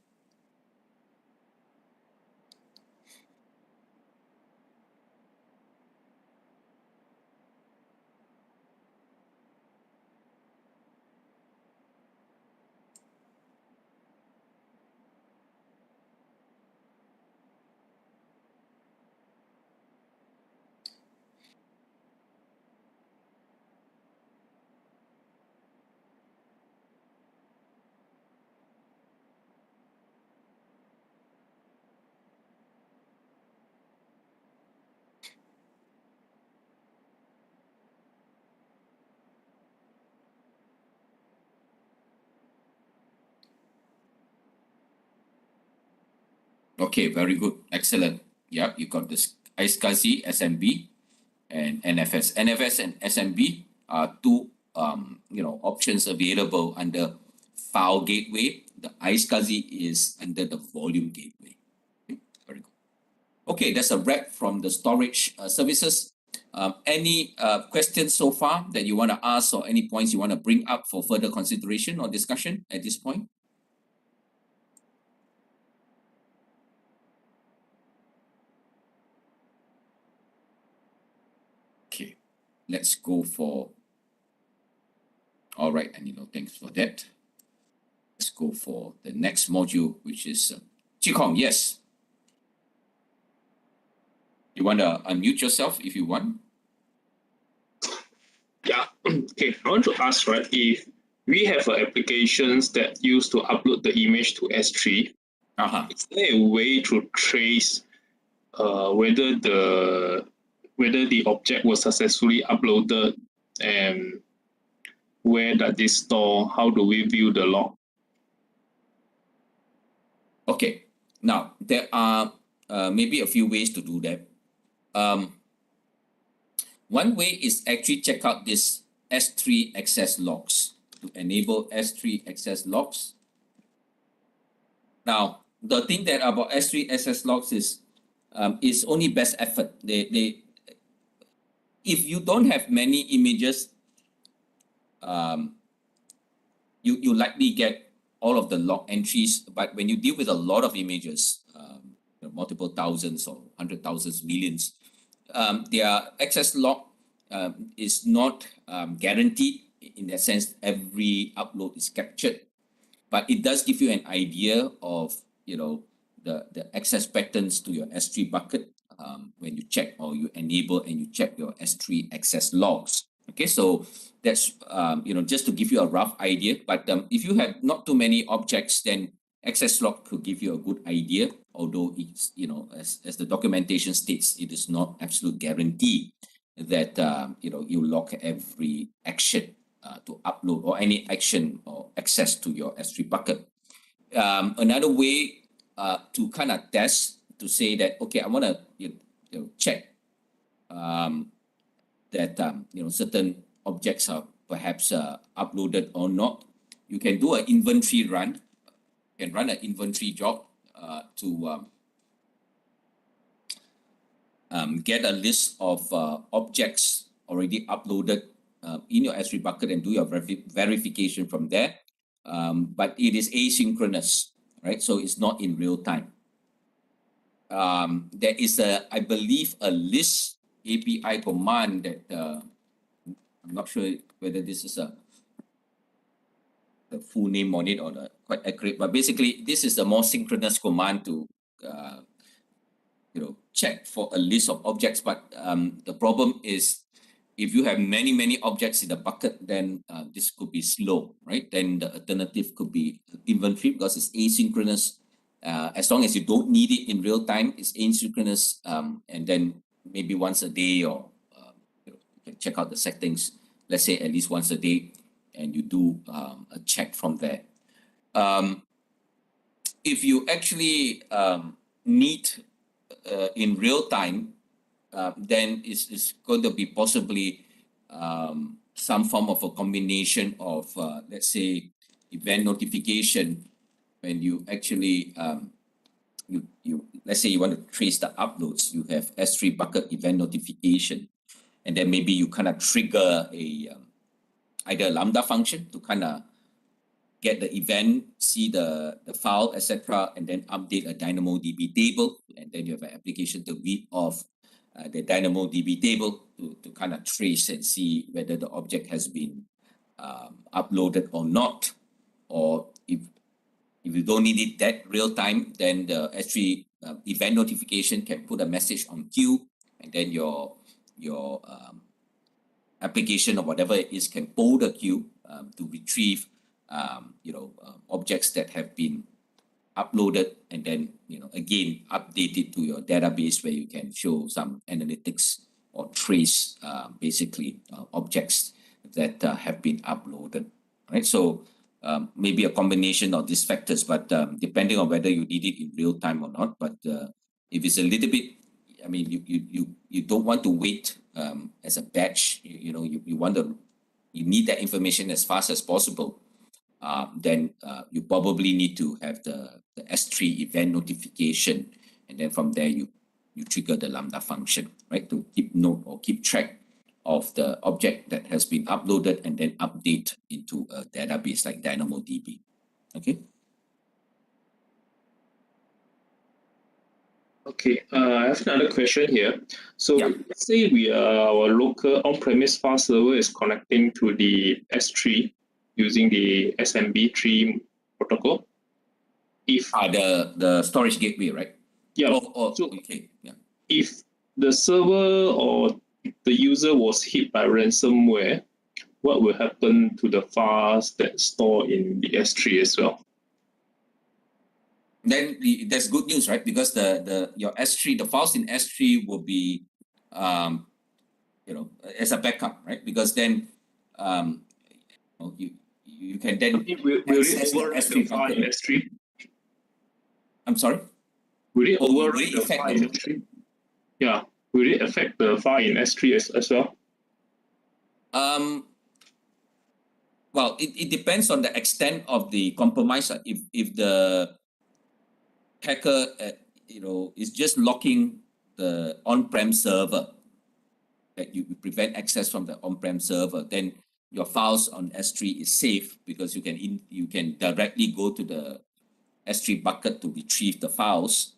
Okay, very good. Excellent. Yeah, you got this iSCSI, SMB, and NFS. NFS and SMB are two options available under file gateway. The iSCSI is under the volume gateway. Okay, very good. Okay, that's a wrap from the storage services. Any questions so far that you want to ask, or any points you want to bring up for further consideration or discussion at this point? Okay, let's go for. All right, Anilo, thanks for that. Let's go for the next module, which is Chee Kong. Yes. You want to unmute yourself if you want? Yeah. Okay. I want to ask, right, if we have applications that used to upload the image to S3, is there a way to trace whether the object was successfully uploaded, and where does this store? How do we view the log? Okay. Now, there are maybe a few ways to do that. One way is actually check out this S3 access logs to enable S3 access logs. Now, the thing that about S3 access logs is only best effort. If you don't have many images, you likely get all of the log entries. But when you deal with a lot of images, multiple thousands or 100,000s, millions, their access log is not guaranteed in that sense. Every upload is captured, but it does give you an idea of the access patterns to your S3 bucket when you check or you enable and you check your S3 access logs. Okay, so that's just to give you a rough idea. But if you have not too many objects, then access log could give you a good idea. Although it's as the documentation states, it is not absolute guarantee that you log every action to upload or any action or access to your S3 bucket. Another way to kind of test to say that, okay, I want to check that certain objects are perhaps uploaded or not. You can do an inventory run. You can run an inventory job to get a list of objects already uploaded in your S3 bucket and do your verification from there. But it is asynchronous, right? So it's not in real time. There is I believe, a list API command that I'm not sure whether this is the full name on it or quite accurate, but basically this is a more synchronous command to check for a list of objects. But the problem is, if you have many objects in the bucket, then this could be slow, right? Then the alternative could be inventory, because it's asynchronous. As long as you don't need it in real time, it's asynchronous, and then maybe once a day, or you can check out the settings, let's say at least once a day, and you do a check from there. If you actually need in real time, then it's going to be possibly some form of a combination of, let's say, event notification. When you actually you let's say you want to trace the uploads, you have S3 bucket event notification, and then maybe you kind of trigger either a Lambda function to kind of get the event, see the file, etc., and then update a DynamoDB table, and then you have an application to read off the DynamoDB table to kind of trace and see whether the object has been uploaded or not. Or if you don't need it that real time, then the S3 event notification can put a message on queue, and then your application or whatever it is can pull the queue to retrieve objects that have been uploaded, and then again update it to your database, where you can show some analytics or trace basically objects that have been uploaded, right? So maybe a combination of these factors, but depending on whether you need it in real time or not. But if it's a little bit, I mean, you don't want to wait as a batch. You need that information as fast as possible. Then you probably need to have the S3 event notification, and then from there you trigger the Lambda function, right, to keep note or keep track of the object that has been uploaded and then update into a database like DynamoDB. Okay. Okay, I have another question here. So let's say our local on-premise file server is connecting to the S3 using the SMB3 protocol. If the storage gateway, right? Yeah. Okay. Yeah. If the server or the user was hit by ransomware, what will happen to the files that store in the S3 as well? Then that's good news, right? Because your S3, the files in S3 will be, as a backup, right? Because then, you can then access the S3 file in S3. I'm sorry. Will it overwrite the file in S3? Yeah. Will it affect the file in S3 as well? Well, it depends on the extent of the compromise. If the hacker, is just locking the on-prem server, that you prevent access from the on-prem server, then your files on S3 is safe because you can directly go to the S3 bucket to retrieve the files.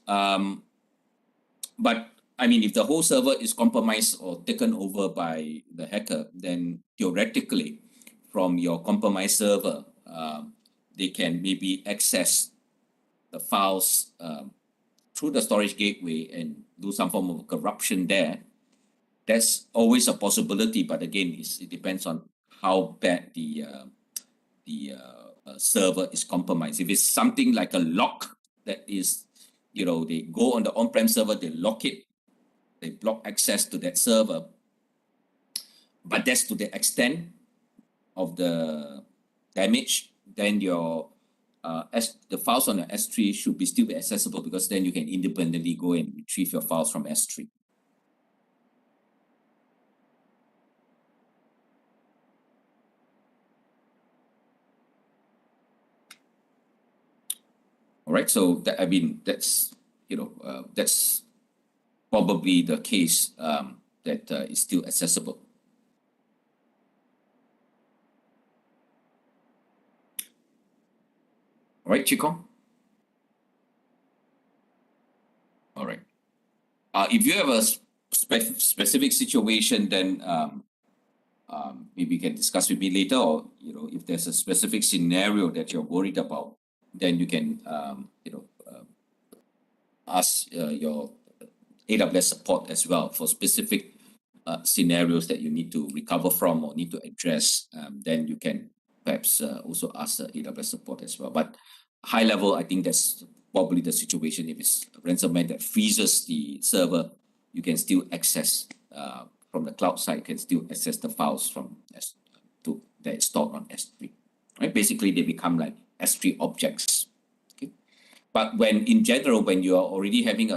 But I mean, if the whole server is compromised or taken over by the hacker, then theoretically, from your compromised server, they can maybe access the files through the storage gateway and do some form of corruption there. That's always a possibility, but again, it depends on how bad the server is compromised. If it's something like a lock that is, they go on the on-prem server, they lock it, they block access to that server, but that's to the extent of the damage, then your the files on the S3 should be still be accessible, because then you can independently go and retrieve your files from S3. All right, so that's that's probably the case that is still accessible. All right, Chikong. All right. If you have a specific situation, then maybe you can discuss with me later, or if there's a specific scenario that you're worried about, then you can ask your AWS support as well for specific scenarios that you need to recover from or need to address. Then you can perhaps also ask AWS support as well. But high level, I think that's probably the situation. If it's ransomware that freezes the server, you can still access from the cloud side. You can still access the files from that is stored on S3. Right? Basically, they become like S3 objects. Okay, but in general, when you are already having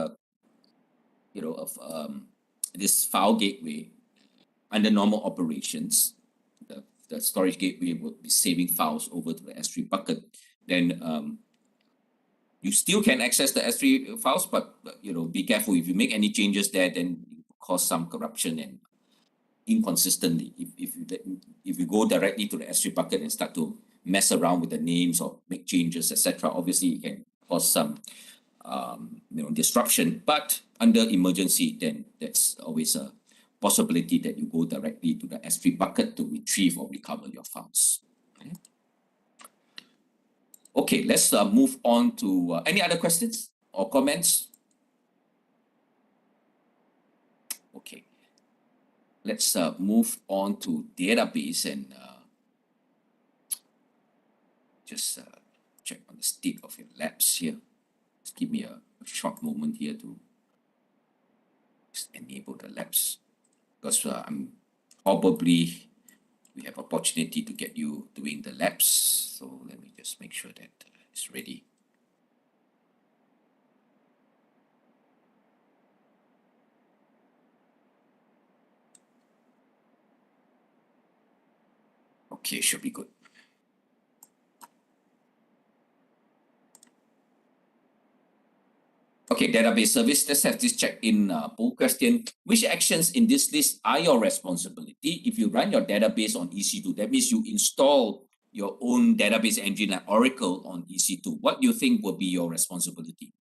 this file gateway under normal operations, the storage gateway will be saving files over to the S3 bucket. Then you still can access the S3 files, but be careful. If you make any changes there, then you cause some corruption and inconsistency. If you go directly to the S3 bucket and start to mess around with the names or make changes, etc., obviously it can cause some disruption. But under emergency, then that's always a possibility that you go directly to the S3 bucket to retrieve or recover your files. Okay, let's move on to any other questions or comments? Okay, let's move on to database and just check on the state of your labs here. Just give me a short moment here to just enable the labs, because I'm probably we have opportunity to get you doing the labs. So let me just make sure that it's ready. Okay, should be good. Okay, database service. Let's have this check-in poll question. Which actions in this list are your responsibility? If you run your database on EC2, that means you install your own database engine like Oracle on EC2. What do you think will be your responsibility?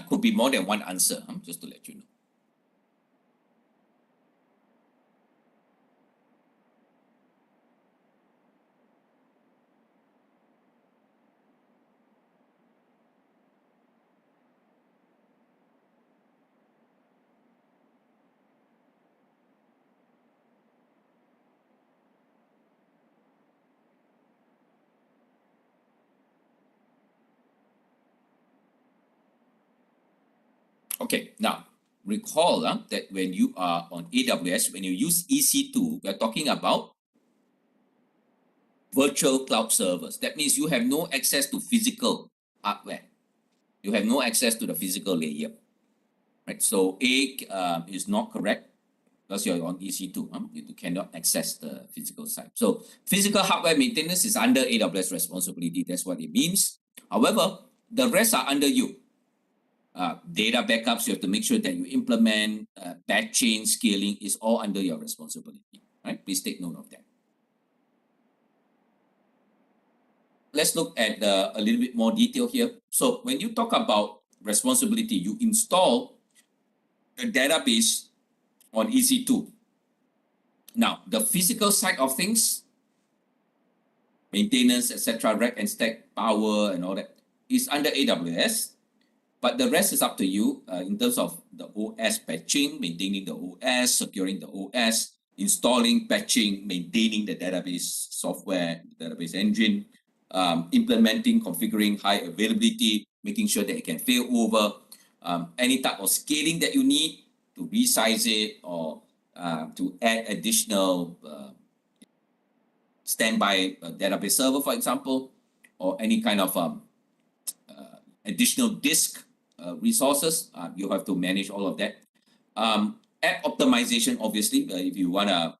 Could be more than one answer, just to let you know. Okay, now recall that when you are on AWS, when you use EC2, we're talking about virtual cloud servers. That means you have no access to physical hardware. You have no access to the physical layer. Right? So A is not correct because you're on EC2. You cannot access the physical side. So physical hardware maintenance is under AWS responsibility. That's what it means. However, the rest are under you. Data backups, you have to make sure that you implement batching, scaling is all under your responsibility. Right? Please take note of that. Let's look at a little bit more detail here. So when you talk about responsibility, you install the database on EC2. Now, the physical side of things, maintenance, etc., rack and stack, power, and all that is under AWS. But the rest is up to you in terms of the OS patching, maintaining the OS, securing the OS, installing, patching, maintaining the database software, database engine, implementing, configuring high availability, making sure that it can fail over, any type of scaling that you need to resize it or to add additional standby database server, for example, or any kind of additional disk resources. You have to manage all of that. App optimization, obviously, if you want to,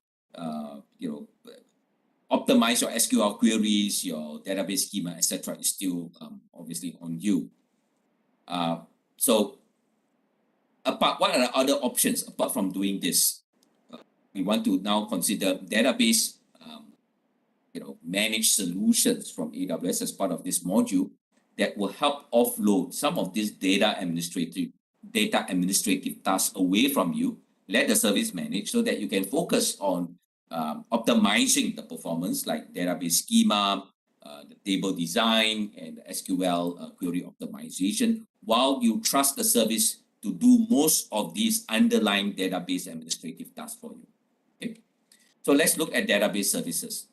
optimize your SQL queries, your database schema, etc., is still obviously on you. So, what are the other options apart from doing this? We want to now consider database, managed solutions from AWS as part of this module that will help offload some of this data administrative tasks away from you. Let the service manage so that you can focus on optimizing the performance like database schema, the table design, and the SQL query optimization, while you trust the service to do most of these underlying database administrative tasks for you. Okay, so let's look at database services.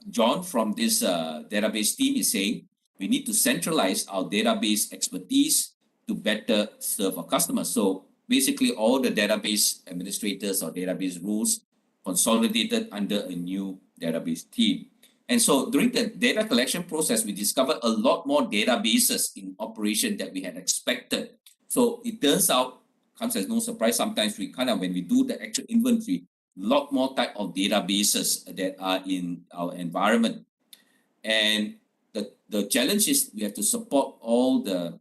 John from this database team is saying we need to centralize our database expertise to better serve our customers. So basically all the database administrators or database rules consolidated under a new database team. And so during the data collection process, we discovered a lot more databases in operation that we had expected. So it turns out, comes as no surprise, sometimes we when we do the actual inventory, a lot more type of databases that are in our environment. And the challenge is we have to support all the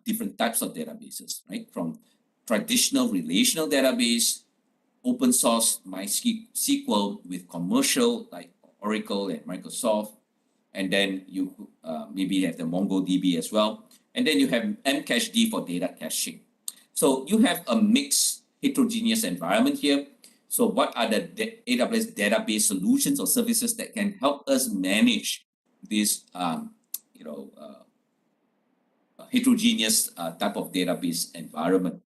different types of databases, right? From traditional relational database, open source MySQL with commercial like Oracle and Microsoft, and then you maybe have the MongoDB as well, and then you have Mcached for data caching. So you have a mixed heterogeneous environment here. So what are the AWS database solutions or services that can help us manage this heterogeneous type of database environment?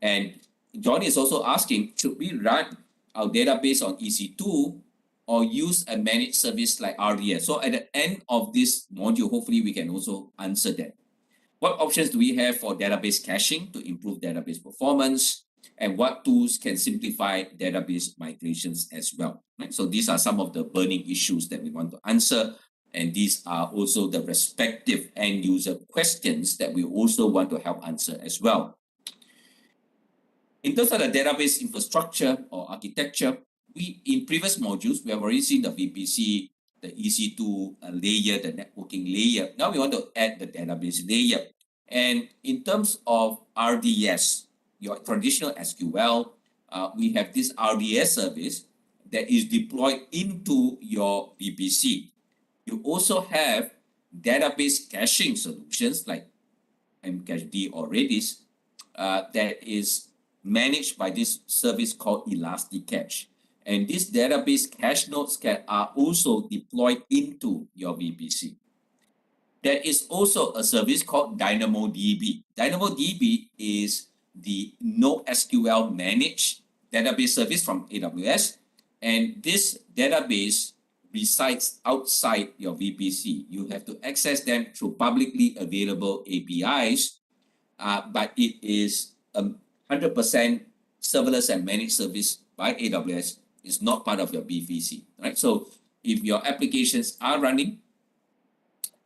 And Johnny is also asking, should we run our database on EC2 or use a managed service like RDS? So at the end of this module, hopefully we can also answer that. What options do we have for database caching to improve database performance? And what tools can simplify database migrations as well? Right? So these are some of the burning issues that we want to answer. And these are also the respective end user questions that we also want to help answer as well. In terms of the database infrastructure or architecture, in previous modules, we have already seen the VPC, the EC2 layer, the networking layer. Now we want to add the database layer. And in terms of RDS, your traditional SQL, we have this RDS service that is deployed into your VPC. You also have database caching solutions like Mcached or Redis that is managed by this service called ElastiCache. And these database cache nodes are also deployed into your VPC. There is also a service called DynamoDB. DynamoDB is the NoSQL managed database service from AWS. And this database resides outside your VPC. You have to access them through publicly available APIs, but it is 100% serverless and managed service by AWS. It's not part of your VPC, right? So if your applications are running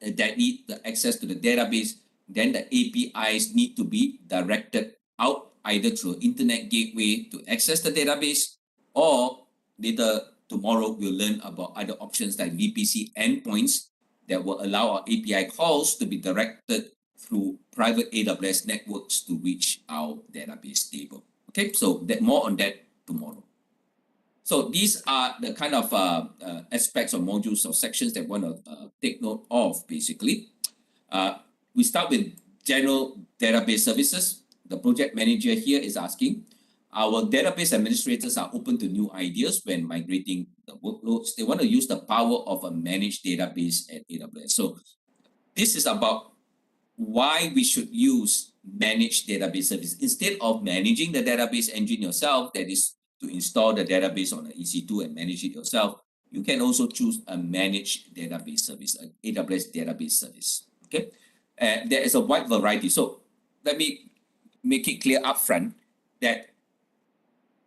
that need the access to the database, then the APIs need to be directed out either through internet gateway to access the database, or later tomorrow we'll learn about other options like VPC endpoints that will allow our API calls to be directed through private AWS networks to reach our database table. Okay, so more on that tomorrow. So these are the kind of aspects or modules or sections that we want to take note of, basically. We start with general database services. The project manager here is asking, our database administrators are open to new ideas when migrating the workloads. They want to use the power of a managed database at AWS. So this is about why we should use managed database service. Instead of managing the database engine yourself, that is to install the database on the EC2 and manage it yourself, you can also choose a managed database service, an AWS database service. Okay, there is a wide variety. So let me make it clear upfront that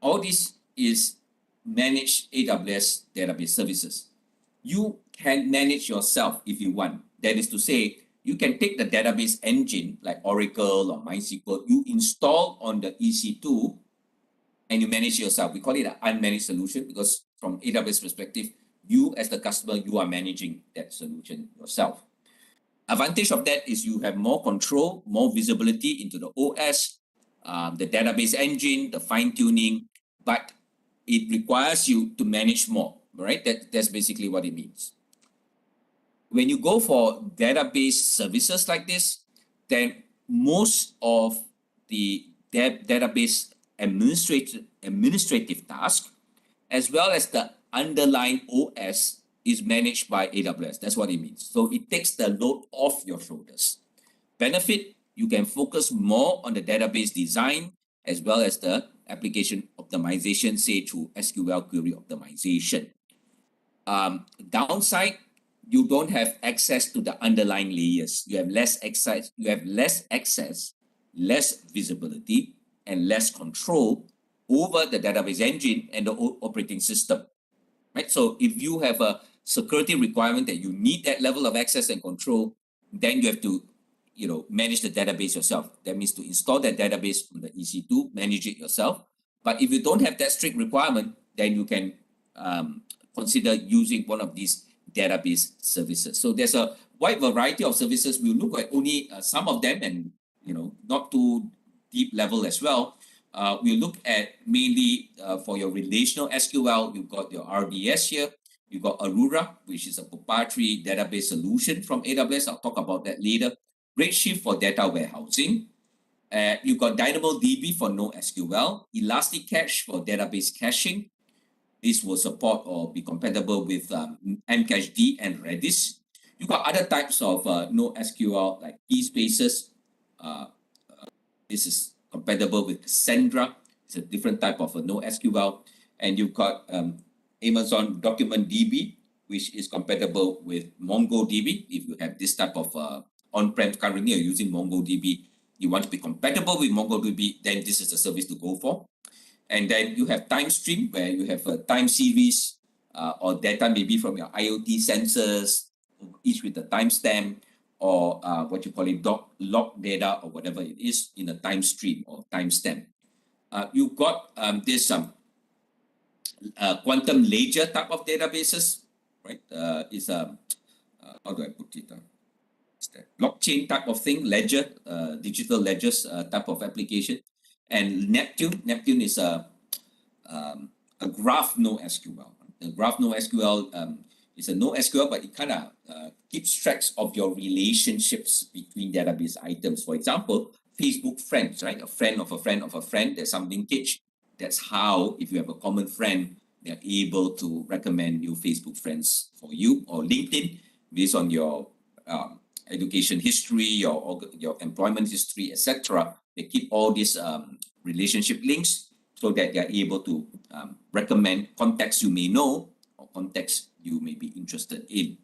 all this is managed AWS database services. You can manage yourself if you want. That is to say, you can take the database engine like Oracle or MySQL, you install on the EC2 and you manage yourself. We call it an unmanaged solution because from AWS perspective, you as the customer, you are managing that solution yourself. Advantage of that is you have more control, more visibility into the OS, the database engine, the fine-tuning, but it requires you to manage more, right? That's basically what it means. When you go for database services like this, then most of the database administrative task, as well as the underlying OS, is managed by AWS. That's what it means. So it takes the load off your shoulders. Benefit, you can focus more on the database design as well as the application optimization, say through SQL query optimization. Downside, you don't have access to the underlying layers. You have less access, less visibility, and less control over the database engine and the operating system. Right? So if you have a security requirement that you need that level of access and control, then you have to manage the database yourself. That means to install that database from the EC2, manage it yourself. But if you don't have that strict requirement, then you can consider using one of these database services. So there's a wide variety of services. We'll look at only some of them and not too deep level as well. We'll look at mainly for your relational SQL, you've got your RDS here. You've got Aurora, which is a proprietary database solution from AWS. I'll talk about that later. Redshift for data warehousing. You've got DynamoDB for NoSQL. ElastiCache for database caching. This will support or be compatible with Mcached and Redis. You've got other types of NoSQL like T-spaces. This is compatible with Cassandra. It's a different type of a NoSQL. And you've got Amazon Document DB, which is compatible with MongoDB. If you have this type of on-prem currently, you're using MongoDB, you want to be compatible with MongoDB, then this is the service to go for. And then you have TimeStream, where you have a time series or data maybe from your IoT sensors, each with a timestamp, or what you call it, log data, or whatever it is in a time stream or timestamp. You've got this quantum ledger type of databases, right? It's a, how do I put it? It's the blockchain type of thing, ledger, digital ledgers type of application. And Neptune is a graph NoSQL. The graph NoSQL is a NoSQL, but it kind of keeps tracks of your relationships between database items. For example, Facebook friends, right? A friend of a friend of a friend, there's some linkage. That's how, if you have a common friend, they're able to recommend new Facebook friends for you, or LinkedIn, based on your education history, your employment history, etc. They keep all these relationship links so that they're able to recommend contacts you may know or contacts you may be interested in.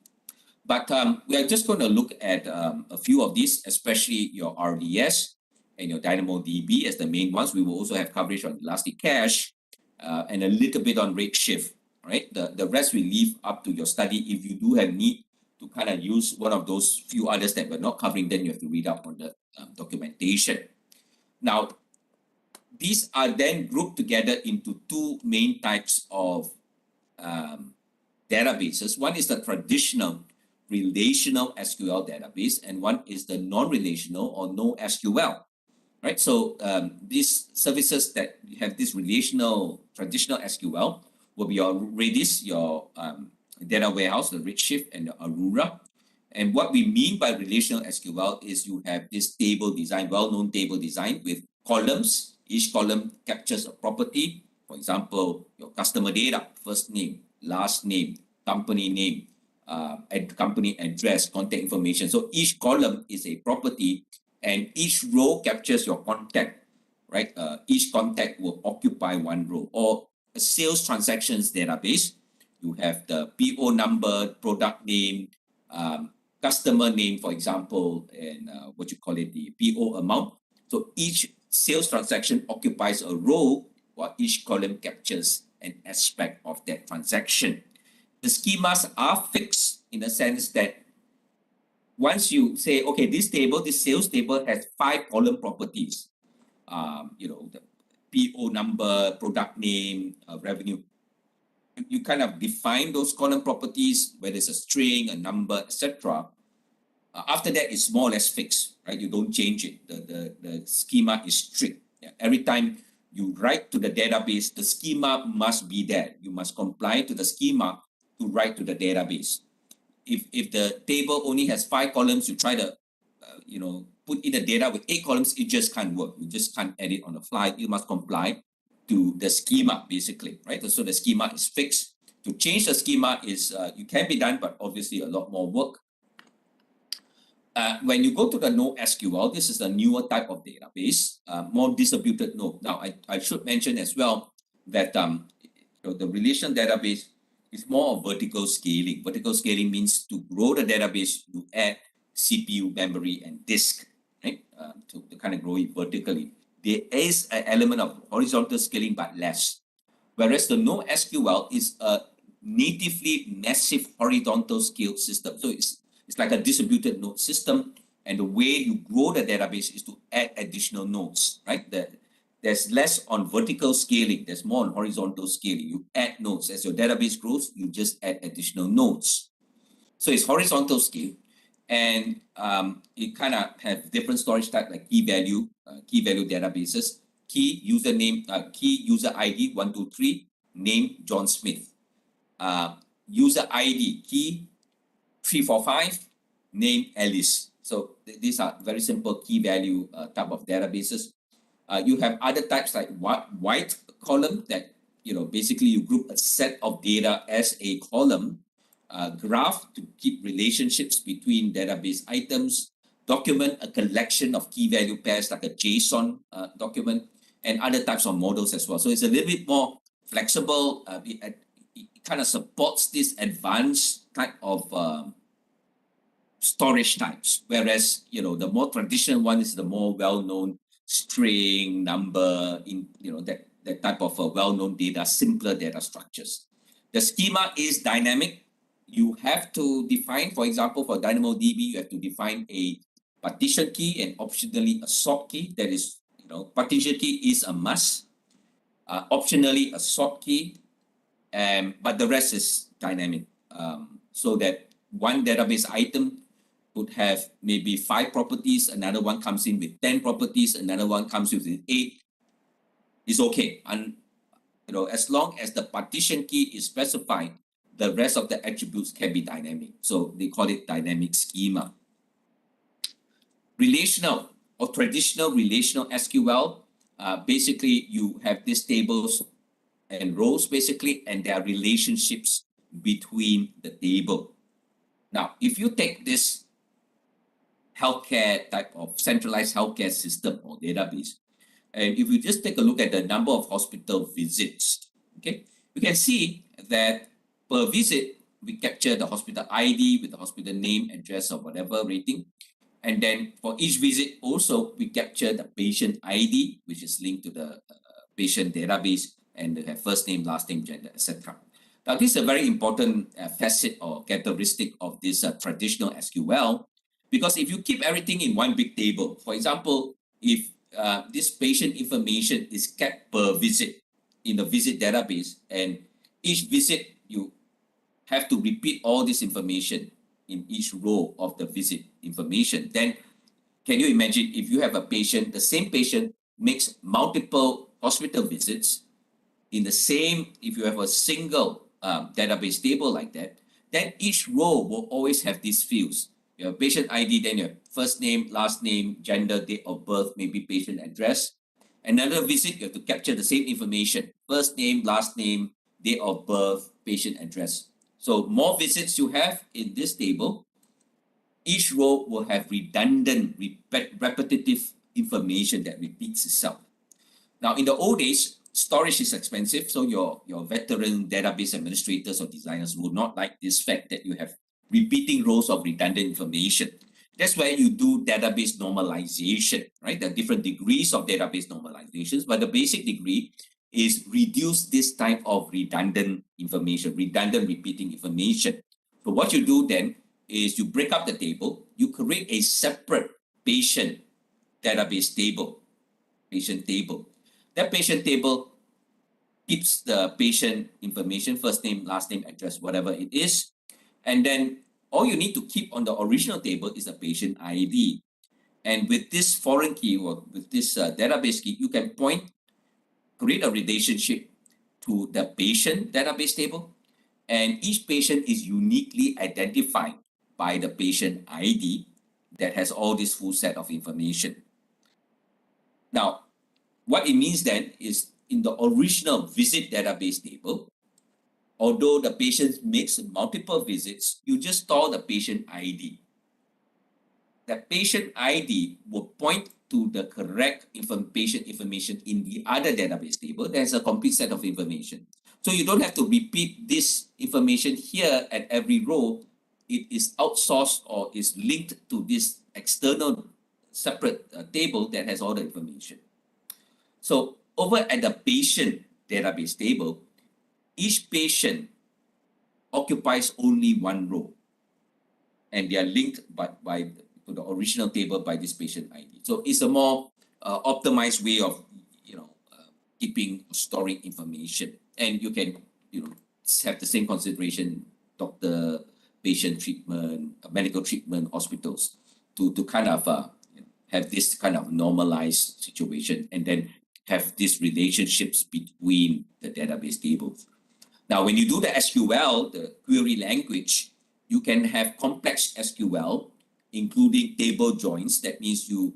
But we are just going to look at a few of these, especially your RDS and your DynamoDB as the main ones. We will also have coverage on Elastic Cache and a little bit on Redshift. Right? The rest we leave up to your study. If you do have need to kind of use one of those few others that we're not covering, then you have to read up on the documentation. Now, these are then grouped together into two main types of databases. One is the traditional relational SQL database, and one is the non-relational or NoSQL. Right? So these services that have this relational traditional SQL will be your Redis, your data warehouse, the Redshift, and the Aurora. And what we mean by relational SQL is you have this table design, well-known table design with columns. Each column captures a property. For example, your customer data, first name, last name, company name, company address, contact information. So each column is a property, and each row captures your contact, right? Each contact will occupy one row. Or a sales transactions database, you have the PO number, product name, customer name, for example, and what you call it, the PO amount. So each sales transaction occupies a row, while each column captures an aspect of that transaction. The schemas are fixed in the sense that once you say, okay, this sales table has 5 column properties, the PO number, product name, revenue. You kind of define those column properties, whether it's a string, a number, etc. After that, it's more or less fixed, right? You don't change it. The schema is strict. Yeah. Every time you write to the database, the schema must be there. You must comply to the schema to write to the database. If the table only has 5 columns, you try to, put in the data with 8 columns, it just can't work. You just can't edit on the fly. You must comply to the schema, basically, right? So the schema is fixed. To change the schema is, it can be done, but obviously a lot more work. When you go to the NoSQL, this is a newer type of database, more distributed node. Now, I should mention as well that the relational database is more of vertical scaling. Vertical scaling means to grow the database, you add CPU, memory, and disk, right? To kind of grow it vertically. There is an element of horizontal scaling, but less. Whereas the NoSQL is a natively massive horizontal scale system. So it's like a distributed node system, and the way you grow the database is to add additional nodes, right? There's less on vertical scaling, there's more on horizontal scaling. You add nodes. As your database grows, you just add additional nodes. So it's horizontal scale, and it kind of have different storage type like key value databases, key username, key user ID 123, name John Smith, user ID key 345, name Alice. So these are very simple key value type of databases. You have other types like white column that, basically you group a set of data as a column, graph to keep relationships between database items, document a collection of key value pairs like a JSON document and other types of models as well. So it's a little bit more flexible. It kind of supports this advanced type of storage types, whereas the more traditional one is the more well-known string, number, that type of well-known data, simpler data structures. The schema is dynamic. You have to define, for example, for DynamoDB, you have to define a partition key and optionally a sort key. That is, partition key is a must. Optionally a sort key, but the rest is dynamic. So that one database item would have maybe 5 properties, another one comes in with 10 properties, another one comes with 8. It's okay. And as long as the partition key is specified, the rest of the attributes can be dynamic. So they call it dynamic schema. Relational or traditional relational SQL, basically you have these tables and rows basically, and there are relationships between the table. Now, if you take this healthcare type of centralized healthcare system or database, and if you just take a look at the number of hospital visits, okay, you can see that per visit, we capture the hospital ID with the hospital name, address, or whatever rating. And then for each visit, also, we capture the patient ID, which is linked to the patient database, and they have first name, last name, gender, etc. Now, this is a very important facet or characteristic of this traditional SQL, because if you keep everything in one big table, for example, if this patient information is kept per visit in the visit database, and each visit you have to repeat all this information in each row of the visit information, then can you imagine if you have a patient, the same patient makes multiple hospital visits in the same, if you have a single database table like that, then each row will always have these fields. You have patient ID, then you have first name, last name, gender, date of birth, maybe patient address. Another visit, you have to capture the same information, first name, last name, date of birth, patient address. So more visits you have in this table, each row will have redundant, repetitive information that repeats itself. Now, in the old days, storage is expensive, so your veteran database administrators or designers would not like this fact that you have repeating rows of redundant information. That's where you do database normalization, right? There are different degrees of database normalizations, but the basic degree is reduce this type of redundant information, redundant repeating information. So what you do then is you break up the table, you create a separate patient database table, patient table. That patient table keeps the patient information, first name, last name, address, whatever it is. And then all you need to keep on the original table is the patient ID. And with this foreign key or with this database key, you can create a relationship to the patient database table. And each patient is uniquely identified by the patient ID that has all this full set of information. Now, what it means then is in the original visit database table, although the patient makes multiple visits, you just store the patient ID. The patient ID will point to the correct patient information in the other database table. There's a complete set of information. So you don't have to repeat this information here at every row. It is outsourced or is linked to this external separate table that has all the information. So over at the patient database table, each patient occupies only one row, and they are linked to the original table by this patient ID. So it's a more optimized way of keeping or storing information, and you can have the same consideration, doctor, patient treatment, medical treatment, hospitals, to kind of have this kind of normalized situation, and then have these relationships between the database tables. Now, when you do the SQL, the query language, you can have complex SQL, including table joins. That means you,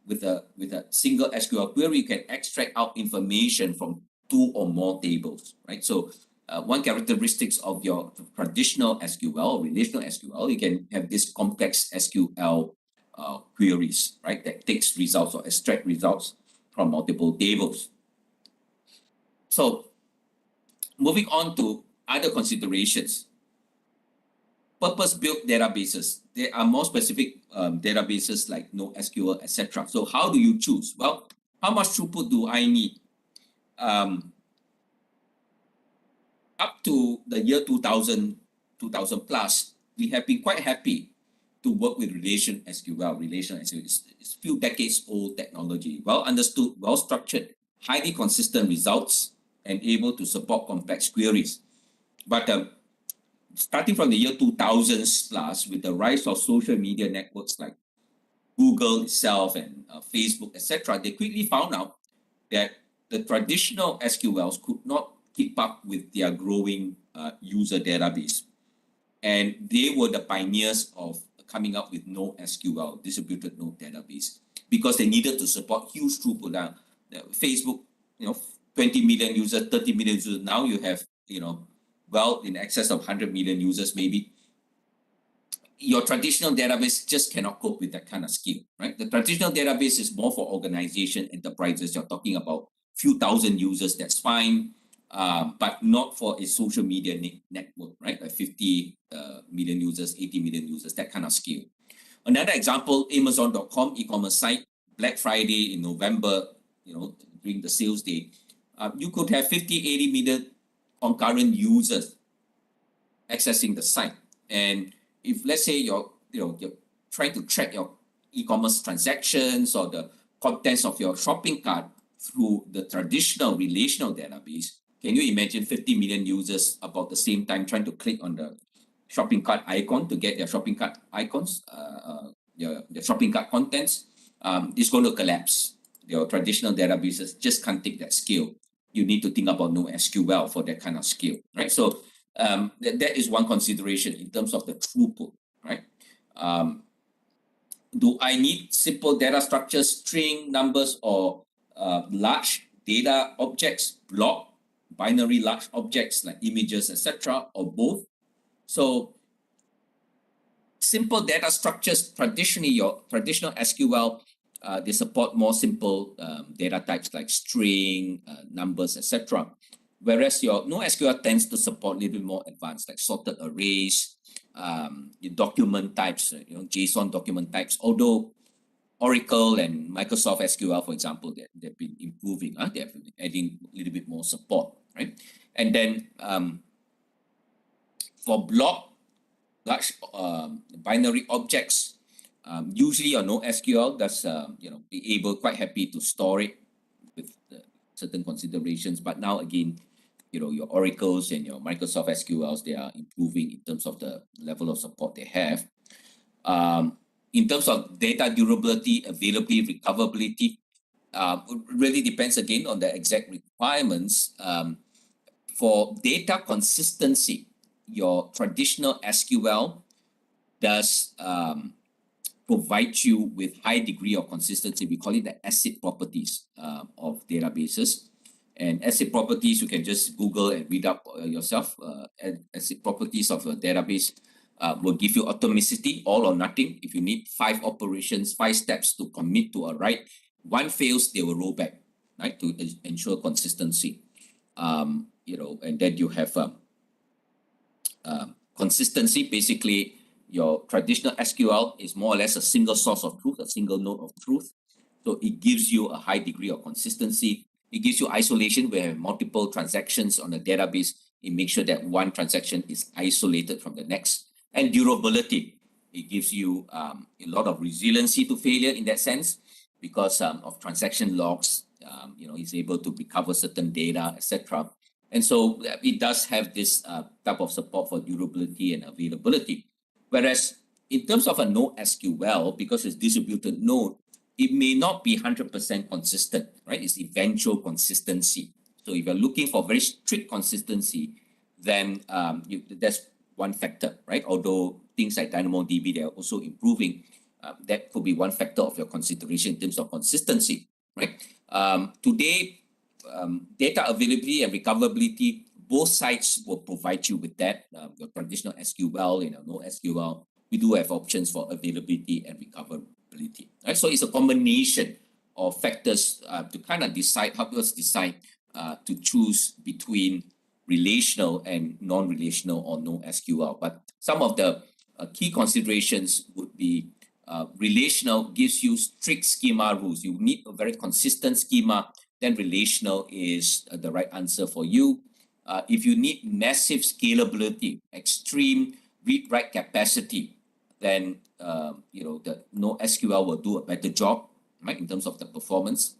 with a single SQL query, you can extract out information from 2 or more tables, right? So one characteristics of your traditional SQL, relational SQL, you can have this complex SQL queries, right? That takes results or extract results from multiple tables. So moving on to other considerations. Purpose-built databases. There are more specific databases like NoSQL, etc. So how do you choose? Well, how much throughput do I need? Up to the year 2000 plus, we have been quite happy to work with Relation SQL. Relation SQL is a few decades old technology, well understood, well structured, highly consistent results, and able to support complex queries. But starting from the year 2000s plus, with the rise of social media networks like Google itself and Facebook, etc., they quickly found out that the traditional SQLs could not keep up with their growing user database. And they were the pioneers of coming up with NoSQL, distributed node database, because they needed to support huge throughput. Now, Facebook, 20 million users, 30 million users. Now you have, well, in excess of 100 million users, maybe. Your traditional database just cannot cope with that kind of scale, right? The traditional database is more for organization, enterprises. You're talking about few thousand users, that's fine, but not for a social media network, right? Like 50 million users, 80 million users, that kind of scale. Another example, Amazon.com e-commerce site, Black Friday in November, during the sales day, you could have 50, 80 million concurrent users accessing the site. And if let's say you're trying to track your e-commerce transactions or the contents of your shopping cart through the traditional relational database, can you imagine 50 million users about the same time trying to click on the shopping cart icon to get their shopping cart icons, the shopping cart contents? It's going to collapse. Your traditional databases just can't take that scale. You need to think about NoSQL for that kind of scale, right? So that is one consideration in terms of the throughput, right? Do I need simple data structures, string numbers, or large data objects, block, binary large objects like images, etc., or both? So simple data structures, traditionally, your traditional SQL, they support more simple data types like string, numbers, etc. Whereas your NoSQL tends to support a little bit more advanced, like sorted arrays, document types, JSON document types. Although Oracle and Microsoft SQL, for example, they've been improving. They've been adding a little bit more support, right? And then for block, large binary objects, usually your NoSQL does, be able, quite happy to store it with certain considerations. But now again, your Oracles and your Microsoft SQLs, they are improving in terms of the level of support they have. In terms of data durability, availability, recoverability, really depends again on the exact requirements. For data consistency, your traditional SQL does provide you with high degree of consistency. We call it the ACID properties of databases. And ACID properties, you can just Google and read up yourself. ACID properties of a database will give you atomicity, all or nothing. If you need 5 operations, 5 steps to commit to a write, one fails, they will roll back, right, to ensure consistency. And then you have consistency. Basically, your traditional SQL is more or less a single source of truth, a single node of truth. So it gives you a high degree of consistency. It gives you isolation where you have multiple transactions on a database. It makes sure that one transaction is isolated from the next. And durability, it gives you a lot of resiliency to failure in that sense because of transaction logs. It's able to recover certain data, etc. And so it does have this type of support for durability and availability. Whereas in terms of a NoSQL, because it's distributed node, it may not be 100% consistent, right? It's eventual consistency. So if you're looking for very strict consistency, then that's one factor, right? Although things like DynamoDB, they're also improving, that could be one factor of your consideration in terms of consistency, right? Today, data availability and recoverability, both sides will provide you with that. Your traditional SQL, NoSQL, we do have options for availability and recoverability. scalability. Right? So it's a combination of factors to kind of help us decide to choose between relational and non-relational or NoSQL. But some of the key considerations would be relational gives you strict schema rules. You need a very consistent schema, then relational is the right answer for you. If you need massive scalability, extreme read-write capacity, then the NoSQL will do a better job, right, in terms of the performance.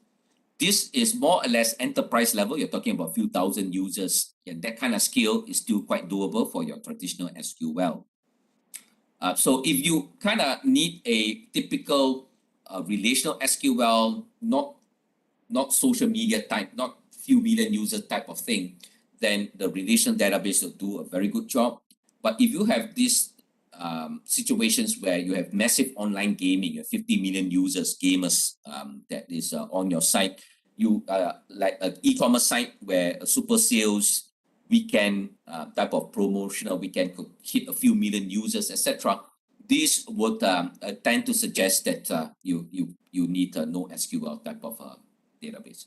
This is more or less enterprise level. You're talking about a few thousand users, and that kind of scale is still quite doable for your traditional SQL. So if you kind of need a typical relational SQL, not social media type, not few million users type of thing, then the relational database will do a very good job. But if you have these situations where you have massive online gaming, you have 50 million users, gamers that is on your site, you like an e-commerce site where a super sales weekend type of promotional weekend could hit a few million users, etc. This would tend to suggest that you need a NoSQL type of database.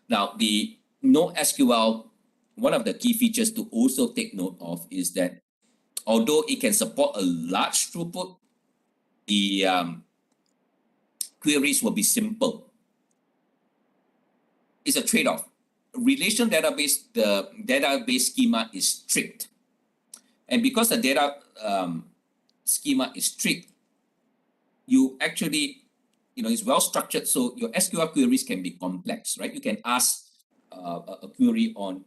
Now, the NoSQL, one of the key features to also take note of is that although it can support a large throughput, the queries will be simple. It's a trade-off. Relational database, the database schema is strict. And because the data schema is strict, you actually, it's well structured, so your SQL queries can be complex, right? You can ask a query on,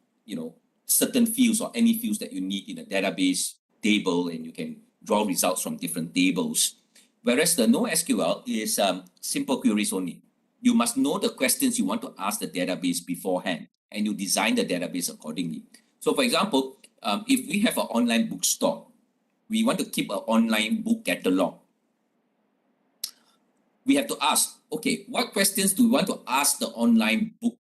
certain fields or any fields that you need in a database table, and you can draw results from different tables. Whereas the NoSQL is simple queries only. You must know the questions you want to ask the database beforehand, and you design the database accordingly. So for example, if we have an online bookstore, we want to keep an online book catalog. We have to ask, okay, what questions do we want to ask the online book,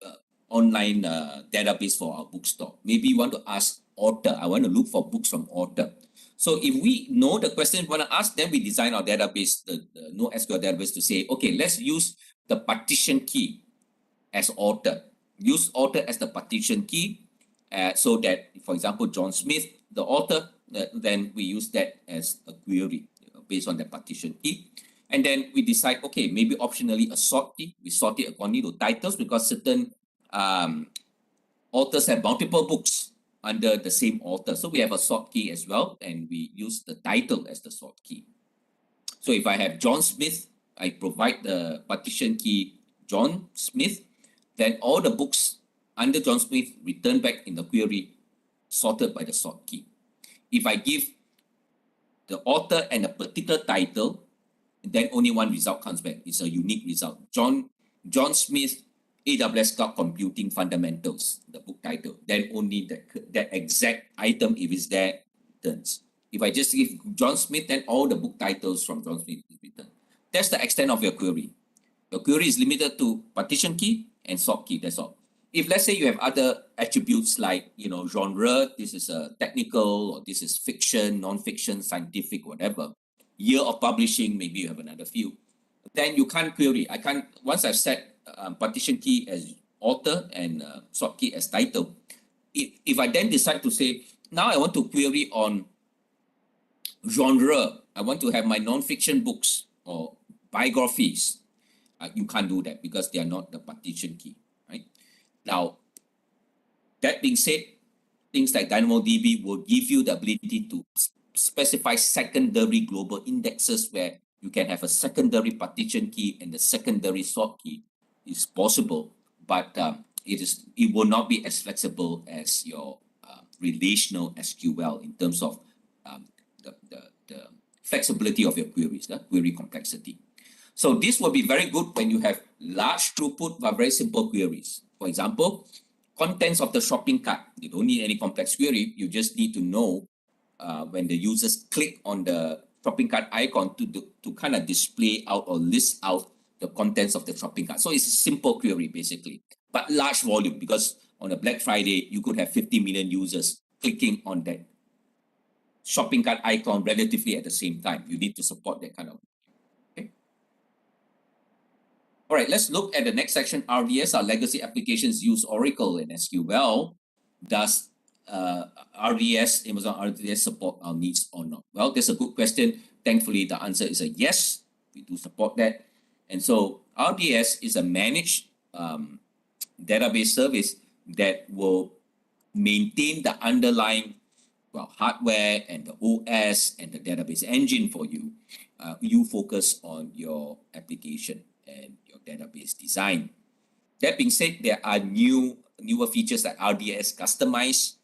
database for our bookstore? Maybe you want to ask author. I want to look for books from author. So if we know the question we want to ask, then we design our database, the NoSQL database, to say, okay, let's use the partition key as author. Use author as the partition key so that, for example, John Smith, the author, then we use that as a query based on the partition key. And then we decide, okay, maybe optionally a sort key. We sort it according to titles because certain authors have multiple books under the same author. So we have a sort key as well, and we use the title as the sort key. So if I have John Smith, I provide the partition key John Smith, then all the books under John Smith return back in the query sorted by the sort key. If I give the author and a particular title, then only one result comes back. It's a unique result. John Smith, AWS Cloud Computing Fundamentals, the book title. Then only that exact item, if it's there, returns. If I just give John Smith, then all the book titles from John Smith is returned. That's the extent of your query. Your query is limited to partition key and sort key, that's all. If let's say you have other attributes like, genre, this is a technical, or this is fiction, non-fiction, scientific, whatever. Year of publishing, maybe you have another few. Then you can't query. Once I've set partition key as author and sort key as title, if I then decide to say, now I want to query on genre, I want to have my non-fiction books or biographies, you can't do that because they are not the partition key, right? Now, that being said, things like DynamoDB will give you the ability to specify secondary global indexes where you can have a secondary partition key and the secondary sort key. Is possible, but it will not be as flexible as your relational SQL in terms of the flexibility of your queries, the query complexity. So this will be very good when you have large throughput but very simple queries. For example, contents of the shopping cart. You don't need any complex query. You just need to know when the users click on the shopping cart icon to kind of display out or list out the contents of the shopping cart. So it's a simple query basically, but large volume, because on a Black Friday, you could have 50 million users clicking on that shopping cart icon relatively at the same time. You need to support that kind of, okay? right, let's look at the next section, RDS. Our legacy applications use Oracle and SQL. Does Amazon RDS support our needs or not? Well, that's a good question. Thankfully, the answer is a yes. We do support that. And so RDS is a managed database service that will maintain the underlying hardware and the OS and the database engine for you. You focus on your application and your database design. That being said, there are newer features like RDS Customize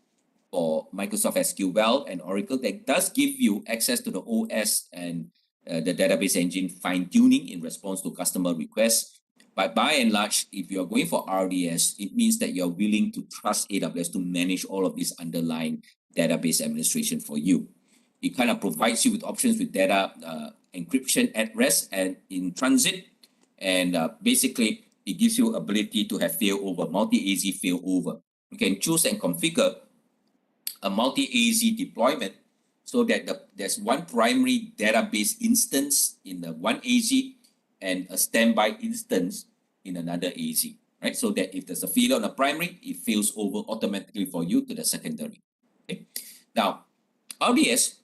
for Microsoft SQL and Oracle that does give you access to the OS and the database engine fine-tuning in response to customer requests. But by and large, if you're going for RDS, it means that you're willing to trust AWS to manage all of this underlying database administration for you. It kind of provides you with options with data encryption at rest and in transit. And basically, it gives you ability to have failover, multi-AZ failover. You can choose and configure a multi-AZ deployment so that there's one primary database instance in the one AZ and a standby instance in another AZ, right? So that if there's a failure on the primary, it fails over automatically for you to the secondary. Okay. Now, RDS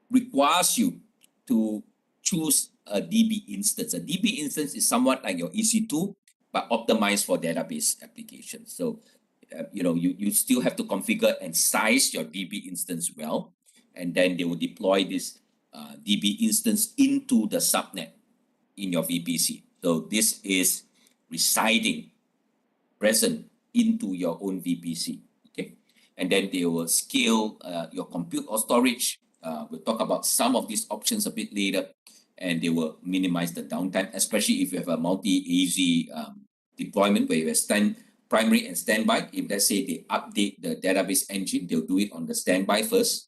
requires you to choose a DB instance. A DB instance is somewhat like your EC2, but optimized for database applications. So, you still have to configure and size your DB instance well, and then they will deploy this DB instance into the subnet in your VPC. So this is residing present into your own VPC, okay? And then they will scale your compute or storage. We'll talk about some of these options a bit later, and they will minimize the downtime, especially if you have a multi-AZ deployment where you have primary and standby. If let's say they update the database engine, they'll do it on the standby first.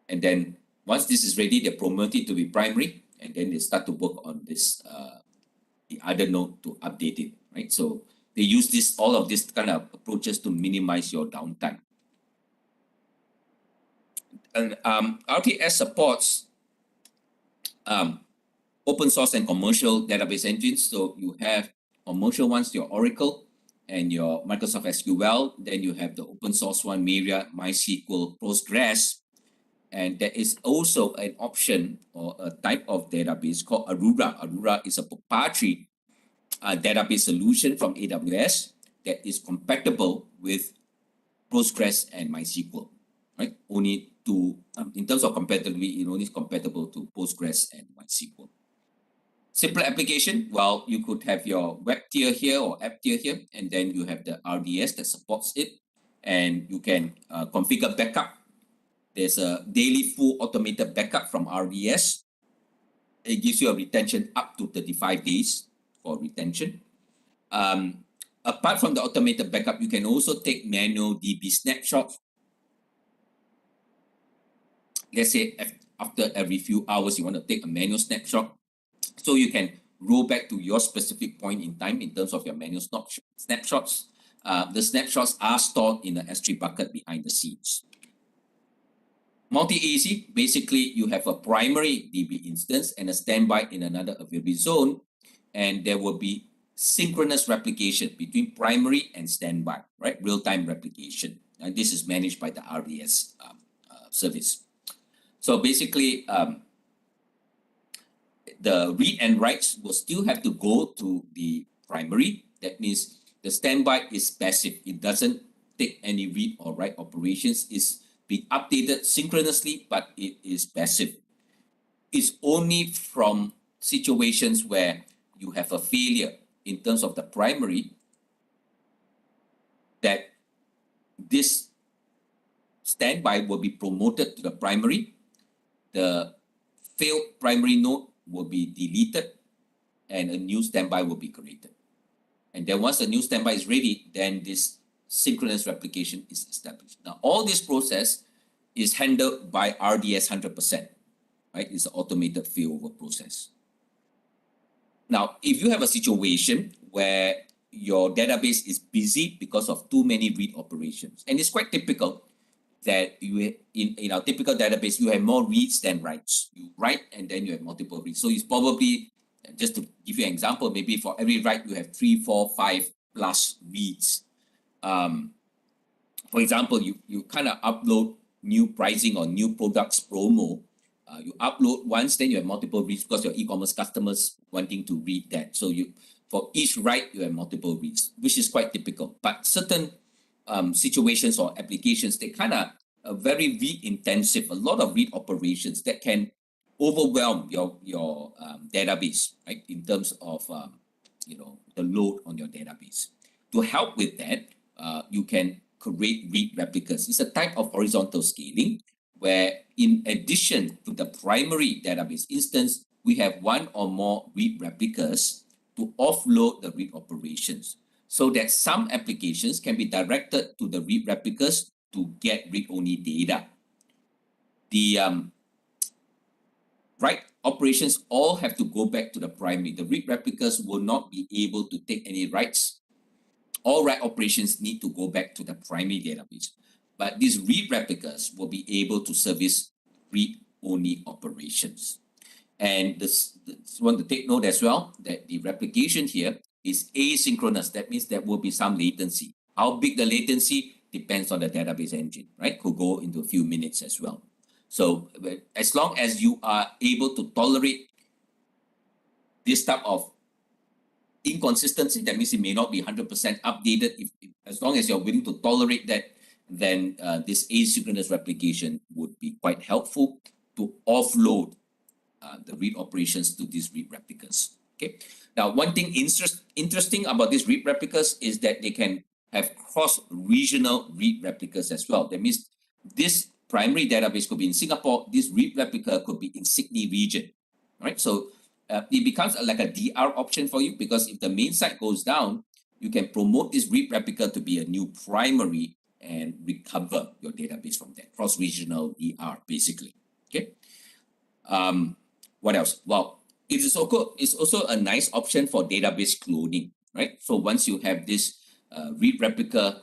And then once this is ready, they promote it to be primary, and then they start to work on this, the other node to update it, right? So they use all of this kind of approaches to minimize your downtime. And RDS supports open source and commercial database engines. So you have commercial ones, your Oracle and your Microsoft SQL. Then you have the open source one, Myriad, MySQL, Postgres. And there is also an option or a type of database called Aurora. Aurora is a proprietary database solution from AWS that is compatible with Postgres and MySQL, right? Only to, in terms of compatibility, it only is compatible to Postgres and MySQL. Simple application, well, you could have your web tier here or app tier here, and then you have the RDS that supports it, and you can configure backup. There's a daily full automated backup from RDS. It gives you a retention up to 35 days for retention. Apart from the automated backup, you can also take manual DB snapshots. Let's say after every few hours, you want to take a manual snapshot. So you can roll back to your specific point in time in terms of your manual snapshots. The snapshots are stored in the S3 bucket behind the scenes. Multi-AZ, basically you have a primary DB instance and a standby in another available zone, and there will be synchronous replication between primary and standby, right? Real-time replication. And this is managed by the RDS service. So basically, the read and writes will still have to go to the primary. That means the standby is passive. It doesn't take any read or write operations. It's being updated synchronously, but it is passive. It's only from situations where you have a failure in terms of the primary that this standby will be promoted to the primary. The failed primary node will be deleted and a new standby will be created. And then once the new standby is ready, then this synchronous replication is established. Now, all this process is handled by RDS 100%, right? It's an automated failover process. Now, if you have a situation where your database is busy because of too many read operations, and it's quite typical that you in our typical database, you have more reads than writes. You write and then you have multiple reads. So it's probably just to give you an example, maybe for every write, you have 3, 4, 5 plus reads. For example, you kind of upload new pricing or new products promo. You upload once, then you have multiple reads because your e-commerce customers wanting to read that. So for each write, you have multiple reads, which is quite typical. But certain situations or applications, they kind of very read intensive, a lot of read operations that can overwhelm your database, right? In terms of the load on your database. To help with that, you can create read replicas. It's a type of horizontal scaling where, in addition to the primary database instance, we have one or more read replicas to offload the read operations, so that some applications can be directed to the read replicas to get read-only data. The write operations all have to go back to the primary. The read replicas will not be able to take any writes. All write operations need to go back to the primary database. But these read replicas will be able to service read-only operations. And this one to take note as well, that the replication here is asynchronous. That means there will be some latency. How big the latency depends on the database engine, right? Could go into a few minutes as well. So as long as you are able to tolerate this type of inconsistency, that means it may not be 100% updated. As long as you're willing to tolerate that, then this asynchronous replication would be quite helpful to offload the read operations to these read replicas. Okay. Now, one thing interesting about these read replicas is that they can have cross-regional read replicas as well. That means this primary database could be in Singapore. This read replica could be in Sydney region. Right. So it becomes like a DR option for you, because if the main site goes down, you can promote this read replica to be a new primary and recover your database from that cross-regional DR, basically. Okay. What else? Well, it's also a nice option for database cloning, right? So once you have this read replica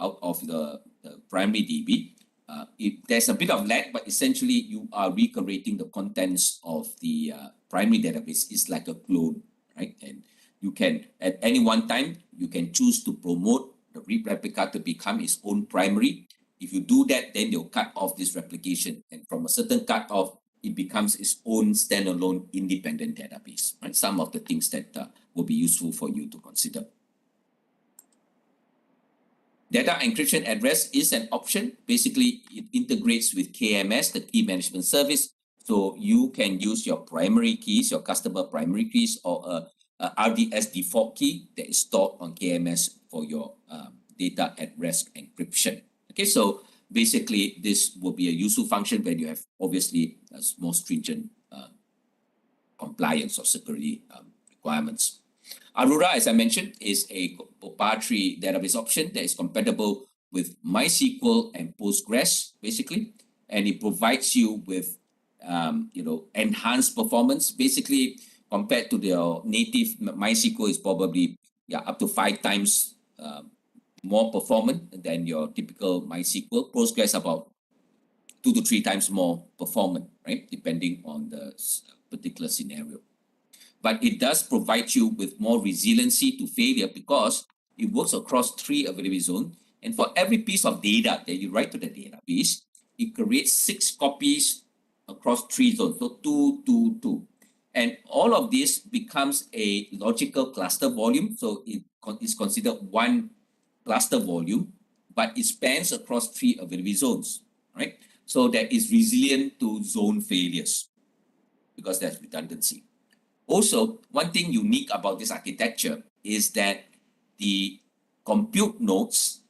out of the primary DB, there's a bit of lag, but essentially you are recreating the contents of the primary database. It's like a clone, right? And you can, at any one time, you can choose to promote the read replica to become its own primary. If you do that, then they'll cut off this replication. And from a certain cut off, it becomes its own standalone independent database, right? Some of the things that will be useful for you to consider. Data encryption at rest is an option. Basically, it integrates with KMS, the key management service. So you can use your primary keys, your customer primary keys, or a RDS default key that is stored on KMS for your data at rest encryption. Okay, so basically, this will be a useful function when you have obviously more stringent compliance or security requirements. Aurora, as I mentioned, is a proprietary database option that is compatible with MySQL and Postgres, basically, and it provides you with enhanced performance. Basically, compared to the native MySQL, is probably up to 5 times more performant than your typical MySQL. Postgres about 2 to 3 times more performant, right? Depending on the particular scenario. But it does provide you with more resiliency to failure because it works across 3 availability zones. And for every piece of data that you write to the database, it creates 6 copies across 3 zones. So 2, 2, 2. And all of this becomes a logical cluster volume. So it is considered one cluster volume, but it spans across 3 availability zones, right? So that is resilient to zone failures because there's redundancy. Also, one thing unique about this architecture is that the compute nodes,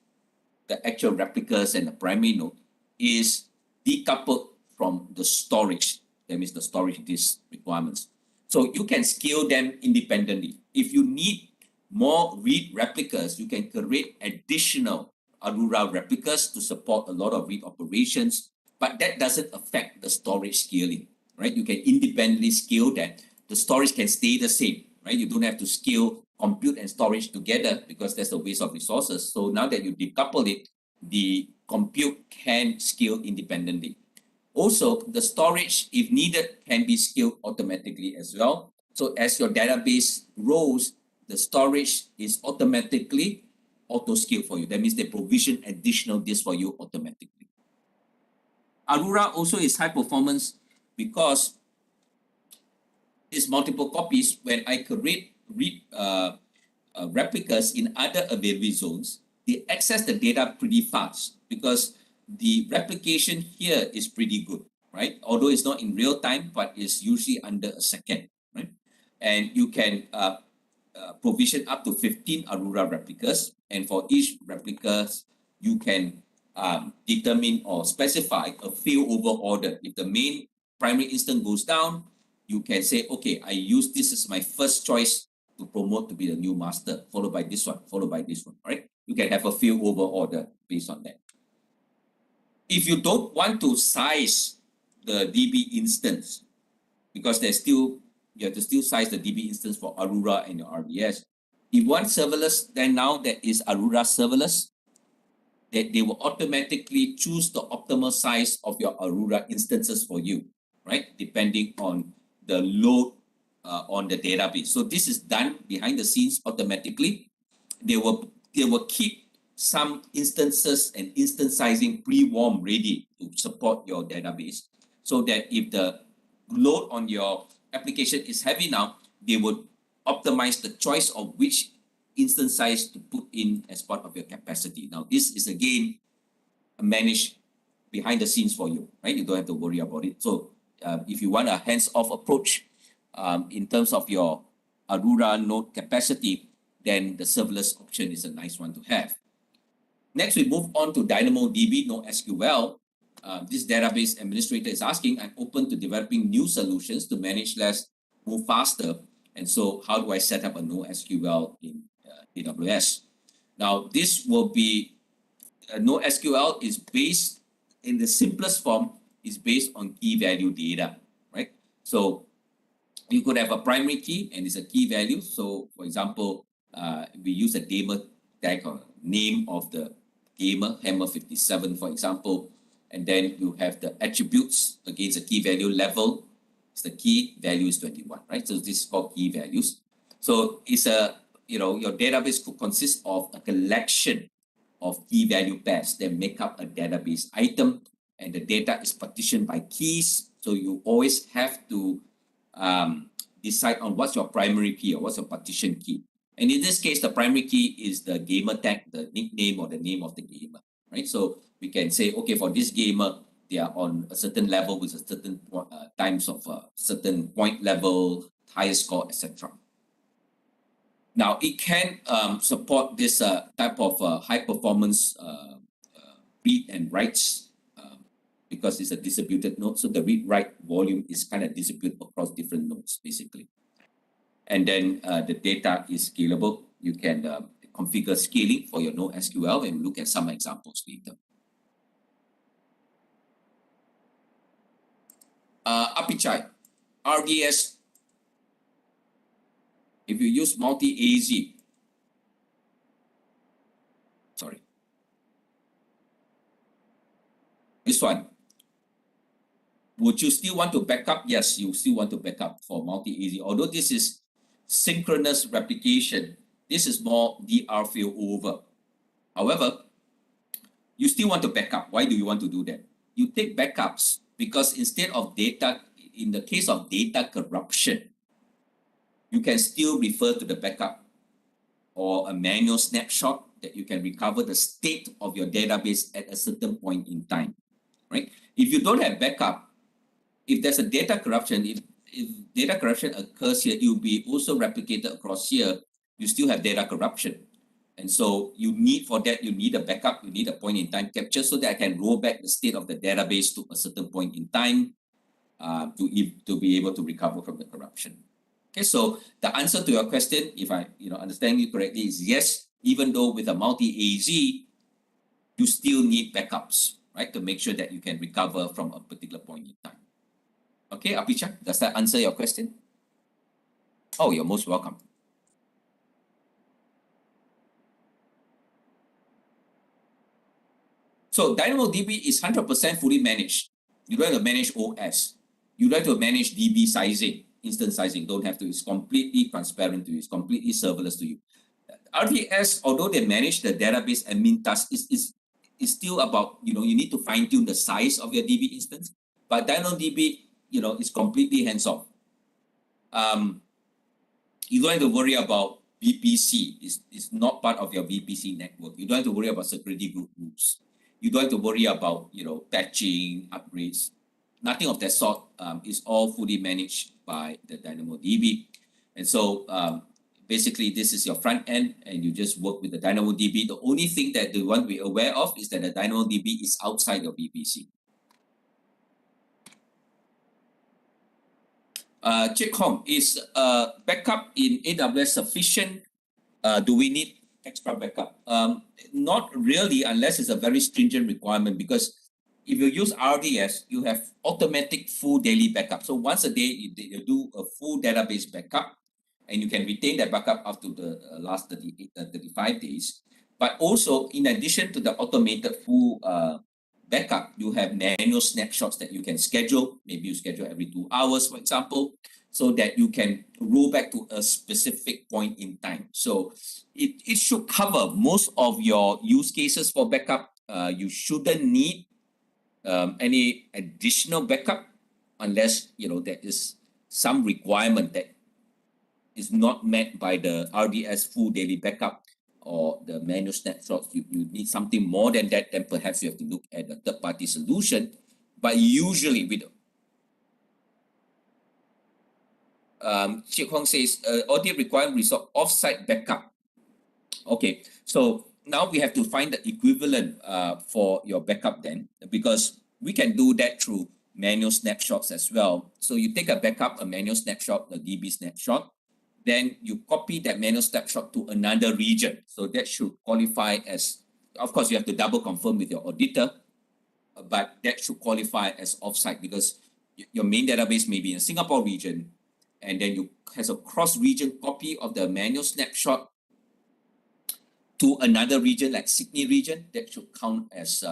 the actual replicas and the primary node, is decoupled from the storage. That means the storage disk requirements. So you can scale them independently. If you need more read replicas, you can create additional Aurora replicas to support a lot of read operations, but that doesn't affect the storage scaling, right? You can independently scale that. The storage can stay the same, right? You don't have to scale compute and storage together because that's a waste of resources. So now that you decouple it, the compute can scale independently. Also, the storage, if needed, can be scaled automatically as well. So as your database grows, the storage is automatically auto-scaled for you. That means they provision additional disks for you automatically. Arura also is high performance because it's multiple copies. When I create replicas in other available zones, they access the data pretty fast because the replication here is pretty good, right? Although it's not in real time, but it's usually under a second, right? And you can provision up to 15 Arura replicas, and for each replicas, you can determine or specify a failover order. If the main primary instance goes down, you can say, okay, I use this as my first choice to promote to be the new master, followed by this one, followed by this one, right? You can have a failover order based on that. If you don't want to size the DB instance, because there's still, you have to still size the DB instance for Arura and your RDS. If one serverless, then now there is Arura serverless, that they will automatically choose the optimal size of your Arura instances for you, right? Depending on the load on the database. So this is done behind the scenes automatically. They will keep some instances and instance sizing pre-warm ready to support your database, so that if the load on your application is heavy now, they would optimize the choice of which instance size to put in as part of your capacity. Now, this is again managed behind the scenes for you, right? You don't have to worry about it. So if you want a hands-off approach in terms of your Arura node capacity, then the serverless option is a nice one to have. Next, we move on to DynamoDB NoSQL. This database administrator is asking, I'm open to developing new solutions to manage less, move faster. And so how do I set up a NoSQL in AWS? Now, this will be, NoSQL is based, in the simplest form, is based on key value data, right? So you could have a primary key and it's a key value. So for example, we use a gamer tag or name of the gamer, Hammer57, for example, and then you have the attributes against a key value level. It's the key value is 21, right? So this is called key values. So it's a, your database could consist of a collection of key value pairs that make up a database item, and the data is partitioned by keys. So you always have to decide on what's your primary key or what's your partition key. And in this case, the primary key is the gamer tag, the nickname or the name of the gamer, right? So we can say, okay, for this gamer, they are on a certain level with a certain times of a certain point level, highest score, etc. Now, it can support this type of high performance read and writes because it's a distributed node. So the read-write volume is kind of distributed across different nodes, basically. And then the data is scalable. You can configure scaling for your NoSQL, and look at some examples later. Apichai, RDS. If you use multi-AZ, sorry, this one, would you still want to backup? Yes, you still want to backup for multi-AZ. Although this is synchronous replication, this is more DR failover. However, you still want to backup. Why do you want to do that? You take backups because instead of data, in the case of data corruption, you can still refer to the backup or a manual snapshot that you can recover the state of your database at a certain point in time, right? If you don't have backup, if there's a data corruption, if data corruption occurs here, it will be also replicated across here. You still have data corruption. And so you need, for that, you need a backup, you need a point in time capture so that I can roll back the state of the database to a certain point in time to be able to recover from the corruption. Okay, so the answer to your question, if I understand you correctly, is yes, even though with a multi-AZ, you still need backups, right, to make sure that you can recover from a particular point in time. Okay, Apicha, does that answer your question? Oh, you're most welcome. So DynamoDB is 100% fully managed. You don't have to manage OS. You don't have to manage DB sizing. instance sizing. Don't have to. It's completely transparent to you. It's completely serverless to you. RDS, although they manage the database admin task, is still about, you need to fine tune the size of your DB instance. But DynamoDB, is completely hands off. You don't have to worry about VPC. It's not part of your VPC network. You don't have to worry about security group rules. You don't have to worry about, patching, upgrades. Nothing of that sort. Is all fully managed by the DynamoDB. And so basically this is your front end and you just work with the DynamoDB. The only thing that you want to be aware of is that the DynamoDB is outside your VPC. Chik Hong, is backup in AWS sufficient? Do we need extra backup? Not really, unless it's a very stringent requirement, because if you use RDS, you have automatic full daily backup. So once a day, you do a full database backup, and you can retain that backup up to the last 35 days. But also, in addition to the automated full backup, you have manual snapshots that you can schedule. Maybe you schedule every 2 hours, for example, so that you can roll back to a specific point in time. So it should cover most of your use cases for backup. You shouldn't need any additional backup unless there is some requirement that is not met by the RDS full daily backup or the manual snapshots. You need something more than that, then perhaps you have to look at a third-party solution. But usually with Chik Hong says, audit requirement resort offsite backup. Okay, so now we have to find the equivalent for your backup then, because we can do that through manual snapshots as well. So you take a backup, a manual snapshot, a DB snapshot, then you copy that manual snapshot to another region. So that should qualify as, of course, you have to double confirm with your auditor, but that should qualify as offsite because your main database may be in Singapore region, and then you has a cross-region copy of the manual snapshot to another region like Sydney region. That should count as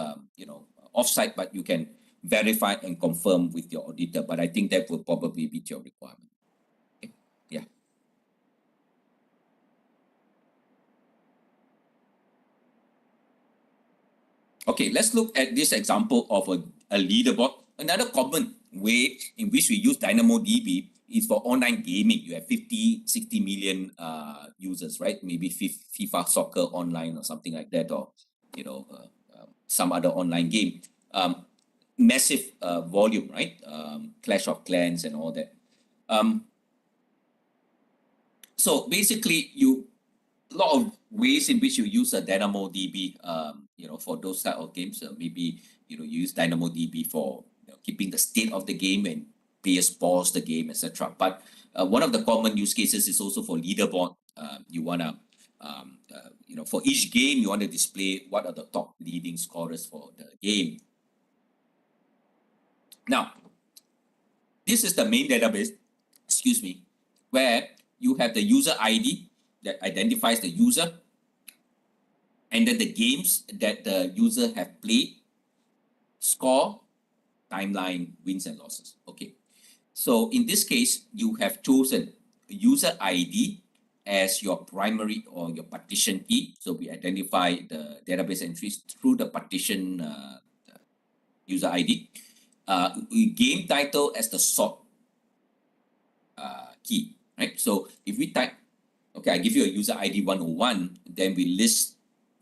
offsite, but you can verify and confirm with your auditor. But I think that will probably meet your requirement. Okay. Yeah. Okay, let's look at this example of a leaderboard. Another common way in which we use DynamoDB is for online gaming. You have 50, 60 million users, right? Maybe FIFA Soccer Online or something like that, or some other online game. Massive volume, right? Clash of Clans and all that. So basically, a lot of ways in which you use a DynamoDB, for those type of games. Maybe you use DynamoDB for keeping the state of the game and players pause the game, etc. But one of the common use cases is also for leaderboard. You wanna, for each game, you want to display what are the top leading scorers for the game. Now, this is the main database, where you have the user ID that identifies the user, and then the games that the user have played, score, timeline, wins and losses. Okay. So in this case, you have chosen user ID as your primary or your partition key. So we identify the database entries through the partition user ID. Game title as the sort key, right? So if we type, okay, I give you a user ID 101, then we list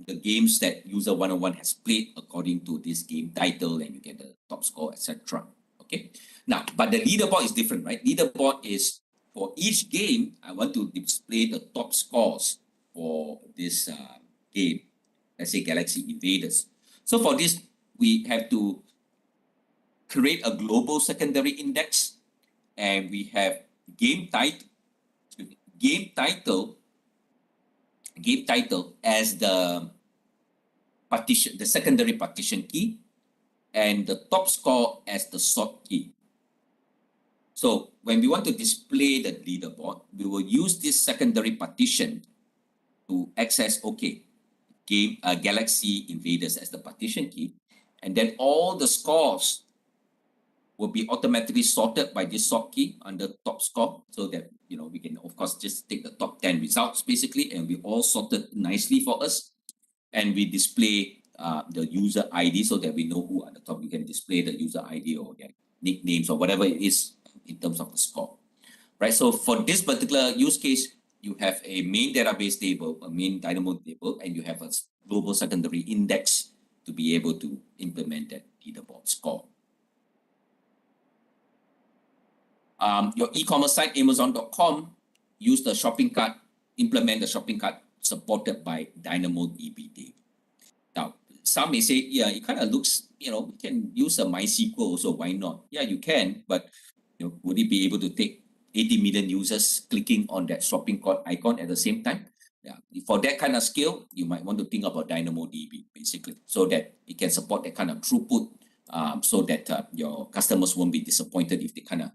the games that user 101 has played according to this game title, and you get the top score, etc. Okay. Now, but the leaderboard is different, right? Leaderboard is for each game, I want to display the top scores for this game. Let's say Galaxy Invaders. So for this, we have to create a global secondary index, and we have game title as the partition, the secondary partition key, and the top score as the sort key. So when we want to display the leaderboard, we will use this secondary partition to access, game Galaxy Invaders as the partition key, and then all the scores will be automatically sorted by this sort key under top score, so that we can of course just take the top 10 results basically, and we all sorted nicely for us, and we display the user ID so that we know who are the top. We can display the user ID or their nicknames or whatever it is in terms of the score, right? So for this particular use case, you have a main database table, a main Dynamo table, and you have a global secondary index to be able to implement that leaderboard score. Your e-commerce site, Amazon.com, use the shopping cart, implement the shopping cart supported by DynamoDB table. Now, some may say, yeah, it kind of looks, we can use a MySQL also, why not? Yeah, you can, but would it be able to take 80 million users clicking on that shopping cart icon at the same time? Yeah, for that kind of scale, you might want to think about DynamoDB basically, so that it can support that kind of throughput, so that your customers won't be disappointed if they kind of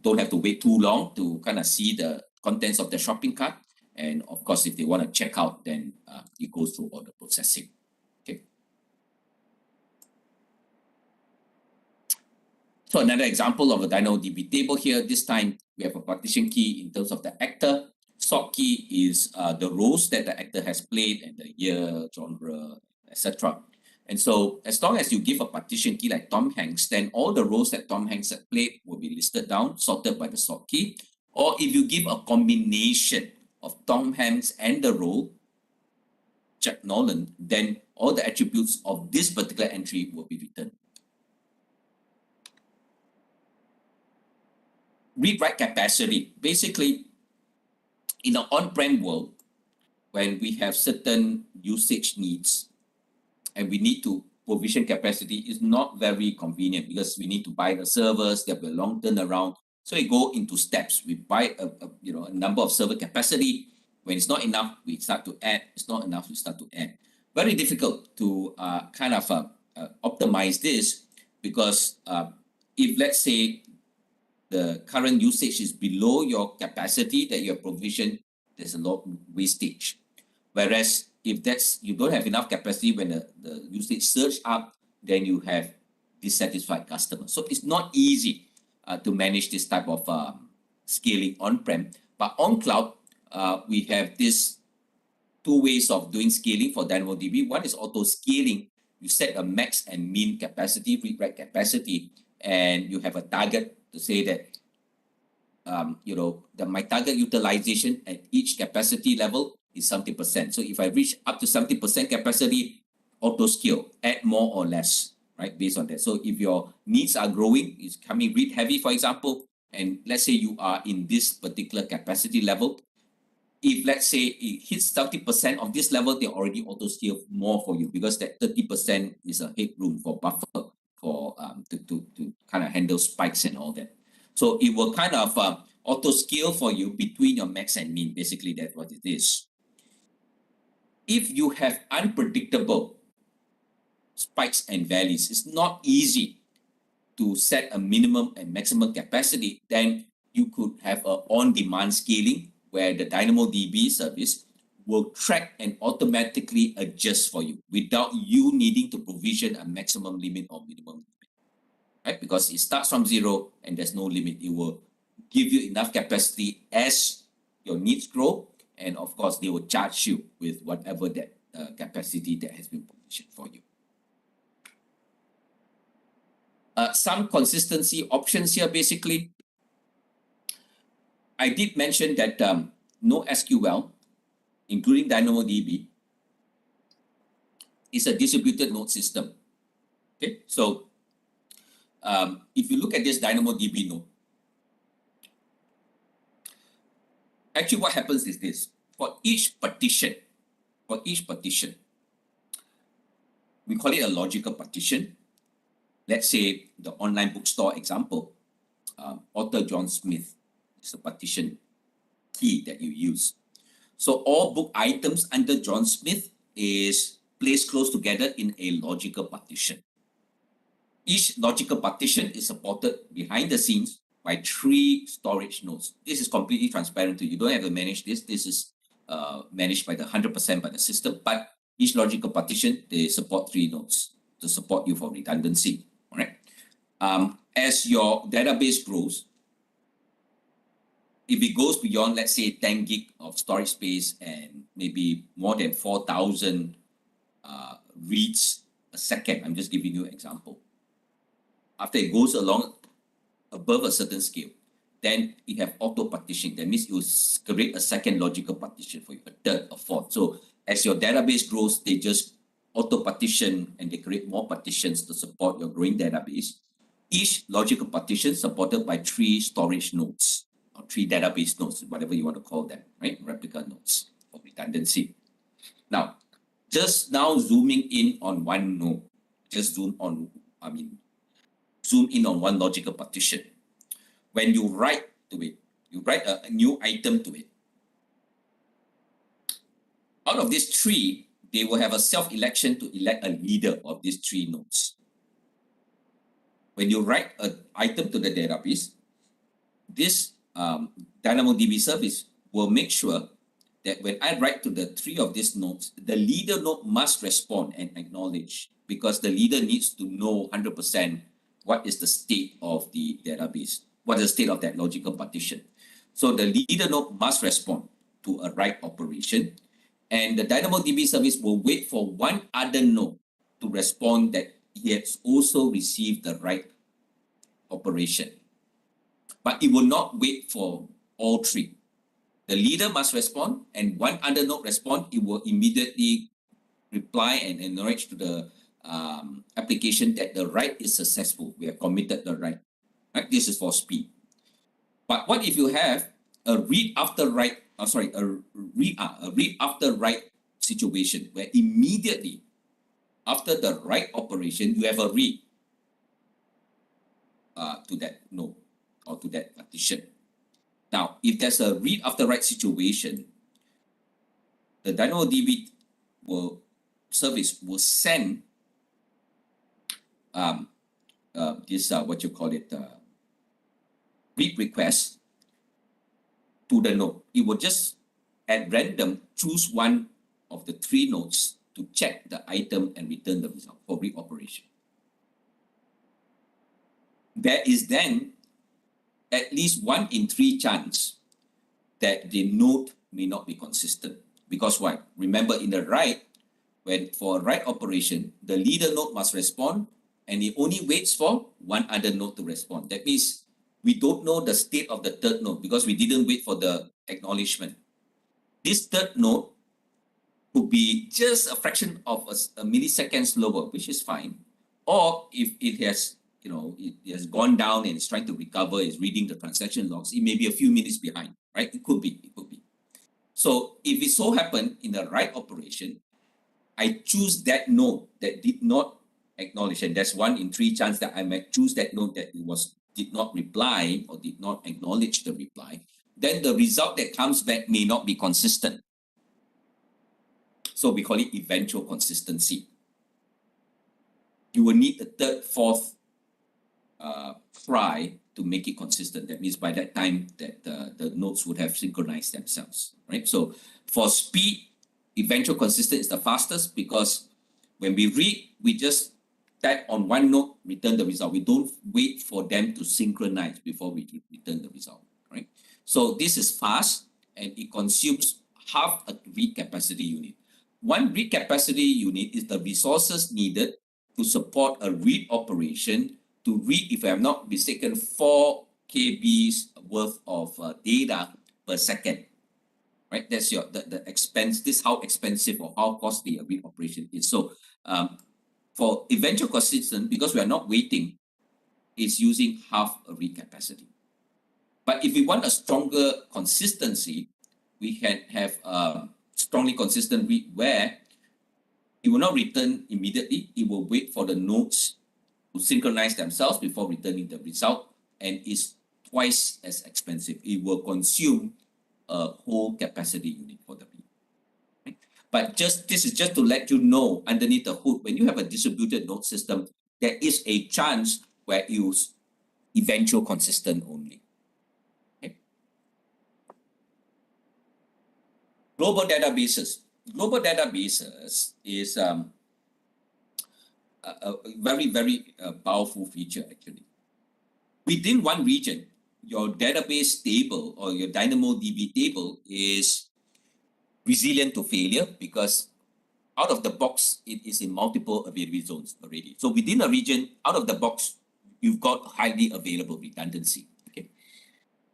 don't have to wait too long to kind of see the contents of the shopping cart. And of course, if they want to check out, then it goes through all the processing. Okay. So another example of a DynamoDB table here. This time we have a partition key in terms of the actor. Sort key is the roles that the actor has played and the year, genre, etc. And so as long as you give a partition key like Tom Hanks, then all the roles that Tom Hanks had played will be listed down, sorted by the sort key. Or if you give a combination of Tom Hanks and the role, Jack Nolan, then all the attributes of this particular entry will be returned. Read-write capacity. Basically, in an on-prem world, when we have certain usage needs and we need to provision capacity, is not very convenient because we need to buy the servers, there will be a long turnaround. So we go into steps. We buy a number of server capacity. When it's not enough, we start to add. It's not enough, we start to add. Very difficult to optimize this, because if let's say the current usage is below your capacity that you have provisioned, there's a lot of wastage. Whereas if you don't have enough capacity when the usage surge up, then you have dissatisfied customers. So it's not easy to manage this type of scaling on-prem. But on cloud, we have these two ways of doing scaling for DynamoDB. One is auto scaling. You set a max and min capacity, read-write capacity, and you have a target to say that my target utilization at each capacity level is 70%. So if I reach up to 70% capacity, auto scale, add more or less, right? Based on that. So if your needs are growing, it's coming read heavy, for example, and let's say you are in this particular capacity level, if let's say it hits 30% of this level, they already auto scale more for you, because that 30% is a headroom for buffer for to kind of handle spikes and all that. So it will kind of auto scale for you between your max and min. Basically, that's what it is. If you have unpredictable spikes and valleys, it's not easy to set a minimum and maximum capacity. Then you could have a on-demand scaling where the DynamoDB service will track and automatically adjust for you without you needing to provision a maximum limit or minimum limit, right? Because it starts from zero and there's no limit. It will give you enough capacity as your needs grow, and of course they will charge you with whatever that capacity that has been provisioned for you. Some consistency options here. Basically, I did mention that NoSQL, including DynamoDB, is a distributed node system. Okay, so if you look at this DynamoDB node, actually what happens is this: for each partition, we call it a logical partition. Let's say the online bookstore example, author John Smith is the partition key that you use. So all book items under John Smith is placed close together in a logical partition. Each logical partition is supported behind the scenes by 3 storage nodes. This is completely transparent to you. You don't have to manage this. This is managed by the 100% by the system. But each logical partition, they support 3 nodes to support you for redundancy. All right. As your database grows, if it goes beyond, let's say, 10 gig of storage space and maybe more than 4,000 reads a second, I'm just giving you an example. After it goes along above a certain scale, then you have auto partitioning. That means you create a second logical partition for you, a third, a fourth. So as your database grows, they just auto partition and they create more partitions to support your growing database. Each logical partition supported by 3 storage nodes or 3 database nodes, whatever you want to call them, right? Replica nodes for redundancy. Now, just now zooming in on one node, zoom in on one logical partition. When you write to it, you write a new item to it. Out of these 3, they will have a self-election to elect a leader of these 3 nodes. When you write an item to the database, this DynamoDB service will make sure that when I write to the 3 of these nodes, the leader node must respond and acknowledge, because the leader needs to know 100% what is the state of the database, what is the state of that logical partition. So the leader node must respond to a write operation, and the DynamoDB service will wait for one other node to respond that he has also received the write operation. But it will not wait for all 3. The leader must respond, and one other node respond, it will immediately reply and acknowledge to the application that the write is successful. We have committed the write. Right? This is for speed. But what if you have a read after write, a read after write situation where immediately after the write operation, you have a read to that node or to that partition. Now, if there's a read after write situation, the DynamoDB service will send this what you call it read request to the node. It will just at random choose one of the 3 nodes to check the item and return the result for read operation. There is then at least 1 in 3 chance that the node may not be consistent. Because why? Remember, in the write, when for a write operation, the leader node must respond, and it only waits for one other node to respond. That means we don't know the state of the third node because we didn't wait for the acknowledgement. This third node could be just a fraction of a millisecond slower, which is fine. Or if it has, it has gone down and it's trying to recover, it's reading the transaction logs, it may be a few minutes behind, right? It could be. So if it so happened in the write operation, I choose that node that did not acknowledge, and that's 1 in 3 chance that I might choose that node that did not reply or did not acknowledge the reply, then the result that comes back may not be consistent. So we call it eventual consistency. You will need the 3rd, 4th try to make it consistent. That means by that time that the nodes would have synchronized themselves, right? So for speed, eventual consistent is the fastest, because when we read, we just tap on one node, return the result. We don't wait for them to synchronize before we return the result, right? So this is fast, and it consumes half a read capacity unit. One read capacity unit is the resources needed to support a read operation to read, if I am not mistaken, 4 KBs worth of data per second, right? That's the expense. This is how expensive or how costly a read operation is. So for eventual consistent, because we are not waiting, it's using half a read capacity. But if we want a stronger consistency, we can have strongly consistent read where it will not return immediately. It will wait for the nodes to synchronize themselves before returning the result, and is twice as expensive. It will consume a whole capacity unit for the read. Right? But this is just to let you know, underneath the hood, when you have a distributed node system, there is a chance where you use eventual consistent only. Okay? Global databases. Global databases is a very, very powerful feature, actually. within one region, your database table or your DynamoDB table is resilient to failure because out of the box, it is in multiple availability zones already. So within a region, out of the box, you've got highly available redundancy. Okay.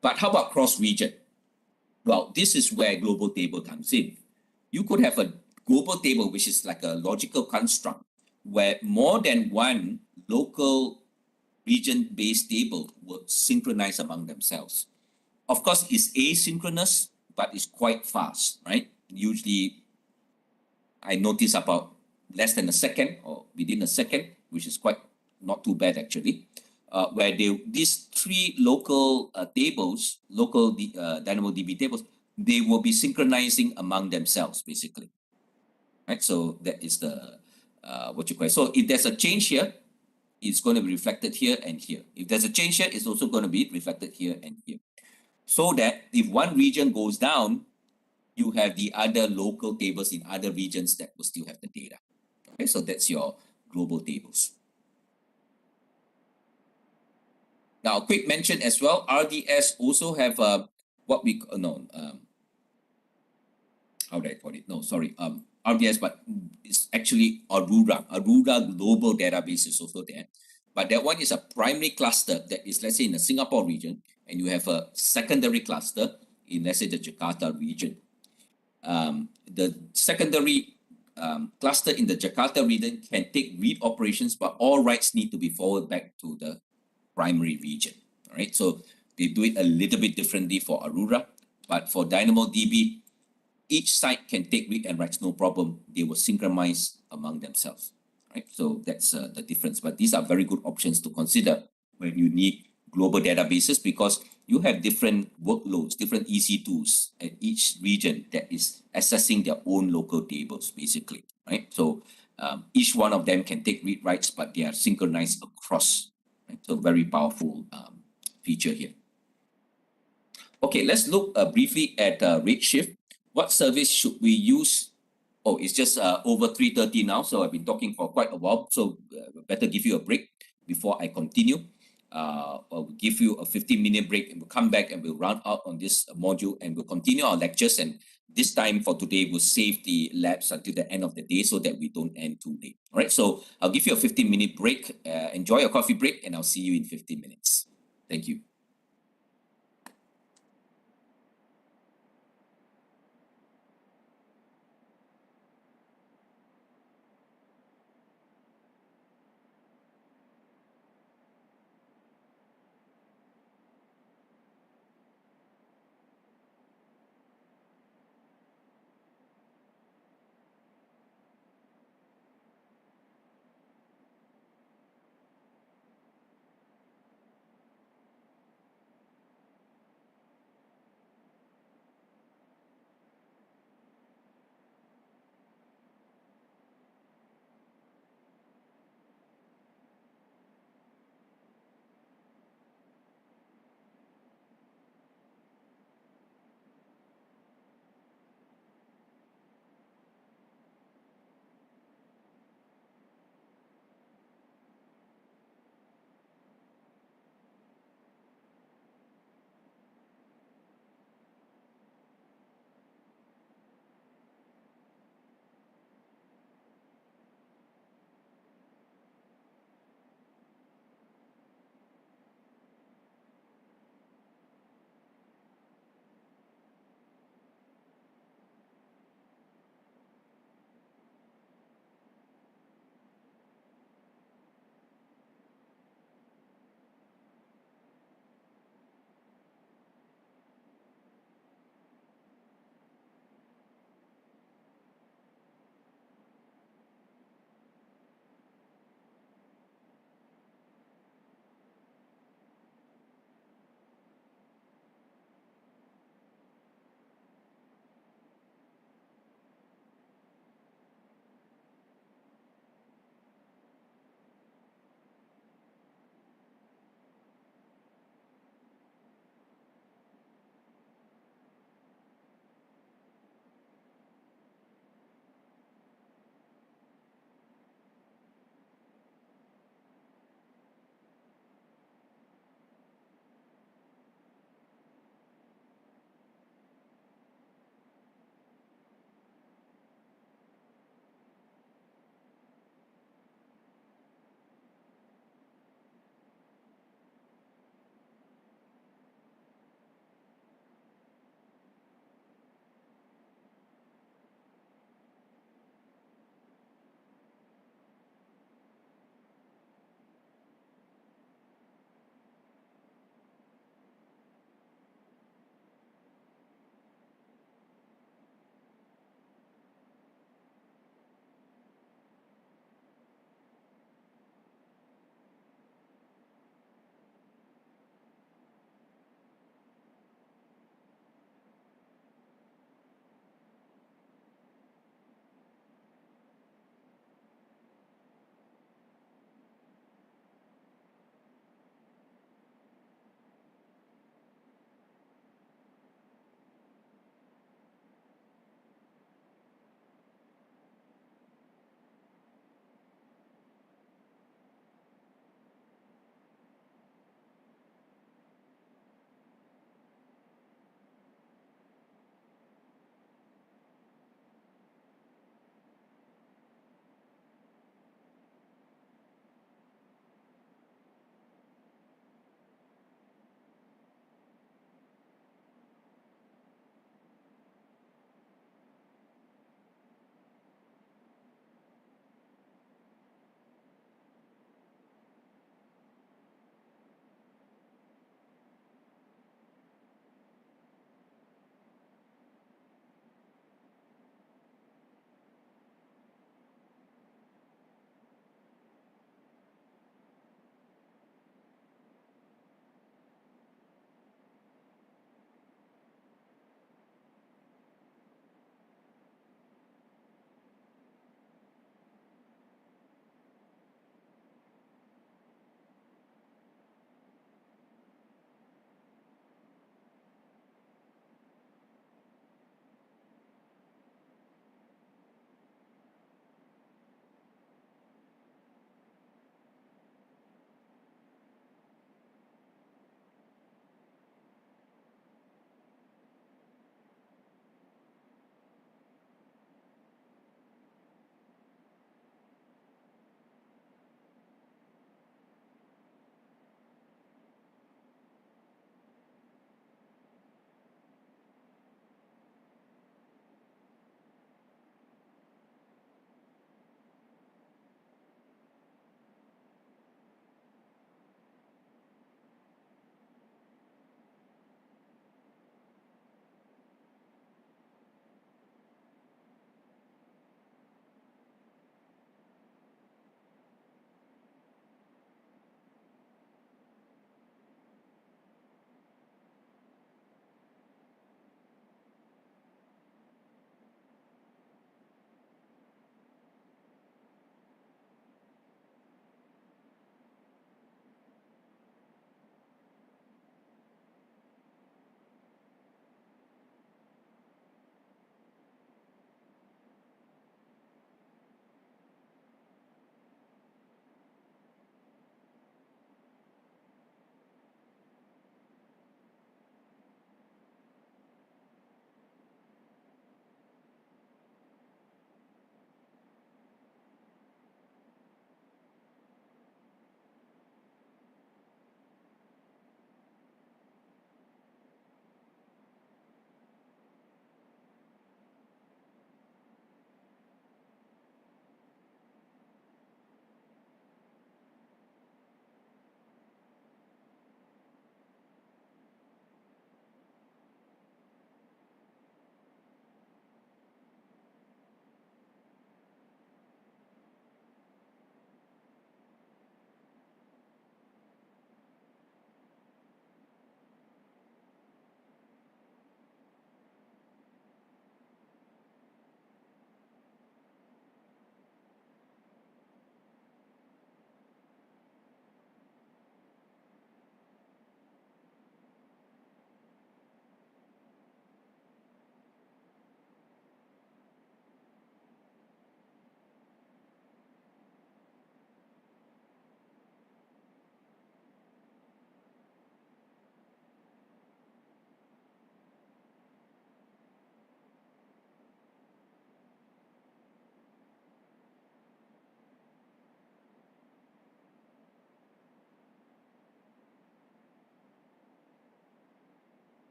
But how about cross-region? Well, this is where global table comes in. You could have a global table, which is like a logical construct, where more than one local region-based table will synchronize among themselves. Of course, it's asynchronous, but it's quite fast, right? Usually, I notice about less than a second or within a second, which is quite not too bad actually, where these three local tables, local DynamoDB tables, they will be synchronizing among themselves basically, right? So that is the what you call it. So if there's a change here, it's going to be reflected here and here. If there's a change here, it's also going to be reflected here and here. So that if one region goes down, you have the other local tables in other regions that will still have the data. Okay, so that's your global tables. Now, a quick mention as well, RDS also have what we how do I call it? No, sorry, RDS, but it's actually Aurora. Aurora Global Database is also there. But that one is a primary cluster that is, let's say, in the Singapore region, and you have a secondary cluster in, let's say, the Jakarta region. The secondary cluster in the Jakarta region can take read operations, but all writes need to be forwarded back to the primary region. All right, so they do it a little bit differently for Aurora, but for DynamoDB, each site can take read and writes no problem. They will synchronize among themselves. Right, so that's the difference. But these are very good options to consider when you need global databases because you have different workloads, different EC2s at each region that is accessing their own local tables, basically, right? So each one of them can take read writes, but they are synchronized across. Right? So very powerful feature here. Okay, let's look briefly at Redshift. What service should we use? Oh, it's just over 3:30 now, so I've been talking for quite a while, so better give you a break before I continue. I'll give you a 15-minute break and we'll come back and we'll round out on this module and we'll continue our lectures. And this time for today, we'll save the labs until the end of the day so that we don't end too late. All right, so I'll give you a 15-minute break. Enjoy your coffee break and I'll see you in 15 minutes. Thank you.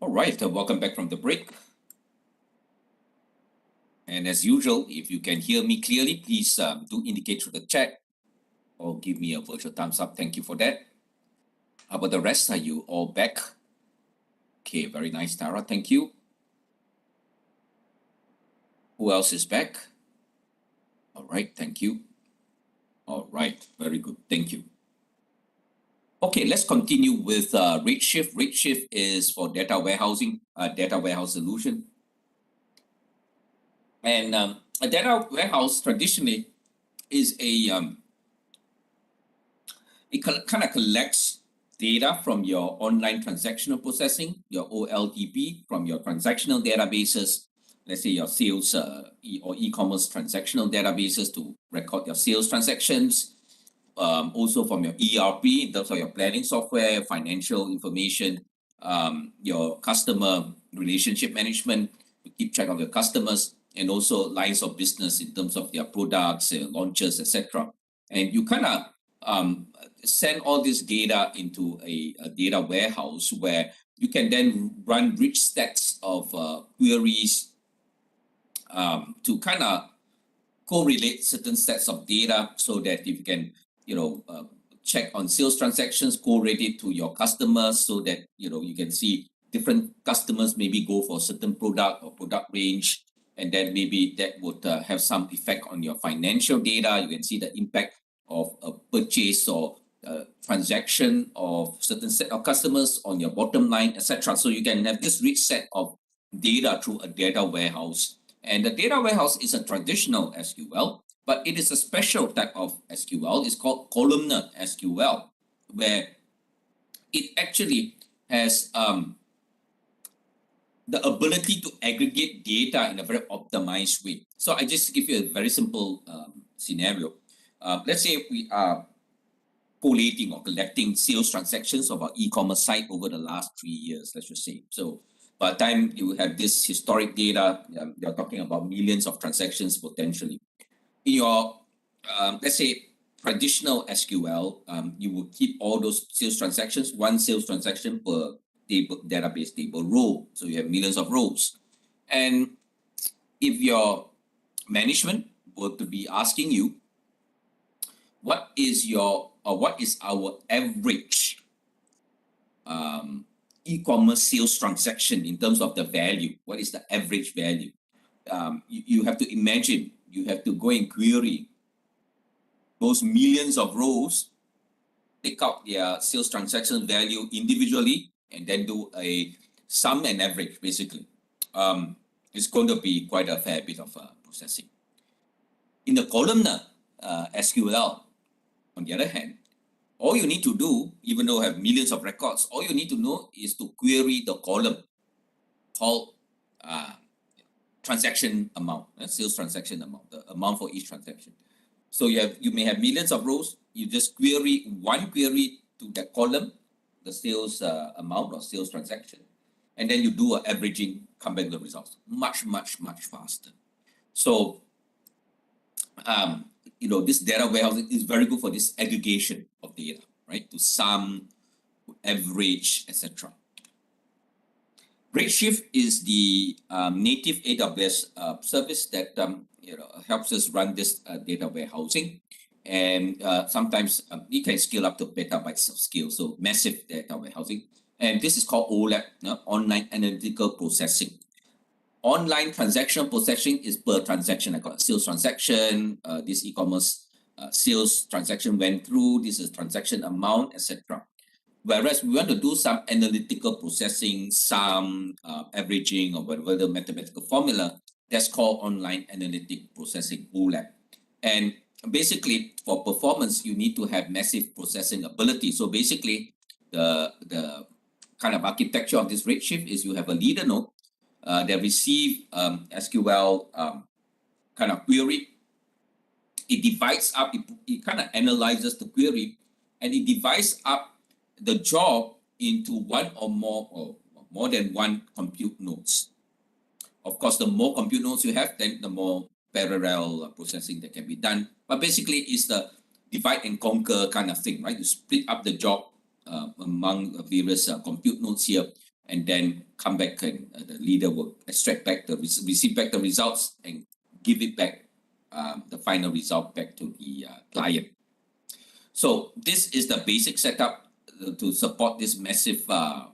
All right, welcome back from the break. And as usual, if you can hear me clearly, please do indicate through the chat or give me a virtual thumbs up. Thank you for that. How about the rest? Are you all back? Okay, very nice, Tara. Thank you. Who else is back? All right, thank you. All right, very good. Thank you. Okay, let's continue with Redshift. Redshift is for data warehousing, data warehouse solution. And a data warehouse traditionally is it kind of collects data from your online transactional processing, your OLTP, from your transactional databases, let's say your sales or e-commerce transactional databases to record your sales transactions, also from your ERP in terms of your planning software, financial information, your customer relationship management to keep track of your customers, and also lines of business in terms of their products, launches, etc. And you kind of send all this data into a data warehouse where you can then run rich sets of queries to kind of correlate certain sets of data so that if you can, check on sales transactions, correlate it to your customers so that, you can see different customers maybe go for a certain product or product range. And then maybe that would have some effect on your financial data. You can see the impact of a purchase or transaction of certain set of customers on your bottom line, etc. So you can have this rich set of data through a data warehouse. And the data warehouse is a traditional SQL, but it is a special type of SQL. It's called columnar SQL, where it actually has the ability to aggregate data in a very optimized way. So I just give you a very simple scenario. Let's say we are collating or collecting sales transactions of our e-commerce site over the last 3 years, let's just say. So by the time you have this historic data, you're talking about millions of transactions potentially. In your, let's say, traditional SQL, you will keep all those sales transactions, one sales transaction per database table row. So you have millions of rows. And if your management were to be asking you, what is our average e-commerce sales transaction in terms of the value? What is the average value? You have to imagine, you have to go and query those millions of rows, take out their sales transaction value individually, and then do a sum and average, basically. It's going to be quite a fair bit of processing. In the columnar SQL, on the other hand, all you need to do, even though you have millions of records, all you need to know is to query the column called transaction amount, sales transaction amount, the amount for each transaction. So you may have millions of rows. You just query one query to that column, the sales amount or sales transaction, and then you do an averaging, come back to the results. Much, much, much faster. So this data warehouse is very good for this aggregation of data, right? To sum, to average, etc. Redshift is the native AWS service that helps us run this data warehousing, and sometimes it can scale up to petabytes of scale, so massive data warehousing. And this is called OLAP, Online Analytical Processing. Online transactional processing is per transaction. I got a sales transaction, this e-commerce sales transaction went through, this is transaction amount, etc. Whereas we want to do some analytical processing, some averaging or whatever the mathematical formula, that's called online analytic processing, OLAP. And basically for performance, you need to have massive processing ability. So basically the kind of architecture of this Redshift is you have a leader node that receive SQL kind of query. It divides up, it kind of analyzes the query, and it divides up the job into one or more than one compute nodes. Of course, the more compute nodes you have, then the more parallel processing that can be done. But basically, it's the divide and conquer kind of thing, right? You split up the job among various compute nodes here, and then come back and the leader will extract back receive back the results and give it back, the final result back to the client. So this is the basic setup to support this massive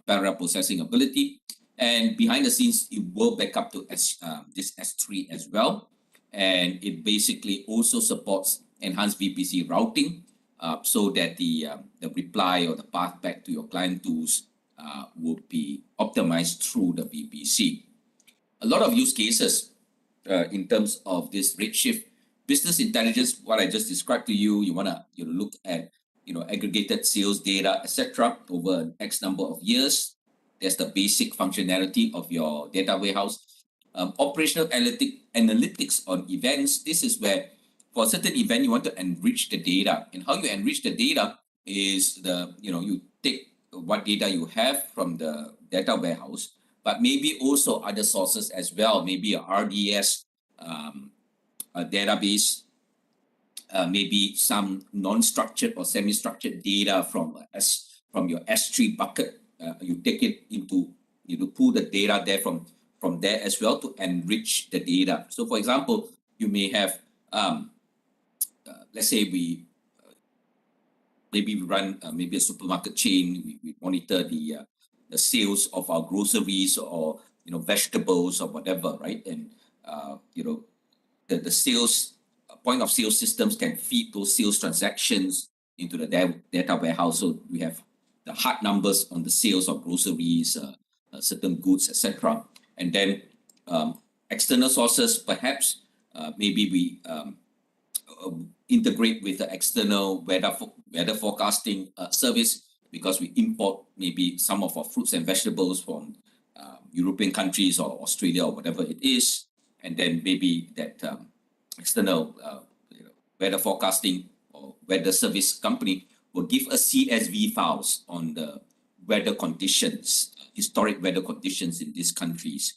parallel processing ability. And behind the scenes, it will back up to this S3 as well. And it basically also supports enhanced VPC routing, so that the reply or the path back to your client tools will be optimized through the VPC. A lot of use cases in terms of this Redshift business intelligence. What I just described to you, you want to look at aggregated sales data, etc. over an X number of years. That's the basic functionality of your data warehouse. Operational analytics on events. This is where for a certain event you want to enrich the data, and how you enrich the data is you take what data you have from the data warehouse, but maybe also other sources as well, maybe a RDS a database, maybe some non-structured or semi-structured data from your S3 bucket. You take it into, pull the data there from there as well to enrich the data. So for example, you may have, let's say maybe we run maybe a supermarket chain. We monitor the sales of our groceries or vegetables or whatever, right? And the sales point of sale systems can feed those sales transactions into the data warehouse. So we have the hard numbers on the sales of groceries, certain goods, etc. And then external sources, perhaps maybe we integrate with the external weather forecasting service, because we import maybe some of our fruits and vegetables from European countries or Australia or whatever it is. And then maybe that external weather forecasting or weather service company will give us CSV files on the weather conditions, historic weather conditions in these countries.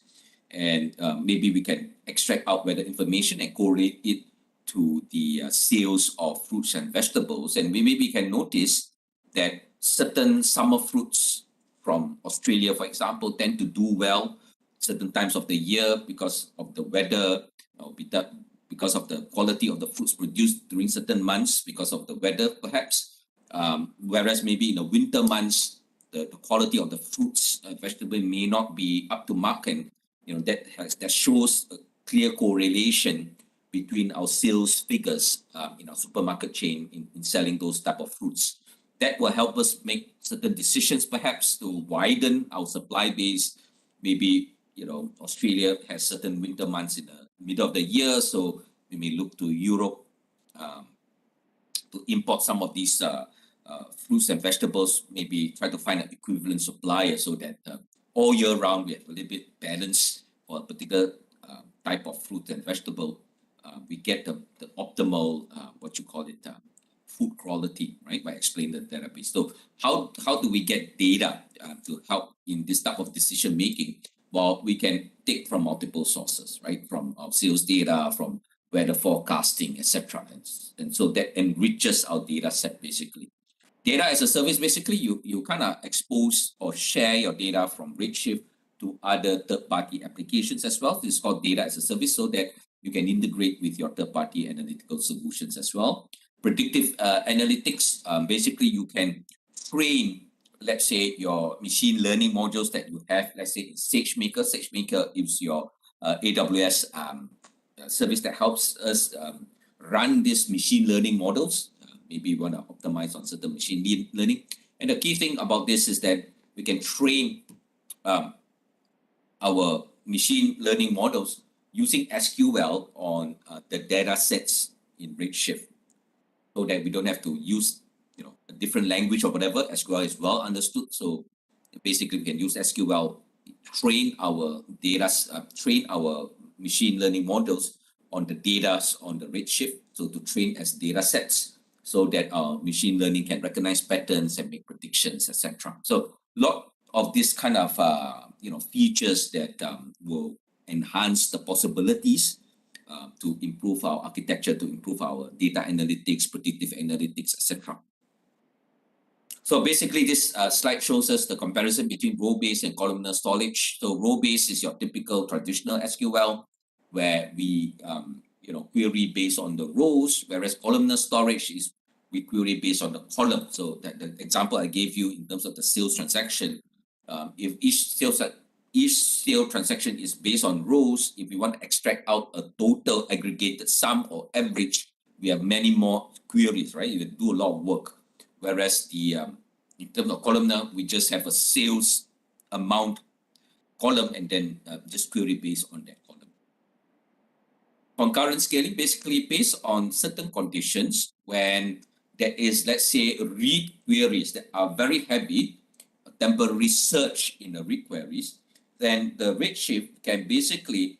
And maybe we can extract out weather information and correlate it to the sales of fruits and vegetables. And maybe we can notice that certain summer fruits from Australia, for example, tend to do well certain times of the year because of the weather, because of the quality of the fruits produced during certain months, because of the weather, perhaps. Whereas maybe in the winter months, the quality of the fruits and vegetables may not be up to mark, and that shows a clear correlation between our sales figures in our supermarket chain in selling those type of fruits. That will help us make certain decisions, perhaps to widen our supply base. Maybe Australia has certain winter months in the middle of the year, so we may look to Europe to import some of these fruits and vegetables, maybe try to find an equivalent supplier so that all year round we have a little bit balance for a particular type of fruit and vegetable. We get the optimal, food quality, right, by explaining the database. So how do we get data to help in this type of decision making? Well, we can take from multiple sources, right, from our sales data, from weather forecasting, etc. And so that enriches our data set, basically. Data as a service, basically, you kind of expose or share your data from Redshift to other third-party applications as well. This is called data as a service, so that you can integrate with your third-party analytical solutions as well. Predictive analytics, basically you can train, let's say, your machine learning modules that you have, let's say in SageMaker. SageMaker is your AWS service that helps us run these machine learning models. Maybe you want to optimize on certain machine learning. And the key thing about this is that we can train our machine learning models using SQL on the data sets in Redshift, so that we don't have to use a different language or whatever. SQL is well understood. So basically we can use SQL, train our data, train our machine learning models on the data on the Redshift, so to train as data sets, so that our machine learning can recognize patterns and make predictions, etc. So a lot of this kind of features that will enhance the possibilities to improve our architecture, to improve our data analytics, predictive analytics, etc. So basically, this slide shows us the comparison between row-based and columnar storage. So row-based is your typical traditional SQL, where we query based on the rows, whereas columnar storage is we query based on the column. So that the example I gave you in terms of the sales transaction, if each sale transaction is based on rows, if we want to extract out a total aggregated sum or average, we have many more queries, right? You do a lot of work. Whereas the in terms of columnar, we just have a sales amount column and then just query based on that column. Concurrent scaling basically based on certain conditions when there is, let's say, read queries that are very heavy, temporary search in the read queries, then the Redshift can basically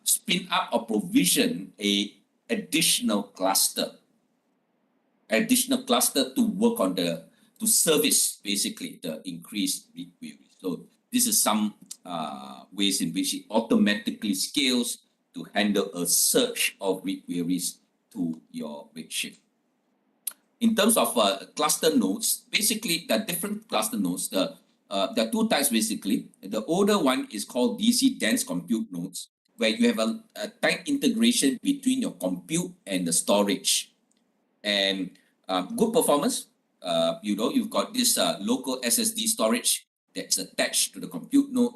spin up or provision a additional cluster to work on to service basically the increased read queries. So this is some ways in which it automatically scales to handle a search of read queries to your Redshift. In terms of cluster nodes, basically there are different cluster nodes. There are two types basically. The older one is called DC dense compute nodes, where you have a tight integration between your compute and the storage. And good performance, you've got this local SSD storage that's attached to the compute node,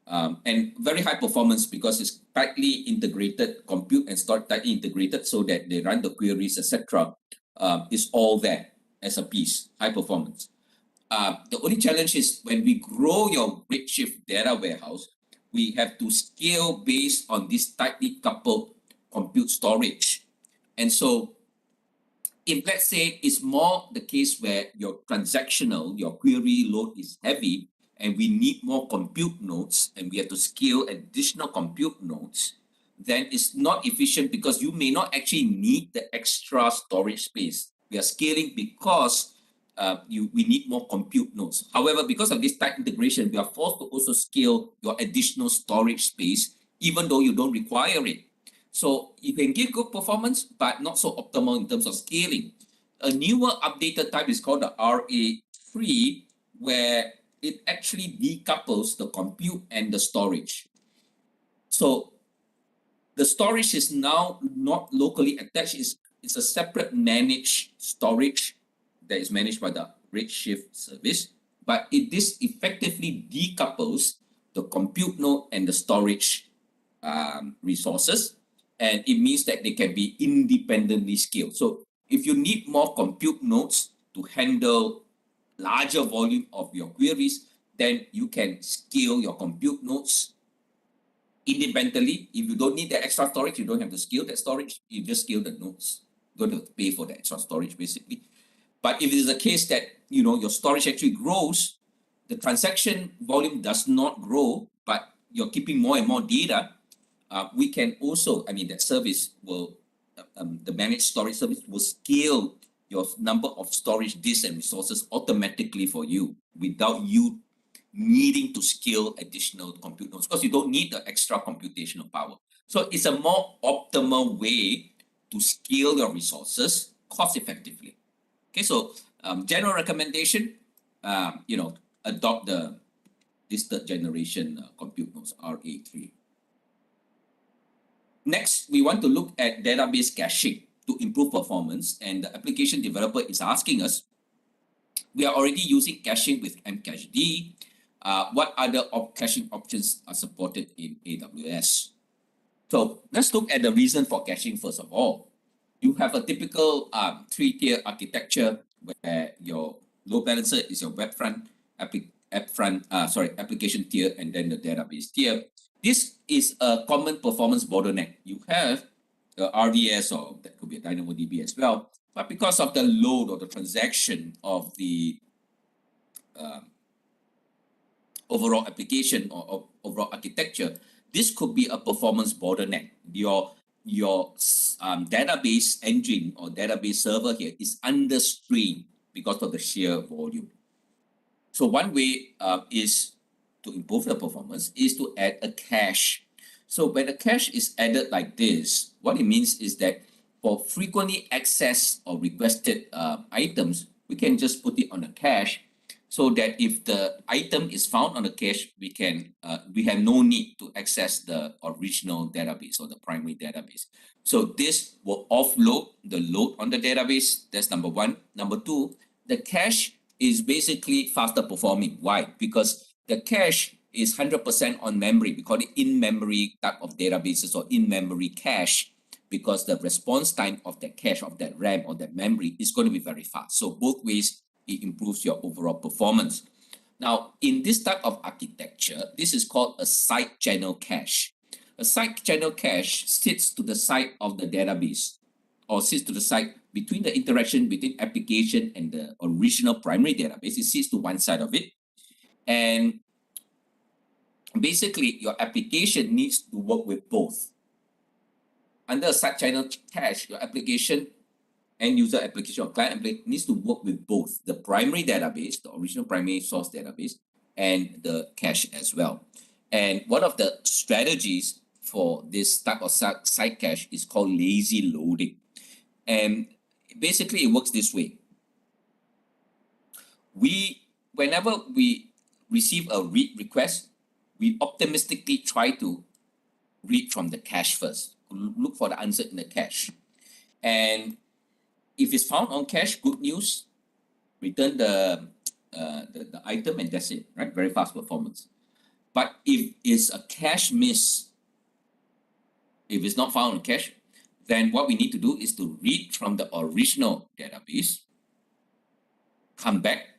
and very high performance because it's tightly integrated, compute and storage tightly integrated so that they run the queries, etc. Is all there as a piece, high performance. The only challenge is when we grow your Redshift data warehouse, we have to scale based on this tightly coupled compute storage. And so if let's say it's more the case where your query load is heavy and we need more compute nodes and we have to scale additional compute nodes, then it's not efficient because you may not actually need the extra storage space. We are scaling because we need more compute nodes. However, because of this tight integration, we are forced to also scale your additional storage space, even though you don't require it. So you can give good performance, but not so optimal in terms of scaling. A newer updated type is called the RA3, where it actually decouples the compute and the storage. So the storage is now not locally attached. It's a separate managed storage that is managed by the Redshift service, but this effectively decouples the compute node and the storage resources, and it means that they can be independently scaled. So if you need more compute nodes to handle larger volume of your queries, then you can scale your compute nodes independently. If you don't need the extra storage, you don't have to scale that storage, you just scale the nodes. You don't have to pay for the extra storage basically. But if it is a case that your storage actually grows, the transaction volume does not grow, but you're keeping more and more data, we can also, that service will, the managed storage service will scale your number of storage disks and resources automatically for you without you needing to scale additional compute nodes because you don't need the extra computational power. So it's a more optimal way to scale your resources cost effectively. Okay, so general recommendation, adopt this third generation compute nodes, RA3. Next, we want to look at database caching to improve performance, and the application developer is asking us, we are already using caching with mCached. What other caching options are supported in AWS? So let's look at the reason for caching first of all. You have a typical three-tier architecture where your load balancer is your application tier and then the database tier. This is a common performance bottleneck. You have the RDS, or that could be a DynamoDB as well, but because of the load or the transaction of the overall application or overall architecture, this could be a performance bottleneck. Your database engine or database server here is under strain because of the sheer volume. So one way is to improve the performance is to add a cache. So when a cache is added like this, what it means is that for frequently accessed or requested items, we can just put it on the cache so that if the item is found on the cache, we have no need to access the original database or the primary database. So this will offload the load on the database. That's number one. Number two, the cache is basically faster performing. Why? Because the cache is 100% on memory. We call it in-memory type of databases or in-memory cache, because the response time of that cache, of that RAM or that memory is going to be very fast. So both ways, it improves your overall performance. Now, in this type of architecture, this is called a side channel cache. A side channel cache sits to the side of the database, or sits to the side between the interaction between application and the original primary database. It sits to one side of it. And basically, your application needs to work with both. Under a side channel cache, your application, end user application or client application, needs to work with both the primary database, the original primary source database, and the cache as well. And one of the strategies for this type of side cache is called lazy loading. And basically, it works this way. Whenever we receive a read request, we optimistically try to read from the cache first, look for the answer in the cache. And if it's found on cache, good news, return the item and that's it, right? Very fast performance. But if it's a cache miss, if it's not found on cache, then what we need to do is to read from the original database, come back,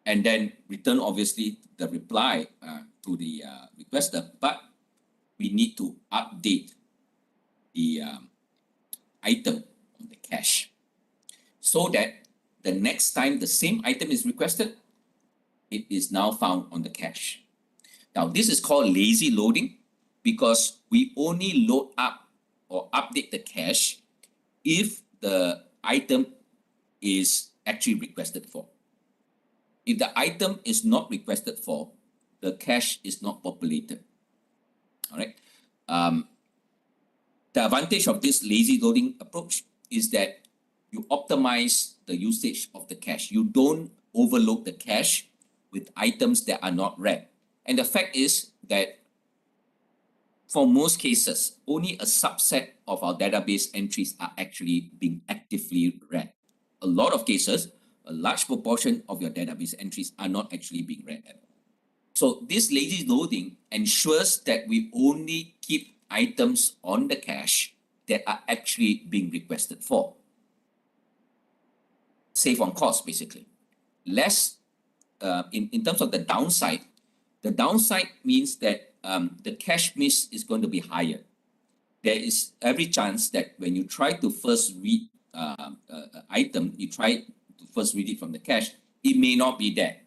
and then return, obviously, the reply to the requester. But we need to update the item on the cache so that the next time the same item is requested, it is now found on the cache. Now, this is called lazy loading because we only load up or update the cache if the item is actually requested for. If the item is not requested for, the cache is not populated. All right. The advantage of this lazy loading approach is that you optimize the usage of the cache. You don't overload the cache with items that are not read. And the fact is that for most cases, only a subset of our database entries are actually being actively read. A lot of cases, a large proportion of your database entries are not actually being read at all. So this lazy loading ensures that we only keep items on the cache that are actually being requested for. Save on cost, basically. Less, in terms of the downside means that the cache miss is going to be higher. There is every chance that when you try to first read an item, you try to first read it from the cache, it may not be there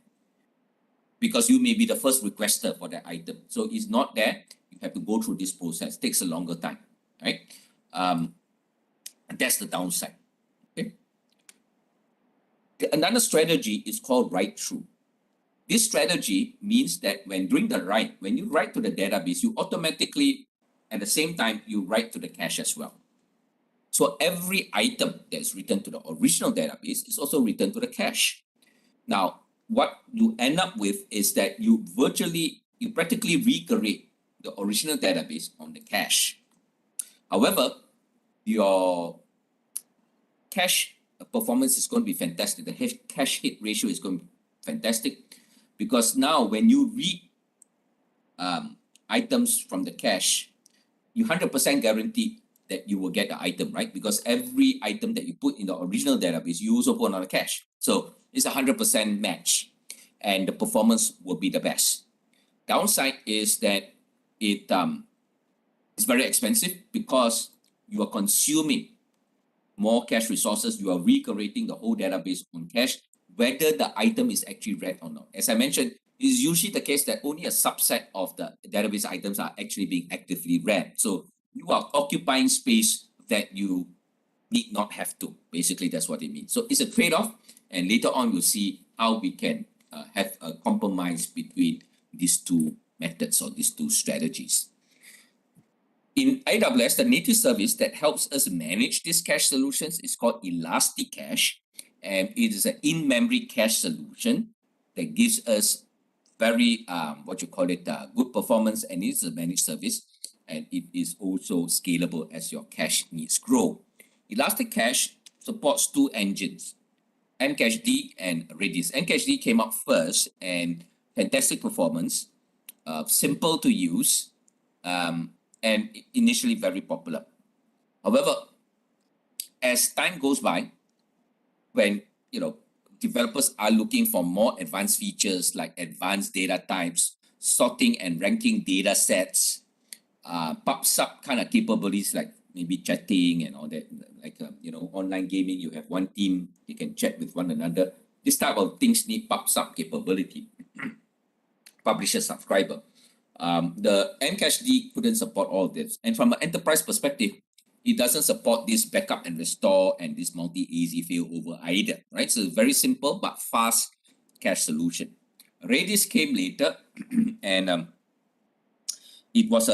because you may be the first requester for that item. So it's not there. You have to go through this process. It takes a longer time, right? That's the downside. Okay. Another strategy is called write-through. This strategy means that when you write to the database, you automatically, at the same time, you write to the cache as well. So every item that is written to the original database is also written to the cache. Now, what you end up with is that you practically recreate the original database on the cache. However, your cache performance is going to be fantastic. The cache hit ratio is going to be fantastic because now when you read items from the cache, you 100% guarantee that you will get the item, right? Because every item that you put in the original database, you also put on the cache. So it's a 100% match and the performance will be the best. Downside is that it's very expensive because you are consuming more cache resources. You are recreating the whole database on cache, whether the item is actually read or not. As I mentioned, it is usually the case that only a subset of the database items are actually being actively read. So you are occupying space that you need not have to. Basically, that's what it means. So it's a trade-off, and later on we'll see how we can have a compromise between these two methods or these two strategies. In AWS, the native service that helps us manage these cache solutions is called ElastiCache. and it is an in-memory cache solution that gives us very good performance, and it's a managed service, and it is also scalable as your cache needs grow. Elastic Cache supports two engines, Mcached and Redis. Mcached came out first, and fantastic performance, simple to use, and initially very popular. However, as time goes by, when developers are looking for more advanced features like advanced data types, sorting and ranking data sets, pub/sub kind of capabilities like maybe chatting and all that, like online gaming, you have one team, you can chat with one another. This type of things need pub/sub capability, publisher subscriber. The Mcached couldn't support all of this, and from an enterprise perspective, it doesn't support this backup and restore and this multi-AZ failover either, right? So very simple but fast cache solution. Redis came later, and it was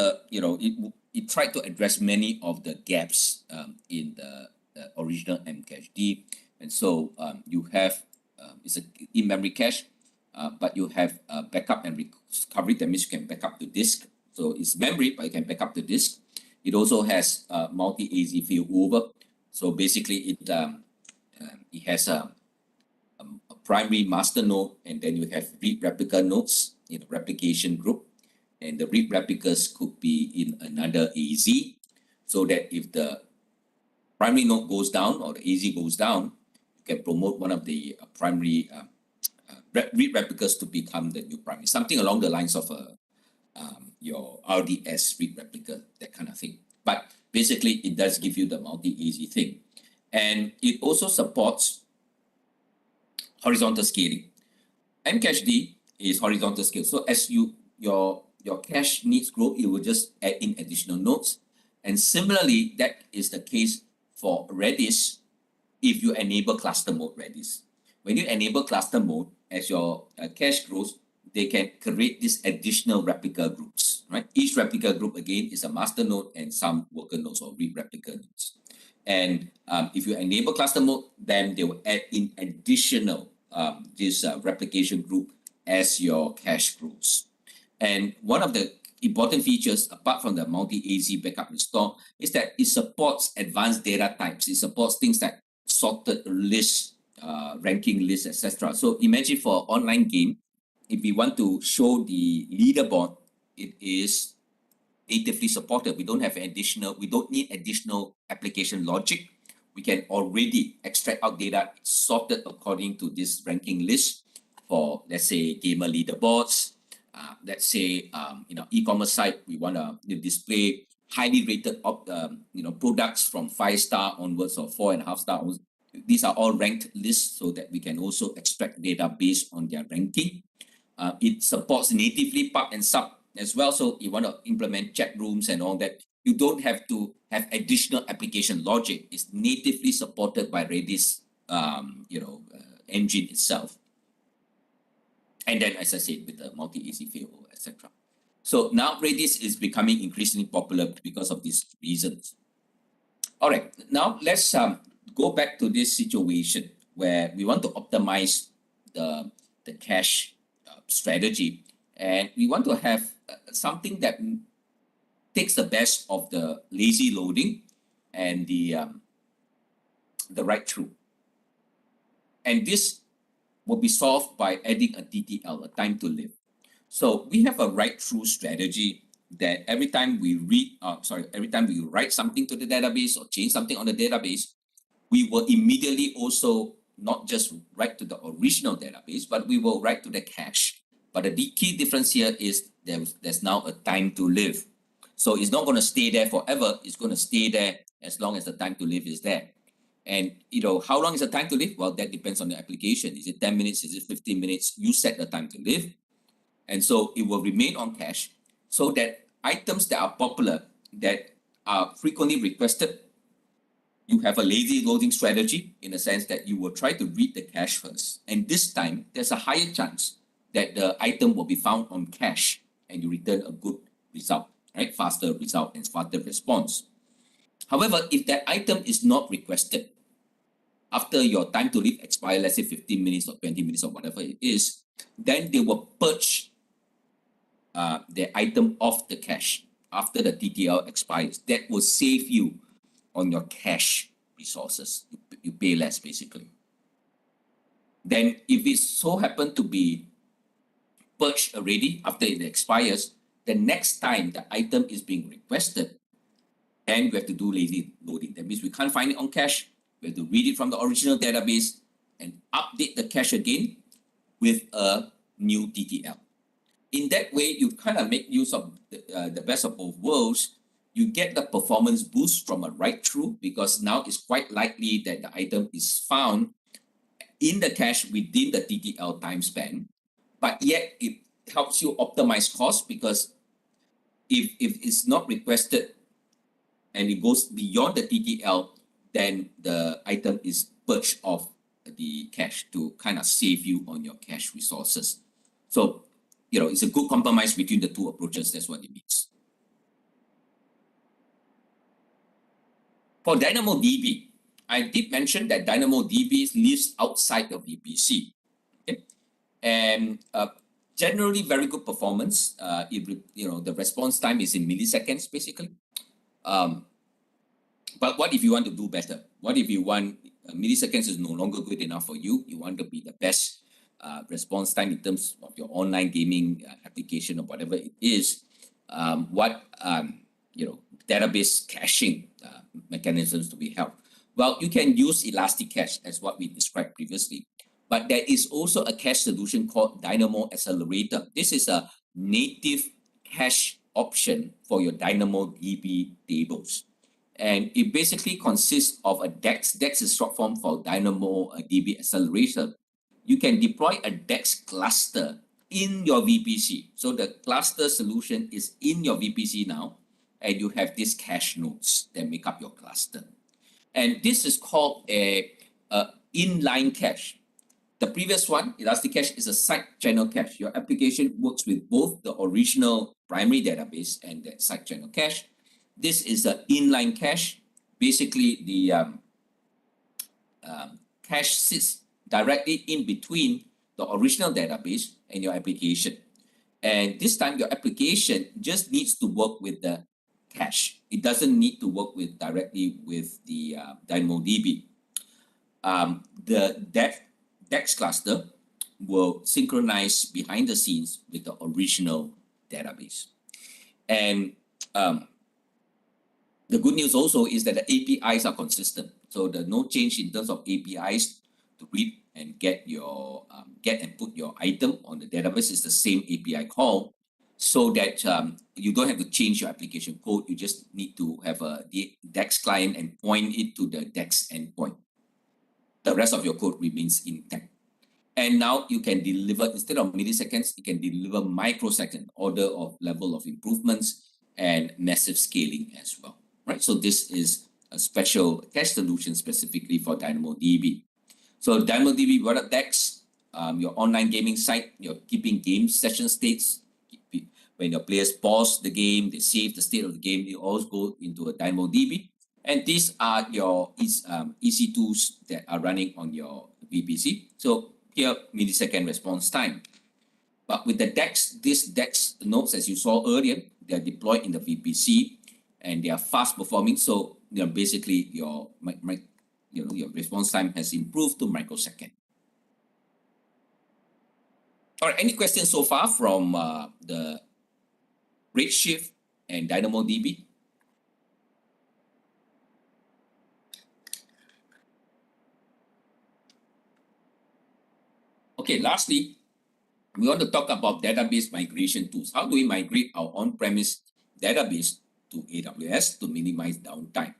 it tried to address many of the gaps in the original Mcached, and so you have it's a in-memory cache, but you have backup and recovery. That means you can back up to disk. So it's memory, but you can back up to disk. It also has multi-AZ failover. So basically, it has a primary master node, and then you have read replica nodes in a replication group. And the read replicas could be in another AZ, so that if the primary node goes down or the AZ goes down, you can promote one of the primary read replicas to become the new primary. Something along the lines of your RDS read replica, that kind of thing. But basically, it does give you the multi-AZ thing. And it also supports horizontal scaling. Mcached is horizontal scale. So as your cache needs grow, it will just add in additional nodes. And similarly, that is the case for Redis if you enable cluster mode Redis. When you enable cluster mode, as your cache grows, they can create these additional replica groups, right? Each replica group, again, is a master node and some worker nodes or read replica nodes. And if you enable cluster mode, then they will add in additional this replication group as your cache grows. And one of the important features, apart from the multi-AZ backup restore, is that it supports advanced data types. It supports things like sorted lists, ranking lists, etc. So imagine for online game, if we want to show the leaderboard, it is natively supported. We don't need additional application logic. We can already extract out data sorted according to this ranking list for, let's say, gamer leaderboards. Let's say, e-commerce site, we want to display highly rated products from 5-star onwards or 4.5-star onwards. These are all ranked lists, so that we can also extract data based on their ranking. It supports natively pub and sub as well. So you want to implement chat rooms and all that, you don't have to have additional application logic. It's natively supported by Redis, engine itself. And then, as I said, with the multi-AZ failover, etc. So now Redis is becoming increasingly popular because of these reasons. All right, now let's go back to this situation where we want to optimize the cache strategy, and we want to have something that takes the best of the lazy loading and the write through. And this will be solved by adding a TTL, a time to live. So we have a write through strategy that every time we write something to the database or change something on the database, we will immediately also not just write to the original database, but we will write to the cache. But the key difference here is there's now a time to live. So it's not going to stay there forever. It's going to stay there as long as the time to live is there. And how long is the time to live? Well, that depends on the application. Is it 10 minutes? Is it 15 minutes? You set the time to live. And so it will remain on cache so that items that are popular, that are frequently requested, you have a lazy loading strategy in the sense that you will try to read the cache first. And this time, there's a higher chance that the item will be found on cache and you return a good result, right? Faster result and faster response. However, if that item is not requested, after your time to live expire, let's say 15 minutes or 20 minutes or whatever it is, then they will purge the item off the cache after the TTL expires. That will save you on your cache resources. You pay less basically. Then if it so happen to be purged already after it expires, the next time the item is being requested, then we have to do lazy loading. That means we can't find it on cache. We have to read it from the original database and update the cache again with a new TTL. In that way, you kind of make use of the best of both worlds. You get the performance boost from a write-through because now it's quite likely that the item is found in the cache within the TTL time span, but yet it helps you optimize cost because if it's not requested and it goes beyond the TTL, then the item is purged off the cache to kind of save you on your cache resources. So, it's a good compromise between the two approaches. That's what it means. For DynamoDB, I did mention that DynamoDB lives outside of VPC. Okay? And generally very good performance. The response time is in milliseconds basically. But what if you want to do better? What if you want milliseconds is no longer good enough for you? You want to be the best response time in terms of your online gaming application or whatever it is. Database caching mechanisms to be helped? Well, you can use ElastiCache as what we described previously. But there is also a cache solution called Dynamo Accelerator. This is a native cache option for your DynamoDB tables. And it basically consists of a DEX. DEX is short form for DynamoDB Accelerator. You can deploy a DEX cluster in your VPC. So the cluster solution is in your VPC now, and you have these cache nodes that make up your cluster. And this is called a inline cache. The previous one, ElastiCache, is a side channel cache. Your application works with both the original primary database and the side channel cache. This is an inline cache. Basically, the cache sits directly in between the original database and your application. And this time, your application just needs to work with the cache. It doesn't need to work directly with the DynamoDB. The DEX cluster will synchronize behind the scenes with the original database. And the good news also is that the APIs are consistent. So there's no change in terms of APIs to read and get and put your item on the database. It's the same API call, so that you don't have to change your application code. You just need to have a DEX client and point it to the DEX endpoint. The rest of your code remains intact. And now you can deliver, instead of milliseconds, you can deliver microsecond order of level of improvements and massive scaling as well, right? So this is a special cache solution specifically for DynamoDB. So DynamoDB product DEX, your online gaming site, you're keeping game session states. When your players pause the game, they save the state of the game, they always go into a DynamoDB. And these are your EC2s that are running on your VPC. So here, millisecond response time. But with the DEX, these DEX nodes, as you saw earlier, they're deployed in the VPC and they are fast performing. So basically your response time has improved to microsecond. All right, any questions so far from the Redshift and DynamoDB? Okay, lastly, we want to talk about database migration tools. How do we migrate our on-premise database to AWS to minimize downtime?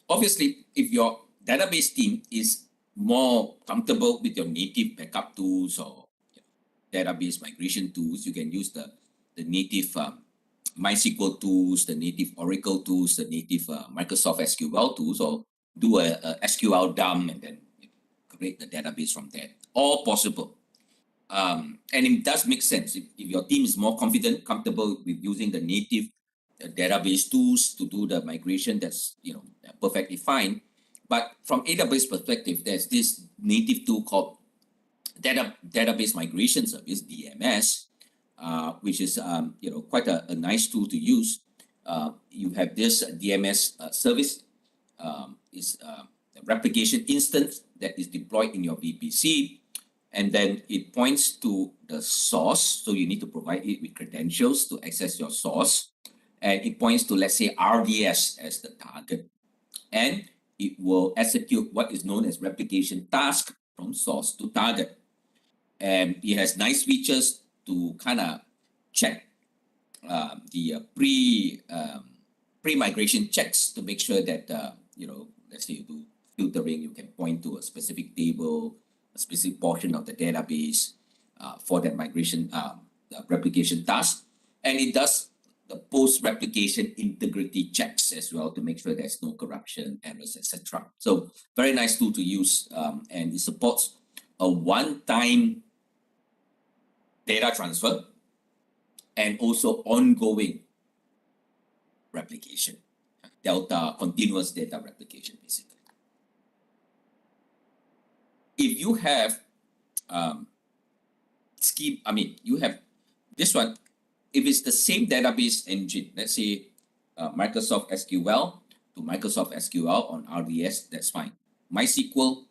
Obviously, if your database team is more comfortable with your native backup tools or database migration tools, you can use the native MySQL tools, the native Oracle tools, the native Microsoft SQL tools, or do a SQL dump and then create the database from there. All possible. And it does make sense. If your team is more confident, comfortable with using the native database tools to do the migration, that's perfectly fine. But from AWS perspective, there's this native tool called Database Migration Service, DMS, which is quite a nice tool to use. You have this DMS service is a replication instance that is deployed in your VPC, and then it points to the source. So you need to provide it with credentials to access your source, and it points to, let's say, RDS as the target, and it will execute what is known as replication task from source to target. And it has nice features to kind of check the pre-migration checks to make sure that let's say you do filtering, you can point to a specific table, a specific portion of the database for that migration replication task, and it does the post-replication integrity checks as well to make sure there's no corruption, errors, etc. So very nice tool to use, and it supports a one-time data transfer and also ongoing replication, continuous data replication, basically. If you have you have this one, if it's the same database engine, let's say Microsoft SQL to Microsoft SQL on RDS, that's fine. MySQL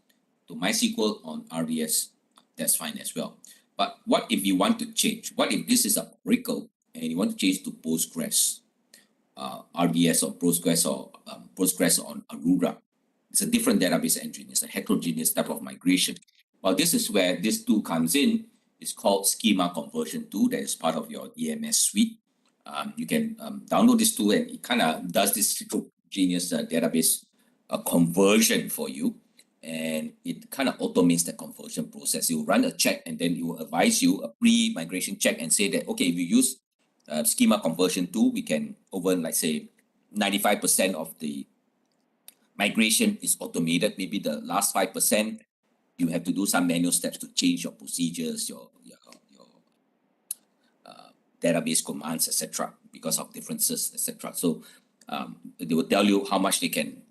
to MySQL on RDS, that's fine as well. But what if you want to change? What if this is a Oracle and you want to change to Postgres, RDS or Postgres on Aurora? It's a different database engine. It's a heterogeneous type of migration. Well, this is where this tool comes in. It's called Schema Conversion Tool that is part of your DMS suite. You can download this tool and it kind of does this heterogeneous database conversion for you. And it kind of automates the conversion process. It will run a check and then it will advise you a pre-migration check and say that, okay, if you use Schema Conversion Tool, we can over, like say, 95% of the migration is automated. Maybe the last 5%, you have to do some manual steps to change your procedures, your database commands, etc., because of differences, etc. So they will tell you how much they can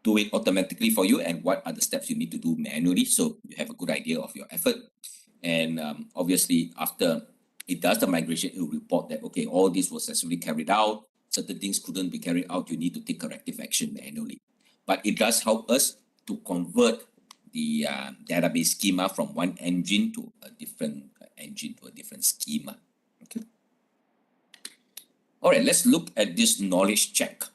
do it automatically for you and what are the steps you need to do manually, so you have a good idea of your effort. And obviously, after it does the migration, it will report that, okay, all this was successfully carried out, certain things couldn't be carried out, you need to take corrective action manually. But it does help us to convert the database schema from one engine to a different engine to a different schema. Okay. All right, let's look at this knowledge check.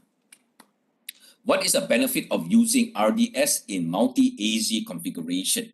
What is the benefit of using RDS in multi-AZ configuration?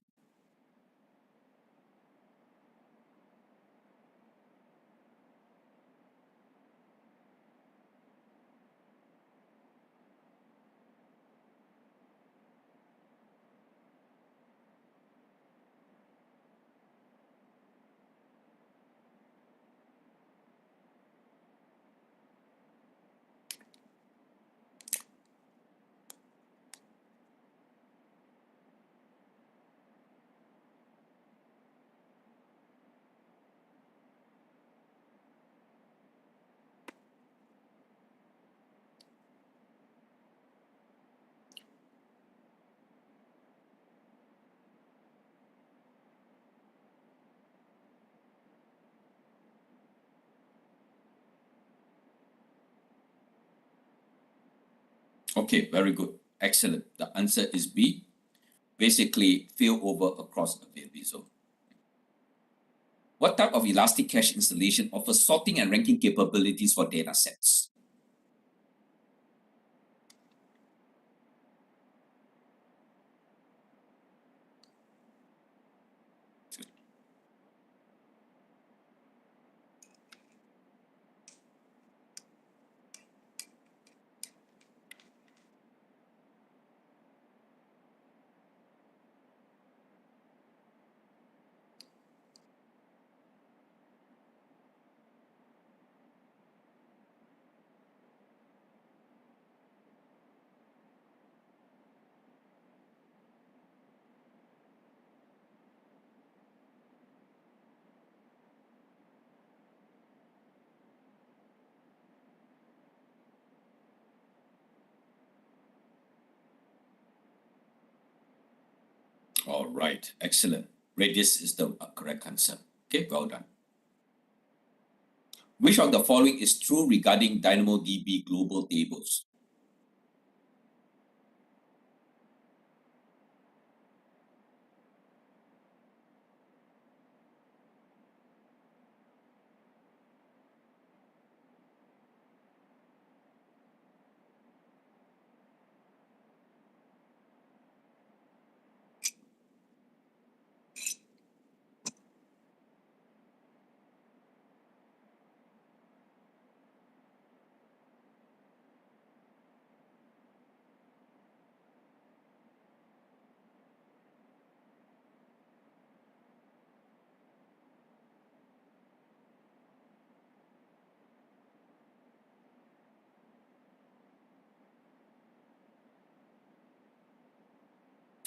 Okay, very good. Excellent. The answer is B. Basically, failover across a visual. What type of Elastic Cache installation offers sorting and ranking capabilities for data sets? All right, excellent. Radius is the correct answer. Okay, well done. Which of the following is true regarding DynamoDB global tables?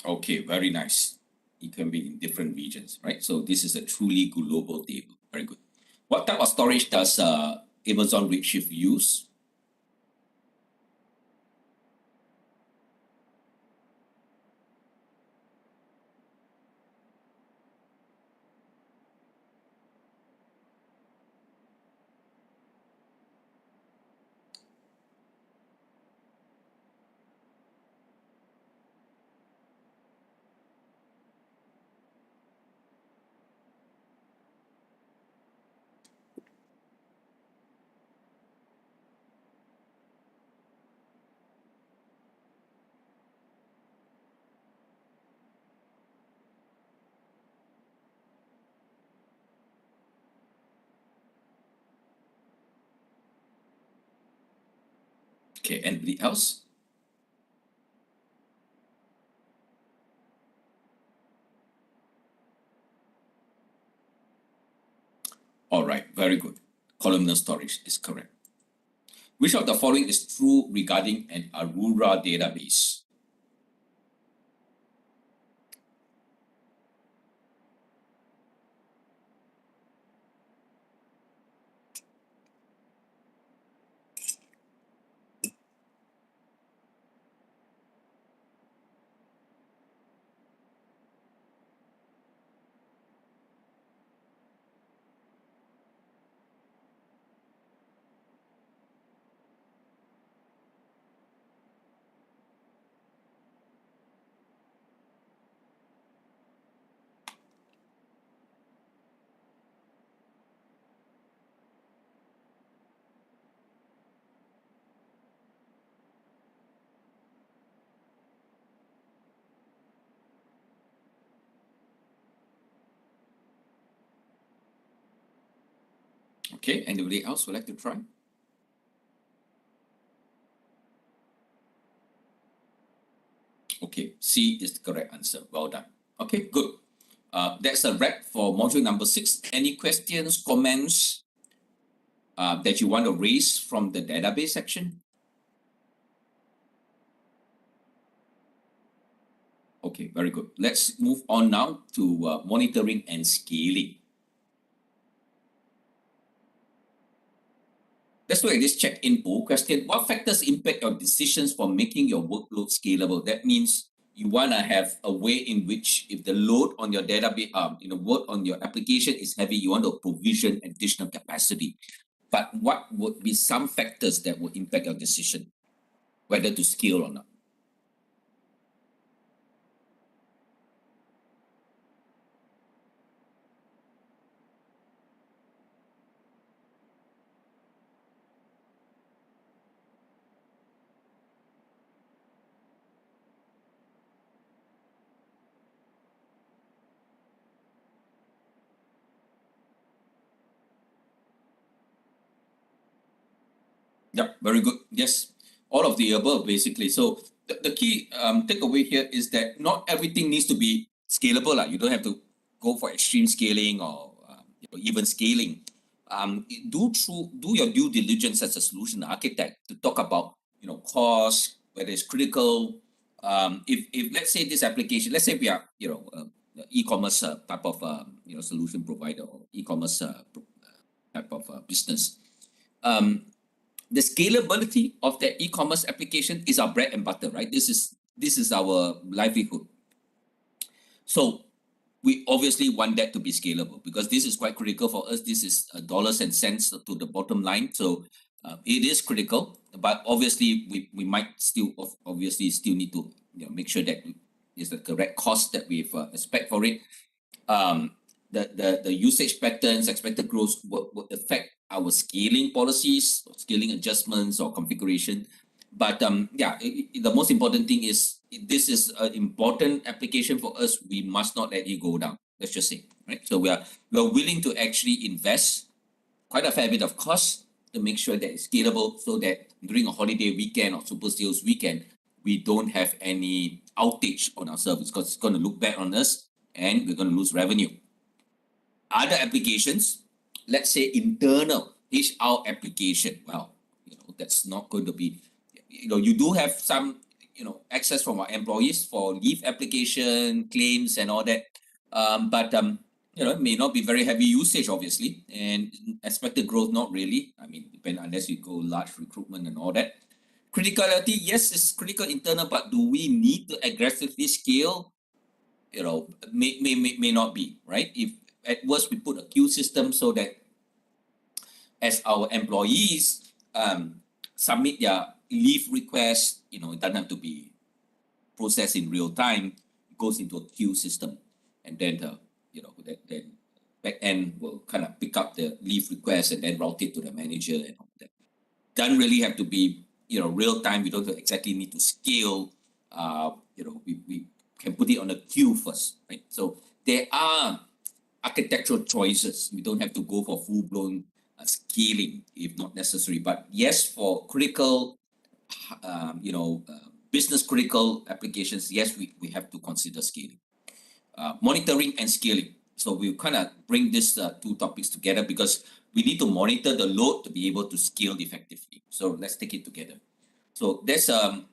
Okay, very nice. It can be in different regions, right? So this is a truly global table. Very good. What type of storage does Amazon Redshift use? Okay, anybody else? All right, very good. Columnar storage is correct. Which of the following is true regarding an Aurora database? Okay, anybody else would like to try? Okay, C is the correct answer. Well done. Okay, good. That's a wrap for module number 6. Any questions, comments that you want to raise from the database section? Okay, very good. Let's move on now to monitoring and scaling. Let's look at this check-in poll question. What factors impact your decisions for making your workload scalable? That means you want to have a way in which if the load on your database, work on your application is heavy, you want to provision additional capacity. But what would be some factors that would impact your decision, whether to scale or not? Yeah, very good. Yes, all of the above, basically. So the key takeaway here is that not everything needs to be scalable. You don't have to go for extreme scaling or even scaling. Do your due diligence as a solution architect to talk about cost, whether it's critical. If let's say this application, let's say we are e-commerce type of solution provider or e-commerce type of business. The scalability of the e-commerce application is our bread and butter, right? This is our livelihood. So we obviously want that to be scalable because this is quite critical for us. This is dollars and cents to the bottom line. So it is critical, but obviously we might still obviously still need to make sure that is the correct cost that we've expect for it. The usage patterns, expected growth will affect our scaling policies, scaling adjustments or configuration. But the most important thing is this is an important application for us. We must not let it go down. Let's just say, right? So we're willing to actually invest quite a fair bit of cost to make sure that it's scalable, so that during a holiday weekend or super sales weekend, we don't have any outage on our service because it's going to look bad on us and we're going to lose revenue. Other applications, let's say internal HR application. Well, that's not going to be. You do have some access from our employees for leave application, claims and all that, but it may not be very heavy usage obviously, and expected growth not really. I mean, depend unless you go large recruitment and all that. Criticality, yes, it's critical internal, but do we need to aggressively scale? May not be, right? If at worst we put a queue system so that as our employees submit their leave request, it doesn't have to be processed in real time. It goes into a queue system, and then then back end will kind of pick up the leave request and then route it to the manager and all that. Doesn't really have to be real time. We don't exactly need to scale. We can put it on a queue first, right? So there are architectural choices. We don't have to go for full-blown scaling if not necessary. But yes, for critical, business critical applications, yes, we have to consider scaling. Monitoring and scaling. So we'll kind of bring these two topics together because we need to monitor the load to be able to scale effectively. So let's take it together. So there's a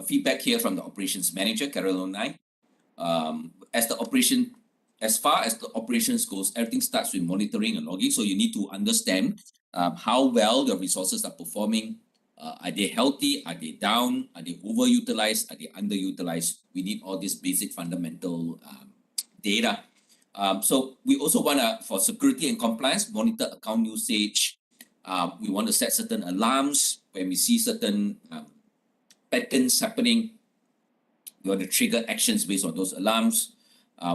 feedback here from the operations manager, Caroline. As far as the operations goes, everything starts with monitoring and logging. So you need to understand how well the resources are performing. Are they healthy? Are they down? Are they overutilized? Are they underutilized? We need all these basic fundamental data. So we also want to, for security and compliance, monitor account usage. We want to set certain alarms when we see certain patterns happening. We want to trigger actions based on those alarms.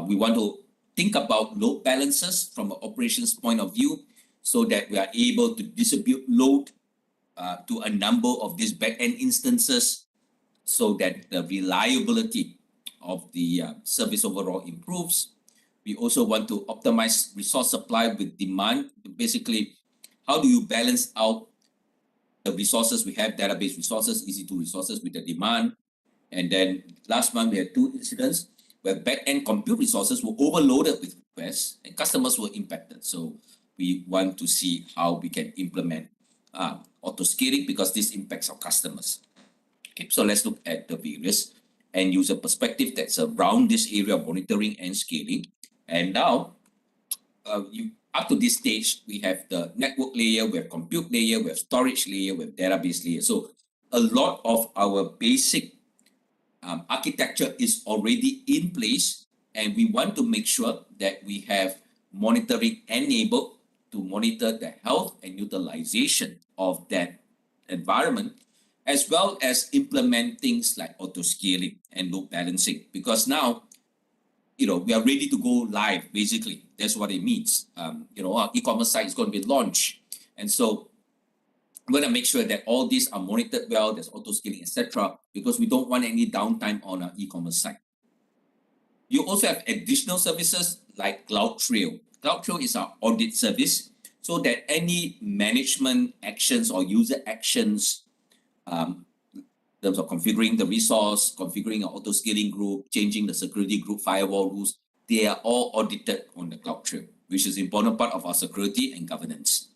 We want to think about load balances from an operations point of view so that we are able to distribute load to a number of these back-end instances so that the reliability of the service overall improves. We also want to optimize resource supply with demand. Basically, how do you balance out the resources we have, database resources, EC2 resources with the demand? And then last month, we had 2 incidents where back-end compute resources were overloaded with requests and customers were impacted. So we want to see how we can implement auto-scaling because this impacts our customers. Okay, so let's look at the various end-user perspective that's around this area of monitoring and scaling. And now, up to this stage, we have the network layer, we have compute layer, we have storage layer, we have database layer. So a lot of our basic architecture is already in place, and we want to make sure that we have monitoring enabled to monitor the health and utilization of that environment, as well as implement things like auto-scaling and load balancing. Because now, we are ready to go live, basically. That's what it means. Our e-commerce site is going to be launched. And so we're going to make sure that all these are monitored well, there's auto-scaling, etc., because we don't want any downtime on our e-commerce site. You also have additional services like CloudTrail. CloudTrail is our audit service, so that any management actions or user actions, in terms of configuring the resource, configuring an auto-scaling group, changing the security group firewall rules, they are all audited on the CloudTrail, which is an important part of our security and governance.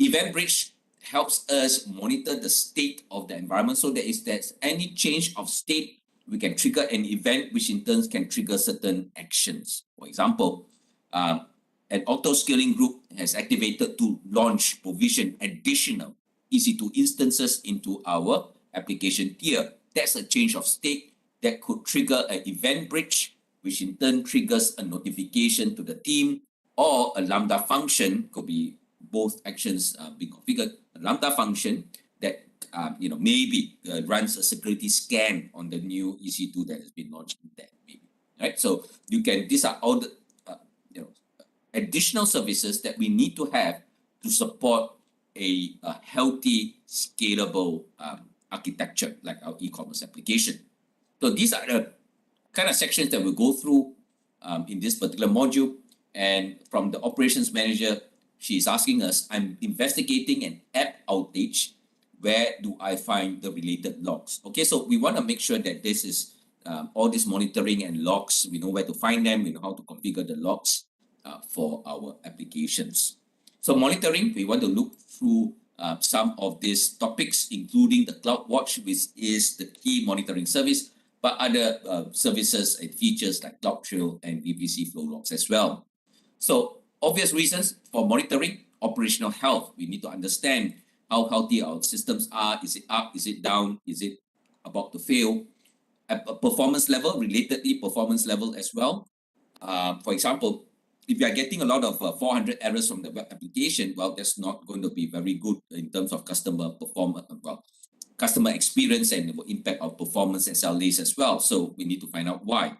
EventBridge helps us monitor the state of the environment, so that if there's any change of state, we can trigger an event which in turn can trigger certain actions. For example, an auto-scaling group has activated to launch, provision additional EC2 instances into our application tier. That's a change of state that could trigger an event bridge, which in turn triggers a notification to the team, or a Lambda function, could be both actions being configured, a Lambda function that maybe runs a security scan on the new EC2 that has been launched in there, maybe, right? So these are all the additional services that we need to have to support a healthy, scalable architecture like our e-commerce application. So these are the kind of sections that we'll go through in this particular module. And from the operations manager, she's asking us, I'm investigating an app outage. Where do I find the related logs? Okay, so we want to make sure that this is all this monitoring and logs, we know where to find them, we know how to configure the logs for our applications. So monitoring, we want to look through some of these topics, including the CloudWatch, which is the key monitoring service, but other services and features like CloudTrail and VPC Flow Logs as well. So obvious reasons for monitoring: operational health. We need to understand how healthy our systems are. Is it up? Is it down? Is it about to fail? At a performance level, relatedly performance level as well. For example, if you are getting a lot of 400 errors from the web application, well, that's not going to be very good in terms of customer experience, and it will impact our performance SLAs as well. So we need to find out why.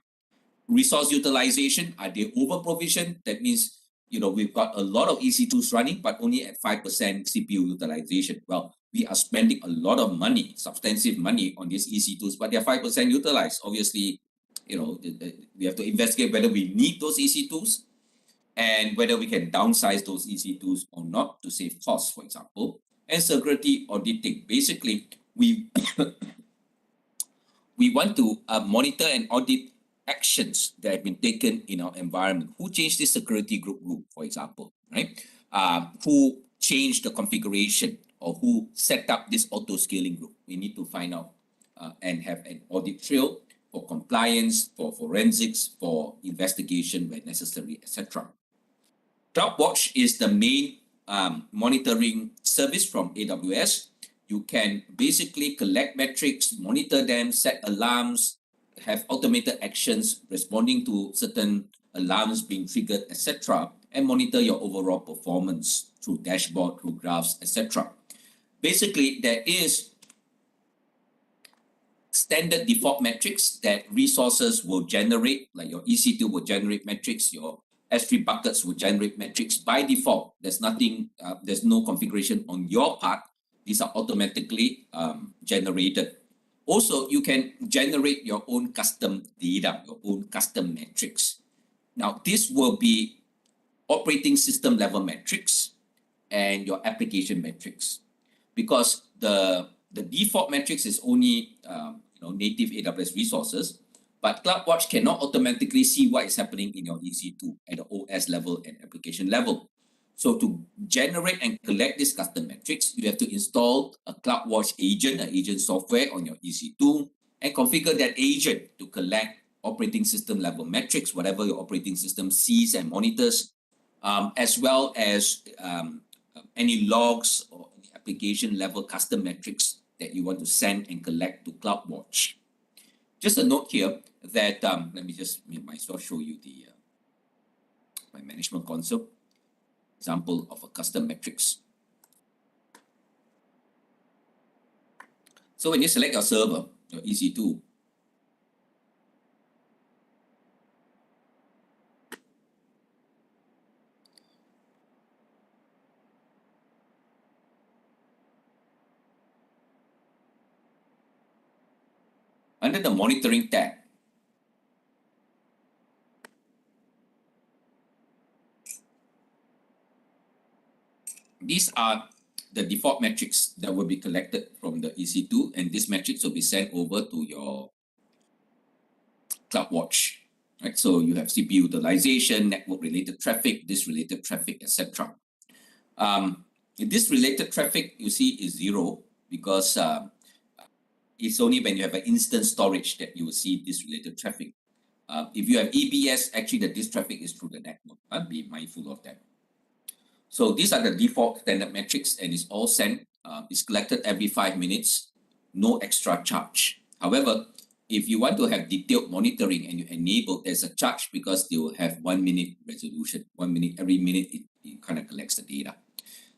Resource utilization, are they over-provisioned? That means, we've got a lot of EC2s running, but only at 5% CPU utilization. Well, we are spending a lot of money, substantive money on these EC2s, but they're 5% utilized. Obviously, we have to investigate whether we need those EC2s and whether we can downsize those EC2s or not to save costs, for example. And security auditing. Basically, we want to monitor and audit actions that have been taken in our environment. Who changed this security group, for example, right? Who changed the configuration, or who set up this auto-scaling group? We need to find out and have an audit trail for compliance, for forensics, for investigation where necessary, etc. CloudWatch is the main monitoring service from AWS. You can basically collect metrics, monitor them, set alarms, have automated actions responding to certain alarms being triggered, etc., and monitor your overall performance through dashboard, through graphs, etc. Basically, there is standard default metrics that resources will generate, like your EC2 will generate metrics, your S3 buckets will generate metrics by default. There's nothing, there's no configuration on your part. These are automatically generated. Also, you can generate your own custom data, your own custom metrics. Now, this will be operating system level metrics and your application metrics, because the default metrics is only native AWS resources, but CloudWatch cannot automatically see what is happening in your EC2 at the OS level and application level. So to generate and collect these custom metrics, you have to install a CloudWatch agent, an agent software on your EC2, and configure that agent to collect operating system level metrics, whatever your operating system sees and monitors, as well as any logs or any application level custom metrics that you want to send and collect to CloudWatch. Just a note here that, let me just might as well show you the my management console. Example of a custom metrics. So when you select your server, your EC2, under the monitoring tab, these are the default metrics that will be collected from the EC2, and these metrics will be sent over to your CloudWatch. Right? So you have CPU utilization, network-related traffic, this-related traffic, etc. This related traffic, you see, is 0 because it's only when you have an instant storage that you will see this related traffic. If you have EBS, actually the disk traffic is through the network. Be mindful of that. So these are the default standard metrics, and it's all sent. It's collected every 5 minutes, no extra charge. However, if you want to have detailed monitoring and you enable, there's a charge because they will have 1 minute resolution. 1 minute, every minute it kind of collects the data.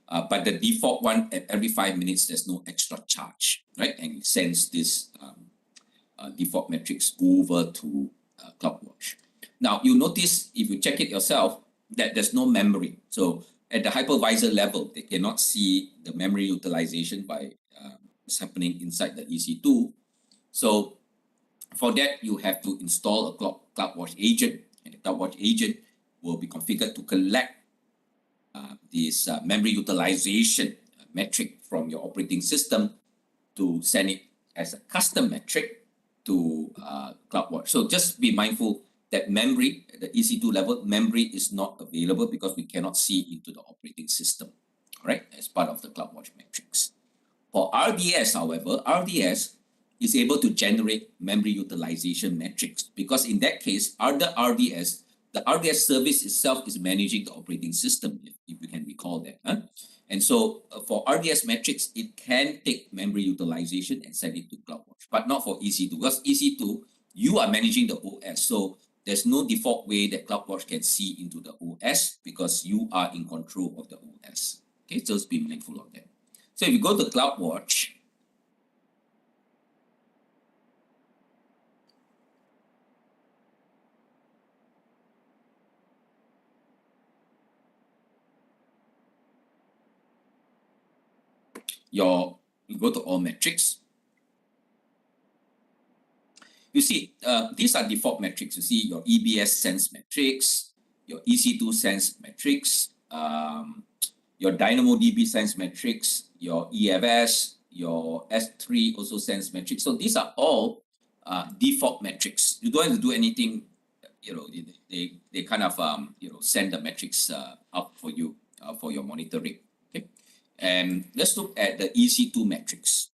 But the default one, at every 5 minutes, there's no extra charge, right? And it sends this default metrics over to CloudWatch. Now, you notice if you check it yourself that there's no memory. So at the hypervisor level, they cannot see the memory utilization by what's happening inside the EC2. So for that, you have to install a CloudWatch agent, and the CloudWatch agent will be configured to collect this memory utilization metric from your operating system to send it as a custom metric to CloudWatch. So just be mindful that memory, at the EC2 level, memory is not available because we cannot see into the operating system, right, as part of the CloudWatch metrics. For RDS, however, RDS is able to generate memory utilization metrics because in that case, the RDS service itself is managing the operating system, if you can recall that. Huh? And so for RDS metrics, it can take memory utilization and send it to CloudWatch, but not for EC2 because EC2, you are managing the OS. So there's no default way that CloudWatch can see into the OS because you are in control of the OS. Okay, so just be mindful of that. So if you go to CloudWatch, you go to all metrics. You see, these are default metrics. You see your EBS sense metrics, your EC2 sense metrics, your DynamoDB sense metrics, your EFS, your S3 also sense metrics. So these are all default metrics. You don't have to do anything. You know, they kind of send the metrics up for you for your monitoring. Okay, and let's look at the EC2 metrics.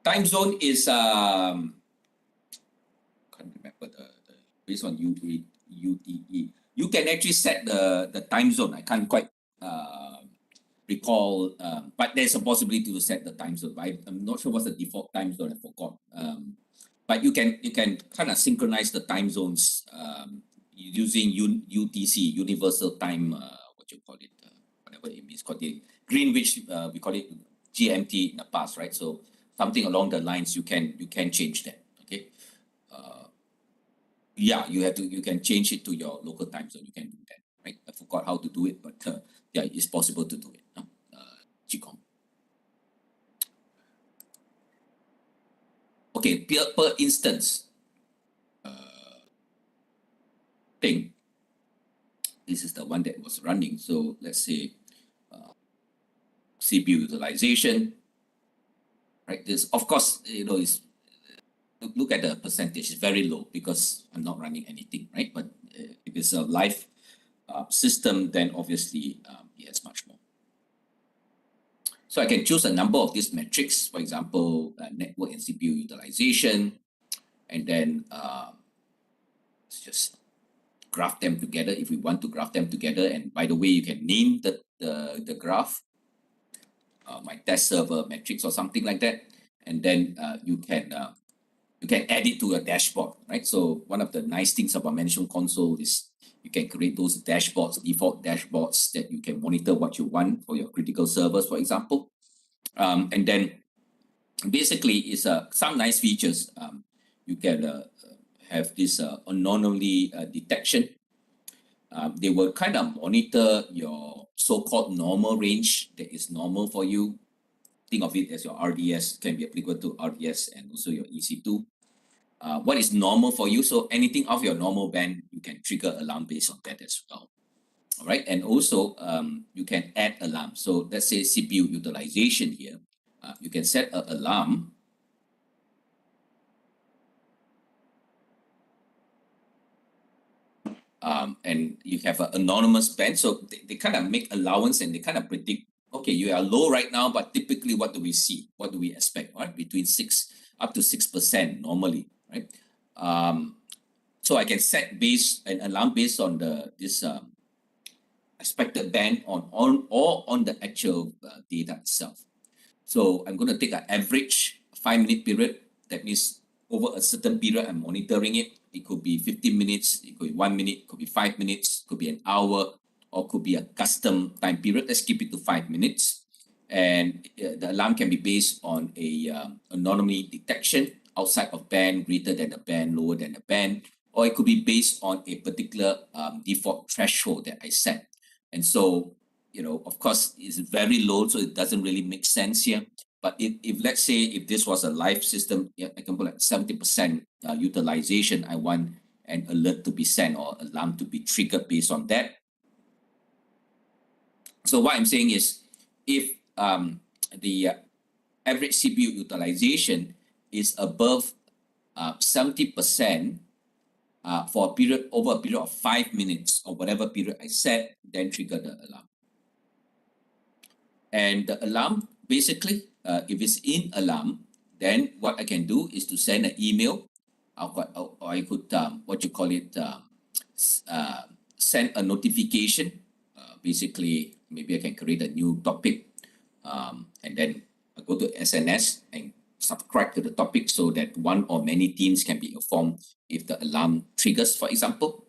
Time zone is can't remember the based on UTE. You can actually set the time zone. I can't quite recall, but there's a possibility to set the time zone. I'm not sure what's the default time zone. I forgot. But you can kind of synchronize the time zones using UTC, Universal Time. What you call it? Whatever it means. Called the Greenwich. We call it GMT in the past, right? So something along the lines, you can change that. Okay. Yeah, you can change it to your local time zone. You can do that, right? I forgot how to do it, but yeah, it's possible to do it. GCOM. Okay, per instance thing. This is the one that was running. So let's say CPU utilization. Right, this of course is look at the percentage. It's very low because I'm not running anything, right? But if it's a live system, then obviously it's much more. So I can choose a number of these metrics, for example, network and CPU utilization, and then let's just graph them together if we want to graph them together. And by the way, you can name the graph. My test server metrics or something like that, and then you can add it to a dashboard, right? So one of the nice things about Management Console is you can create those dashboards, default dashboards that you can monitor what you want for your critical servers, for example. And then basically it's some nice features. You can have this anomaly detection. They will kind of monitor your so-called normal range that is normal for you. Think of it as your RDS, can be applicable to RDS and also your EC2. What is normal for you? So anything off your normal band, you can trigger alarm based on that as well. All right, and also you can add alarm. So let's say CPU utilization here. You can set an alarm. And you have an anonymous band. So they kind of make allowance and they kind of predict, okay, you are low right now, but typically what do we see? What do we expect? Right? Between 6 up to 6% normally, right? So I can set an alarm based on this expected band on the actual data itself. So I'm going to take an average 5-minute period. That means over a certain period, I'm monitoring it. It could be 15 minutes, it could be 1 minute, it could be 5 minutes, could be an hour, or could be a custom time period. Let's keep it to 5 minutes. And the alarm can be based on a anomaly detection outside of band, greater than the band, lower than the band, or it could be based on a particular default threshold that I set. And so, of course, it's very low, so it doesn't really make sense here. But if let's say if this was a live system, I can put like 70% utilization, I want an alert to be sent or alarm to be triggered based on that. So what I'm saying is, if the average CPU utilization is above 70% for a period over a period of 5 minutes or whatever period I set, then trigger the alarm. And the alarm, basically, if it's in alarm, then what I can do is to send an email, or I could, send a notification. Basically, maybe I can create a new topic, and then I go to SNS and subscribe to the topic so that one or many teams can be informed if the alarm triggers, for example.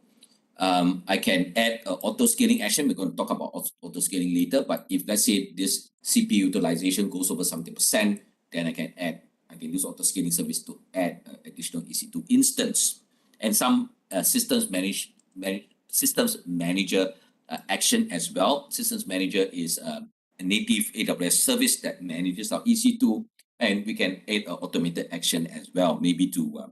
I can add auto-scaling action. We're going to talk about auto-scaling later, but if let's say this CPU utilization goes over 70%, then I can use auto-scaling service to add additional EC2 instance. And some systems manager action as well. Systems manager is a native AWS service that manages our EC2, and we can add automated action as well, maybe to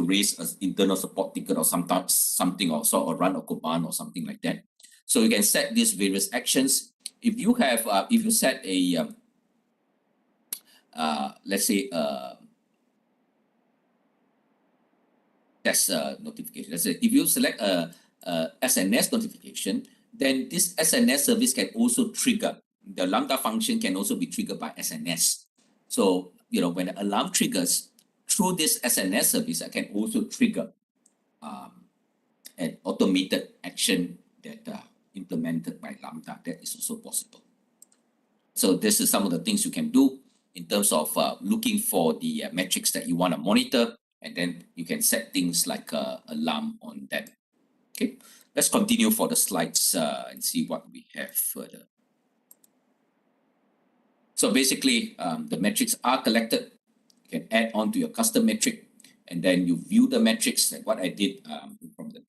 raise an internal support ticket or something or run a command or something like that. So you can set these various actions. If you have, if you set a, let's say, that's a notification. Let's say if you select a SNS notification, then this SNS service can also trigger. The Lambda function can also be triggered by SNS. So, when an alarm triggers, through this SNS service, I can also trigger an automated action that implemented by Lambda. That is also possible. So this is some of the things you can do in terms of looking for the metrics that you want to monitor, and then you can set things like alarm on that. Okay, let's continue for the slides and see what we have further. So basically, the metrics are collected. You can add on to your custom metric, and then you view the metrics. Like what I did from the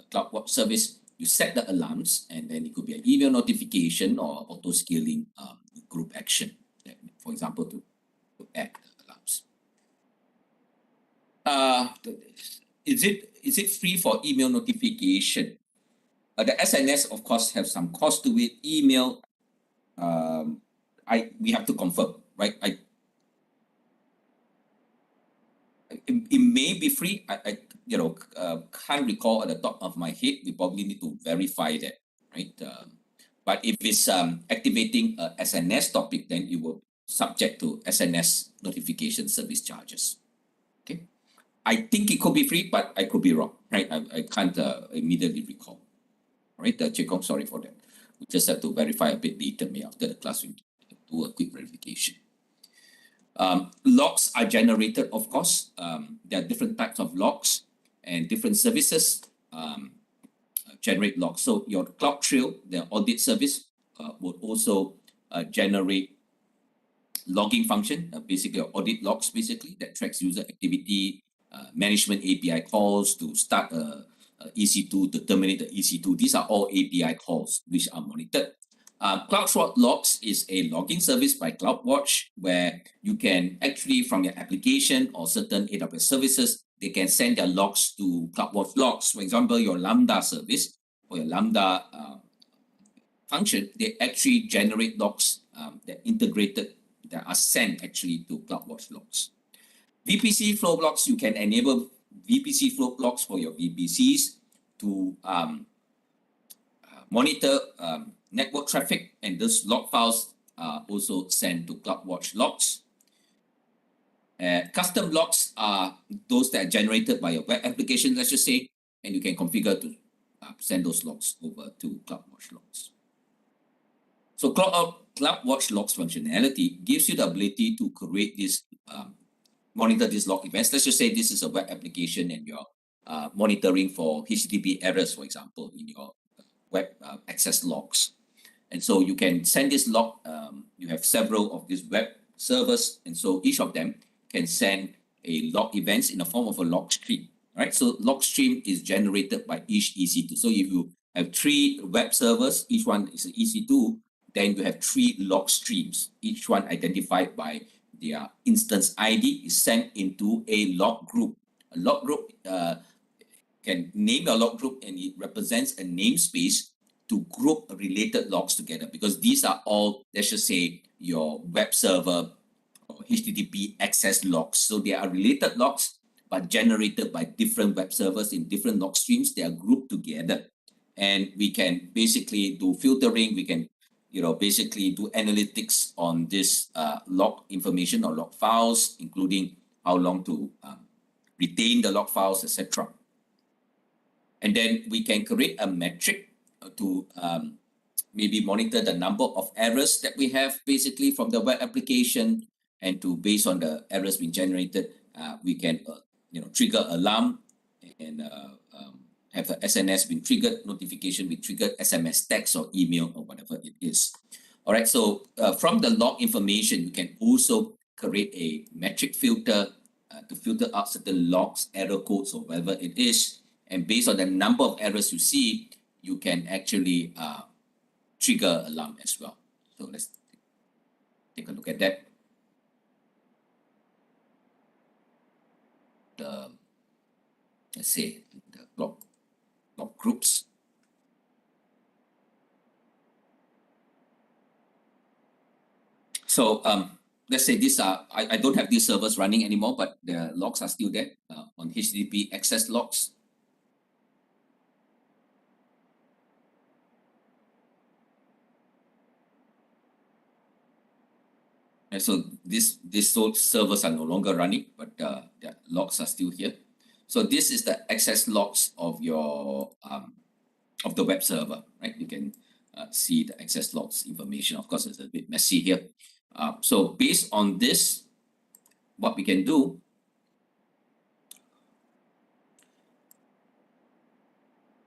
CloudWatch service, you set the alarms, and then it could be an email notification or auto-scaling group action, for example, to add the alarms. Is it free for email notification? The SNS, of course, have some cost to it. Email, we have to confirm, right? It may be free. I can't recall at the top of my head. We probably need to verify that, right? But if it's activating a SNS topic, then it will subject to SNS notification service charges. Okay, I think it could be free, but I could be wrong, right? I can't immediately recall. All right, Chee Kong, sorry for that. We just have to verify a bit later. Maybe after the class, we do a quick verification. Logs are generated, of course. There are different types of logs, and different services generate logs. So your CloudTrail, the audit service, will also generate logging function, basically audit logs, basically, that tracks user activity, management API calls to start EC2, to terminate the EC2. These are all API calls which are monitored. CloudSWOT Logs is a logging service by CloudWatch, where you can actually, from your application or certain AWS services, they can send their logs to CloudWatch Logs. For example, your Lambda service or your Lambda function, they actually generate logs that are sent actually to CloudWatch Logs. VPC flow logs, you can enable VPC flow logs for your VPCs to monitor network traffic, and those log files are also sent to CloudWatch Logs. Custom logs are those that are generated by your web application, let's just say, and you can configure to send those logs over to CloudWatch Logs. So CloudWatch Logs functionality gives you the ability to create this, monitor these log events. Let's just say this is a web application and you're monitoring for HTTP errors, for example, in your web access logs. And so you can send this log, you have several of these web servers, and so each of them can send a log events in the form of a log stream, right? So log stream is generated by each EC2. So if you have 3 web servers, each one is an EC2, then you have 3 log streams, each one identified by their instance ID is sent into a log group. A log group can name a log group, and it represents a namespace to group related logs together, because these are all, let's just say, your web server or HTTP access logs. So they are related logs, but generated by different web servers in different log streams. They are grouped together, and we can basically do filtering. We can, basically do analytics on this log information or log files, including how long to retain the log files, etc. And then we can create a metric to maybe monitor the number of errors that we have basically from the web application, and to, based on the errors being generated, we can trigger alarm and have a SNS being triggered, notification being triggered, SMS text or email or whatever it is. All right, so from the log information, you can also create a metric filter to filter out certain logs, error codes or whatever it is. And based on the number of errors you see, you can actually trigger alarm as well. So let's take a look at that. Let's say the log groups. So let's say these are, I don't have these servers running anymore, but the logs are still there on HTTP access logs. And so these servers are no longer running, but the logs are still here. So this is the access logs of your of the web server, right? You can see the access logs information. Of course, it's a bit messy here. So based on this, what we can do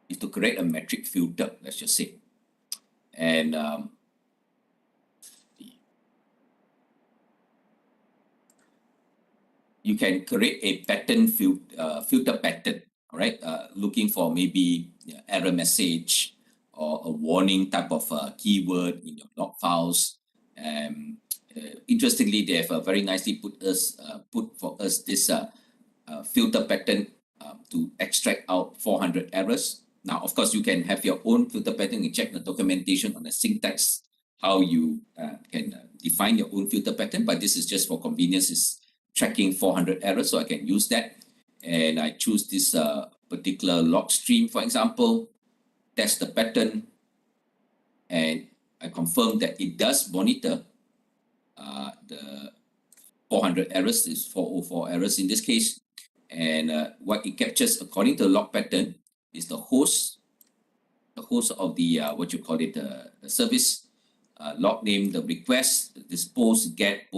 is to create a metric filter, let's just say. And you can create a pattern filter pattern, all right? Looking for maybe error message or a warning type of keyword in your log files. Interestingly, they have very nicely put for us this filter pattern to extract out 400 errors. Now, of course, you can have your own filter pattern and check the documentation on the syntax, how you can define your own filter pattern, but this is just for convenience. It's tracking 400 errors, so I can use that. And I choose this particular log stream, for example, test the pattern, and I confirm that it does monitor the 400 errors, is 404 errors in this case. And what it captures according to the log pattern is the host of the, the service, log name, the request, this post get,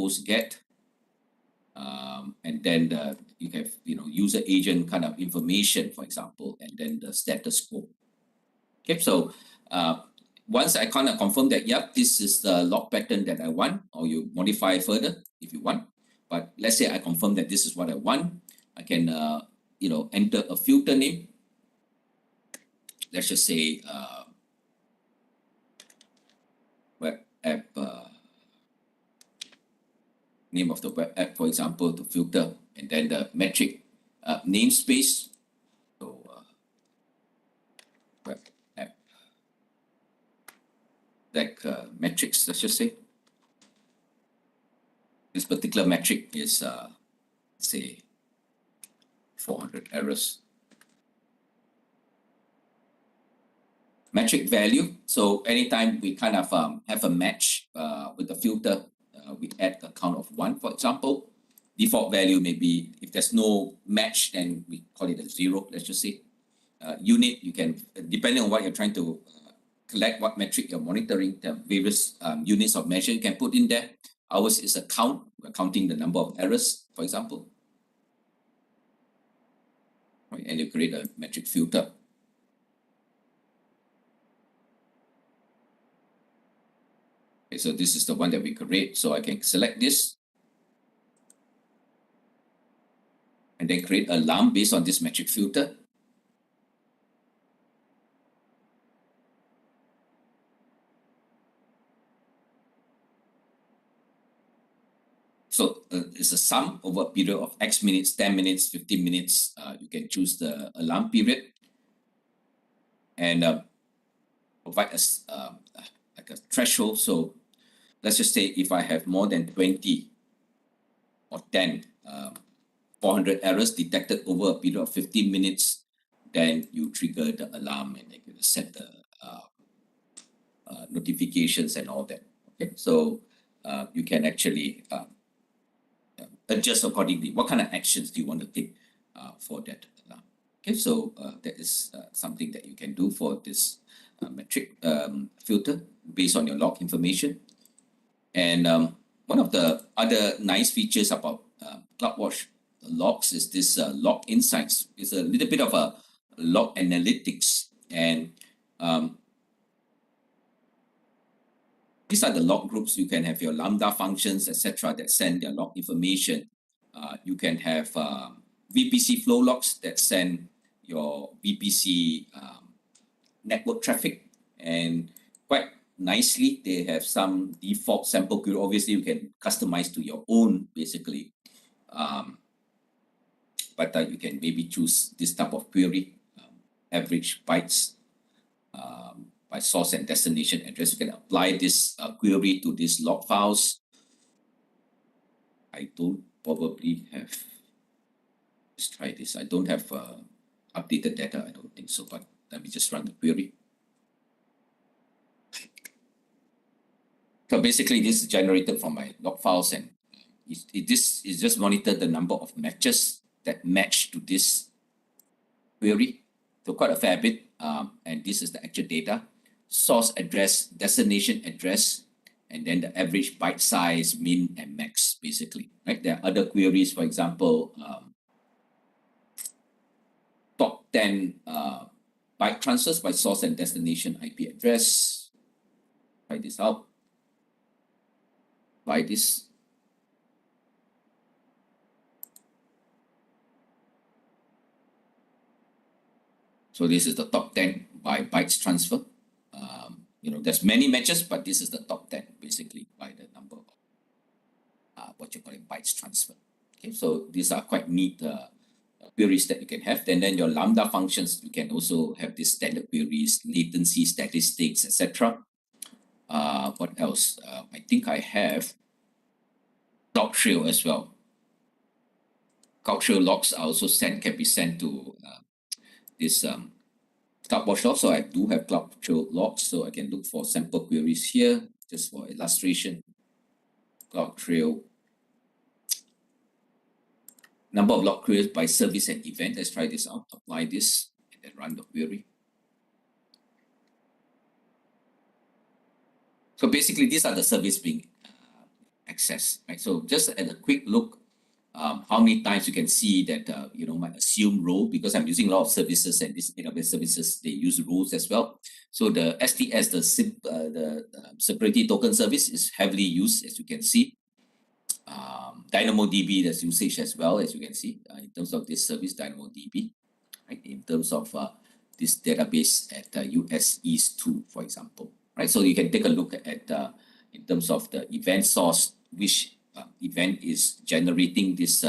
and then you have user agent kind of information, for example, and then the status quo. Okay, so once I kind of confirm that, yep, this is the log pattern that I want, or you modify further if you want. But let's say I confirm that this is what I want, I can enter a filter name. Let's just say web app. Name of the web app, for example, to filter, and then the metric namespace. So web app, like metrics, let's just say. This particular metric is, say, 400 errors. Metric value. So anytime we kind of have a match with the filter, we add a count of 1, for example. Default value may be, if there's no match, then we call it a 0, let's just say. Unit, you can, depending on what you're trying to collect what metric you're monitoring, the various units of measure you can put in there. Ours is a count. We're counting the number of errors, for example. Right, and you create a metric filter. Okay, so this is the one that we create. So I can select this and then create an alarm based on this metric filter. So it's a sum over a period of X minutes, 10 minutes, 15 minutes. You can choose the alarm period and provide us like a threshold. So let's just say if I have more than 20 or 10, 400 errors detected over a period of 15 minutes, then you trigger the alarm and then you set the notifications and all that. Okay, so you can actually adjust accordingly. What kind of actions do you want to take for that alarm? Okay, so that is something that you can do for this metric filter based on your log information. And one of the other nice features about CloudWatch logs is this log insights. It's a little bit of a log analytics, and these are the log groups. You can have your Lambda functions, etc., that send their log information. You can have VPC flow logs that send your VPC network traffic, and quite nicely they have some default sample query. Obviously, you can customize to your own, basically. But you can maybe choose this type of query, average bytes by source and destination address. You can apply this query to these log files. I don't probably have, let's try this. I don't have updated data, I don't think so, but let me just run the query. So basically this is generated from my log files, and this is just monitor the number of matches that match to this query. So quite a fair bit, and this is the actual data. Source address, destination address, and then the average byte size, min and max, basically. Right? There are other queries, for example, top 10 byte transfers by source and destination IP address. Try this out. By this. So this is the top 10 by bytes transfer. There's many matches, but this is the top 10 basically by the number of what you call it, bytes transfer. Okay, so these are quite neat queries that you can have. And then your Lambda functions, you can also have these standard queries, latency, statistics, etc. What else? I think I have CloudTrail as well. CloudTrail logs are also can be sent to this CloudWatch log. So I do have CloudTrail logs, so I can look for sample queries here, just for illustration. CloudTrail, number of log queries by service and event. Let's try this out. Apply this and then run the query. So basically, these are the service being accessed, right? So just at a quick look, how many times you can see that might assume role, because I'm using a lot of services, and these database services, they use roles as well. So the STS, the security token service, is heavily used, as you can see. DynamoDB, there's usage as well, as you can see, in terms of this service, DynamoDB, right? In terms of this database at US East 2, for example, right? So you can take a look at in terms of the event source, which event is generating this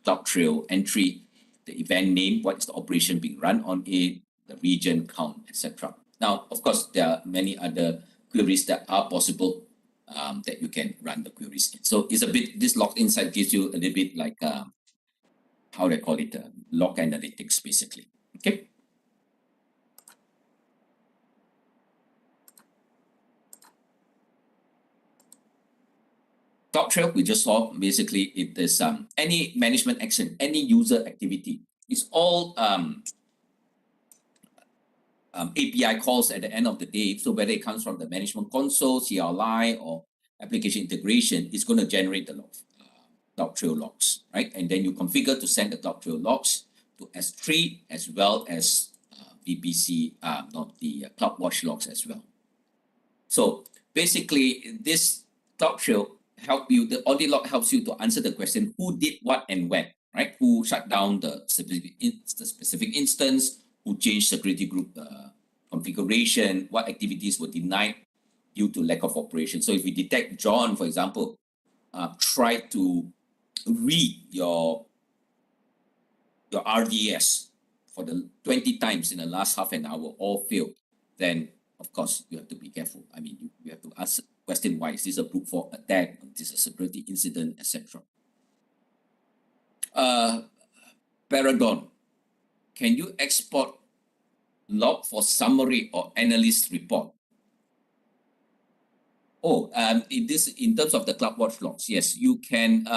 CloudTrail entry, the event name, what is the operation being run on it, the region count, etc. Now, of course, there are many other queries that are possible that you can run the queries in. So it's a bit, this log insight gives you a little bit like, how do I call it, log analytics, basically. Okay. CloudTrail, we just saw, basically it is any management action, any user activity. It's all API calls at the end of the day. So whether it comes from the management console, CLI, or application integration, it's going to generate the CloudTrail logs, right? And then you configure to send the CloudTrail logs to S3 as well as VPC, not the CloudWatch logs as well. So basically, this CloudTrail the audit log helps you to answer the question, who did what and when, right? Who shut down the specific instance, who changed security group configuration, what activities were denied due to lack of operation. So if we detect John, for example, tried to read your RDS for the 20 times in the last half an hour, all failed, then of course you have to be careful. I mean, you have to ask the question, why is this a brute force attack? Is this a security incident, etc. Paragon, can you export log for summary or analyst report? In terms of the CloudWatch logs, yes, you can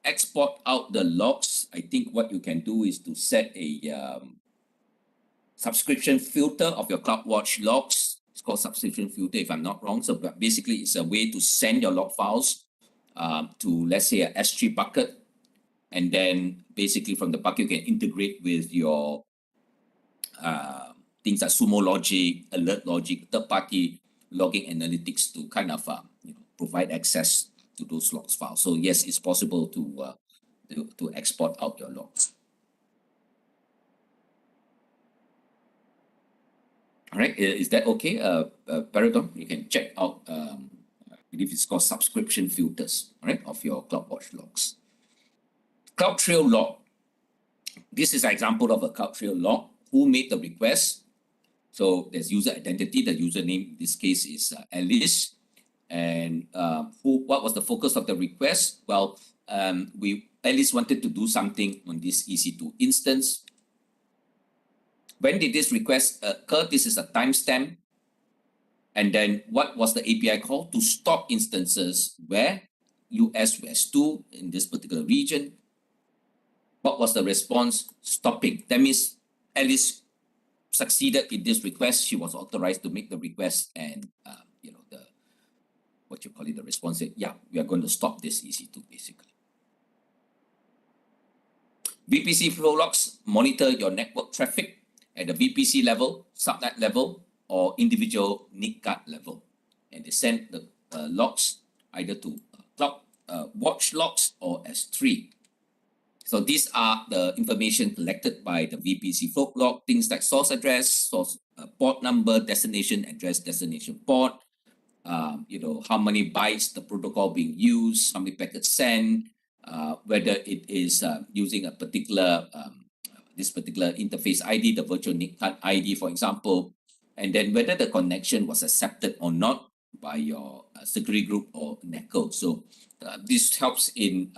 export out the logs. I think what you can do is to set a subscription filter of your CloudWatch logs. It's called subscription filter, if I'm not wrong. So basically, it's a way to send your log files to, let's say, a S3 bucket. And then basically from the bucket, you can integrate with your things like Sumo Logic, Alert Logic, third-party logging analytics to kind of provide access to those logs files. So yes, it's possible to export out your logs. All right, is that okay? Paragon, you can check out, I believe it's called subscription filters, right, of your CloudWatch logs. CloudTrail log. This is an example of a CloudTrail log. Who made the request? So there's user identity. The username in this case is Alice. And what was the focus of the request? Well, Alice wanted to do something on this EC2 instance. When did this request occur? This is a timestamp. And then what was the API call? To stop instances where US West 2 in this particular region. What was the response? Stopping. That means Alice succeeded in this request. She was authorized to make the request, and the response said, yeah, we are going to stop this EC2 basically. VPC flow logs monitor your network traffic at the VPC level, subnet level, or individual NIC card level, and they send the logs either to CloudWatch logs or S3. So these are the information collected by the VPC flow log, things like source address, source port number, destination address, destination port, how many bytes the protocol being used, how many packets sent, whether it is using a particular this particular interface ID, the virtual NIC card ID, for example, and then whether the connection was accepted or not by your security group or NECO. So this helps in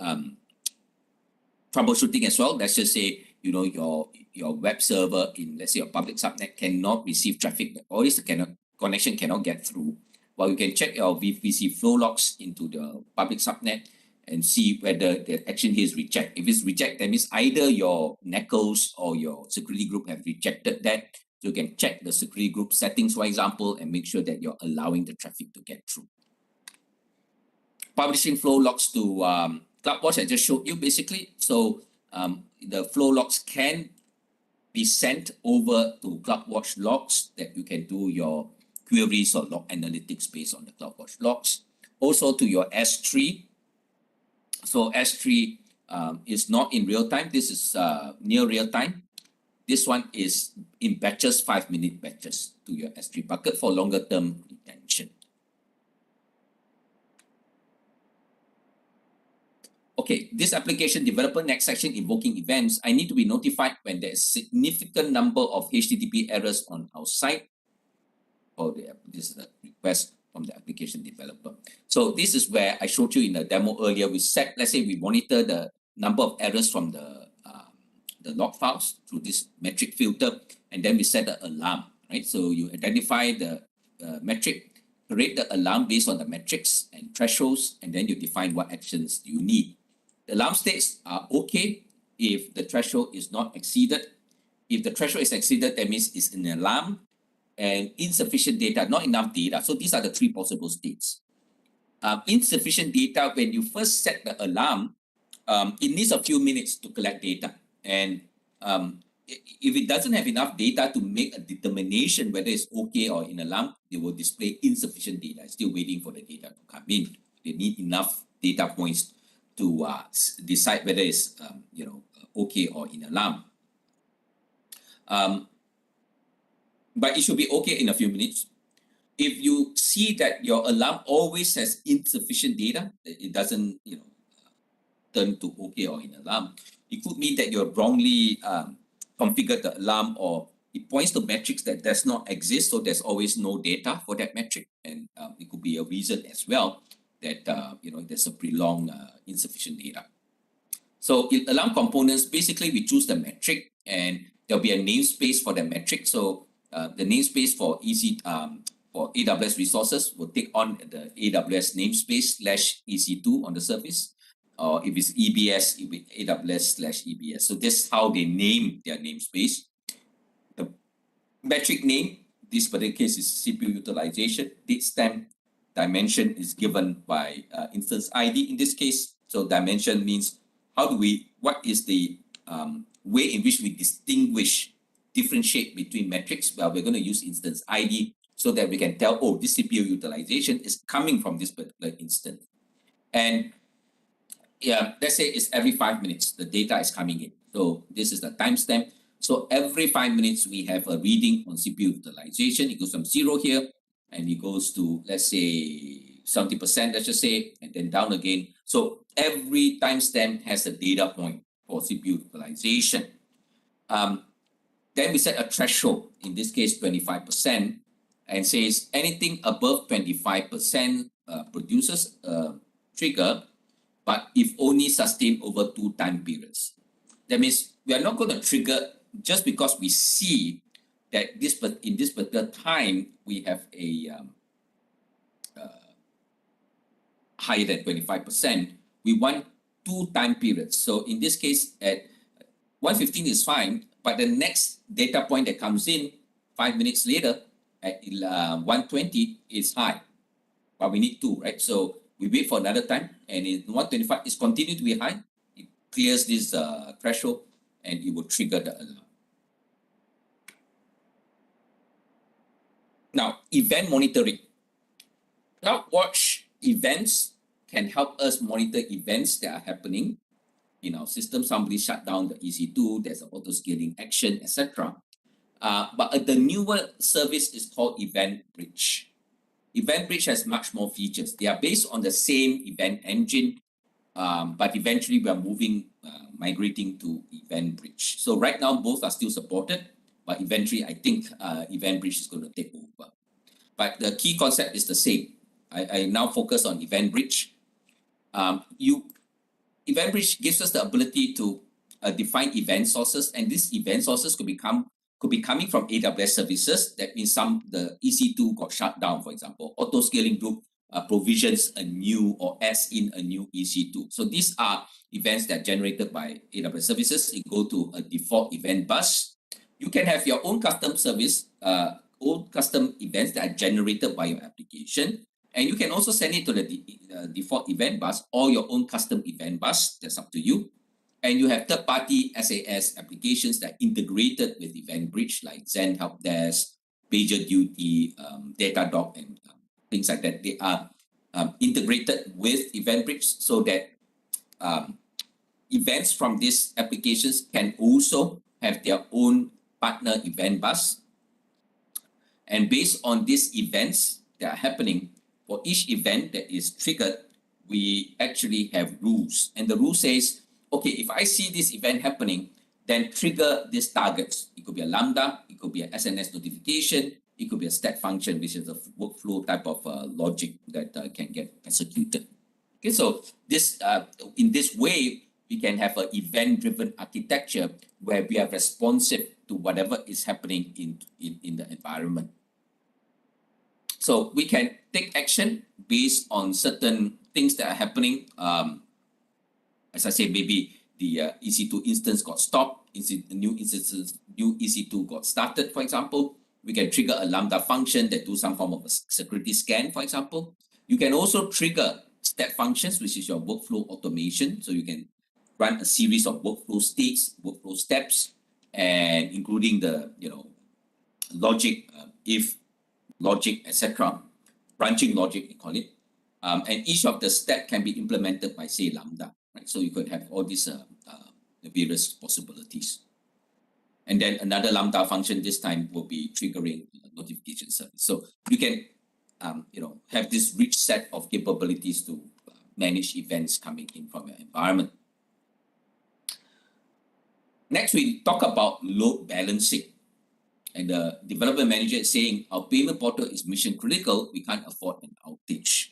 troubleshooting as well. Let's just say your web server in, let's say, your public subnet cannot receive traffic, or is the connection cannot get through. Well, you can check your VPC flow logs into the public subnet and see whether the action here is reject. If it's reject, that means either your NECOs or your security group have rejected that. So you can check the security group settings, for example, and make sure that you're allowing the traffic to get through. Publishing flow logs to CloudWatch, I just showed you basically. So the flow logs can be sent over to CloudWatch logs that you can do your queries or log analytics based on the CloudWatch logs. Also to your S3. So S3 is not in real time. This is near real time. This one is in batches, 5-minute batches to your S3 bucket for longer term retention. Okay, this application developer next section invoking events. I need to be notified when there is significant number of HTTP errors on our site. This is a request from the application developer. So this is where I showed you in the demo earlier. We set, let's say we monitor the number of errors from the log files through this metric filter, and then we set an alarm, right? So you identify the metric, create the alarm based on the metrics and thresholds, and then you define what actions you need. The alarm states are okay if the threshold is not exceeded, If the threshold is exceeded, that means it's an alarm, and insufficient data, not enough data. So these are the three possible states. Insufficient data, when you first set the alarm, it needs a few minutes to collect data. And if it doesn't have enough data to make a determination whether it's okay or in alarm, they will display insufficient data, still waiting for the data to come in. They need enough data points to decide whether it's okay or in alarm. But it should be okay in a few minutes. If you see that your alarm always has insufficient data, it doesn't turn to okay or in alarm, it could mean that you're wrongly configured the alarm, or it points to metrics that does not exist, so there's always no data for that metric. And it could be a reason as well that there's a prolonged insufficient data. So in alarm components, basically we choose the metric, and there'll be a namespace for the metric. So the namespace for for AWS resources will take on the AWS namespace /EC2 on the surface. Or if it's EBS, it will be AWS/EBS. So this is how they name their namespace. The metric name, this particular case is CPU utilization. Date stamp dimension is given by instance ID in this case. So dimension means what is the way in which we differentiate between metrics? Well, we're going to use instance ID so that we can tell, oh, this CPU utilization is coming from this particular instance. And yeah, let's say it's every 5 minutes, the data is coming in. So this is the timestamp. So every 5 minutes, we have a reading on CPU utilization. It goes from 0 here, and it goes to, let's say, 70%, let's just say, and then down again. So every timestamp has a data point for CPU utilization. Then we set a threshold, in this case, 25%, and says anything above 25% produces a trigger, but if only sustained over 2 time periods. That means we are not going to trigger just because we see that in this particular time, we have a higher than 25%. We want 2 time periods. So in this case, at 1:15 is fine, but the next data point that comes in 5 minutes later at 1:20 is high, but we need 2, right? So we wait for another time, and in 1:25 it's continued to be high. It clears this threshold, and it will trigger the alarm. Now, event monitoring. CloudWatch events can help us monitor events that are happening in our system. Somebody shut down the EC2, there's an auto-scaling action, etc. But the newer service is called EventBridge. EventBridge has much more features. They are based on the same event engine, but eventually we are migrating to EventBridge. So right now, both are still supported, but eventually I think EventBridge is going to take over. But the key concept is the same. I now focus on EventBridge. EventBridge gives us the ability to define event sources, and these event sources could be coming from AWS services. That means the EC2 got shut down, for example. Auto-scaling group provisions a new or adds in a new EC2. So these are events that are generated by AWS services. It go to a default event bus. You can have your own custom service, own custom events that are generated by your application. And you can also send it to the default event bus or your own custom event bus. That's up to you. And you have third-party SaaS applications that are integrated with EventBridge, like Zen Help Desk, PagerDuty, Datadog, and things like that. They are integrated with EventBridge so that events from these applications can also have their own partner event bus. And based on these events that are happening, for each event that is triggered, we actually have rules. And the rule says, okay, if I see this event happening, then trigger these targets. It could be a Lambda, it could be an SNS notification, it could be a stat function, which is a workflow type of logic that can get executed. Okay, so this in this way, we can have an event-driven architecture where we are responsive to whatever is happening in the environment. So we can take action based on certain things that are happening. As I say, maybe the EC2 instance got stopped, new EC2 got started, for example, we can trigger a Lambda function that do some form of a security scan, for example. You can also trigger step functions, which is your workflow automation. So you can run a series of workflow states, workflow steps, and including the logic, if logic, etc., branching logic, we call it. And each of the step can be implemented by, say, Lambda, right? So you could have all these various possibilities. And then another Lambda function this time will be triggering notification service. So you can, have this rich set of capabilities to manage events coming in from your environment. Next, we talk about load balancing. And the development manager is saying, our payment portal is mission critical. We can't afford an outage.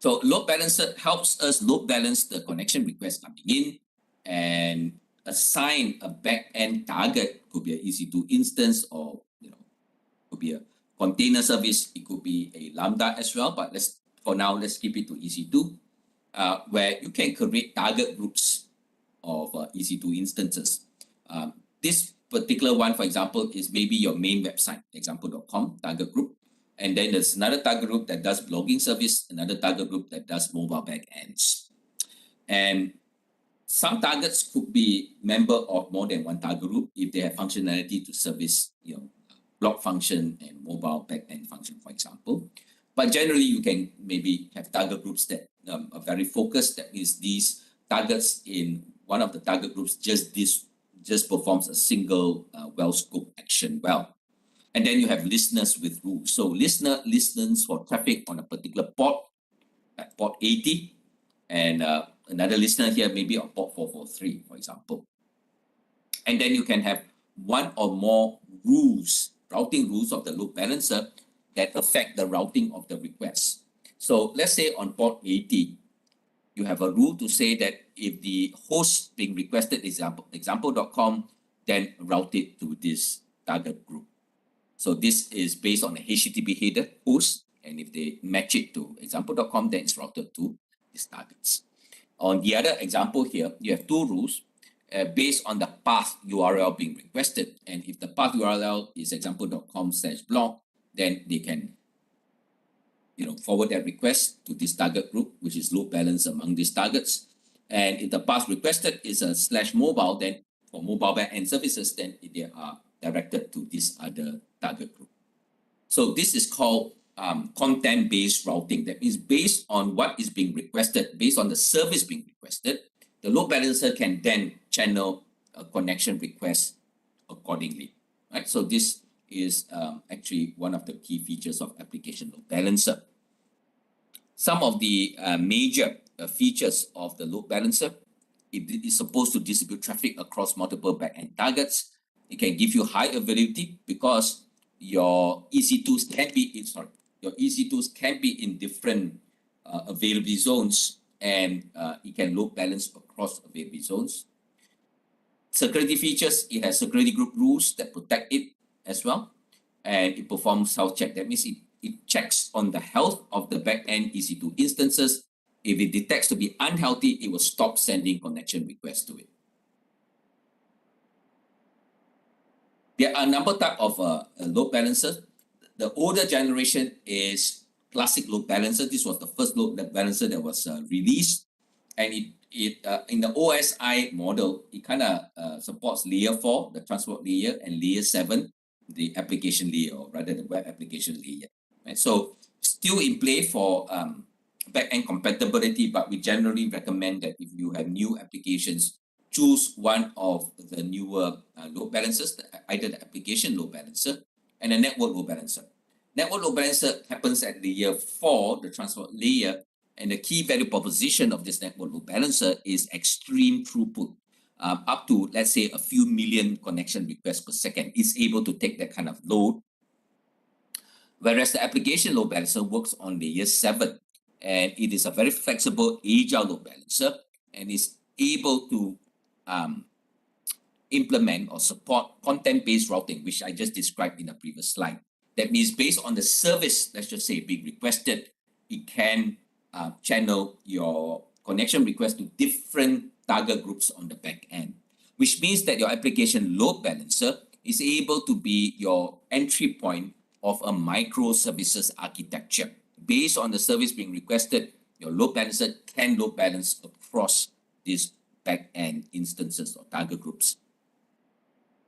So load balancer helps us load balance the connection request coming in and assign a back-end target. Could be an EC2 instance, or could be a container service. It could be a Lambda as well. But for now, let's keep it to EC2, where you can create target groups of EC2 instances. This particular one, for example, is maybe your main website, example.com target group. And then there's another target group that does blogging service, another target group that does mobile backends. And some targets could be member of more than one target group if they have functionality to service, blog function and mobile backend function, for example. But generally, you can maybe have target groups that are very focused. That is, these targets in one of the target groups just performs a single well-scoped action well. And then you have listeners with rules. So listener listens for traffic on a particular port, at port 80, and another listener here maybe on port 443, for example. And then you can have one or more rules, routing rules of the load balancer that affect the routing of the request. So let's say on port 80, you have a rule to say that if the host being requested is example.com, then route it to this target group. So this is based on a HTTP header host, and if they match it to example.com, then it's routed to these targets. On the other example here, you have two rules based on the path URL being requested. And if the path URL is example.com/blog, then they can forward that request to this target group, which is load balance among these targets. And if the path requested is a /mobile, then for mobile backend services, then they are directed to this other target group. So this is called content-based routing. That means based on what is being requested, based on the service being requested, the load balancer can then channel a connection request accordingly. Right? So this is actually one of the key features of application load balancer. Some of the major features of the load balancer: it is supposed to distribute traffic across multiple backend targets. It can give you high availability because your EC2s can be in different availability zones, and it can load balance across availability zones. Security features: it has security group rules that protect it as well, and it performs health check. That means it checks on the health of the backend EC2 instances. If it detects to be unhealthy, it will stop sending connection requests to it. There are a number of types of load balancers. The older generation is classic load balancer. This was the first load balancer that was released, and it in the OSI model, it kind of supports layer 4, the transport layer, and layer 7, the application layer, or rather the web application layer. Right? So still in play for back-end compatibility, but we generally recommend that if you have new applications, choose one of the newer load balancers, either the application load balancer and a network load balancer. Network load balancer happens at layer 4, the transport layer, and the key value proposition of this network load balancer is extreme throughput. Up to, let's say, a few million connection requests per second. It's able to take that kind of load. Whereas the application load balancer works on layer 7, and it is a very flexible, agile load balancer, and is able to implement or support content-based routing, which I just described in the previous slide. That means based on the service, let's just say, being requested, it can channel your connection request to different target groups on the back end. which means that your application load balancer is able to be your entry point of a microservices architecture. Based on the service being requested, your load balancer can load balance across these back-end instances or target groups.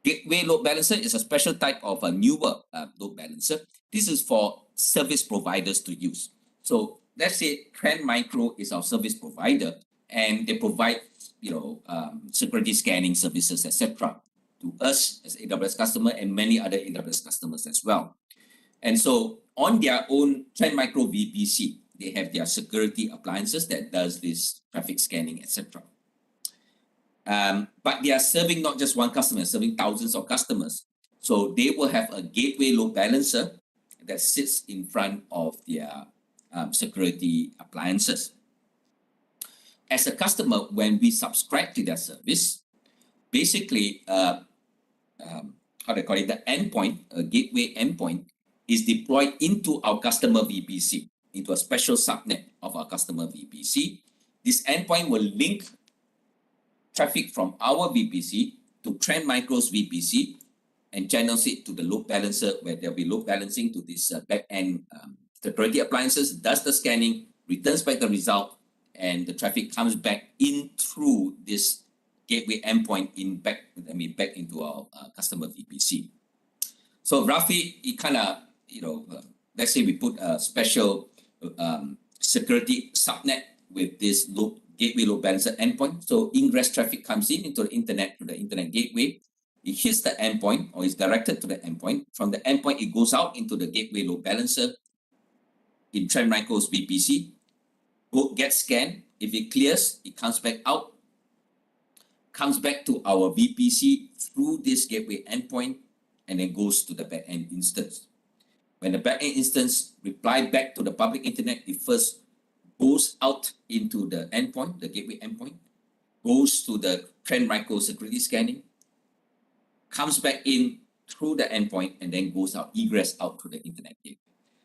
Gateway load balancer is a special type of a newer load balancer. This is for service providers to use. So let's say Trend Micro is our service provider, and they provide, security scanning services, etc., to us as AWS customer and many other AWS customers as well. And so on their own Trend Micro VPC, they have their security appliances that does this traffic scanning, etc. But they are serving not just one customer, serving thousands of customers. So they will have a gateway load balancer that sits in front of their security appliances. As a customer, when we subscribe to their service, basically, the endpoint, a gateway endpoint, is deployed into our customer VPC, into a special subnet of our customer VPC. This endpoint will link traffic from our VPC to Trend Micro's VPC and channels it to the load balancer, where there'll be load balancing to this back-end security appliances, does the scanning, returns back the result, and the traffic comes back in through this gateway endpoint back into our customer VPC. So roughly, it kind of, let's say we put a special security subnet with this gateway load balancer endpoint. So ingress traffic comes in into the internet, to the internet gateway. It hits the endpoint, or is directed to the endpoint. From the endpoint, it goes out into the gateway load balancer in Trend Micro's VPC. Gets scanned. If it clears, it comes back out, comes back to our VPC through this gateway endpoint, and then goes to the backend instance. When the backend instance replies back to the public internet, it first goes out into the endpoint, the gateway endpoint, goes to the Trend Micro security scanning, comes back in through the endpoint, and then goes out, egress out to the internet gateway.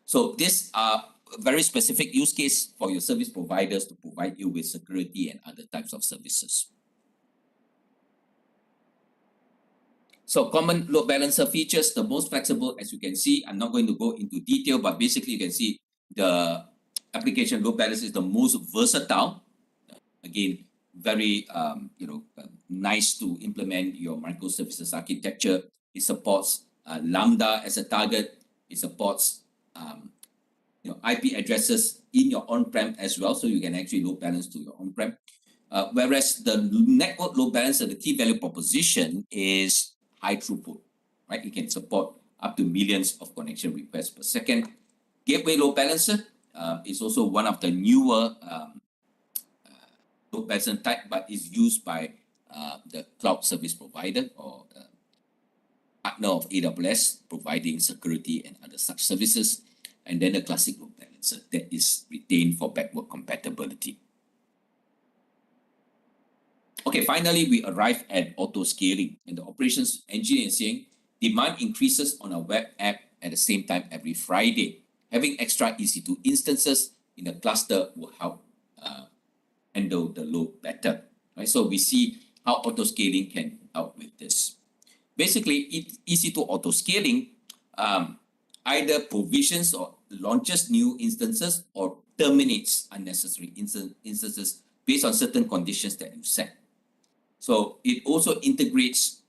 So these are very specific use case for your service providers to provide you with security and other types of services. So common load balancer features, the most flexible, as you can see. I'm not going to go into detail, but basically you can see the application load balancer is the most versatile. Again, very nice to implement your microservices architecture. It supports Lambda as a target. It supports IP addresses in your on-prem as well, so you can actually load balance to your on-prem. Whereas the network load balancer, the key value proposition is high throughput, right? You can support up to millions of connection requests per second. Gateway load balancer is also one of the newer load balancer type, but is used by the cloud service provider or partner of AWS, providing security and other such services. And then the classic load balancer that is retained for backward compatibility. Okay, finally, we arrive at auto scaling. And the operations engineer is saying demand increases on a web app at the same time every Friday. Having extra EC2 instances in the cluster will help handle the load better. Right? So we see how auto scaling can help with this. Basically, EC2 auto scaling either provisions or launches new instances or terminates unnecessary instances based on certain conditions that you set. So it also integrates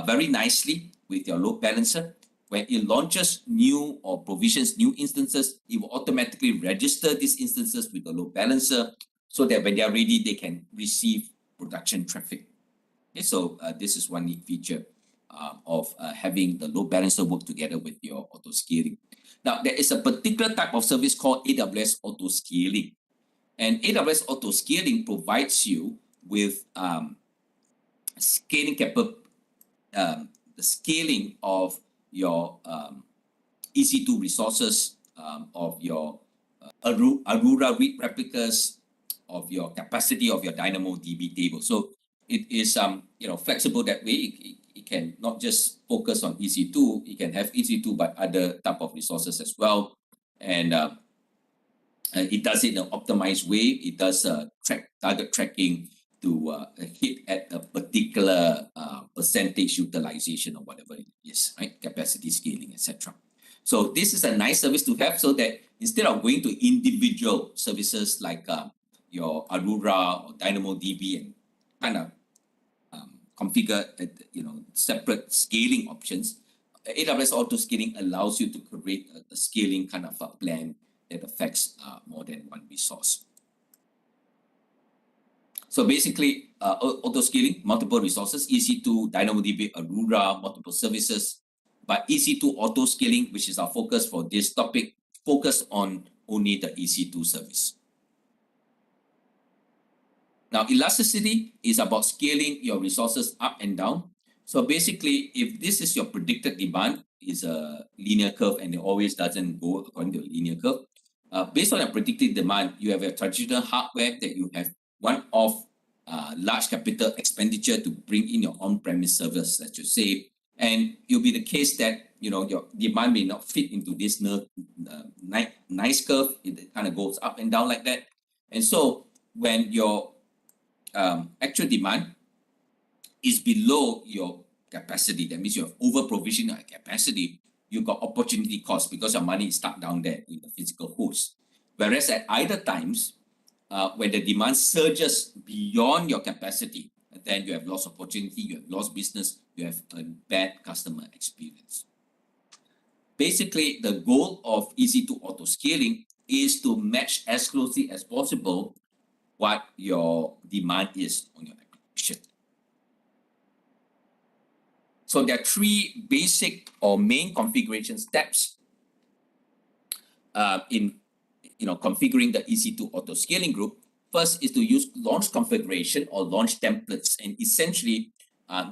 very nicely with your load balancer. When it launches new or provisions new instances, it will automatically register these instances with the load balancer so that when they are ready, they can receive production traffic. Okay, so this is one neat feature of having the load balancer work together with your auto scaling. Now, there is a particular type of service called AWS auto scaling. And AWS auto scaling provides you with scaling the scaling of your EC2 resources, of your Aurora read replicas, of your capacity of your DynamoDB table. So it is flexible that way. It can not just focus on EC2, it can have EC2 but other type of resources as well. And it does it in an optimized way. It does target tracking to hit at a particular percentage utilization or whatever it is, right? Capacity scaling, etc. So this is a nice service to have, so that instead of going to individual services like your Aurora or DynamoDB and kind of configure separate scaling options, AWS Auto Scaling allows you to create a scaling kind of a plan that affects more than one resource. So basically, auto scaling, multiple resources, EC2, DynamoDB, Aurora, multiple services. But EC2 auto scaling, which is our focus for this topic, focus on only the EC2 service. Now, elasticity is about scaling your resources up and down. So basically, if this is your predicted demand, is a linear curve and it always doesn't go according to a linear curve. Based on your predicted demand, you have a traditional hardware that you have one-off large capital expenditure to bring in your on-premise servers, let's just say. And it'll be the case that your demand may not fit into this nice curve. It kind of goes up and down like that. And so when your actual demand is below your capacity, that means you have over-provisioned your capacity, you've got opportunity cost because your money is stuck down there in the physical host. Whereas at either times, when the demand surges beyond your capacity, then you have lost opportunity, you have lost business, you have a bad customer experience. Basically, the goal of EC2 auto scaling is to match as closely as possible what your demand is on your application. So there are three basic or main configuration steps in configuring the EC2 auto scaling group. First is to use launch configuration or launch templates, and essentially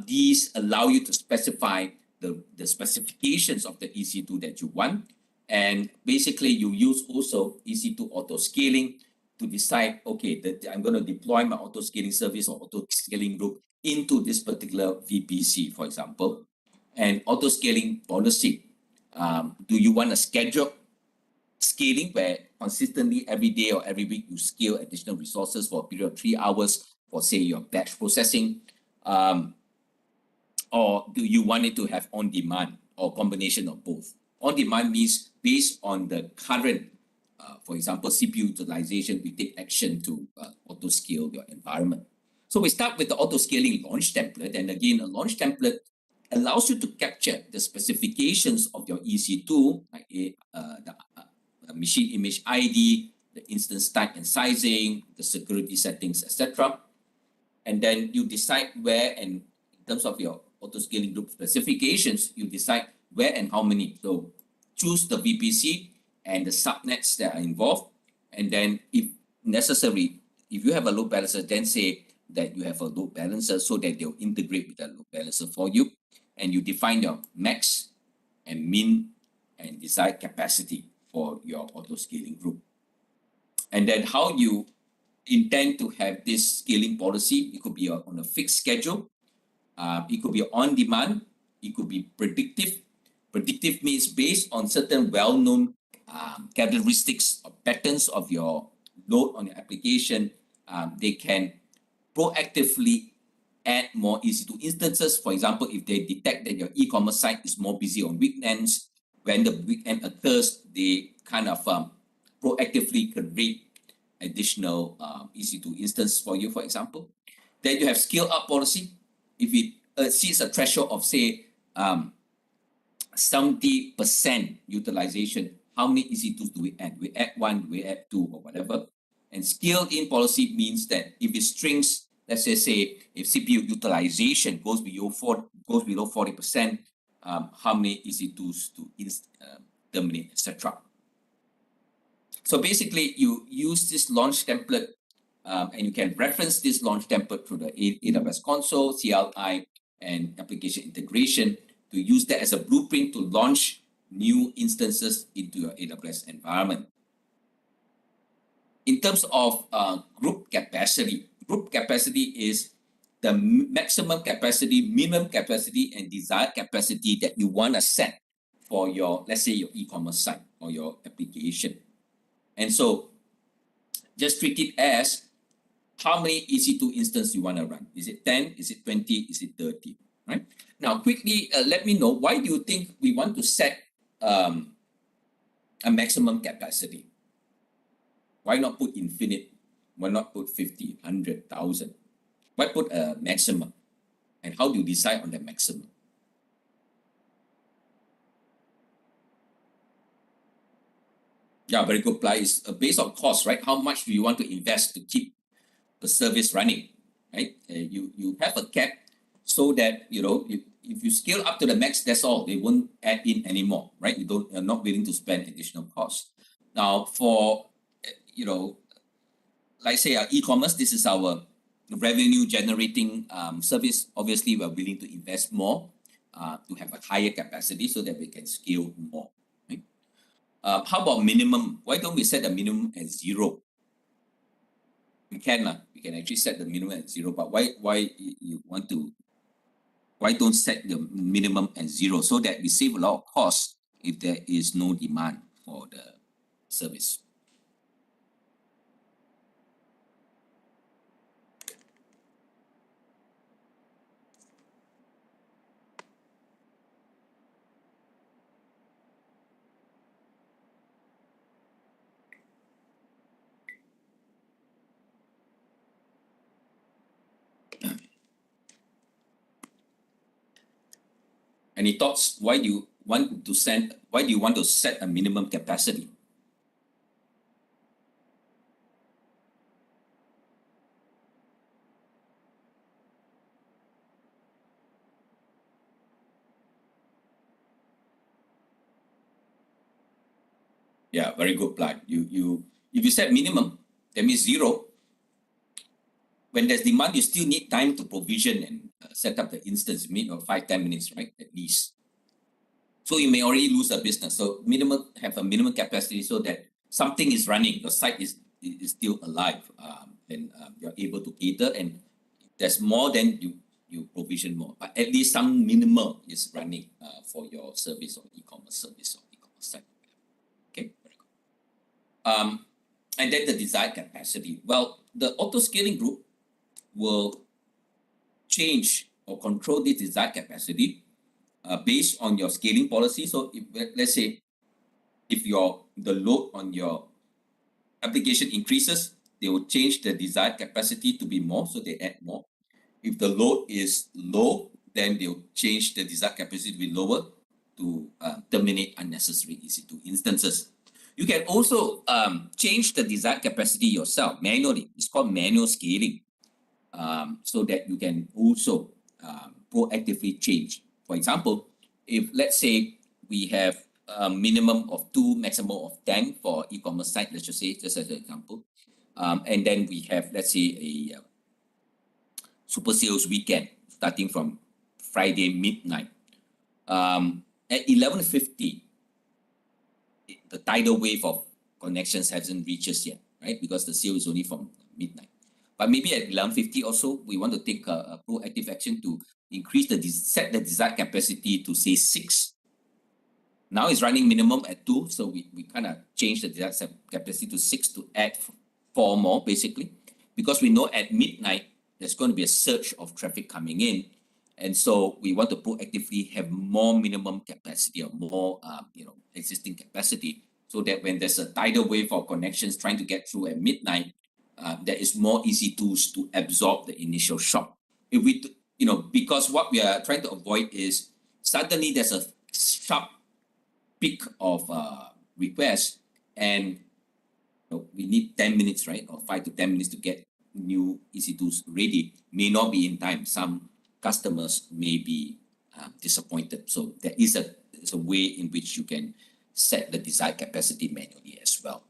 these allow you to specify the specifications of the EC2 that you want. And basically you use also EC2 auto scaling to decide, okay, that I'm going to deploy my auto scaling service or auto scaling group into this particular VPC, for example. And auto scaling policy, do you want a scheduled scaling where consistently every day or every week you scale additional resources for a period of 3 hours for, say, your batch processing? Or do you want it to have on-demand or combination of both? On-demand means based on the current, for example, CPU utilization, we take action to auto-scale your environment. So we start with the auto-scaling launch template. And again, a launch template allows you to capture the specifications of your EC2, like the machine image ID, the instance type and sizing, the security settings, etc. And then you decide where, and in terms of your auto-scaling group specifications, you decide where and how many. So choose the VPC and the subnets that are involved. And then if necessary, if you have a load balancer, then say that you have a load balancer so that they'll integrate with the load balancer for you. And you define your max and min and desired capacity for your auto scaling group. And then how you intend to have this scaling policy, it could be on a fixed schedule, it could be on demand, it could be predictive. Predictive means based on certain well-known characteristics or patterns of your load on your application, they can proactively add more EC2 instances. For example, if they detect that your e-commerce site is more busy on weekends, when the weekend occurs, they kind of proactively create additional EC2 instances for you, for example. Then you have scale up policy. If it exceeds a threshold of, say, 70% utilization, how many EC2s do we add? We add 1, we add 2, or whatever. And scale in policy means that if it strings, let's say if CPU utilization goes below 40%, how many EC2s to terminate, etc. So basically, you use this launch template, and you can reference this launch template through the AWS console, CLI, and application integration to use that as a blueprint to launch new instances into your AWS environment. In terms of group capacity is the maximum capacity, minimum capacity, and desired capacity that you want to set for your, let's say, your e-commerce site or your application. And so just treat it as how many EC2 instances you want to run. Is it 10? Is it 20? Is it 30? Right? Now, quickly, let me know, why do you think we want to set a maximum capacity? Why not put infinite? Why not put 50, 100, 1,000? Why put a maximum? And how do you decide on the maximum? Yeah, very good, Ply. It's based on cost, right? How much do you want to invest to keep the service running, right? You have a cap so that, if you scale up to the max, that's all. They won't add in anymore, right? You're not willing to spend additional costs. Now, for, like say e-commerce, this is our revenue generating service. Obviously, we're willing to invest more to have a higher capacity so that we can scale more. Right? How about minimum? Why don't we set the minimum at 0? We can actually set the minimum at 0, but why don't set the minimum at 0 so that we save a lot of costs if there is no demand for the service? Any thoughts? Why do you want to set a minimum capacity? Yeah, very good plan. If you set minimum, that means 0. When there's demand, you still need time to provision and set up the instance, 5-10 minutes, right? At least. So you may already lose a business. So have a minimum capacity so that something is running, your site is still alive, and you're able to cater. And there's more, then you provision more. But at least some minimal is running for your service or e-commerce service or e-commerce site. Okay, very good. And then the desired capacity. Well, the auto scaling group will change or control this desired capacity based on your scaling policy. So if, let's say if the load on your application increases, they will change the desired capacity to be more, so they add more. If the load is low, then they'll change the desired capacity to be lower to terminate unnecessary EC2 instances. You can also change the desired capacity yourself manually. It's called manual scaling, so that you can also proactively change. For example, if let's say we have a minimum of 2, maximum of 10 for e-commerce site, let's just say, just as an example, and then we have, let's say, a super sales weekend starting from Friday midnight. At 11:50, the tidal wave of connections hasn't reached us yet, right? Because the sale is only from midnight. But maybe at 11:50 also, we want to take a proactive action to increase set the desired capacity to say 6. Now it's running minimum at 2, so we kind of change the desired capacity to 6 to add 4 more, basically, because we know at midnight there's going to be a surge of traffic coming in, and so we want to proactively have more minimum capacity or more existing capacity, so that when there's a tidal wave of connections trying to get through at midnight, there is more EC2s to absorb the initial shock. If we, because what we are trying to avoid is suddenly there's a sharp peak of requests, and we need 10 minutes, right, or 5 to 10 minutes to get new EC2s ready. May not be in time. Some customers may be disappointed. So there is a way in which you can set the desired capacity manually as well.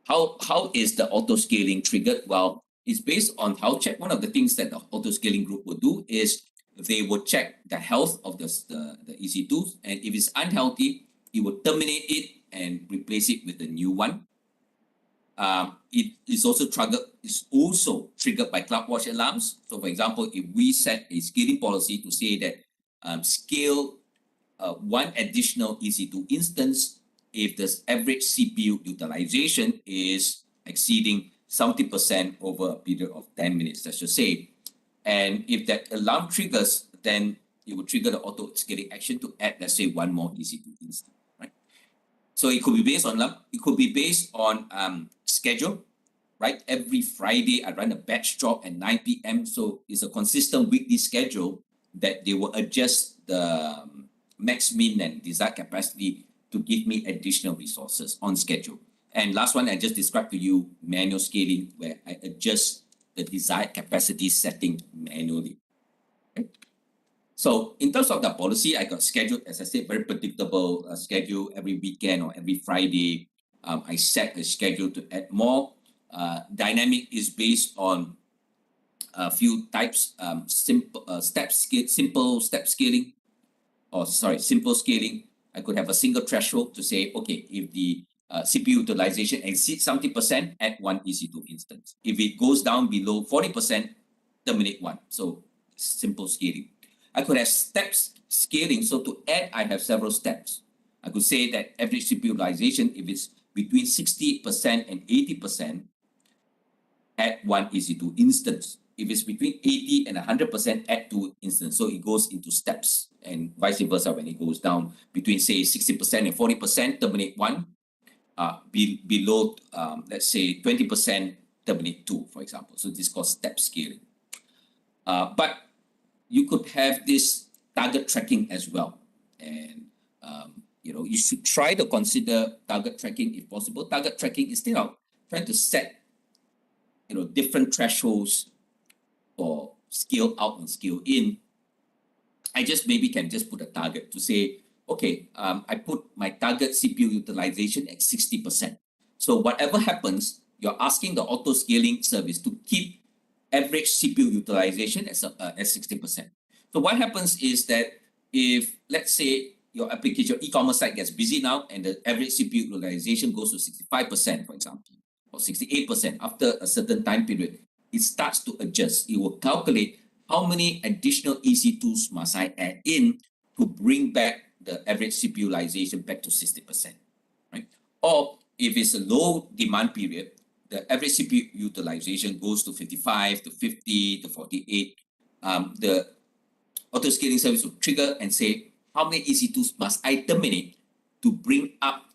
How is the auto scaling triggered? Well, it's based on one of the things that the auto scaling group will do is they will check the health of the EC2s, and if it's unhealthy, it will terminate it and replace it with a new one. It is also triggered by CloudWatch alarms. So, for example, if we set a scaling policy to say that scale one additional EC2 instance if the average CPU utilization is exceeding 70% over a period of 10 minutes, let's just say. And if that alarm triggers, then it will trigger the auto scaling action to add, let's say, one more EC2 instant, right? So it could be based on schedule, right? Every Friday, I run a batch job at 9 p.m. So it's a consistent weekly schedule that they will adjust the max, min, and desired capacity to give me additional resources on schedule. And last one, I just described to you manual scaling, where I adjust the desired capacity setting manually. Okay. So in terms of the policy, I got scheduled, as I said, very predictable schedule every weekend or every Friday. I set a schedule to add more. Dynamic is based on a few types, simple step scaling. I could have a single threshold to say, okay, if the CPU utilization exceeds 70%, add one EC2 instance. If it goes down below 40%, terminate one. So simple scaling. I could have steps scaling. So to add, I have several steps. I could say that average CPU utilization, if it's between 60% and 80%, add one EC2 instance. If it's between 80 and 100%, add two instances. So it goes into steps, and vice versa. When it goes down between, say, 60% and 40%, terminate one. Below, let's say, 20%, terminate two, for example. So this is called step scaling. But you could have this target tracking as well. And, you should try to consider target tracking if possible. Target tracking, instead of trying to set, different thresholds for scale out and scale in, I just maybe can just put a target to say, okay, I put my target CPU utilization at 60%. So whatever happens, you're asking the auto scaling service to keep average CPU utilization at 60%. So what happens is that if, let's say, your application, e-commerce site gets busy now and the average CPU utilization goes to 65%, for example, or 68% after a certain time period, it starts to adjust. It will calculate how many additional EC2s must I add in to bring back the average CPU utilization back to 60%, right? Or if it's a low demand period, the average CPU utilization goes to 55, to 50, to 48. The auto scaling service will trigger and say, how many EC2s must I terminate to bring up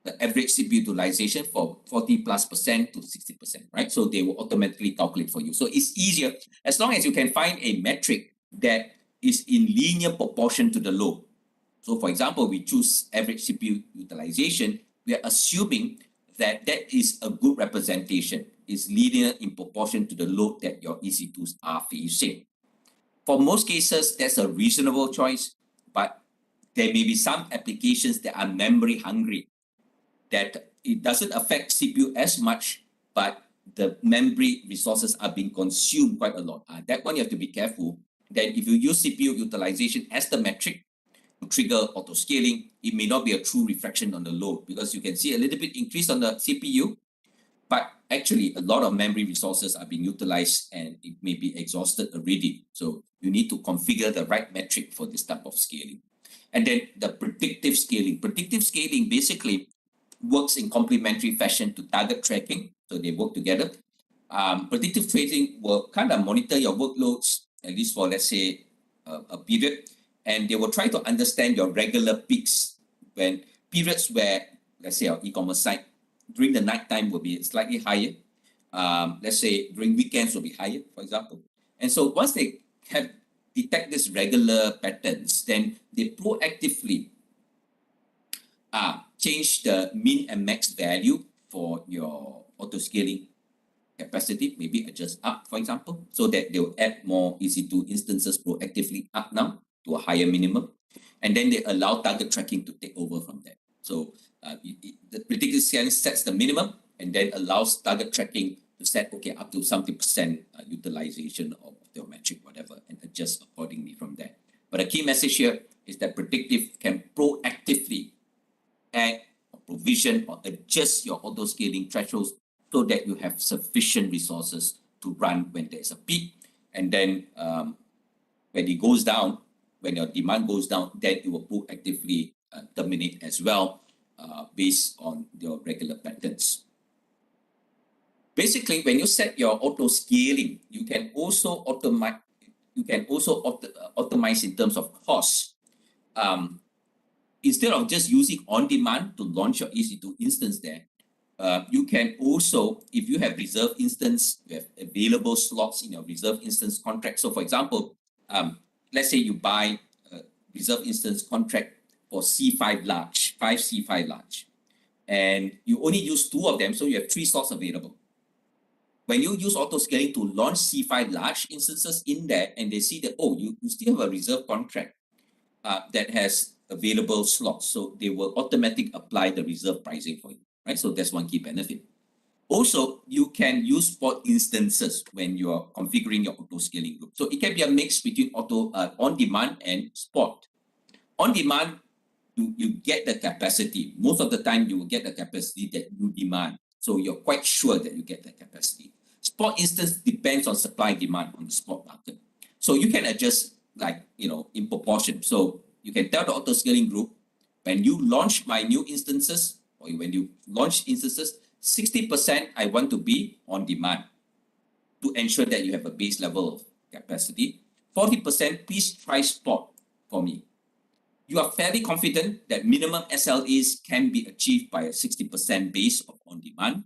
the average CPU utilization for 40+% to 60%, right? So they will automatically calculate for you. So it's easier as long as you can find a metric that is in linear proportion to the load. So for example, we choose average CPU utilization. We are assuming that that is a good representation, is linear in proportion to the load that your EC2s are facing. For most cases, that's a reasonable choice, but there may be some applications that are memory hungry, that it doesn't affect CPU as much, but the memory resources are being consumed quite a lot. That one you have to be careful that if you use CPU utilization as the metric to trigger auto scaling, it may not be a true reflection on the load, because you can see a little bit increase on the CPU, but actually a lot of memory resources are being utilized and it may be exhausted already. So you need to configure the right metric for this type of scaling. And then the predictive scaling. Predictive scaling basically works in complementary fashion to target tracking. So they work together. Predictive trading will kind of monitor your workloads, at least for, let's say, a period. And they will try to understand your regular peaks, when periods where, let's say, our e-commerce site during the night time will be slightly higher. Let's say during weekends will be higher, for example. And so once they have detect these regular patterns, then they proactively change the min and max value for your auto scaling capacity, maybe adjust up, for example, so that they will add more EC2 instances proactively up now to a higher minimum. And then they allow target tracking to take over from that. So the predictive scaling sets the minimum and then allows target tracking to set, okay, up to 70% utilization of your metric, whatever, and adjust accordingly from there. But a key message here is that predictive can proactively add or provision or adjust your auto scaling thresholds so that you have sufficient resources to run when there's a peak. And then when it goes down, when your demand goes down, then it will proactively terminate as well based on your regular patterns. Basically, when you set your auto scaling, you can also automate. You can also optimize in terms of cost. Instead of just using on demand to launch your EC2 instance there, you can also, if you have reserve instance, you have available slots in your reserve instance contract. So for example, let's say you buy a reserve instance contract for C5 large, 5 C5 large, and you only use 2 of them, so you have 3 slots available. When you use auto scaling to launch C5 large instances in there, and they see that, oh, you still have a reserve contract that has available slots, so they will automatically apply the reserve pricing for you, right? So that's one key benefit. Also, you can use spot instances when you are configuring your auto scaling group. So it can be a mix between on demand and spot. On demand, you get the capacity. Most of the time, you will get the capacity that you demand. So you're quite sure that you get the capacity. Spot instance depends on supply and demand on the spot market. So you can adjust in proportion. So you can tell the auto scaling group, when you launch my new instances, or when you launch instances, 60% I want to be on demand to ensure that you have a base level of capacity. 40% please try spot for me. You are fairly confident that minimum SLAs can be achieved by a 60% base of on demand,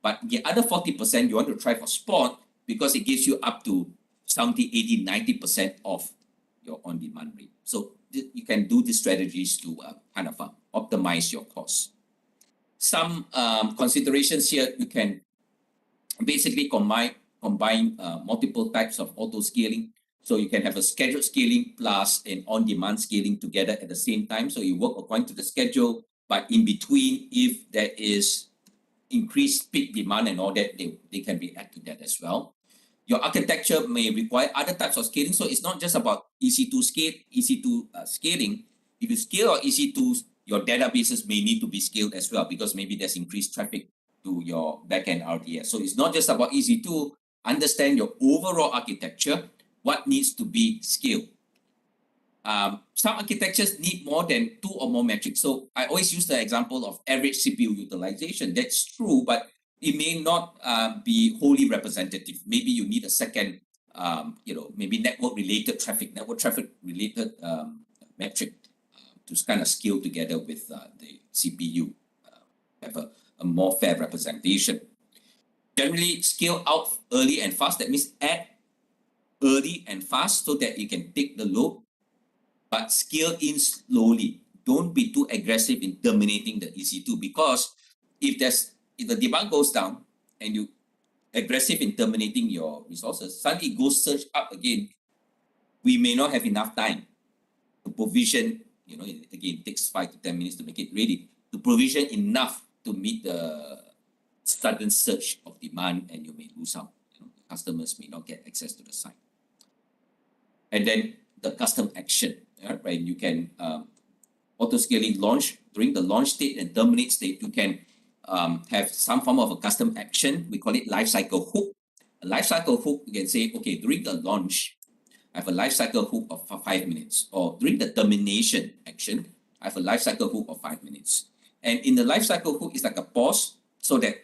but the other 40% you want to try for spot because it gives you up to 70, 80, 90% of your on demand rate. So you can do these strategies to optimize your costs. Some considerations here, you can basically combine multiple types of auto scaling. So you can have a scheduled scaling plus an on-demand scaling together at the same time. So you work according to the schedule, but in between, if there is increased peak demand and all that, they can react to that as well. Your architecture may require other types of scaling. So it's not just about EC2 scaling. If you scale your EC2s, your databases may need to be scaled as well because maybe there's increased traffic to your backend RDS. So it's not just about EC2. Understand your overall architecture, what needs to be scaled. Some architectures need more than 2 or more metrics. So I always use the example of average CPU utilization. That's true, but it may not be wholly representative. Maybe you need a second, maybe network traffic related metric to kind of scale together with the CPU, have a more fair representation. Generally, scale out early and fast. That means add early and fast so that you can take the load, but scale in slowly. Don't be too aggressive in terminating the EC2 because if the demand goes down and you aggressive in terminating your resources, suddenly it goes surge up again. We may not have enough time to provision. Again, it takes 5 to 10 minutes to make it ready to provision enough to meet the sudden surge of demand, and you may lose out. Customers may not get access to the site. And then the custom action, right? You can auto scaling launch during the launch state and terminate state. You can have some form of a custom action. We call it lifecycle hook. A lifecycle hook, you can say, okay, during the launch, I have a lifecycle hook of 5 minutes, or during the termination action, I have a lifecycle hook of 5 minutes. And in the lifecycle hook, it's like a pause so that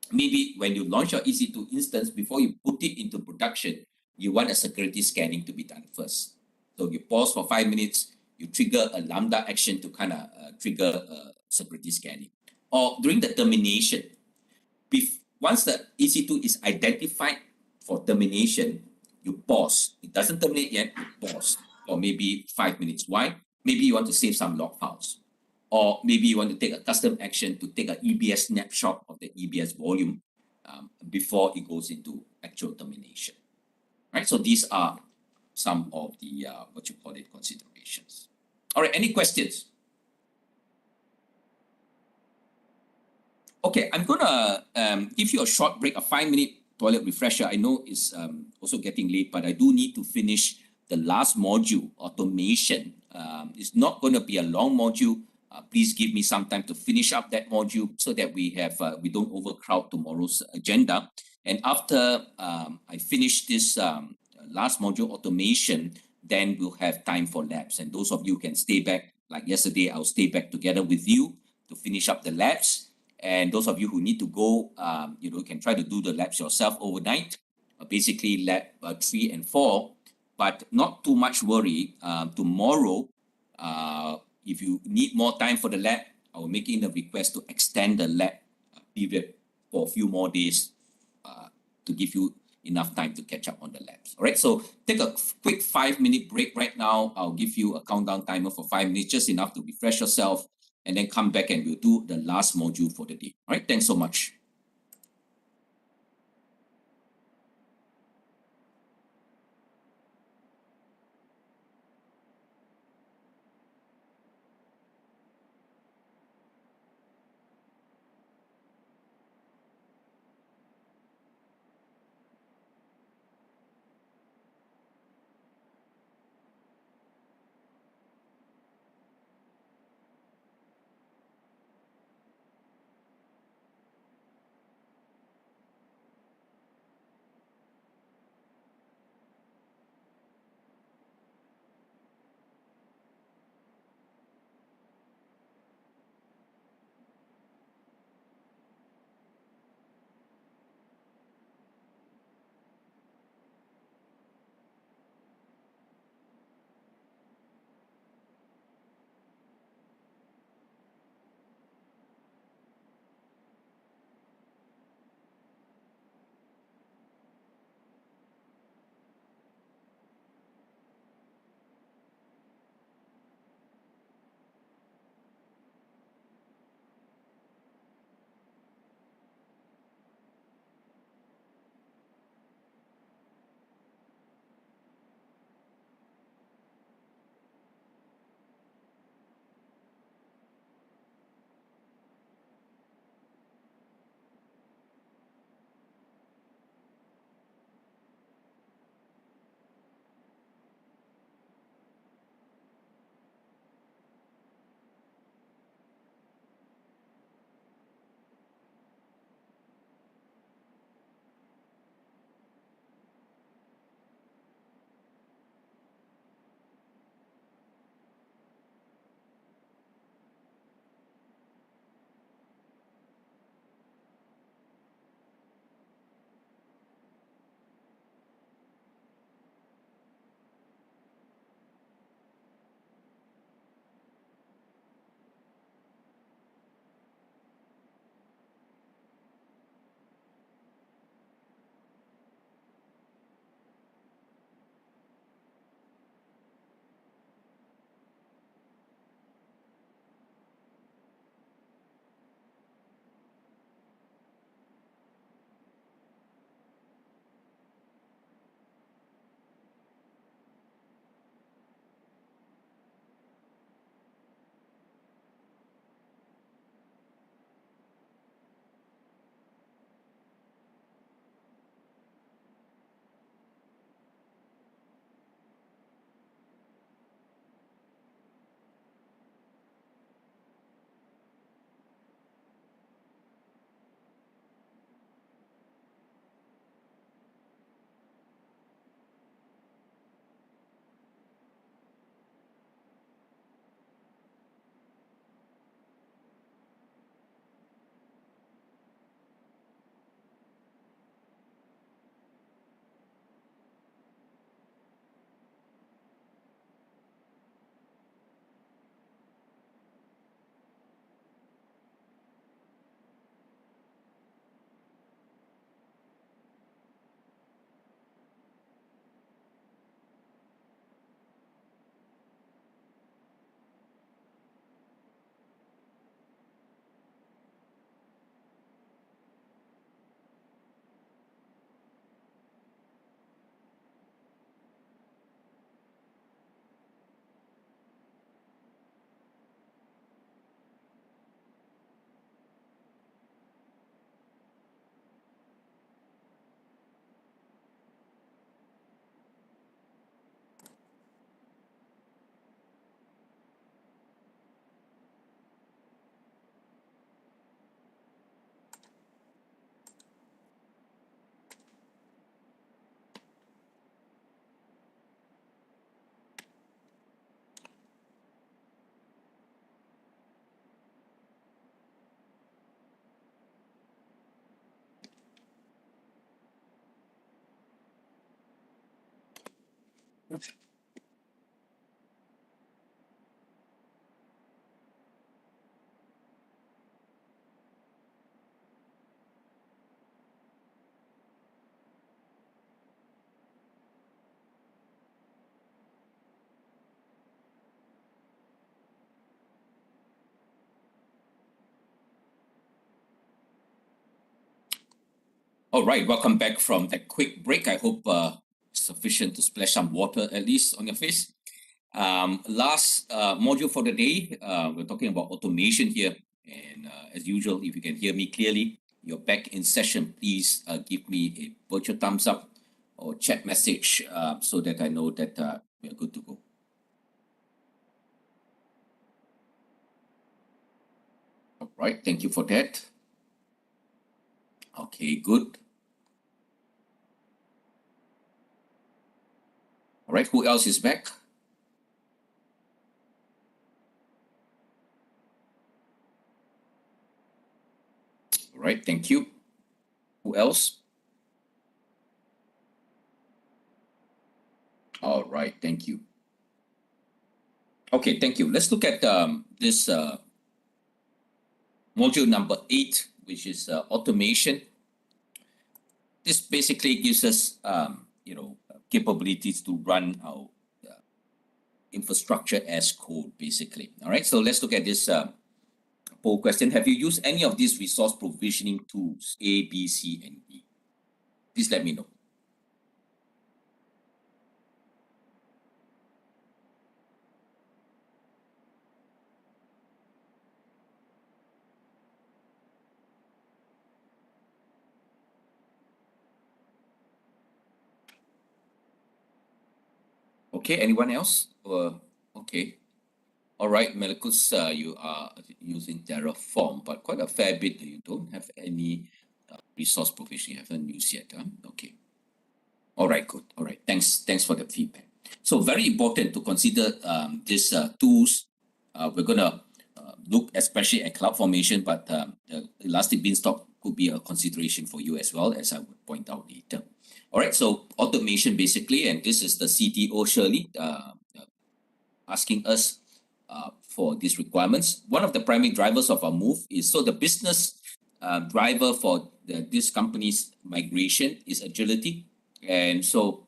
maybe when you launch your EC2 instance, before you put it into production, you want a security scanning to be done first. So you pause for 5 minutes, you trigger a Lambda action to kind of trigger security scanning. Or during the termination, once the EC2 is identified for termination, you pause. It doesn't terminate yet, you pause for maybe 5 minutes. Why? Maybe you want to save some log files. Or maybe you want to take a custom action to take an EBS snapshot of the EBS volume before it goes into actual termination. Right? So these are some of the, considerations. All right, any questions? Okay, I'm going to give you a short break, a 5-minute toilet refresher. I know it's also getting late, but I do need to finish the last module, automation. It's not going to be a long module. Please give me some time to finish up that module so that we don't overcrowd tomorrow's agenda. And after I finish this last module, automation, then we'll have time for labs. And those of you can stay back, like yesterday, I'll stay back together with you to finish up the labs. And those of you who need to go, you can try to do the labs yourself overnight, basically lab 3 and 4, but not too much worry. Tomorrow, if you need more time for the lab, I will make in a request to extend the lab period for a few more days to give you enough time to catch up on the labs. All right, so take a quick 5-minute break right now. I'll give you a countdown timer for 5 minutes, just enough to refresh yourself, and then come back and we'll do the last module for the day. All right, thanks so much. All right, welcome back from that quick break. I hope sufficient to splash some water at least on your face. Last module for the day, we're talking about automation here. And as usual, if you can hear me clearly, you're back in session. Please give me a virtual thumbs up or chat message so that I know that we're good to go. All right, thank you for that. Okay, good. All right, who else is back? All right, thank you. Who else? All right, thank you. Okay, thank you. Let's look at this module number 8, which is automation. This basically gives us, capabilities to run our infrastructure as code, basically. All right, so let's look at this poll question. Have you used any of these resource provisioning tools, A, B, C, and D? Please let me know. Okay, anyone else? Okay. All right, Melikus, you are using Terraform, but quite a fair bit that you don't have any resource provision. You haven't used yet. Okay. All right, good. All right, thanks for the feedback. So very important to consider these tools. We're going to look especially at CloudFormation, but Elastic Beanstalk could be a consideration for you as well, as I would point out later. All right, so automation basically, and this is the CTO Shirley asking us for these requirements. One of the primary drivers of our move is, so the business driver for this company's migration is agility. And so,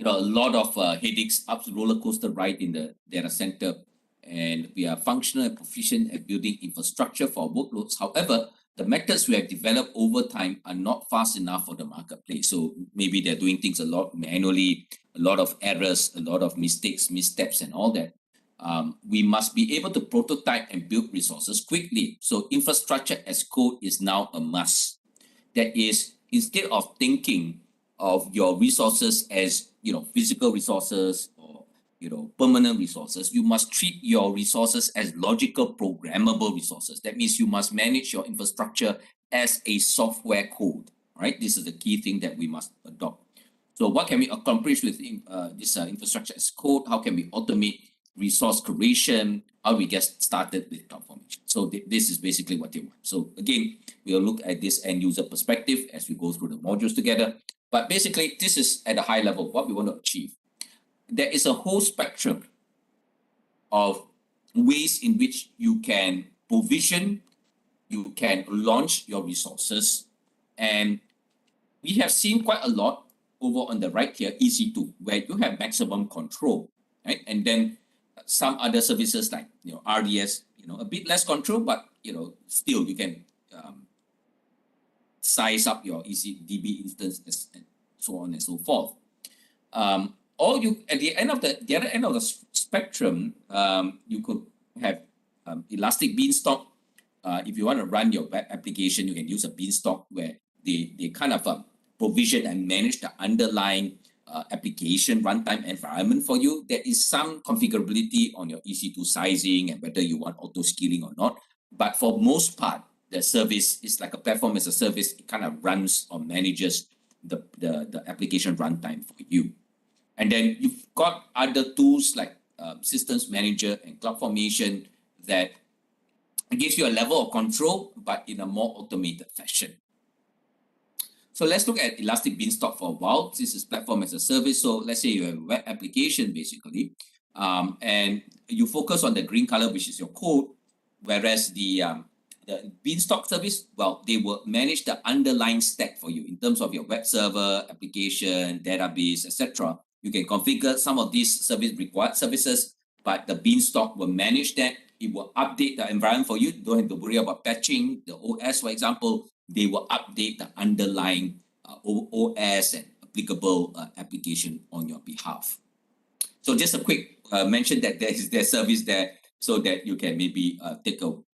a lot of headaches, ups, roller coaster ride in the data center. And we are functional and proficient at building infrastructure for workloads. However, the methods we have developed over time are not fast enough for the marketplace. So maybe they're doing things a lot manually, a lot of errors, a lot of mistakes, missteps, and all that. We must be able to prototype and build resources quickly. So infrastructure as code is now a must. That is, instead of thinking of your resources as physical resources or permanent resources, you must treat your resources as logical programmable resources. That means you must manage your infrastructure as a software code, right? This is the key thing that we must adopt. So what can we accomplish with this infrastructure as code? How can we automate resource creation? How do we get started with CloudFormation? So this is basically what they want. So again, we'll look at this end user perspective as we go through the modules together. But basically, this is at a high level what we want to achieve. There is a whole spectrum of ways in which you can provision, you can launch your resources. And we have seen quite a lot over on the right here, EC2, where you have maximum control, right? And then some other services like RDS, a bit less control, but still you can size up your ECDB instance and so on and so forth. Or you at the other end of the spectrum, you could have Elastic Beanstalk. If you want to run your web application, you can use a Beanstalk where they kind of provision and manage the underlying application runtime environment for you. There is some configurability on your EC2 sizing and whether you want auto scaling or not. But for most part, the service is like a platform as a service. It kind of runs or manages the application runtime for you. And then you've got other tools like Systems Manager and CloudFormation that gives you a level of control, but in a more automated fashion. So let's look at Elastic Beanstalk for a while. This is platform as a service. So let's say you have a web application basically, and you focus on the green color, which is your code, whereas the Beanstalk service, well, they will manage the underlying stack for you in terms of your web server, application, database, etc. You can configure some of these required services, but the Beanstalk will manage that. It will update the environment for you. You don't have to worry about patching the OS, for example. They will update the underlying OS and applicable application on your behalf. So just a quick mention that there is their service there, so that you can maybe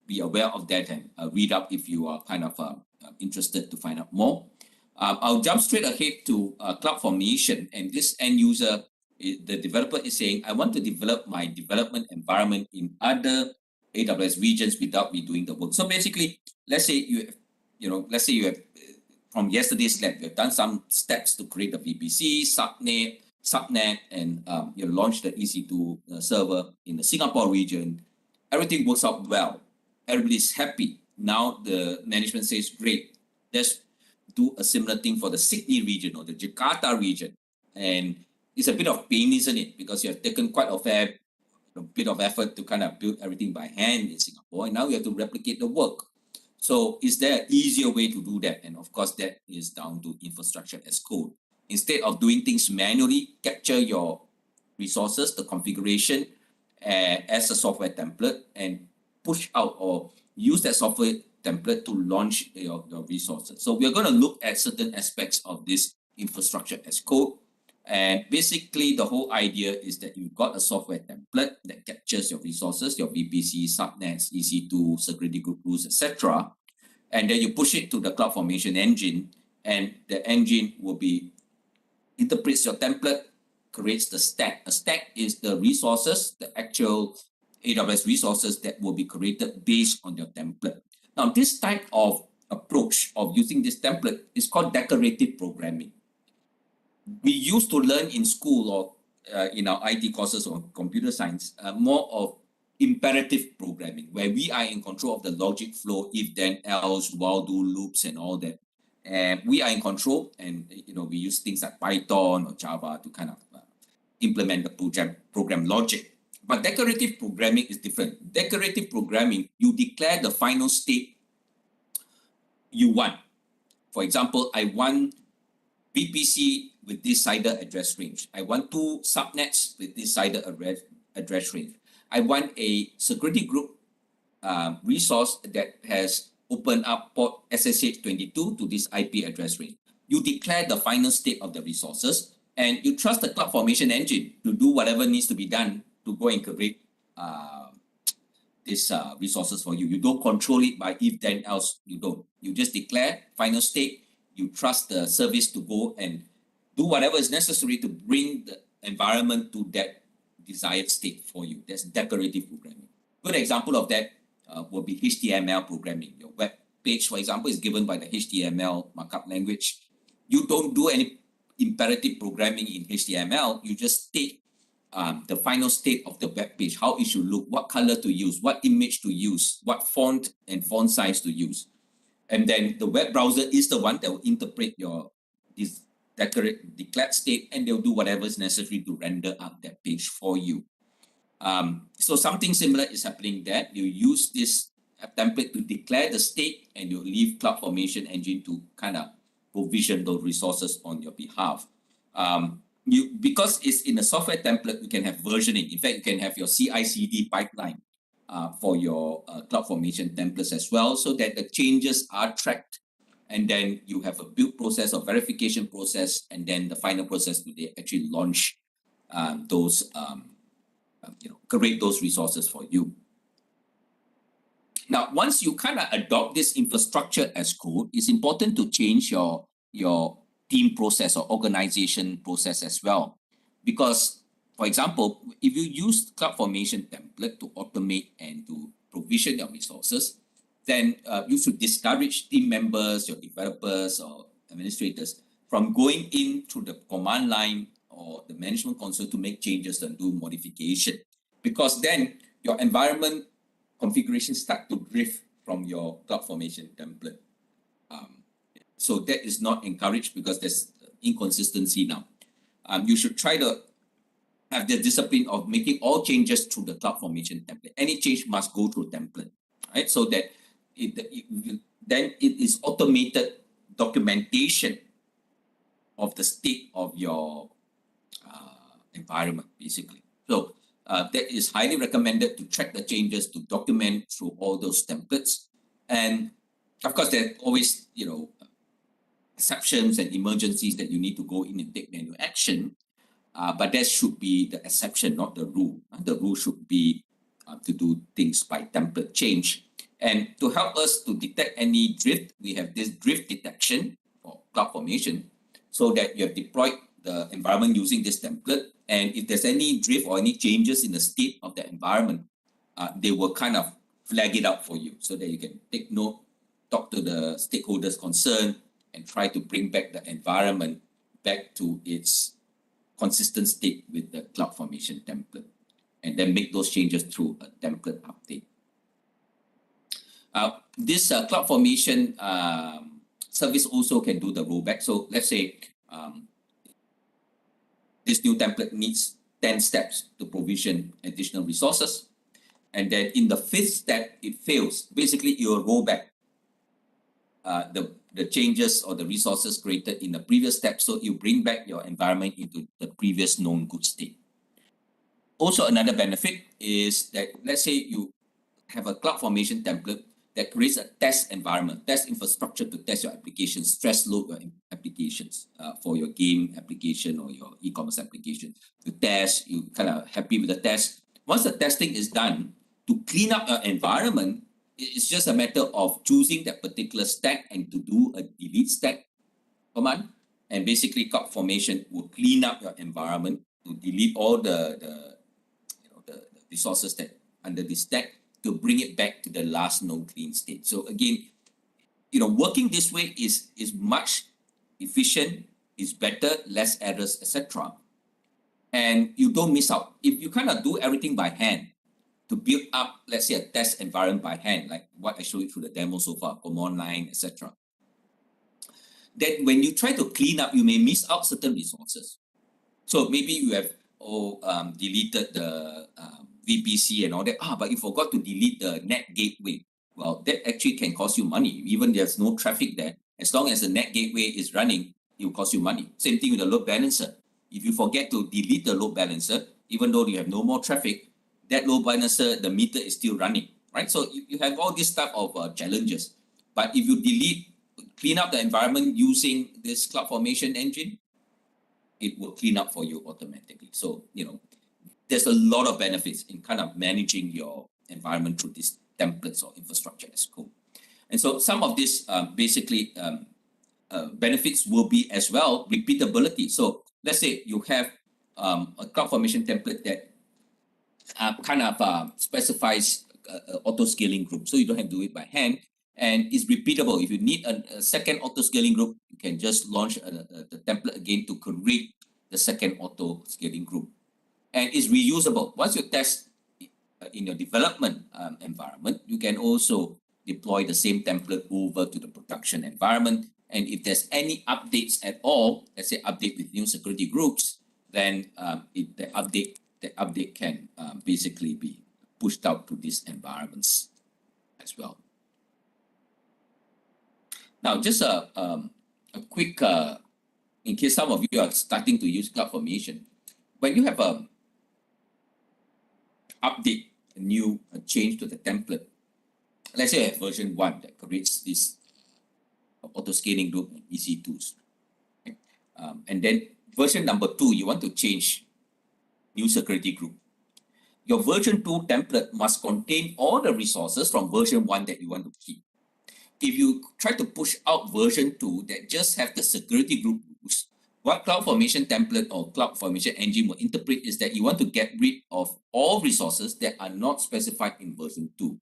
be aware of that and read up if you are kind of interested to find out more. I'll jump straight ahead to CloudFormation, and this end user, the developer is saying, I want to develop my development environment in other AWS regions without me doing the work. So basically, let's say you have from yesterday's lab, you've done some steps to create the VPC, subnet, and you launch the EC2 server in the Singapore region. Everything works out well. Everybody's happy. Now the management says, great, let's do a similar thing for the Sydney region or the Jakarta region. And it's a bit of pain, isn't it? Because you have taken quite a bit of effort to kind of build everything by hand in Singapore, and now you have to replicate the work. So is there an easier way to do that? And of course, that is down to infrastructure as code. Instead of doing things manually, capture your resources, the configuration as a software template, and push out or use that software template to launch your resources. So we're going to look at certain aspects of this infrastructure as code. And basically, the whole idea is that you've got a software template that captures your resources, your VPC, subnets, EC2, security group rules, etc. And then you push it to the CloudFormation engine, and the engine will interprets your template, creates the stack. A stack is the resources, the actual AWS resources that will be created based on your template. Now, this type of approach of using this template is called decorative programming. We used to learn in school or in our IT courses on computer science more of imperative programming, where we are in control of the logic flow, if then else, while do loops and all that. And we are in control, and we use things like Python or Java to kind of implement the program logic. But decorative programming is different. Decorative programming, you declare the final state you want. For example, I want VPC with this CIDR address range. I want 2 subnets with this CIDR address range. I want a security group resource that has opened up port SSH22 to this IP address range. You declare the final state of the resources, and you trust the CloudFormation engine to do whatever needs to be done to go and create these resources for you. You don't control it by if then else. You don't. You just declare final state. You trust the service to go and do whatever is necessary to bring the environment to that desired state for you. That's decorative programming. Good example of that will be HTML programming. Your web page, for example, is given by the HTML markup language. You don't do any imperative programming in HTML. You just state the final state of the web page, how it should look, what color to use, what image to use, what font and font size to use. And then the web browser is the one that will interpret this declared state, and they'll do whatever is necessary to render up that page for you. So something similar is happening there. You use this template to declare the state, and you leave CloudFormation engine to kind of provision those resources on your behalf. Because it's in a software template, you can have versioning. In fact, you can have your CI/CD pipeline for your CloudFormation templates as well, so that the changes are tracked. And then you have a build process or verification process, and then the final process where they actually launch create those resources for you. Now, once you kind of adopt this infrastructure as code, it's important to change your team process or organization process as well. Because, for example, if you use CloudFormation template to automate and to provision your resources, then you should discourage team members, your developers or administrators from going in through the command line or the management console to make changes and do modification. Because then your environment configuration start to drift from your CloudFormation template. So that is not encouraged because there's inconsistency now. You should try to have the discipline of making all changes through the CloudFormation template. Any change must go through template, right? So that then it is automated documentation of the state of your environment, basically. So that is highly recommended to track the changes, to document through all those templates. And of course, there are always, exceptions and emergencies that you need to go in and take manual action. But that should be the exception, not the rule. The rule should be to do things by template change. And to help us to detect any drift, we have this drift detection for CloudFormation, so that you have deployed the environment using this template. And if there's any drift or any changes in the state of the environment, they will kind of flag it up for you so that you can take note, talk to the stakeholders concerned, and try to bring back the environment back to its consistent state with the CloudFormation template, and then make those changes through a template update. This CloudFormation service also can do the rollback. So let's say this new template needs 10 steps to provision additional resources. And then in the 5th step, it fails. Basically, you will roll back the changes or the resources created in the previous step. So you bring back your environment into the previous known good state. Also, another benefit is that, let's say you have a CloudFormation template that creates a test environment, test infrastructure to test your applications, stress load your applications for your game application or your e-commerce application. You test, you kind of happy with the test. Once the testing is done, to clean up your environment, it's just a matter of choosing that particular stack and to do a delete stack command. And basically, CloudFormation will clean up your environment to delete all the resources that under this stack to bring it back to the last known clean state. So again, working this way is much efficient, is better, less errors, etc. And you don't miss out. If you kind of do everything by hand to build up, let's say, a test environment by hand, like what I showed you through the demo so far, command line, etc. Then when you try to clean up, you may miss out certain resources. So maybe you have deleted the VPC and all that, but you forgot to delete the net gateway. Well, that actually can cost you money. Even there's no traffic there. As long as the net gateway is running, it will cost you money. Same thing with the load balancer. If you forget to delete the load balancer, even though you have no more traffic, that load balancer, the meter is still running, right? So you have all these type of challenges. But if you clean up the environment using this CloudFormation engine, it will clean up for you automatically. So, there's a lot of benefits in kind of managing your environment through these templates or infrastructure as code. And so some of these benefits will be as well repeatability. So let's say you have a CloudFormation template that specifies auto-scaling group. So you don't have to do it by hand, and it's repeatable. If you need a second auto-scaling group, you can just launch the template again to create the second auto-scaling group. And it's reusable. Once you test in your development environment, you can also deploy the same template over to the production environment. And if there's any updates at all, let's say update with new security groups, then the update can basically be pushed out to these environments as well. Now, just a quick, in case some of you are starting to use CloudFormation, when you have a update, a change to the template, let's say I have version 1 that creates this auto-scaling group and EC2s. Okay? And then version number 2, you want to change new security group. Your version 2 template must contain all the resources from version 1 that you want to keep. If you try to push out version 2 that just have the security group rules, what CloudFormation template or CloudFormation engine will interpret is that you want to get rid of all resources that are not specified in version 2.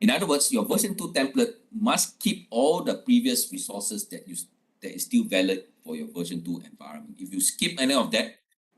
In other words, your version 2 template must keep all the previous resources that is still valid for your version 2 environment. If you skip any of that,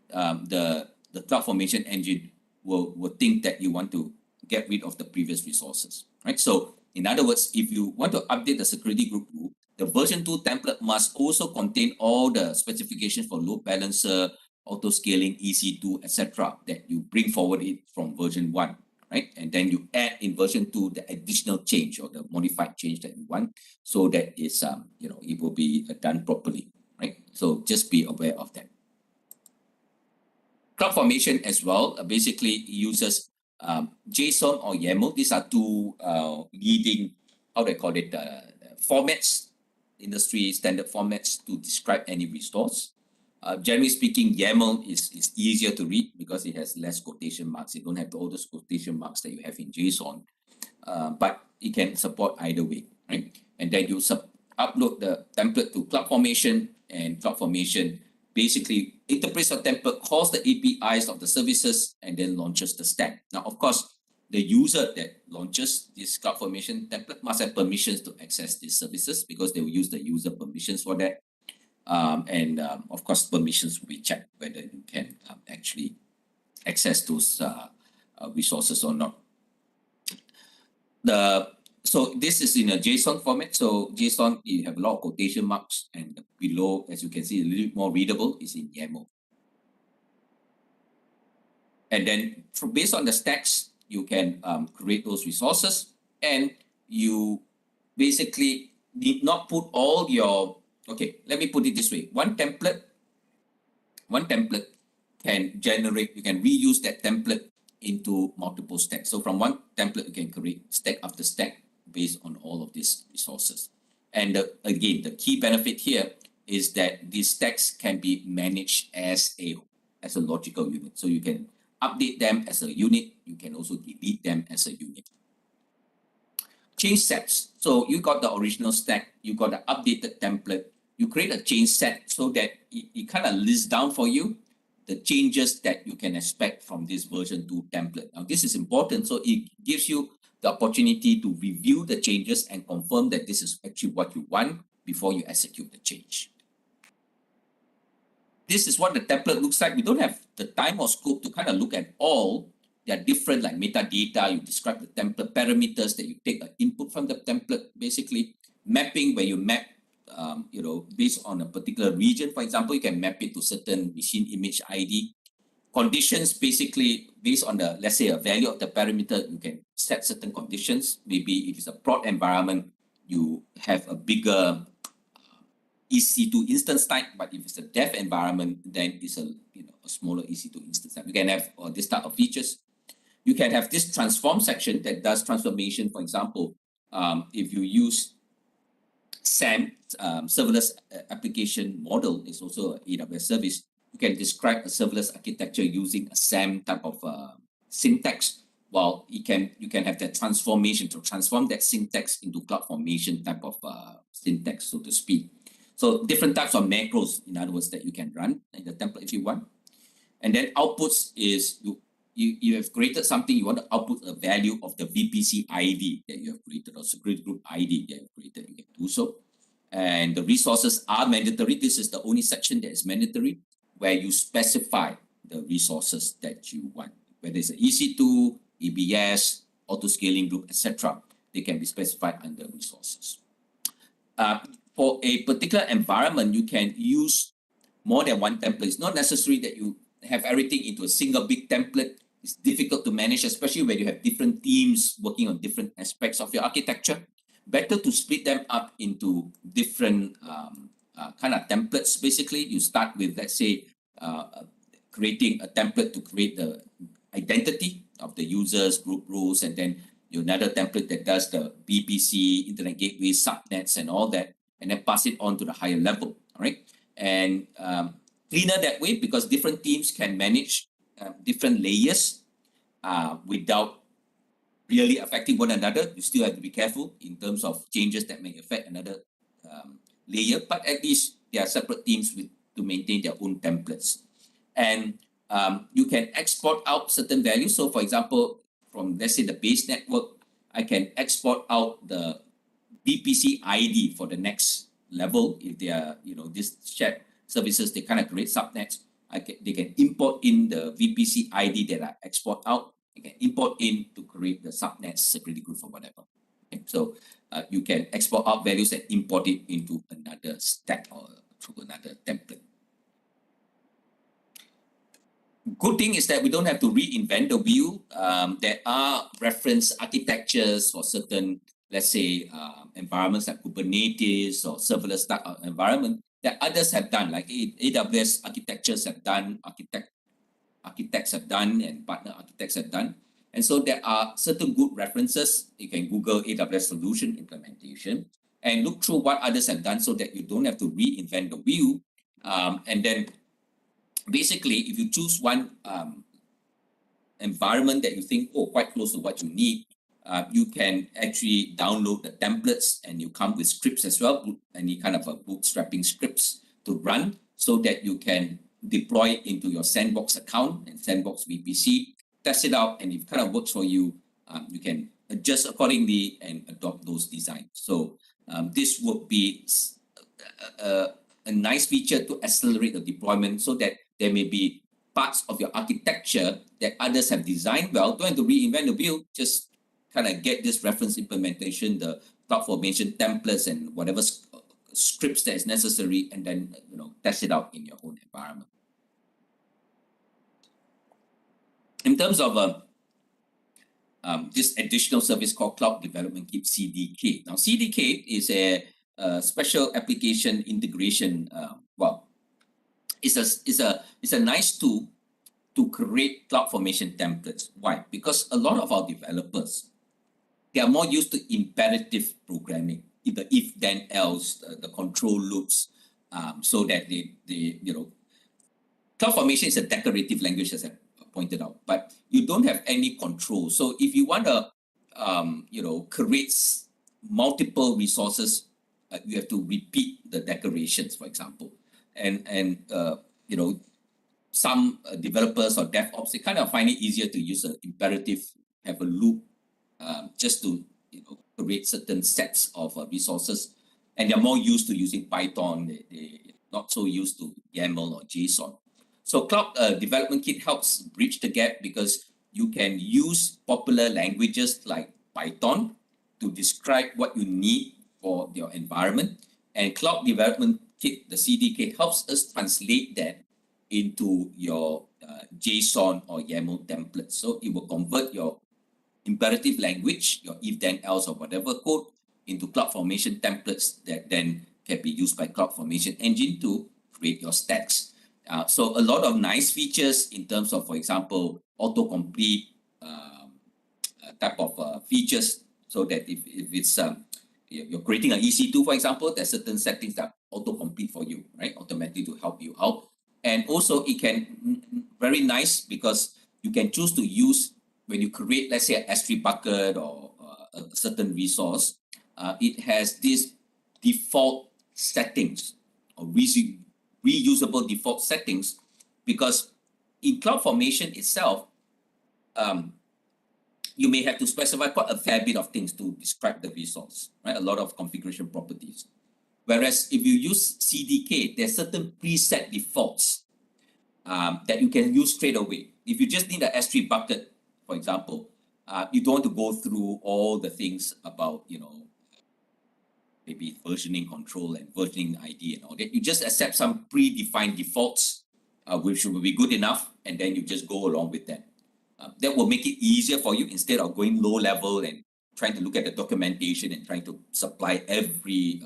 the CloudFormation engine will think that you want to get rid of the previous resources, right? So in other words, if you want to update the security group rule, the version 2 template must also contain all the specifications for load balancer, auto scaling, EC2, etc. that you bring forward it from version 1, right? And then you add in version 2 the additional change or the modified change that you want, so that it's it will be done properly, right? So just be aware of that. CloudFormation as well basically uses JSON or YAML. These are two leading, how do I call it, formats, industry standard formats to describe any resource. Generally speaking, YAML is easier to read because it has less quotation marks. You don't have all those quotation marks that you have in JSON, but it can support either way, right? And then you upload the template to CloudFormation, and CloudFormation basically interprets a template, calls the APIs of the services, and then launches the stack. Now, of course, the user that launches this CloudFormation template must have permissions to access these services because they will use the user permissions for that. Of course, permissions will be checked whether you can actually access those resources or not. So this is in a JSON format. So JSON, you have a lot of quotation marks, and below, as you can see, a little bit more readable is in YAML. And then based on the stacks, you can create those resources, and you basically need not put all your, okay, let me put it this way. One template can generate, you can reuse that template into multiple stacks. So from one template, you can create stack after stack based on all of these resources. And again, the key benefit here is that these stacks can be managed as a logical unit. So you can update them as a unit. You can also delete them as a unit. Change sets. So you got the original stack, you got the updated template, you create a change set so that it kind of lists down for you the changes that you can expect from this version 2 template. Now, this is important. So it gives you the opportunity to review the changes and confirm that this is actually what you want before you execute the change. This is what the template looks like. We don't have the time or scope to kind of look at all. There are different like metadata. You describe the template parameters that you take an input from the template, basically mapping where you map based on a particular region. For example, you can map it to certain machine image ID. Conditions, basically based on the, let's say, a value of the parameter, you can set certain conditions. Maybe if it's a prod environment, you have a bigger EC2 instance type, but if it's a dev environment, then it's a smaller EC2 instance type. You can have this type of features. You can have this transform section that does transformation. For example, if you use SAM, serverless application model, is also an AWS service. You can describe a serverless architecture using a SAM type of syntax. While you can have that transformation to transform that syntax into CloudFormation type of syntax, so to speak. So different types of macros, in other words, that you can run in the template if you want. And then outputs is you have created something, you want to output a value of the VPC ID that you have created or security group ID that you have created, you can do so. And the resources are mandatory. This is the only section that is mandatory, where you specify the resources that you want. Whether it's an EC2, EBS, auto scaling group, etc., they can be specified under resources. For a particular environment, you can use more than one template. It's not necessary that you have everything into a single big template. It's difficult to manage, especially when you have different teams working on different aspects of your architecture. Better to split them up into different kind of templates. Basically, you start with, let's say, creating a template to create the identity of the users, group roles, and then another template that does the VPC, internet gateway, subnets, and all that, and then pass it on to the higher level. All right, and cleaner that way because different teams can manage different layers without really affecting one another. You still have to be careful in terms of changes that may affect another layer, but at least they are separate teams to maintain their own templates. And you can export out certain values. So for example, from let's say the base network, I can export out the VPC ID for the next level. If they are, this shared services, they kind of create subnets. They can import in the VPC ID that I export out. They can import in to create the subnets, security group, or whatever. Okay? So you can export out values and import it into another stack or through another template. Good thing is that we don't have to reinvent the wheel. There are reference architectures for certain, let's say, environments like Kubernetes or serverless type of environment that others have done, like AWS architectures have done, architects have done, and partner architects have done. And so there are certain good references. You can Google AWS solution implementation and look through what others have done so that you don't have to reinvent the wheel. And then basically, if you choose one environment that you think, oh, quite close to what you need, you can actually download the templates and you come with scripts as well, any kind of a bootstrapping scripts to run so that you can deploy it into your Sandbox account and Sandbox VPC, test it out, and if it kind of works for you, you can adjust accordingly and adopt those designs. So this would be a nice feature to accelerate the deployment so that there may be parts of your architecture that others have designed well. Don't have to reinvent the wheel, just kind of get this reference implementation, the CloudFormation templates and whatever scripts that is necessary, and then test it out in your own environment. In terms of this additional service called Cloud Development Kit CDK. Now CDK is a special application integration. It's a nice tool to create CloudFormation templates. Why? Because a lot of our developers, they are more used to imperative programming, the if then else, the control loops, so that CloudFormation is a decorative language, as I pointed out, but you don't have any control. So if you want to create multiple resources, you have to repeat the decorations, for example. And some developers or DevOps, they kind of find it easier to use an imperative, have a loop, just to create certain sets of resources. And they're more used to using Python. They're not so used to YAML or JSON. So Cloud Development Kit helps bridge the gap because you can use popular languages like Python to describe what you need for your environment. And Cloud Development Kit, the CDK, helps us translate that into your JSON or YAML template. So it will convert your imperative language, your if then else or whatever code, into CloudFormation templates that then can be used by CloudFormation Engine to create your stacks. So a lot of nice features in terms of, for example, autocomplete type of features, so that if it's you're creating an EC2, for example, there's certain settings that autocomplete for you, right? Automatically to help you out. And also it can, very nice, because you can choose to use, when you create, let's say, an S3 bucket or a certain resource, it has these default settings or reusable default settings, because in CloudFormation itself, you may have to specify quite a fair bit of things to describe the resource, right? A lot of configuration properties. Whereas if you use CDK, there's certain preset defaults that you can use straight away. If you just need an S3 bucket, for example, you don't want to go through all the things about, maybe versioning control and versioning ID and all that. You just accept some predefined defaults, which will be good enough, and then you just go along with that. That will make it easier for you instead of going low level and trying to look at the documentation and trying to supply every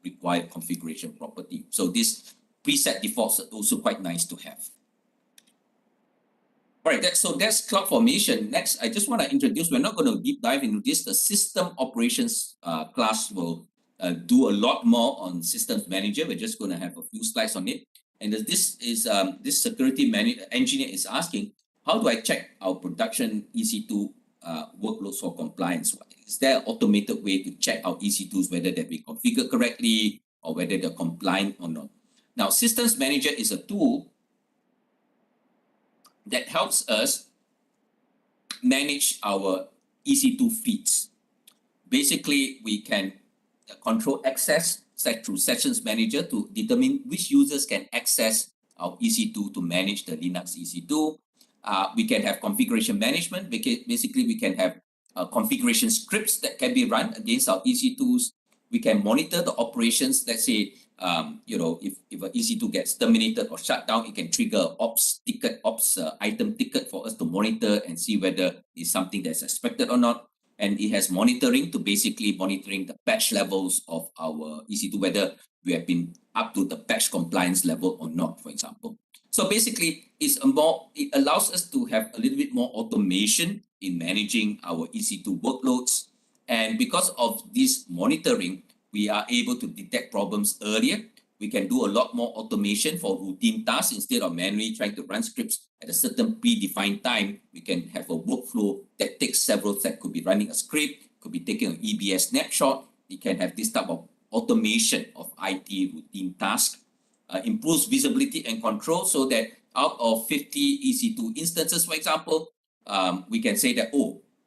required configuration property. So this preset defaults are also quite nice to have. All right, so that's CloudFormation. Next, I just want to introduce, we're not going to deep dive into this. The system operations class will do a lot more on systems manager. We're just going to have a few slides on it. And this is this security engineer is asking, how do I check our production EC2 workloads for compliance? Is there an automated way to check our EC2s, whether they've been configured correctly or whether they're compliant or not? Now, Systems Manager is a tool that helps us manage our EC2 fleets. Basically, we can control access through Sessions Manager to determine which users can access our EC2 to manage the Linux EC2. We can have configuration management, because basically we can have configuration scripts that can be run against our EC2s. We can monitor the operations. Let's say, if an EC2 gets terminated or shut down, it can trigger ops item ticket for us to monitor and see whether it's something that's expected or not. And it has monitoring to basically monitoring the patch levels of our EC2, whether we have been up to the patch compliance level or not, for example. So basically, it allows us to have a little bit more automation in managing our EC2 workloads. And because of this monitoring, we are able to detect problems earlier. We can do a lot more automation for routine tasks instead of manually trying to run scripts at a certain predefined time. We can have a workflow that takes several steps. Could be running a script, could be taking an EBS snapshot. We can have this type of automation of IT routine tasks. Improves visibility and control so that out of 50 EC2 instances, for example, we can say that,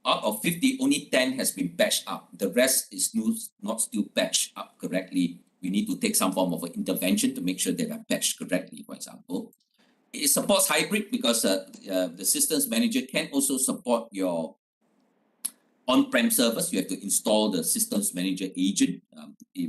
out of 50, only 10 has been patched up. The rest is not still patched up correctly. We need to take some form of an intervention to make sure they are patched correctly, for example. It supports hybrid because the systems manager can also support your on-prem servers. You have to install the systems manager agent.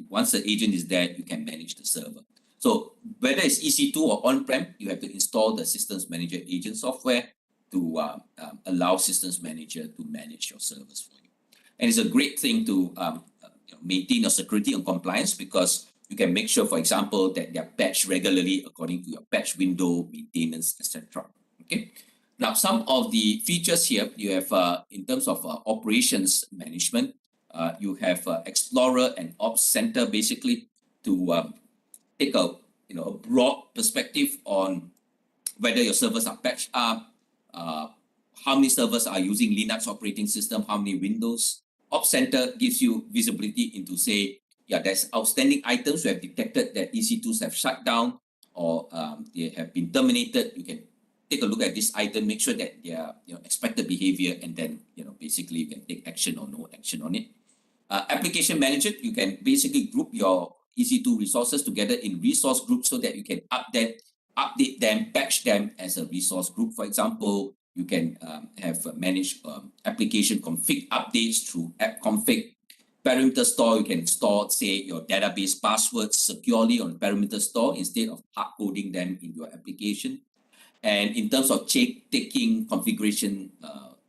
Once the agent is there, you can manage the server. So whether it's EC2 or on-prem, you have to install the systems manager agent software to allow systems manager to manage your servers for you. And it's a great thing to maintain your security and compliance because you can make sure, for example, that they are patched regularly according to your patch window, maintenance, etc. Okay. Now, some of the features here, you have in terms of operations management, you have Explorer and Ops Center basically to take a broad perspective on whether your servers are patched up, how many servers are using Linux operating system, how many Windows. Ops Center gives you visibility into say, there's outstanding items you have detected that EC2s have shut down or they have been terminated. You can take a look at this item, make sure that they are expected behavior, and then basically you can take action or no action on it. Application Manager, you can basically group your EC2 resources together in resource groups so that you can update them, patch them as a resource group. For example, you can have managed application config updates through app config. Parameter store, you can store, say, your database passwords securely on parameter store instead of hard coding them in your application. And in terms of taking configuration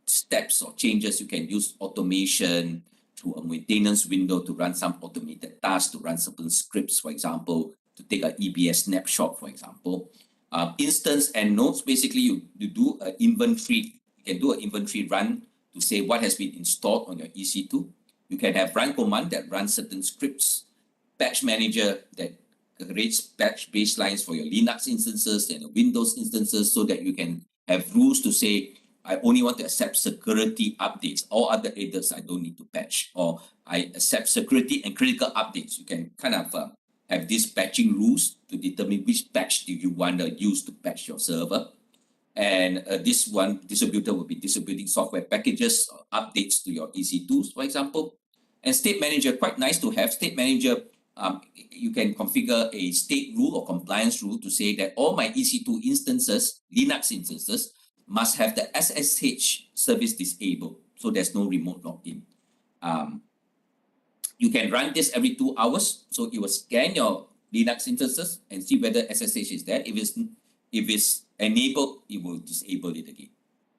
steps or changes, you can use automation through a maintenance window to run some automated tasks, to run certain scripts, for example, to take an EBS snapshot, for example. Instance and nodes, basically you do an inventory. You can do an inventory run to say what has been installed on your EC2. You can have run command that runs certain scripts, patch manager that creates patch baselines for your Linux instances and Windows instances so that you can have rules to say, I only want to accept security updates. All other adders I don't need to patch, or I accept security and critical updates. You can kind of have these patching rules to determine which patch do you want to use to patch your server. And this one distributor will be distributing software packages or updates to your EC2s, for example. And State Manager, quite nice to have. State Manager, you can configure a state rule or compliance rule to say that all my EC2 instances, Linux instances, must have the SSH service disabled, so there's no remote login. You can run this every 2 hours, so it will scan your Linux instances and see whether SSH is there. If it's enabled, it will disable it again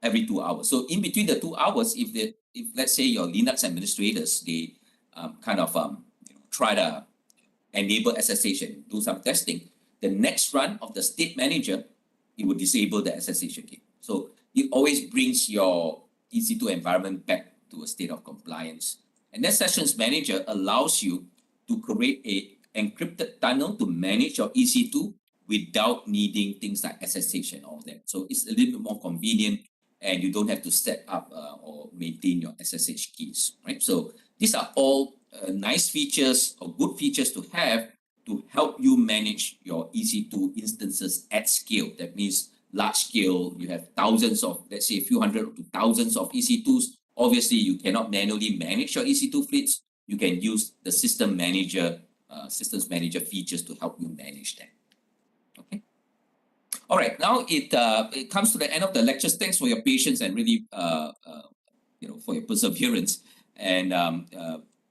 every 2 hours. So in between the 2 hours, if let's say your Linux administrators they try to enable SSH and do some testing, the next run of the State Manager, it will disable the SSH again. So it always brings your EC2 environment back to a state of compliance. And then Sessions Manager allows you to create an encrypted tunnel to manage your EC2 without needing things like SSH and all that. So it's a little bit more convenient and you don't have to set up or maintain your SSH keys, right? So these are all nice features or good features to have to help you manage your EC2 instances at scale. That means large scale, you have thousands of, let's say a few hundred to thousands of EC2s. Obviously, you cannot manually manage your EC2 fleets. You can use the systems manager features to help you manage that. Okay. All right. Now it comes to the end of the lectures. Thanks for your patience and really for your perseverance. And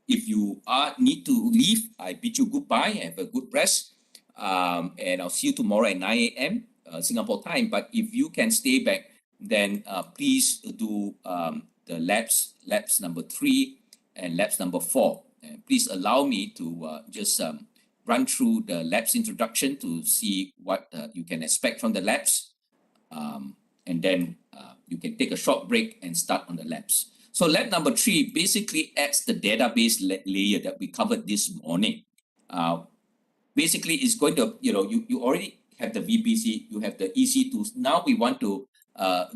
if you need to leave, I bid you goodbye. Have a good rest. And I'll see you tomorrow at 9 a.m. Singapore time. But if you can stay back, then please do the labs number 3 and labs number 4. And please allow me to just run through the labs introduction to see what you can expect from the labs. And then you can take a short break and start on the labs. So lab number 3 basically adds the database layer that we covered this morning. Basically, it's going to, you already have the VPC, you have the EC2. Now we want to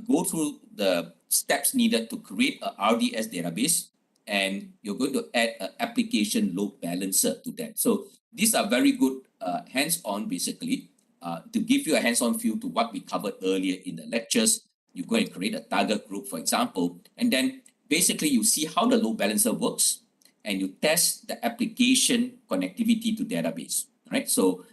go through the steps needed to create a RDS database, and you're going to add an application load balancer to that. So these are very good hands-on, basically, to give you a hands-on feel to what we covered earlier in the lectures. You go and create a target group, for example, and then basically you see how the load balancer works, and you test the application connectivity to database, right? So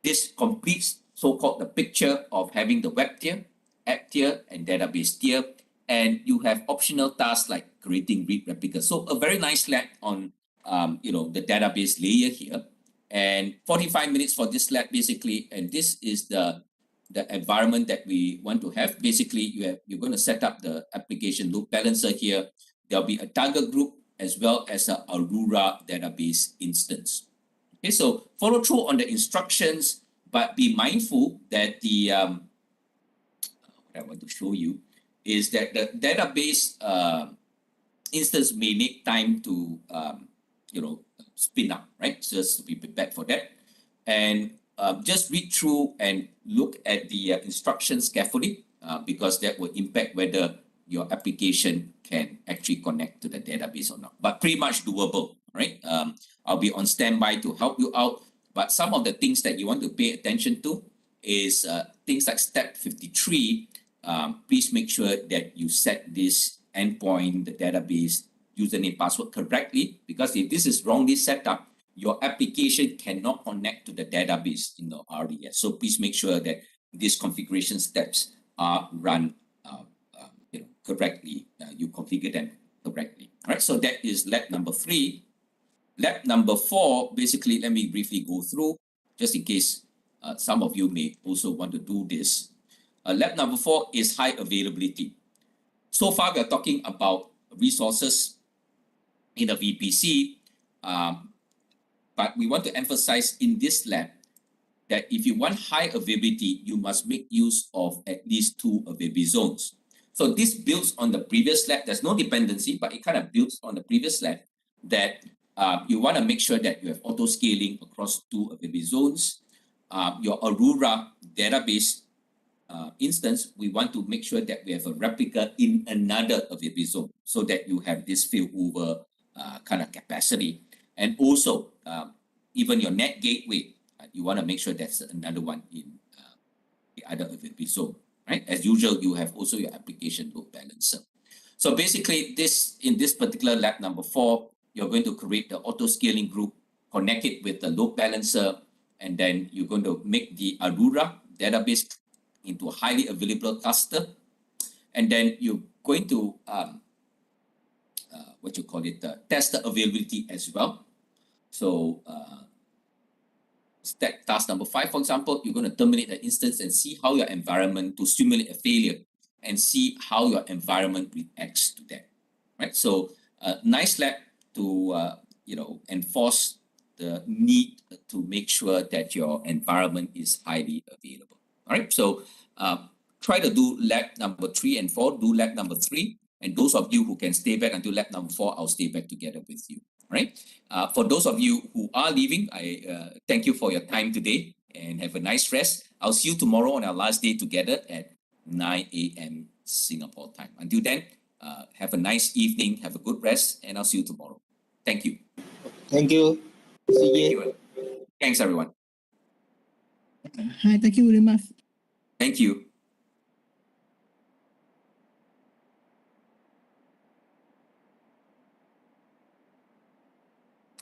this completes so-called the picture of having the web tier, app tier, and database tier. And you have optional tasks like creating read replicas. So a very nice lab on the database layer here. And 45 minutes for this lab basically. And this is the environment that we want to have. Basically, you're going to set up the application load balancer here. There'll be a target group as well as a Aurora database instance. Okay, so follow through on the instructions, but be mindful that the what I want to show you is that the database instance may need time to spin up, right? So just be prepared for that. And just read through and look at the instructions carefully because that will impact whether your application can actually connect to the database or not. But pretty much doable, right? I'll be on standby to help you out. But some of the things that you want to pay attention to is things like step 53. Please make sure that you set this endpoint, the database, username, password correctly, because if this is wrongly set up, your application cannot connect to the database in the RDS. So please make sure that these configuration steps are run correctly. You configure them correctly. All right, so that is lab number 3. Lab number 4, basically, let me briefly go through, just in case some of you may also want to do this. Lab number 4 is high availability. So far, we are talking about resources in a VPC, but we want to emphasize in this lab that if you want high availability, you must make use of at least 2 availability zones. So this builds on the previous lab. There's no dependency, but it kind of builds on the previous lab that you want to make sure that you have auto scaling across 2 availability zones. Your Aurora database instance, we want to make sure that we have a replica in another availability zone so that you have this failover kind of capacity. And also, even your net gateway, you want to make sure that's another one in the other availability zone, right? As usual, you have also your application load balancer. So basically, in this particular lab number 4, you're going to create the auto scaling group, connect it with the load balancer, and then you're going to make the Aurora database into a highly available cluster. And then you're going to, test the availability as well. So task number 5, for example, you're going to terminate the instance and see how your environment, to simulate a failure and see how your environment reacts to that, right? So nice lab to, enforce the need to make sure that your environment is highly available. All right, so try to do lab number 3 and 4, do lab number 3. And those of you who can stay back until lab number 4, I'll stay back together with you. All right. For those of you who are leaving, I thank you for your time today and have a nice rest. I'll see you tomorrow on our last day together at 9 a.m. Singapore time. Until then, have a nice evening, have a good rest, and I'll see you tomorrow. Thank you. Thank you. See you. Thanks, everyone. Hi, thank you very much. Thank you.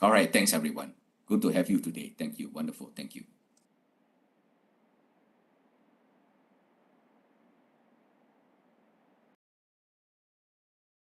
All right, thanks everyone. Good to have you today. Thank you. Wonderful. Thank you.